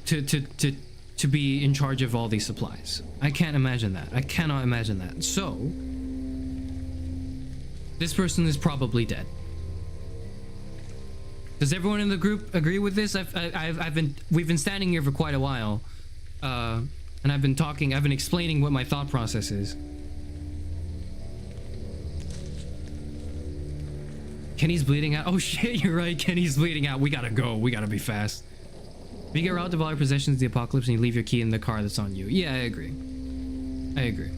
Speaker 5: to be in charge of all these supplies. I can't imagine that. I cannot imagine that. So this person is probably dead. Does everyone in the group agree with this? We've been standing here for quite a while, and I've been explaining what my thought process is. Kenny's bleeding out. Oh shit, you're right. Kenny's bleeding out. We gotta go. We gotta be fast. If you get robbed of all your possessions in the apocalypse and you leave your key in the car, that's on you. Yeah, I agree. I agree.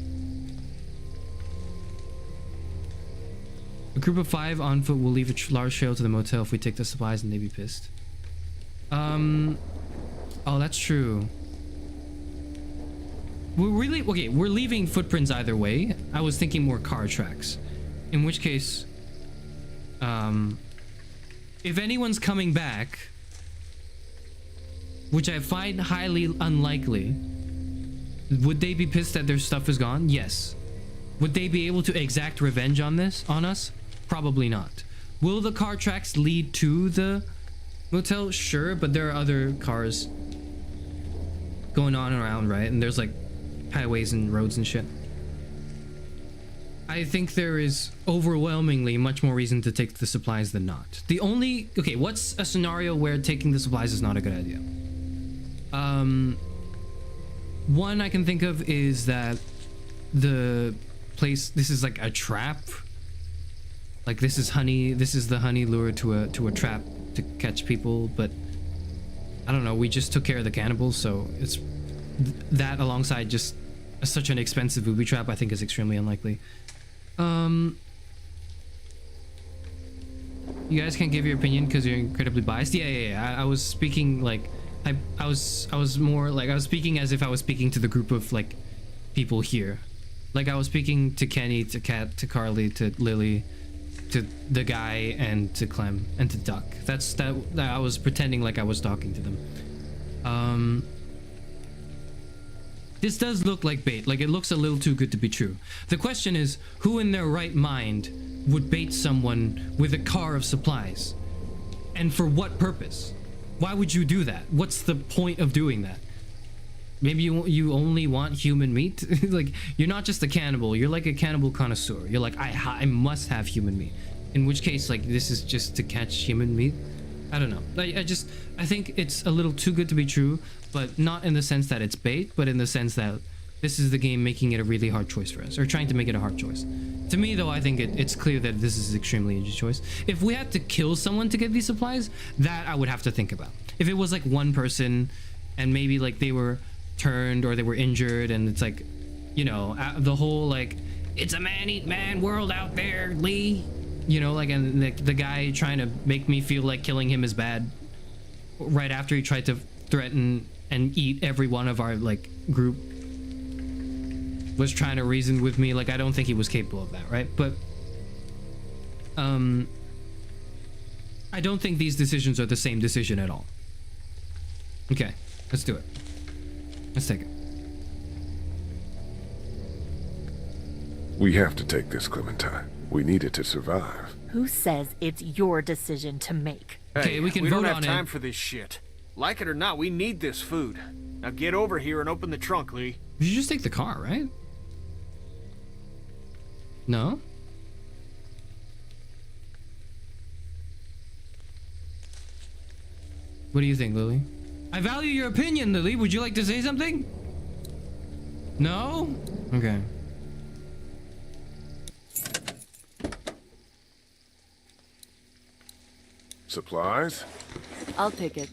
Speaker 5: A group of 5 on foot will leave a large trail to the motel if we take the supplies, and they'd be pissed. Oh, that's true. We're leaving footprints either way. I was thinking more car tracks. In which case, if anyone's coming back, which I find highly unlikely, would they be pissed that their stuff is gone? Yes. Would they be able to exact revenge on us? Probably not. Will the car tracks lead to the motel? Sure, but there are other cars going on and around, right? And there's like highways and roads and shit. I think there is overwhelmingly much more reason to take the supplies than not. What's a scenario where taking the supplies is not a good idea? One I can think of is that the place, this is like a trap. Like this is the honey lure to a trap to catch people, but I don't know, we just took care of the cannibals, so it's that alongside just such an expensive booby trap I think is extremely unlikely. You guys can't give your opinion because you're incredibly biased. Yeah. I was speaking like I was more like I was speaking as if I was speaking to the group of like people here. Like I was speaking to Kenny, to Kat, to Carly, to Lily, to the guy, and to Clem, and to Duck. That I was pretending like I was talking to them. This does look like bait. Like it looks a little too good to be true. The question is, who in their right mind would bait someone with a car of supplies? And for what purpose? Why would you do that? What's the point of doing that? Maybe you only want human meat? Like, you're not just a cannibal, you're like a cannibal connoisseur. You're like, I must have human meat. In which case, like, this is just to catch human meat? I don't know. I think it's a little too good to be true, but not in the sense that it's bait, but in the sense that this is the game making it a really hard choice for us, or trying to make it a hard choice. To me, though, I think it's clear that this is an extremely easy choice. If we had to kill someone to get these supplies, that I would have to think about. If it was like one person, and maybe like they were turned or they were injured, and it's like, you know, the whole like, it's a man-eat-man world out there, Lee. You know, like, and the guy trying to make me feel like killing him is bad right after he tried to threaten and eat every one of our like group, was trying to reason with me. Like, I don't think he was capable of that, right? But I don't think these decisions are the same decision at all. Okay, let's do it. Let's take it.
Speaker 7: We have to take this, Clementine. We need it to survive.
Speaker 2: Who says it's your decision to make?
Speaker 5: Okay, we can
Speaker 12: vote on it. We don't have
Speaker 5: time
Speaker 12: for this shit. Like it or not, we need this food. Now get over here and open the trunk, Lee.
Speaker 5: You should just take the car, right? No? What do you think, Lily? I value your opinion, Lily. Would you like to say something? No? Okay.
Speaker 7: Supplies?
Speaker 14: I'll take it.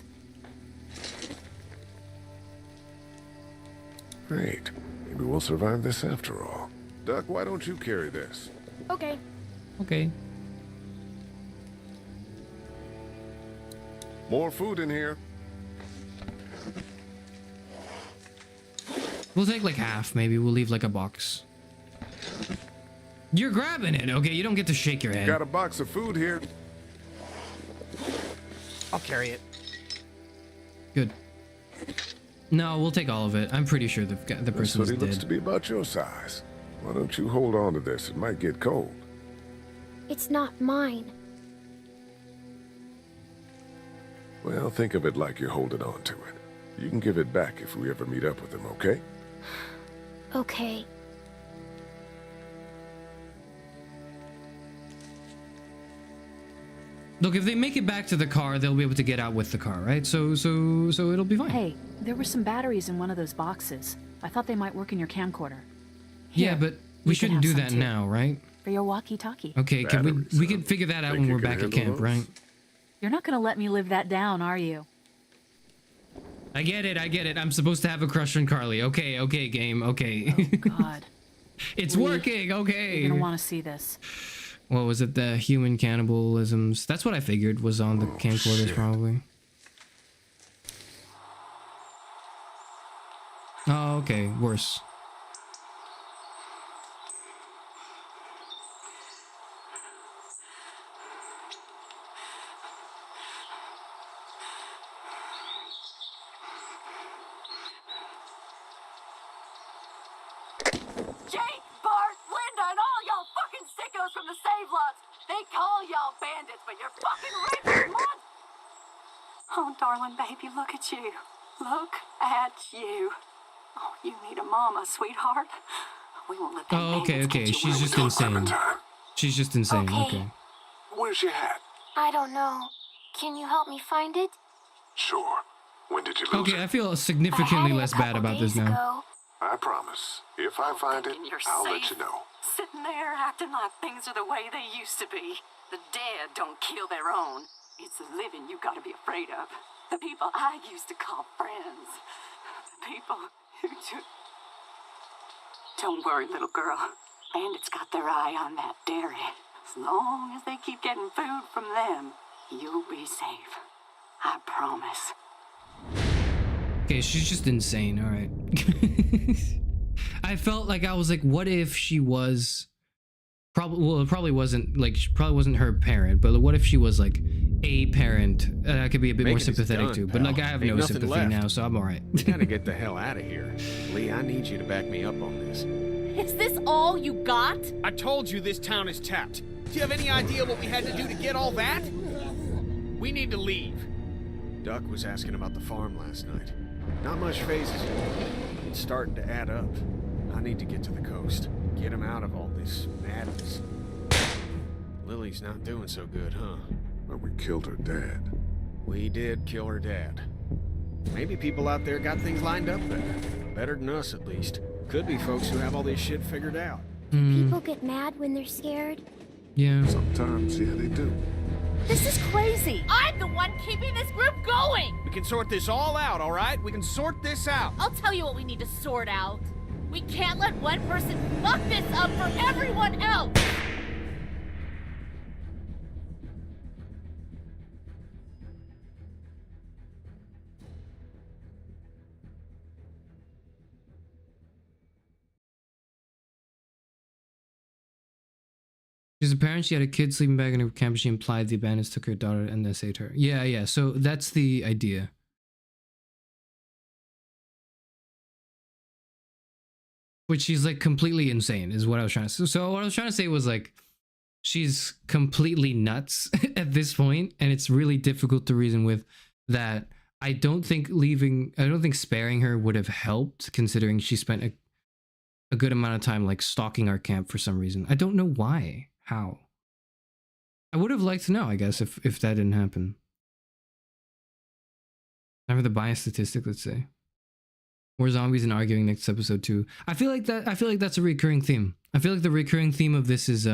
Speaker 7: Great. Maybe we'll survive this after all. Duck, why don't you carry this?
Speaker 8: Okay.
Speaker 5: Okay.
Speaker 7: More food in here.
Speaker 5: We'll take like half, maybe. We'll leave like a box. You're grabbing it, okay? You don't get to shake your head.
Speaker 7: Got a box of food here.
Speaker 9: I'll carry it.
Speaker 5: Good. No, we'll take all of it. I'm pretty sure the person was
Speaker 7: This hoodie looks
Speaker 5: dead.
Speaker 7: to be about your size. Why don't you hold on to this? It might get cold.
Speaker 8: It's not mine.
Speaker 7: Well, think of it like you're holding on to it. You can give it back if we ever meet up with him, okay?
Speaker 8: Okay.
Speaker 5: Look, if they make it back to the car, they'll be able to get out with the car, right? So it'll be fine.
Speaker 6: Hey, there were some batteries in one of those boxes. I thought they might work in your camcorder.
Speaker 5: Yeah,
Speaker 6: Here,
Speaker 5: but
Speaker 6: you
Speaker 5: we
Speaker 6: can
Speaker 5: shouldn't
Speaker 6: have
Speaker 5: do
Speaker 6: some
Speaker 5: that
Speaker 6: too.
Speaker 5: now, right?
Speaker 6: For your walkie-talkie.
Speaker 5: Okay, can we can figure that out
Speaker 7: Think
Speaker 5: when
Speaker 7: you
Speaker 5: we're
Speaker 7: can
Speaker 5: back at
Speaker 7: handle
Speaker 5: camp,
Speaker 7: those?
Speaker 5: right?
Speaker 6: You're not gonna let me live that down, are you?
Speaker 5: I get it. I'm supposed to have a crush on Carly. Okay, game. Okay.
Speaker 6: Oh, God.
Speaker 5: It's
Speaker 6: Lee,
Speaker 5: working. Okay.
Speaker 6: You're gonna want to see this.
Speaker 5: What was it? The human cannibalisms. That's what I figured was on the camcorders, probably. Oh, okay. Worse.
Speaker 4: Jake, Bart, Linda, and all y'all fucking sickos from the save lots. They call y'all bandits, but you're fucking rapist mon- Oh, darling baby, look at you. Look at you. Oh, you need a mama, sweetheart. We won't let them
Speaker 5: Oh, okay.
Speaker 4: bandits get you
Speaker 5: She's
Speaker 4: where we
Speaker 5: just
Speaker 4: come
Speaker 5: insane.
Speaker 4: from.
Speaker 5: She's just insane.
Speaker 8: Okay.
Speaker 5: Okay.
Speaker 7: Where's your hat?
Speaker 8: I don't know. Can you help me find it?
Speaker 7: Sure. When did you lose
Speaker 5: Okay,
Speaker 7: it?
Speaker 5: I feel significantly less bad about this now.
Speaker 7: I promise. If I find it,
Speaker 4: You're
Speaker 7: I'll
Speaker 4: safe.
Speaker 7: let you know.
Speaker 4: Sitting there acting like things are the way they used to be. The dead don't kill their own. It's the living you gotta be afraid of. The people I used to call friends. The people who took... Don't worry, little girl. Bandits got their eye on that dairy. As long as they keep getting food from them, you'll be safe. I promise.
Speaker 5: Okay, she's just insane. All right. I felt like I was like, what if she was probably, well, it probably wasn't like, she probably wasn't her parent, but what if she was like a parent? I could be a bit more
Speaker 11: Making is
Speaker 5: sympathetic
Speaker 11: done,
Speaker 5: to, but like I have
Speaker 11: Ain't
Speaker 5: no
Speaker 11: nothing
Speaker 5: sympathy
Speaker 11: left.
Speaker 5: now, so I'm all right.
Speaker 11: We gotta get the hell out of here. Lee, I need you to back me up on this.
Speaker 13: Is this all you got?
Speaker 12: I told you this town is tapped. Do you have any idea what we had to do to get all that? We need to leave.
Speaker 11: Duck was asking about the farm last night. Not much phases yet. It's starting to add up. I need to get to the coast. Get him out of all this madness. Lily's not doing so good, huh?
Speaker 7: But we killed her dad.
Speaker 11: We did kill her dad. Maybe people out there got things lined up better. Better than us, at least. Could be folks who have all this shit figured out.
Speaker 8: People get mad when they're scared.
Speaker 5: Yeah.
Speaker 7: Sometimes, yeah, they do.
Speaker 13: This is crazy. I'm the one keeping this group going.
Speaker 12: We can sort this all out, all right? We can sort this out.
Speaker 13: I'll tell you what we need to sort out. We can't let one person fuck this up for everyone else.
Speaker 5: She's a parent. She had a kid sleeping bag in her camp. She implied the bandits took her daughter and then saved her. Yeah. So that's the idea. Which she's like completely insane is what I was trying to say. So what I was trying to say was like, she's completely nuts at this point, and it's really difficult to reason with that. I don't think sparing her would have helped, considering she spent a good amount of time like stalking our camp for some reason. I don't know why. How? I would have liked to know, I guess, if that didn't happen. Time for the bias statistic, let's say. More zombies and arguing next episode too. I feel like that's a recurring theme. I feel like the recurring theme of this is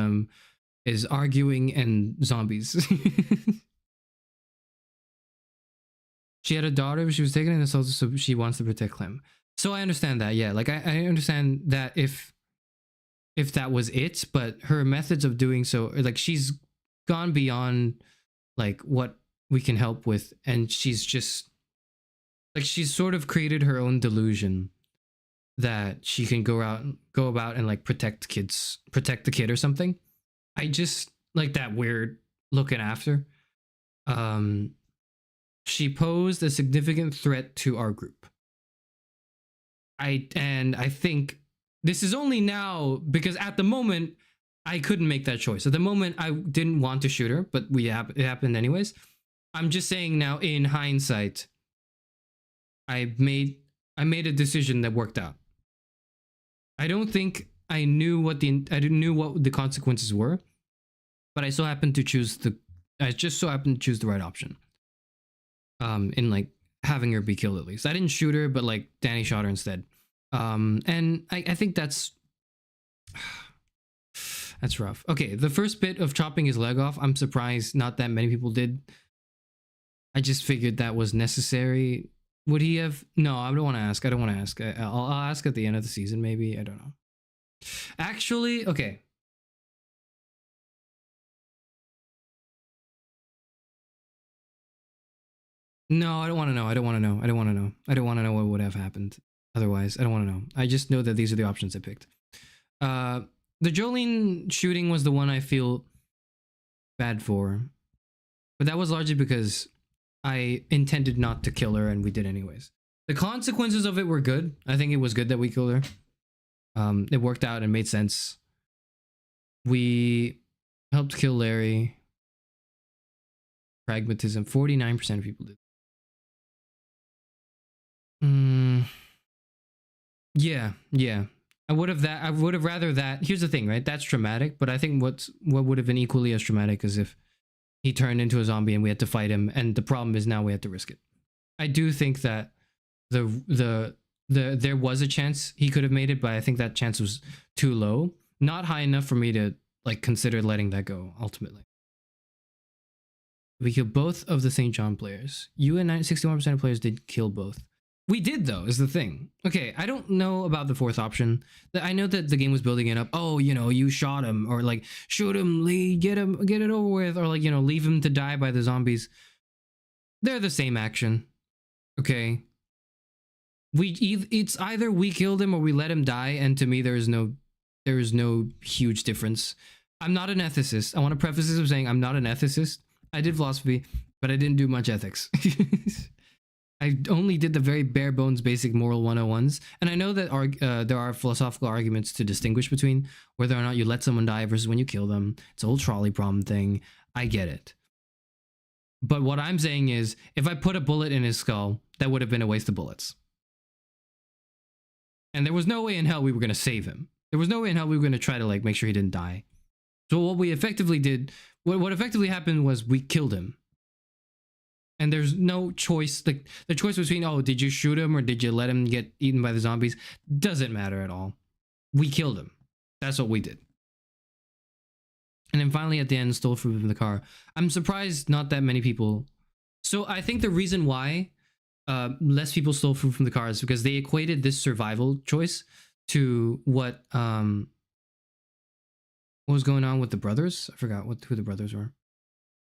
Speaker 5: arguing and zombies. She had a daughter, but she was taken and assaulted, so she wants to protect Clem. So I understand that, yeah. Like I understand that if that was it, but her methods of doing so, like she's gone beyond like what we can help with, and she's just like she's sort of created her own delusion that she can go about and like protect the kid or something. I just like that weird looking after. She posed a significant threat to our group. I think this is only now because at the moment I couldn't make that choice. At the moment I didn't want to shoot her, but it happened anyways. I'm just saying now in hindsight, I made a decision that worked out. I don't think I knew what the consequences were, but I just so happened to choose the right option. In like having her be killed at least. I didn't shoot her, but like Danny shot her instead. And I think that's rough. Okay, the first bit of chopping his leg off, I'm surprised not that many people did. I just figured that was necessary. Would he have? No, I don't want to ask. I'll ask at the end of the season, maybe. I don't know. Actually, okay. No, I don't want to know. I don't want to know what would have happened otherwise. I don't want to know. I just know that these are the options I picked. The Jolene shooting was the one I feel bad for. But that was largely because I intended not to kill her and we did anyways. The consequences of it were good. I think it was good that we killed her. It worked out and made sense. We helped kill Larry. Pragmatism. 49% of people did. Yeah. I would have rather that. Here's the thing, right? That's traumatic, but I think what would have been equally as traumatic is if he turned into a zombie and we had to fight him, and the problem is now we had to risk it. I do think that there was a chance he could have made it, but I think that chance was too low. Not high enough for me to like consider letting that go ultimately. We killed both of the St. John players. You and 61% of players did kill both. We did though, is the thing. Okay, I don't know about the fourth option. I know that the game was building it up. Oh, you shot him, or like shoot him, Lee, get it over with, or like leave him to die by the zombies. They're the same action. Okay. It's either we killed him or we let him die, and to me there is no huge difference. I'm not an ethicist. I want to preface this with saying I'm not an ethicist. I did philosophy, but I didn't do much ethics. I only did the very bare bones basic moral 101s. And I know that there are philosophical arguments to distinguish between whether or not you let someone die versus when you kill them. It's a whole trolley problem thing. I get it. But what I'm saying is, if I put a bullet in his skull, that would have been a waste of bullets. And there was no way in hell we were going to save him. There was no way in hell we were going to try to like make sure he didn't die. So what we effectively did, what effectively happened was we killed him. And there's no choice. Like the choice between, oh, did you shoot him or did you let him get eaten by the zombies? Doesn't matter at all. We killed him. That's what we did. And then finally at the end, stole food from the car. I'm surprised not that many people. So I think the reason why less people stole food from the car is because they equated this survival choice to what was going on with the brothers. I forgot who the brothers were.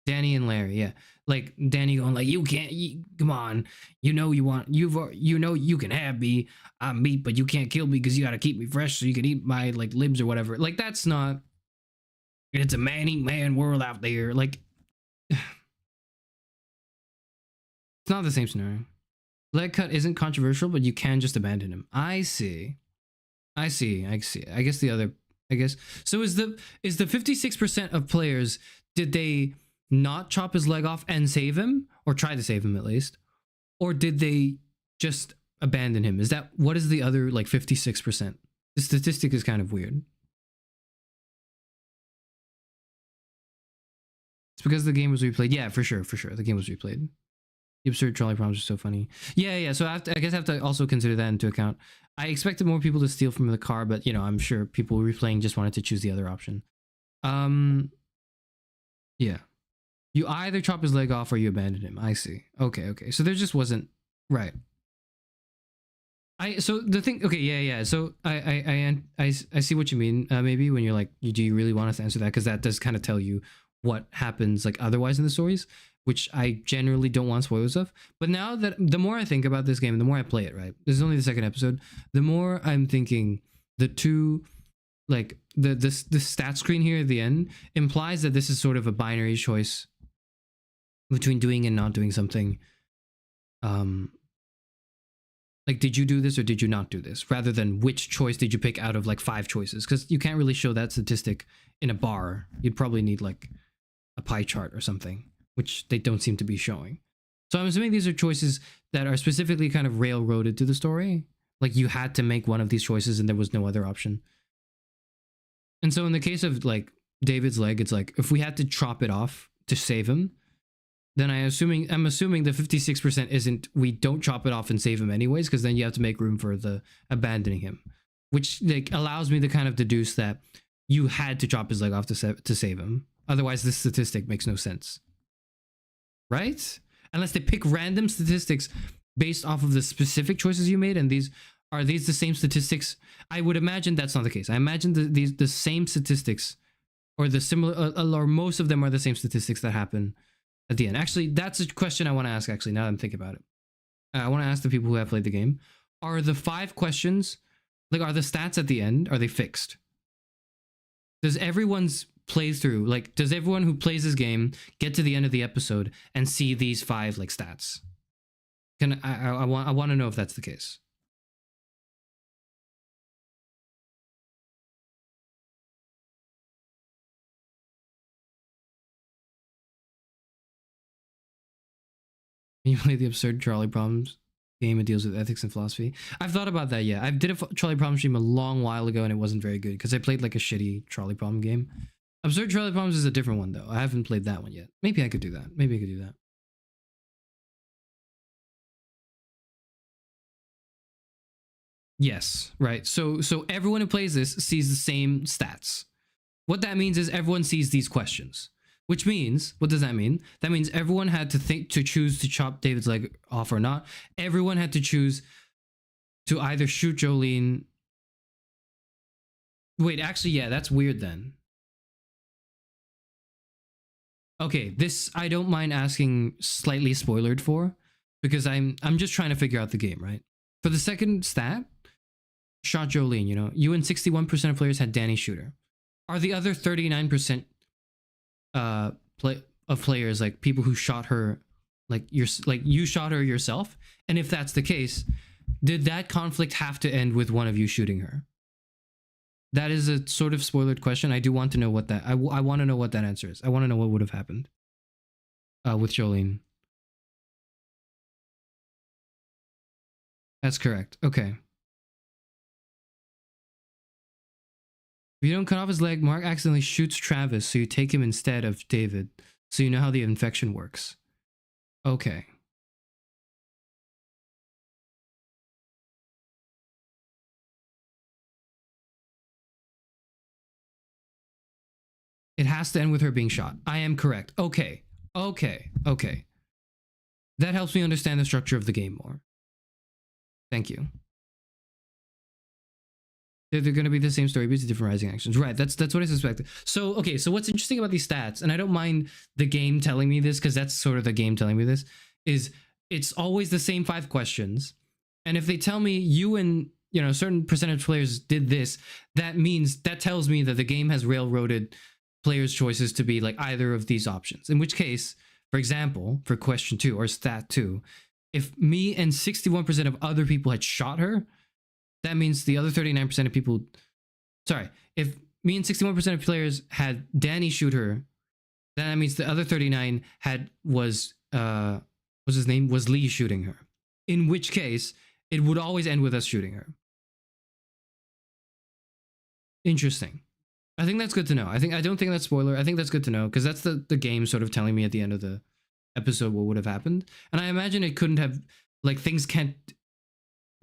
Speaker 5: Danny and Larry, yeah. Like Danny going like, you can't, come on, you can have me, I'm meat, but you can't kill me because you got to keep me fresh so you can eat my like limbs or whatever. Like that's not. It's a man-eat-man world out there. Like, it's not the same scenario. Leg cut isn't controversial, but you can just abandon him. I see. I guess so. Is the 56% of players, did they not chop his leg off and save him, or try to save him at least, or did they just abandon him? What is the other like 56%? The statistic is kind of weird. It's because the game was replayed. Yeah, for sure. The game was replayed. The absurd trolley problems are so funny. Yeah. So I guess I have to also consider that into account. I expected more people to steal from the car, but you know, I'm sure people replaying just wanted to choose the other option. Yeah. You either chop his leg off or you abandon him. I see. Okay. So there just wasn't right. So the thing. Okay. Yeah. So I see what you mean. Maybe when you're like, do you really want us to answer that? Because that does kind of tell you what happens like otherwise in the stories, which I generally don't want spoilers of. But now that the more I think about this game, the more I play it, right? This is only the second episode. The more I'm thinking the two, like the stat screen here at the end implies that this is sort of a binary choice between doing and not doing something. Like, did you do this or did you not do this? Rather than which choice did you pick out of like 5 choices? Because you can't really show that statistic in a bar. You'd probably need like a pie chart or something, which they don't seem to be showing. So I'm assuming these are choices that are specifically kind of railroaded to the story. Like you had to make one of these choices and there was no other option. And so in the case of like David's leg, it's like if we had to chop it off to save him, then I'm assuming the 56% isn't we don't chop it off and save him anyways, because then you have to make room for the abandoning him, which like allows me to kind of deduce that you had to chop his leg off to save him. Otherwise, this statistic makes no sense, right? Unless they pick random statistics based off of the specific choices you made, and these the same statistics? I would imagine that's not the case. I imagine the same statistics, or the similar, or most of them are the same statistics that happen at the end. Actually, that's a question I want to ask, actually, now that I'm thinking about it. I want to ask the people who have played the game, are the 5 questions, like, are the stats at the end, are they fixed? Does everyone's playthrough, like, does everyone who plays this game get to the end of the episode and see these 5, like, stats? I want to know if that's the case. You play the absurd trolley problems game. It deals with ethics and philosophy. I've thought about that. Yeah, I did a trolley problem stream a long while ago, and it wasn't very good because I played like a shitty trolley problem game. Absurd trolley problems is a different one though. I haven't played that one yet. Maybe I could do that. Yes, right. So everyone who plays this sees the same stats. What that means is everyone sees these questions. Which means, what does that mean? That means everyone had to choose to chop David's leg off or not. Everyone had to choose to either shoot Jolene. Wait, actually, yeah, that's weird then. Okay, this I don't mind asking slightly spoilered for, because I'm just trying to figure out the game, right? For the second stat, shot Jolene, you know, you and 61% of players had Danny shoot her. Are the other 39% of players like people who shot her, like you shot her yourself? And if that's the case, did that conflict have to end with one of you shooting her? That is a sort of spoilered question. I do want to know what that I want to know what that answer is. I want to know what would have happened with Jolene. That's correct. Okay. If you don't cut off his leg, Mark accidentally shoots Travis, so you take him instead of David, so you know how the infection works. Okay. It has to end with her being shot. I am correct. Okay. That helps me understand the structure of the game more. Thank you. They're going to be the same story, but it's different rising actions. Right, that's what I suspected. So, okay, so what's interesting about these stats, and I don't mind the game telling me this, because that's sort of the game telling me this, is it's always the same 5 questions. And if they tell me you and, you know, a certain percentage of players did this, that tells me that the game has railroaded players' choices to be like either of these options. In which case, for example, for question 2 or stat 2, if me and 61% of other people had shot her, that means the other 39% of people, sorry, if me and 61% of players had Danny shoot her, then that means the other 39 was Lee shooting her. In which case, it would always end with us shooting her. Interesting. I think that's good to know. I don't think that's spoiler. I think that's good to know, because that's the game sort of telling me at the end of the episode what would have happened. And I imagine it couldn't have, like, things can't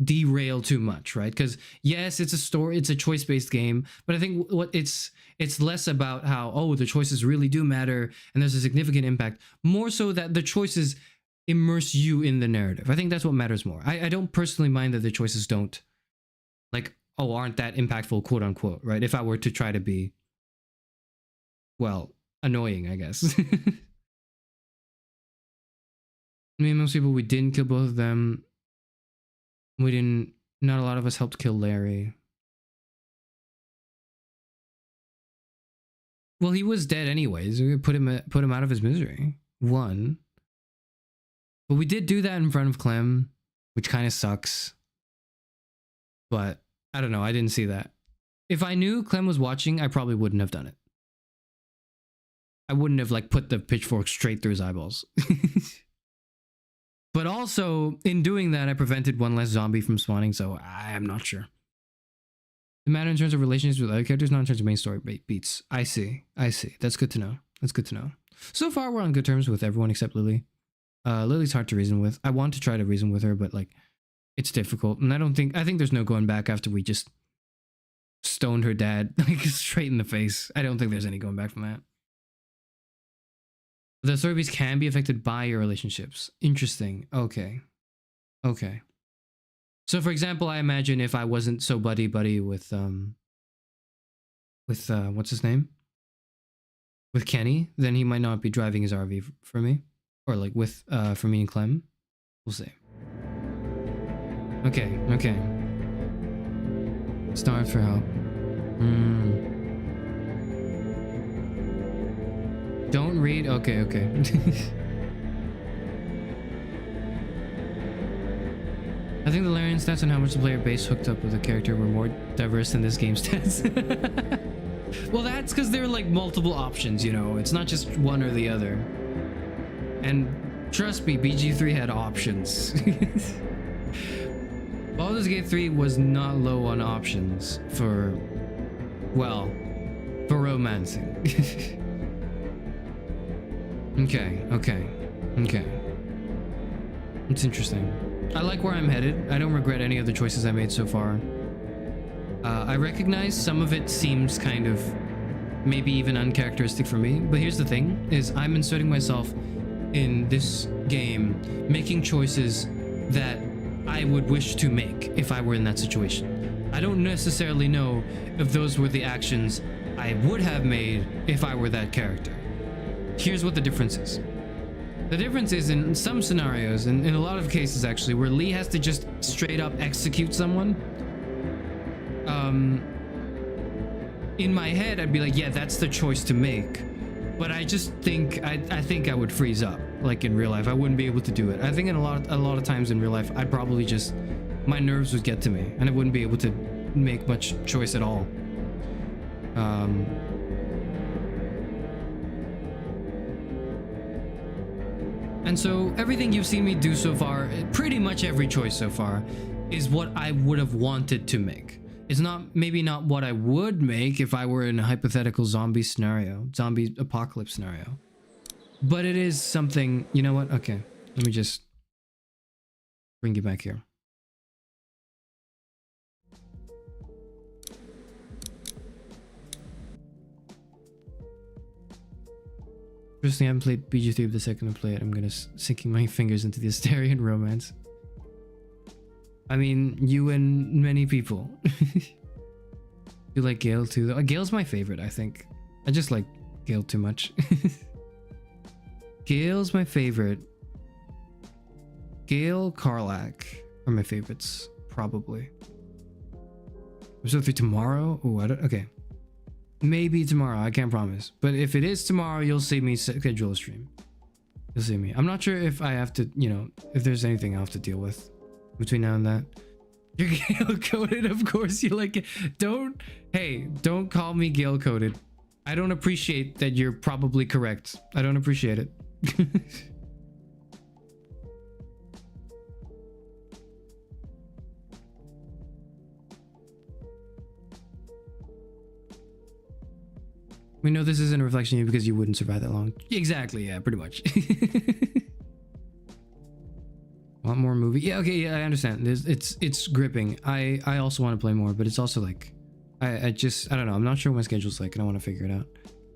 Speaker 5: derail too much, right? Because yes, it's a story, it's a choice-based game, but I think what it's less about how, oh, the choices really do matter and there's a significant impact, more so that the choices immerse you in the narrative. I think that's what matters more. I don't personally mind that the choices don't, like, oh, aren't that impactful, quote unquote, right? If I were to try to be, well, annoying, I guess. I mean, most people, we didn't kill both of them. We didn't, not a lot of us helped kill Larry. Well, he was dead anyways. We put him out of his misery. One. But we did do that in front of Clem, which kind of sucks. But I don't know, I didn't see that. If I knew Clem was watching, I probably wouldn't have done it. I wouldn't have, like, put the pitchfork straight through his eyeballs. But also, in doing that, I prevented one less zombie from spawning, so I am not sure. The matter in terms of relationships with other characters, not in terms of main story beats. I see. That's good to know. That's good to know. So far, we're on good terms with everyone except Lily. Lily's hard to reason with. I want to try to reason with her, but, like, it's difficult. And I think there's no going back after we just stoned her dad, like, straight in the face. I don't think there's any going back from that. The story beats can be affected by your relationships. Interesting. Okay. So, for example, I imagine if I wasn't so buddy-buddy with what's his name? With Kenny, then he might not be driving his RV for me. Or, like, for me and Clem. We'll see. Okay. Start for help. Don't read? Okay. I think the Larian stats and how much the player base hooked up with a character were more diverse than this game's stats. Well, that's because there are, like, multiple options, you know? It's not just one or the other. And trust me, BG3 had options. Baldur's Gate 3 was not low on options for romancing. Okay. It's interesting. I like where I'm headed. I don't regret any of the choices I made so far. I recognize some of it seems kind of maybe even uncharacteristic for me, but here's the thing, is I'm inserting myself in this game, making choices that I would wish to make if I were in that situation. I don't necessarily know if those were the actions I would have made if I were that character. Here's what the difference is. The difference is in some scenarios, and in a lot of cases actually, where Lee has to just straight up execute someone, in my head I'd be like, yeah, that's the choice to make. But I just think, I think I would freeze up, like in real life. I wouldn't be able to do it. I think in a lot of times in real life, I'd probably just, my nerves would get to me, and I wouldn't be able to make much choice at all. And so everything you've seen me do so far, pretty much every choice so far, is what I would have wanted to make. It's maybe not what I would make if I were in a hypothetical zombie apocalypse scenario. But it is something, you know what? Okay, let me just bring you back here. Personally, I haven't played BG3, but the second I play it, I'm gonna sinking my fingers into the Asterian romance. I mean, you and many people. You like Gale too, though? Gale's my favorite, I think. I just like Gale too much. Gale's my favorite. Gale, Karlach are my favorites, probably. Episode 3 tomorrow? Oh, I don't. Okay. Maybe tomorrow, I can't promise. But if it is tomorrow, you'll see me schedule a stream. You'll see me. I'm not sure if I have to, you know, if there's anything I have to deal with between now and that. You're Gale coded, of course you like it. Don't call me Gale coded. I don't appreciate that you're probably correct. I don't appreciate it. We know this isn't a reflection of you because you wouldn't survive that long. Exactly, yeah, pretty much. Want more movie? Yeah, okay, yeah, I understand. It's gripping. I also want to play more, but it's also like I don't know. I'm not sure what my schedule's like, and I want to figure it out.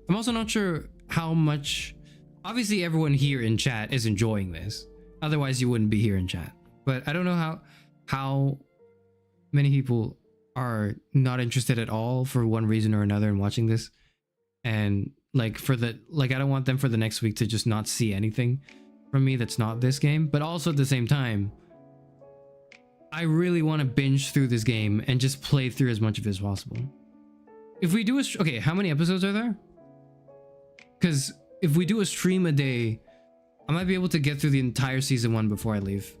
Speaker 5: I'm also not sure how much. Obviously, everyone here in chat is enjoying this. Otherwise, you wouldn't be here in chat. But I don't know how many people are not interested at all for one reason or another in watching this, and I don't want them for the next week to just not see anything from me that's not this game. But also at the same time, I really want to binge through this game and just play through as much of it as possible. If we do okay, how many episodes are there? Because if we do a stream a day, I might be able to get through the entire season 1 before I leave.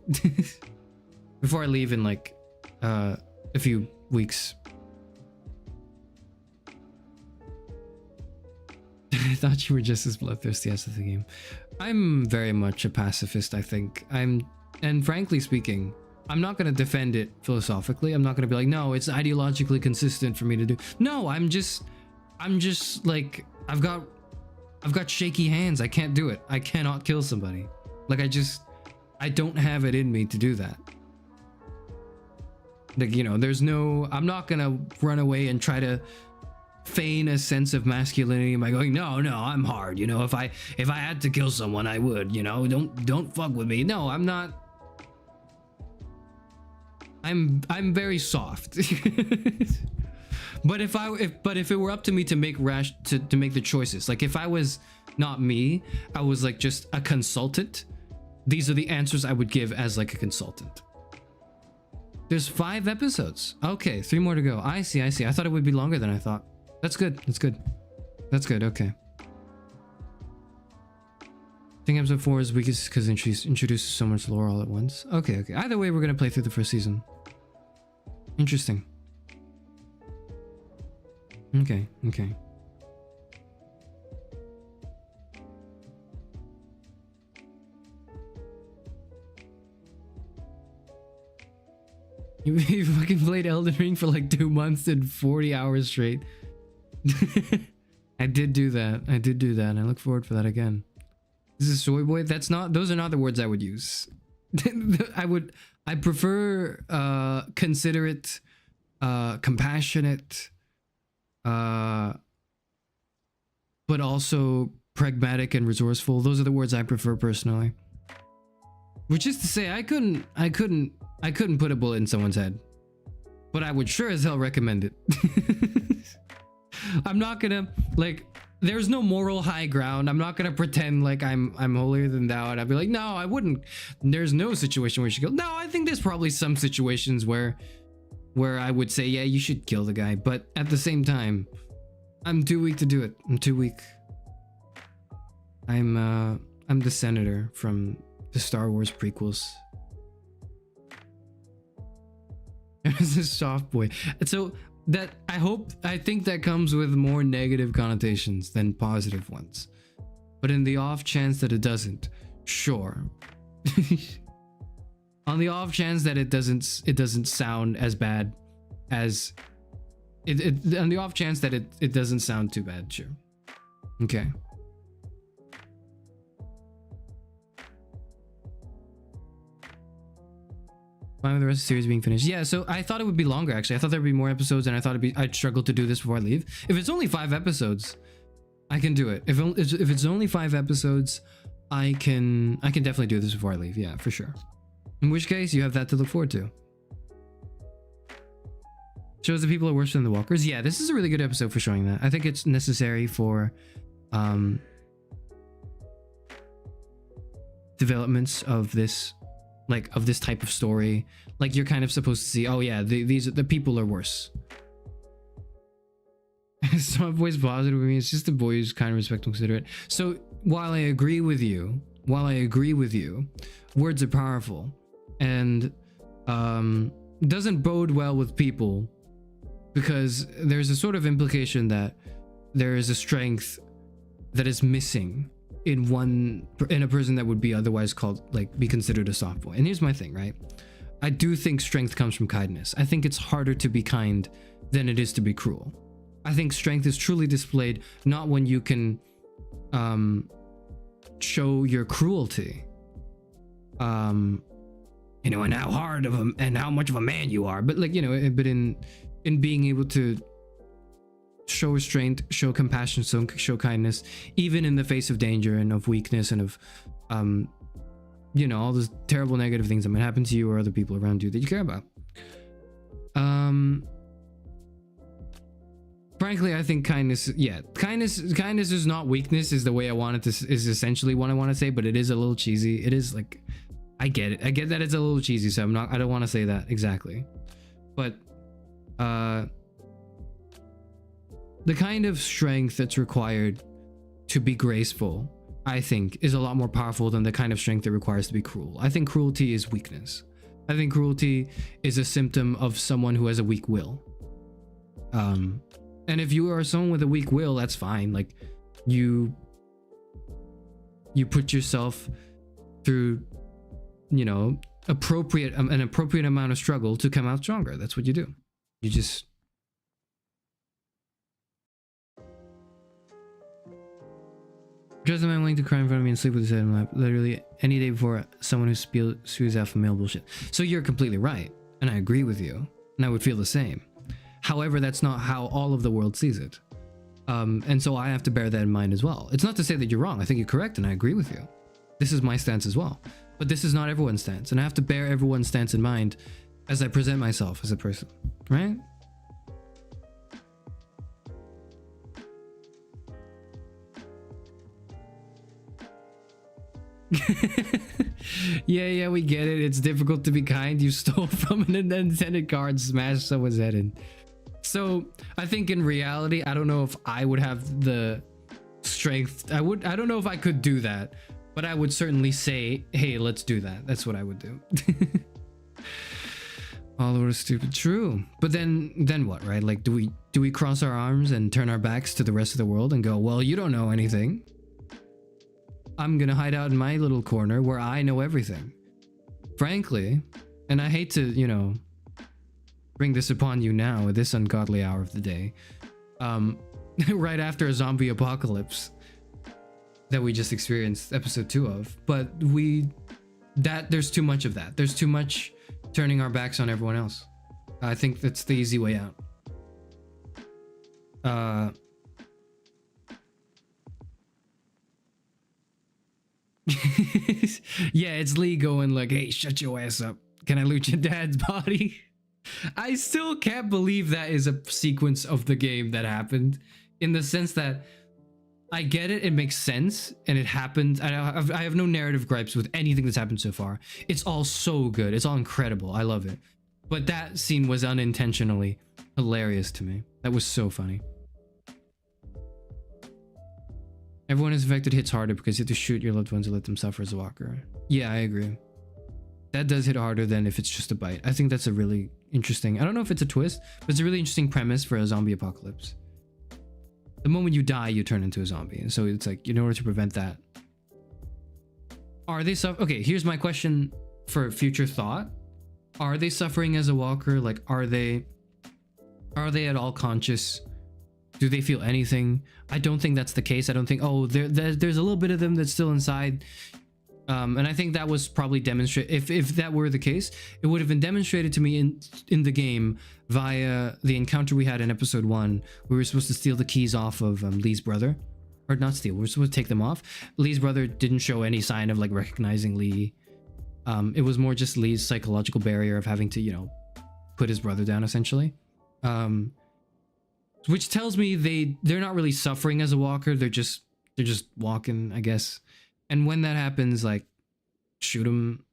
Speaker 5: Before I leave in like a few weeks. I thought you were just as bloodthirsty as the game. I'm very much a pacifist, I think. And frankly speaking, I'm not going to defend it philosophically. I'm not going to be like, no, it's ideologically consistent for me to do. No, I'm just like, I've got shaky hands. I can't do it. I cannot kill somebody. Like, I don't have it in me to do that. Like, you know, I'm not going to run away and try to feign a sense of masculinity by going, no, I'm hard. You know, if I had to kill someone, I would, you know, don't fuck with me. No, I'm not. I'm very soft. But if it were up to me to make to make the choices, like if I was not me, I was like just a consultant, these are the answers I would give as like a consultant. There's 5 episodes. Okay, 3 more to go. I see. I thought it would be longer than I thought. That's good. Okay. I think episode 4 is weakest because it introduces so much lore all at once. Okay. Either way, we're gonna play through the first season. Interesting. Okay. You fucking played Elden Ring for like 2 months and 40 hours straight. I did do that. And I look forward for that again. This is soy boy. Those are not the words I would use. I prefer considerate, compassionate, but also pragmatic and resourceful. Those are the words I prefer personally. Which is to say, I couldn't put a bullet in someone's head, but I would sure as hell recommend it. I'm not gonna, like, there's no moral high ground. I'm not gonna pretend like I'm holier than thou, and I'd be like, no, I wouldn't. There's no situation where you should go. No, I think there's probably some situations where I would say, yeah, you should kill the guy, but at the same time, I'm too weak to do it. I'm too weak. I'm the senator from the Star Wars prequels. There's a soft boy. So that I think that comes with more negative connotations than positive ones. But in the off chance that it doesn't, sure. On the off chance that it doesn't sound as bad as on the off chance that it doesn't sound too bad, sure. Okay. Fine with the rest of the series being finished. Yeah, so I thought it would be longer actually. I thought there'd be more episodes, and I thought I'd struggle to do this before I leave. If it's only 5 episodes, I can do it. If it's only 5 episodes, I can definitely do this before I leave. Yeah, for sure. In which case, you have that to look forward to. Shows that people are worse than the walkers. Yeah, this is a really good episode for showing that. I think it's necessary for developments of this, like, of this type of story. Like, you're kind of supposed to see, oh yeah, the people are worse. Some boy's positive with me. It's just a boy who's kind of respectful and considerate. So while I agree with you, words are powerful, and doesn't bode well with people, because there's a sort of implication that there is a strength that is missing in a person that would be otherwise called, like, be considered a soft boy. And here's my thing, right? I do think strength comes from kindness. I think it's harder to be kind than it is to be cruel. I think strength is truly displayed not when you can show your cruelty, you know, and how hard of a and how much of a man you are, but like, you know, but in being able to show restraint, show compassion, show kindness, even in the face of danger and of weakness and of you know, all those terrible negative things that might happen to you or other people around you that you care about. Frankly, I think kindness is not weakness, is the way I want it to, is essentially what I want to say, but it is a little cheesy. It is like, I get it. I get that it's a little cheesy, so I don't want to say that exactly. But the kind of strength that's required to be graceful, I think, is a lot more powerful than the kind of strength it requires to be cruel. I think cruelty is weakness. I think cruelty is a symptom of someone who has a weak will. And if you are someone with a weak will, that's fine. Like, you put yourself through, you know, an appropriate amount of struggle to come out stronger. That's what you do. You just a man willing to cry in front of me and sleep with his head in my lap literally any day before someone who spews out from male bullshit. So you're completely right, and I agree with you, and I would feel the same. However, that's not how all of the world sees it. And so I have to bear that in mind as well. It's not to say that you're wrong. I think you're correct, and I agree with you. This is my stance as well. But this is not everyone's stance, and I have to bear everyone's stance in mind as I present myself as a person, right? yeah, we get it. It's difficult to be kind. You stole from an unintended card, smashed someone's head in. So I think in reality, I don't know if I would have the strength. I don't know if I could do that, but I would certainly say, hey, let's do that. That's what I would do. All the world is stupid. True. But then what, right? Like, do we cross our arms and turn our backs to the rest of the world and go, well, you don't know anything. I'm gonna hide out in my little corner where I know everything. Frankly, and I hate to, you know, bring this upon you now at this ungodly hour of the day, right after a zombie apocalypse that we just experienced episode 2 of, but there's too much of that. There's too much turning our backs on everyone else. I think that's the easy way out. Yeah, it's Lee going like, hey, shut your ass up. Can I loot your dad's body? I still can't believe that is a sequence of the game that happened, in the sense that I get it, it makes sense, and it happened. I have no narrative gripes with anything that's happened so far. It's all so good. It's all incredible. I love it. But that scene was unintentionally hilarious to me. That was so funny. Everyone is infected hits harder because you have to shoot your loved ones and let them suffer as a walker. Yeah, I agree. That does hit harder than if it's just a bite. I think that's a really interesting, I don't know if it's a twist, but it's a really interesting premise for a zombie apocalypse. The moment you die, you turn into a zombie. And so it's like, in order to prevent that. Are they okay, here's my question for future thought. Are they suffering as a walker? Like, are they at all conscious? Do they feel anything? I don't think that's the case. I don't think, oh, there's a little bit of them that's still inside. And I think that was probably demonstrated. If that were the case, it would have been demonstrated to me in the game via the encounter we had in episode 1. We were supposed to steal the keys off of Lee's brother. Or not steal, we were supposed to take them off. Lee's brother didn't show any sign of like recognizing Lee. It was more just Lee's psychological barrier of having to, you know, put his brother down essentially. Which tells me they're not really suffering as a walker. They're just walking, I guess. And when that happens, like, shoot them.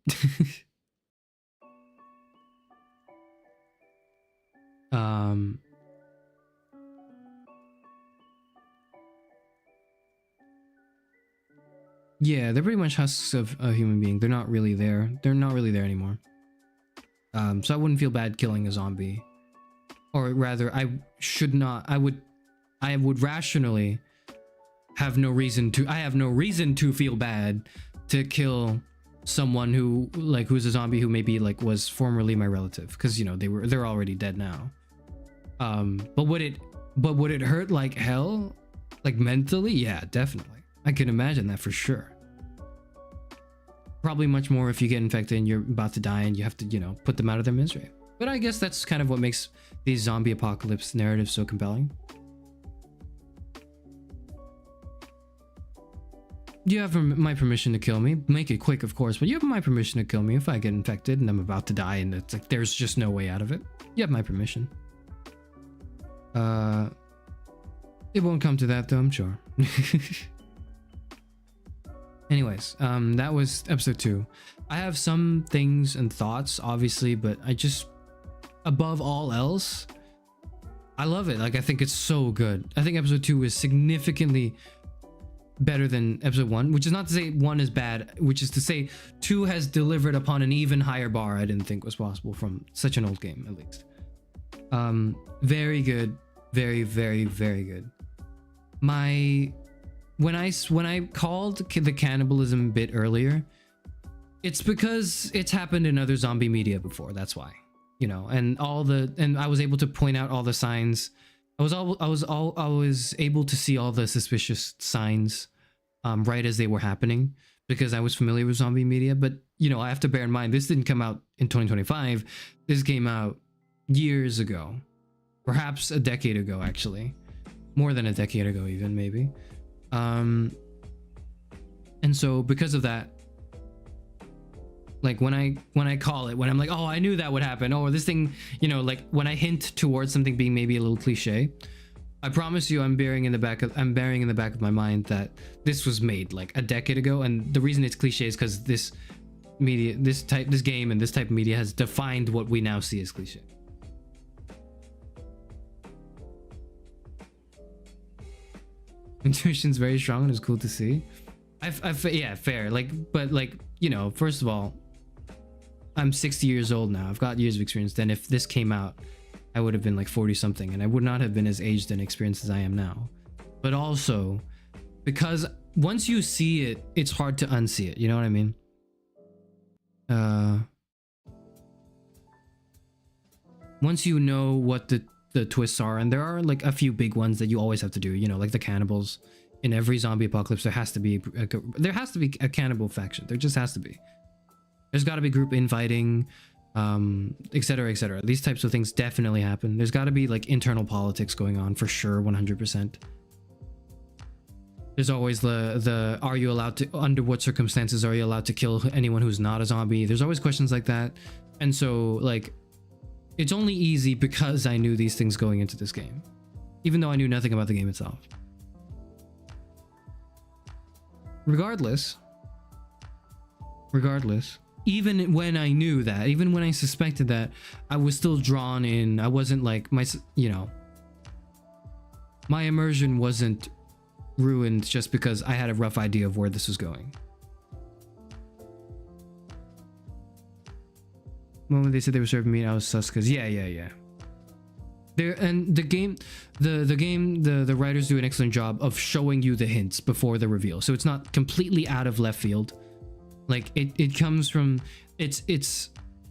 Speaker 5: Yeah, they're pretty much husks of a human being. They're not really there. They're not really there anymore. So I wouldn't feel bad killing a zombie. Or rather, I would rationally have no reason to feel bad to kill someone who's a zombie who maybe like was formerly my relative, because, you know, they're already dead now. But would it hurt like hell, like mentally? Yeah, definitely. I can imagine that for sure. Probably much more if you get infected and you're about to die and you have to, you know, put them out of their misery. But I guess that's kind of what makes these zombie apocalypse narratives so compelling. You have my permission to kill me. Make it quick, of course, but you have my permission to kill me if I get infected and I'm about to die and it's like there's just no way out of it. You have my permission. It won't come to that though, I'm sure. Anyways, that was episode 2. I have some things and thoughts, obviously, but I just, above all else, I love it. Like, I think it's so good. I think episode 2 is significantly better than episode 1, which is not to say 1 is bad, which is to say 2 has delivered upon an even higher bar I didn't think was possible from such an old game, at least. Very good. Very, very, very good. When I called the cannibalism bit earlier, it's because it's happened in other zombie media before. That's why, you know, and I was able to point out all the signs. I was able to see all the suspicious signs, right as they were happening because I was familiar with zombie media. But you know, I have to bear in mind this didn't come out in 2025. This came out years ago, perhaps a decade ago, actually, more than a decade ago, even maybe. And so because of that, like when I call it, when I'm like, oh, I knew that would happen, or this thing, you know, like when I hint towards something being maybe a little cliche, I promise you I'm bearing in the back of my mind that this was made like a decade ago. And the reason it's cliche is because this game and this type of media has defined what we now see as cliche. Intuition's very strong and it's cool to see. Yeah, fair. Like, but like, you know, first of all, I'm 60 years old now. I've got years of experience. Then if this came out, I would have been like 40 something and I would not have been as aged and experienced as I am now. But also because once you see it, it's hard to unsee it. You know what I mean? Once you know what the twists are, and there are like a few big ones that you always have to do, you know, like the cannibals. In every zombie apocalypse there has to be a cannibal faction. There just has to be. There's got to be group infighting, etc, etc. These types of things definitely happen. There's got to be like internal politics going on for sure, 100%. There's always the are you allowed to, under what circumstances are you allowed to kill anyone who's not a zombie? There's always questions like that. And so like it's only easy because I knew these things going into this game, even though I knew nothing about the game itself. Regardless, even when I knew that, even when I suspected that, I was still drawn in. I wasn't like my immersion wasn't ruined just because I had a rough idea of where this was going. The moment they said they were serving meat, I was sus because yeah. There, and the writers do an excellent job of showing you the hints before the reveal, so it's not completely out of left field. Like it comes from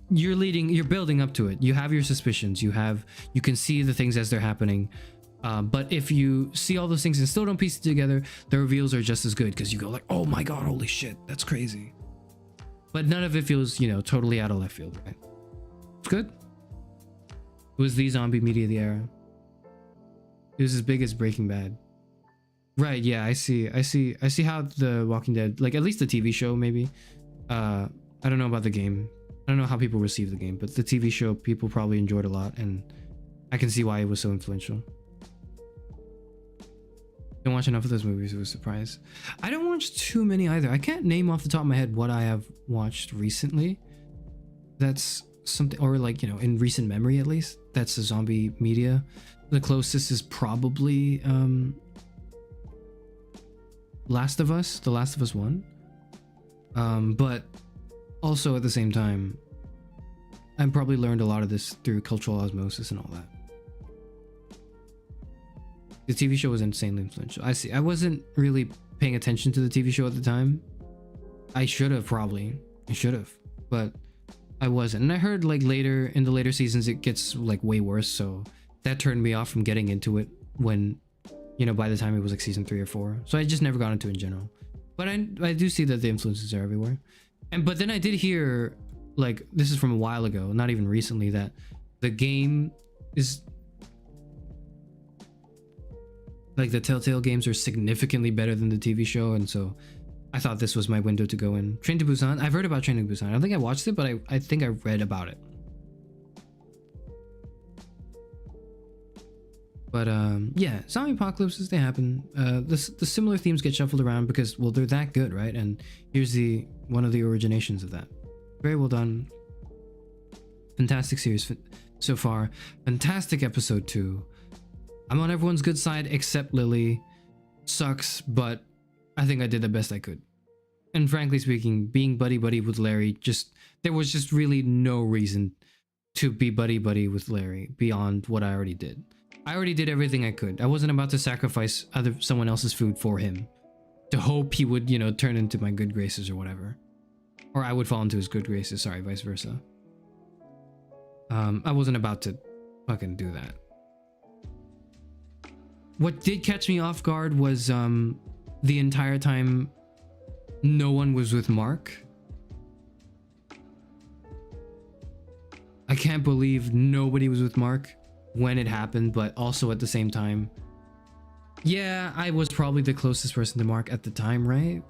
Speaker 5: you're building up to it. You have your suspicions. You can see the things as they're happening. But if you see all those things and still don't piece it together, the reveals are just as good because you go like, oh my god, holy shit, that's crazy. But none of it feels, you know, totally out of left field, right? It's good. It was the zombie media of the era. It was as big as Breaking Bad. Right, yeah, I see how the Walking Dead, like at least the TV show maybe. I don't know about the game. I don't know how people receive the game, but the TV show people probably enjoyed a lot, and I can see why it was so influential. Don't watch enough of those movies, it was a surprise. I don't watch too many either. I can't name off the top of my head what I have watched recently. That's something, or like, you know, in recent memory at least, that's the zombie media. The closest is probably Last of Us, The Last of Us 1. But also at the same time, I probably learned a lot of this through cultural osmosis and all that. The TV show was insanely influential. I wasn't really paying attention to the TV show at the time. I should have, but I wasn't. And I heard like later in the later seasons it gets like way worse, so that turned me off from getting into it when, you know, by the time it was like season 3 or 4. So I just never got into it in general. But I do see that the influences are everywhere. But then I did hear, like, this is from a while ago, not even recently, that the game is like the Telltale games are significantly better than the TV show, and so I thought this was my window to go in. Train to Busan, I've heard about Train to Busan. I don't think I watched it, but I think I read about it. But yeah, zombie apocalypses, they happen. The similar themes get shuffled around because, well, they're that good, right? And here's one of the originations of that. Very well done. Fantastic series so far. Fantastic episode 2. I'm on everyone's good side except Lily. Sucks, but I think I did the best I could. And frankly speaking, being buddy-buddy with Larry, there was just really no reason to be buddy-buddy with Larry beyond what I already did. I already did everything I could. I wasn't about to sacrifice someone else's food for him to hope he would, turn into my good graces or whatever. Or I would fall into his good graces, sorry, vice versa. I wasn't about to fucking do that. What did catch me off guard was the entire time no one was with Mark. I can't believe nobody was with Mark when it happened, but also at the same time, yeah, I was probably the closest person to Mark at the time, right?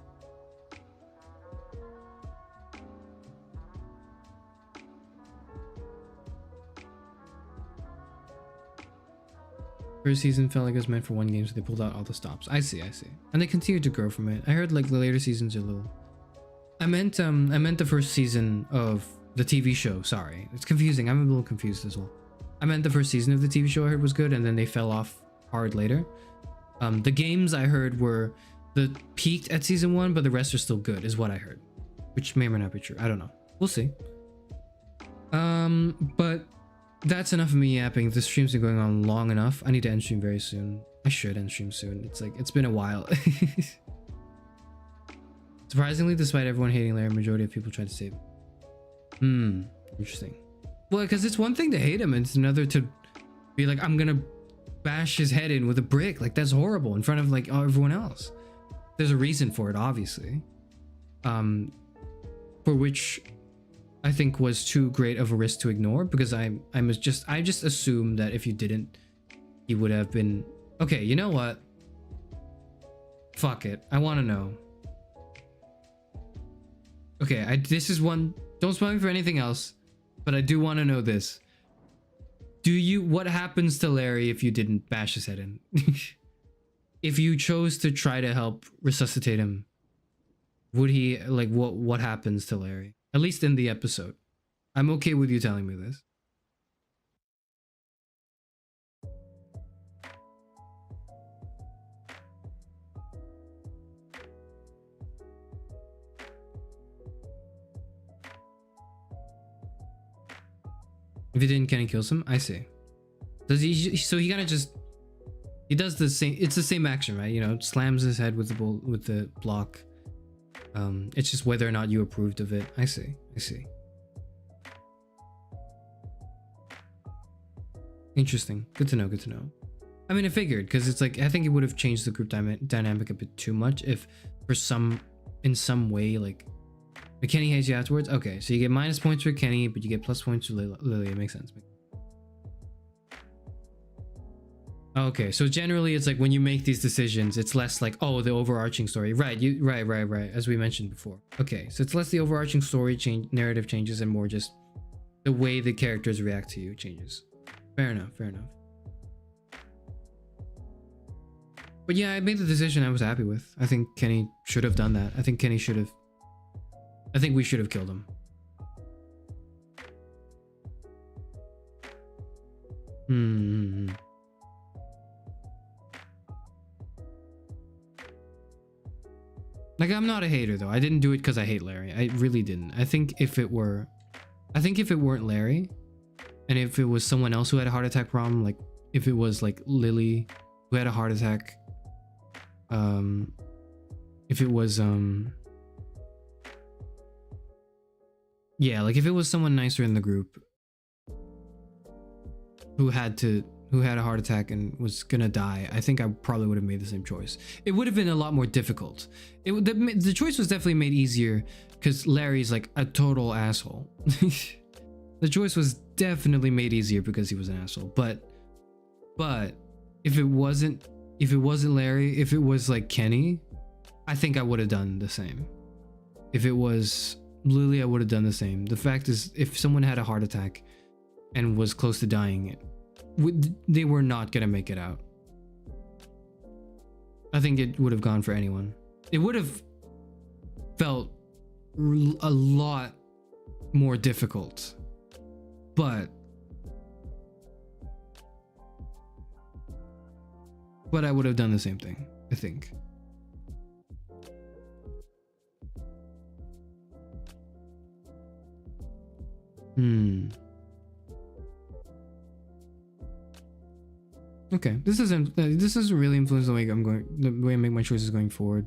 Speaker 5: First season felt like it was meant for one game, so they pulled out all the stops. I see. And they continued to grow from it. I heard like the later seasons are little. I meant the first season of the TV show, sorry. It's confusing, I'm a little confused as well. I meant the first season of the TV show I heard was good, and then they fell off hard later. The games I heard were peaked at season 1, but the rest are still good, is what I heard. Which may or may not be true. I don't know. We'll see. But that's enough of me yapping. This stream's been going on long enough. I need to end stream very soon. I should end stream soon. It's been a while. Surprisingly, despite everyone hating Larry, majority of people try to save him. Interesting. Well, because it's one thing to hate him, and it's another to be like, I'm gonna bash his head in with a brick. Like, that's horrible in front of like everyone else. There's a reason for it, obviously. For which I think was too great of a risk to ignore, because I just assumed that if you didn't, he would have been okay. You know what? Fuck it. I want to know. Okay, this is one. Don't spoil me for anything else, but I do want to know this. What happens to Larry if you didn't bash his head in? If you chose to try to help resuscitate him, would he, like, what happens to Larry? At least in the episode. I'm okay with you telling me this. If he didn't, Kenny kills him? I see. Does he? So he kind of just... He does the same... It's the same action, right? You know, slams his head with the block. It's just whether or not you approved of it. I see. Interesting. Good to know. I mean, I figured, because it's like, I think it would have changed the group dynamic a bit too much if in some way, like, Kenny hates you afterwards. Okay, so you get minus points for Kenny, but you get plus points for Lily. It makes sense. Okay, so generally it's like when you make these decisions, it's less like, oh, the overarching story. Right, right, as we mentioned before. Okay, so it's less the overarching story narrative changes and more just the way the characters react to you changes. Fair enough. But yeah, I made the decision I was happy with. I think Kenny should have done that. I think we should have killed him. Like, I'm not a hater though. I didn't do it because I hate Larry. I really didn't. I think if it weren't Larry, and if it was someone else who had a heart attack problem, like if it was like Lily who had a heart attack, if it was yeah, like if it was someone nicer in the group who had to who had a heart attack and was gonna die, I think I probably would have made the same choice. It would have been a lot more difficult. The choice was definitely made easier because Larry's like a total asshole. The choice was definitely made easier because he was an asshole. But if it wasn't Larry, if it was like Kenny, I think I would have done the same. If it was Lily, I would have done the same. The fact is, if someone had a heart attack and was close to dying, they were not gonna make it out. I think it would have gone for anyone. It would have felt a lot more difficult, but I would have done the same thing, I think. Okay, this doesn't really influence the way I make my choices going forward.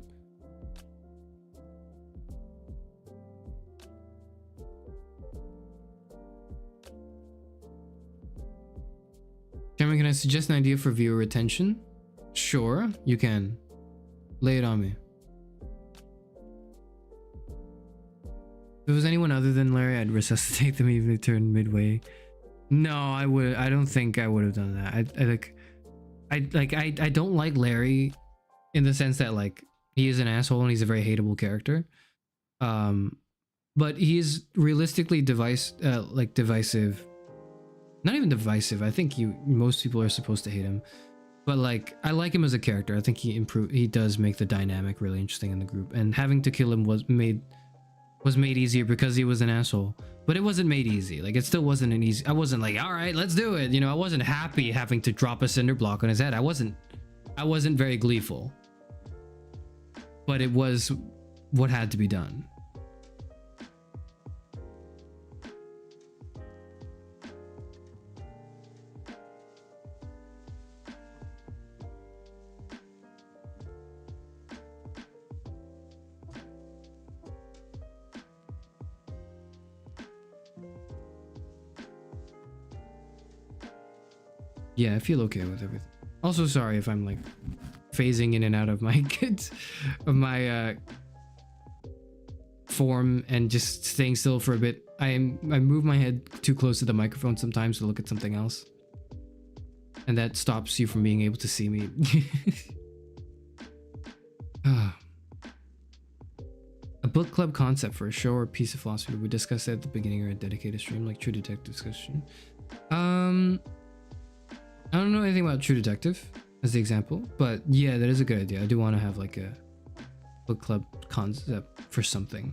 Speaker 5: Cameron, can I suggest an idea for viewer retention? Sure, you can. Lay it on me. If it was anyone other than Larry, I'd resuscitate them even if they turned midway. No, I don't think I would have done that. I don't like Larry in the sense that like he is an asshole and he's a very hateable character. But he is realistically divisive. Not even divisive. I think most people are supposed to hate him. But like I like him as a character. I think he does make the dynamic really interesting in the group. And having to kill him was made easier because he was an asshole. But it wasn't made easy. Like it still wasn't an easy. I wasn't like, all right, let's do it. You know, I wasn't happy having to drop a cinder block on his head. I wasn't very gleeful. But it was what had to be done. Yeah, I feel okay with everything. Also, sorry if I'm like phasing in and out of my form and just staying still for a bit. I move my head too close to the microphone sometimes to look at something else, and that stops you from being able to see me. A book club concept for a show or piece of philosophy. We discussed that at the beginning or a dedicated stream, like True Detective discussion. I don't know anything about True Detective as the example, but yeah, that is a good idea. I do want to have like a book club concept for something.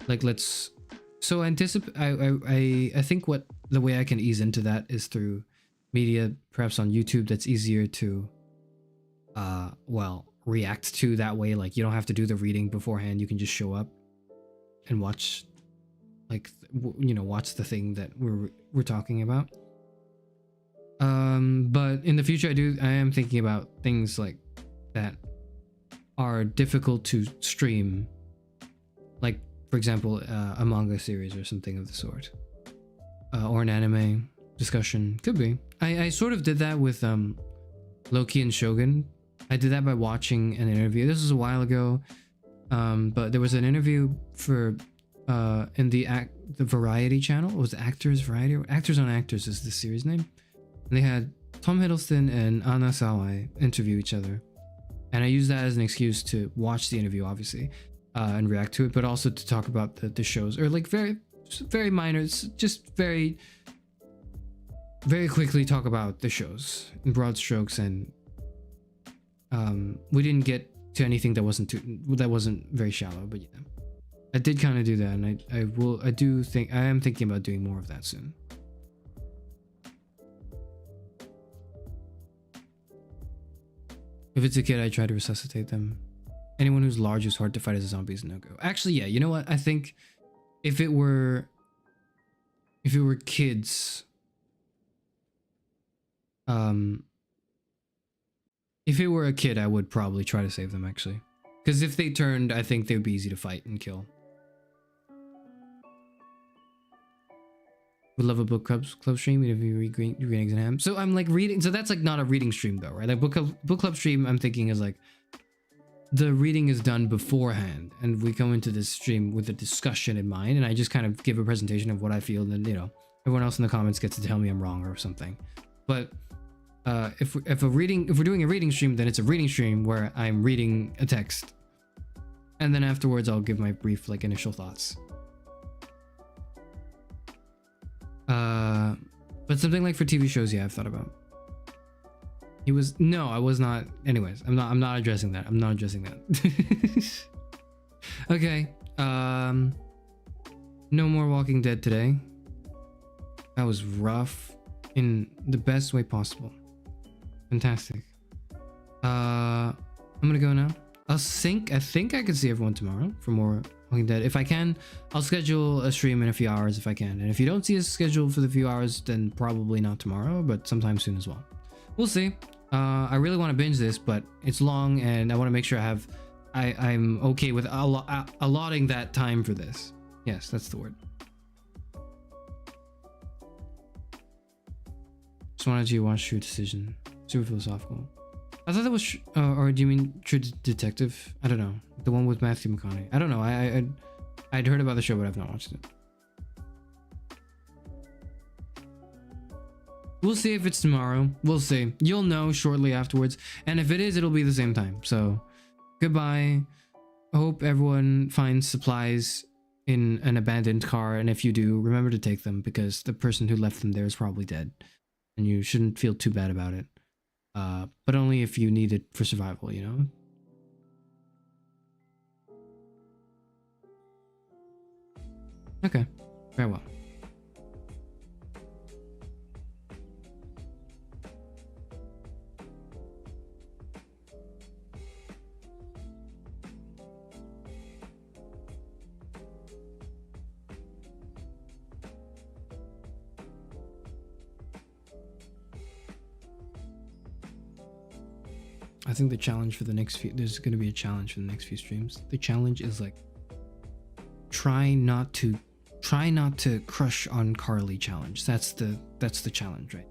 Speaker 5: Like I think the way I can ease into that is through media, perhaps on YouTube, that's easier to react to that way. Like you don't have to do the reading beforehand. You can just show up and watch, like, watch the thing that we're talking about. But in the future, I am thinking about things like that are difficult to stream, like for example a manga series or something of the sort, or an anime discussion. Could be. I sort of did that with Loki and Shogun. I did that by watching an interview. This was a while ago, but there was an interview for in the Variety channel. It was Actors Variety, or Actors on Actors is the series name. And they had Tom Hiddleston and Anna Sawai interview each other, and I used that as an excuse to watch the interview, obviously, and react to it, but also to talk about the shows, or like very minor, just very quickly talk about the shows in broad strokes. And we didn't get to anything that wasn't very shallow, but yeah, I did kind of do that, and I am thinking about doing more of that soon. If it's a kid, I try to resuscitate them. Anyone who's large who's hard to fight as a zombie is no go. Actually, yeah, you know what? I think if it were kids, if it were a kid, I would probably try to save them, actually. Because if they turned, I think they would be easy to fight and kill. Would love a book club stream if you read Green Eggs and Ham. So I'm like reading. So that's like not a reading stream though, right? Like book club stream, I'm thinking is like the reading is done beforehand, and we go into this stream with a discussion in mind, and I just kind of give a presentation of what I feel, and then, you know, everyone else in the comments gets to tell me I'm wrong or something. But if we're doing a reading stream, then it's a reading stream where I'm reading a text, and then afterwards I'll give my brief like initial thoughts. But something like for TV shows, yeah, I've thought about. No, I was not. Anyways, I'm not addressing that. I'm not addressing that. Okay. No more Walking Dead today. That was rough in the best way possible. Fantastic. I'm gonna go now. I think I can see everyone tomorrow for more Walking Dead. If I can, I'll schedule a stream in a few hours if I can. And if you don't see a schedule for the few hours, then probably not tomorrow, but sometime soon as well. We'll see. I really want to binge this, but it's long, and I want to make sure I'm okay with allotting that time for this. Yes, that's the word. Just wanted you to watch True Decision. Super philosophical. I thought that was, or do you mean True Detective? I don't know. The one with Matthew McConaughey. I don't know. I'd heard about the show, but I've not watched it. We'll see if it's tomorrow. We'll see. You'll know shortly afterwards. And if it is, it'll be the same time. So, goodbye. I hope everyone finds supplies in an abandoned car. And if you do, remember to take them, because the person who left them there is probably dead. And you shouldn't feel too bad about it. But only if you need it for survival, you know? Okay. Very well. I think the challenge for the next few, there's going to be a challenge for the next few streams. The challenge is like, try not to crush on Carly challenge. That's the challenge, right?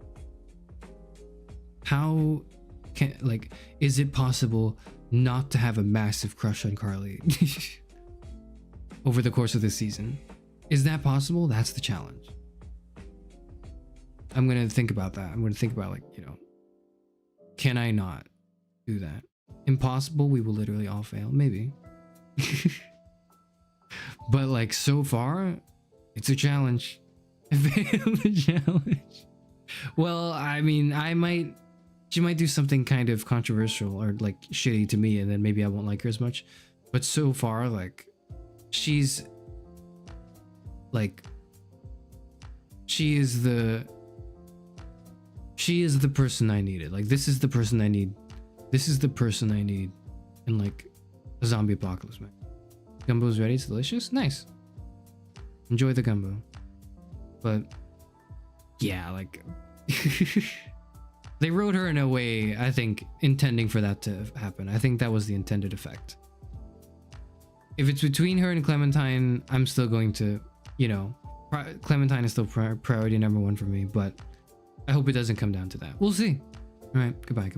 Speaker 5: How can, like, is it possible not to have a massive crush on Carly over the course of this season? Is that possible? That's the challenge. I'm going to think about that. I'm going to think about, like, you know, can I not do that? Impossible. We will literally all fail. Maybe. But like, so far, it's a challenge. I failed the challenge. Well, I mean, she might do something kind of controversial or like shitty to me, and then maybe I won't like her as much. But so far, like, she is the person I needed. Like, this is the person I need. This is the person I need in like a zombie apocalypse, man. Gumbo's ready. It's delicious. Nice. Enjoy the gumbo. But yeah, like they wrote her in a way, I think, intending for that to happen. I think that was the intended effect. If it's between her and Clementine, I'm still going to, you know, Clementine is still priority number one for me, but I hope it doesn't come down to that. We'll see. All right. Goodbye.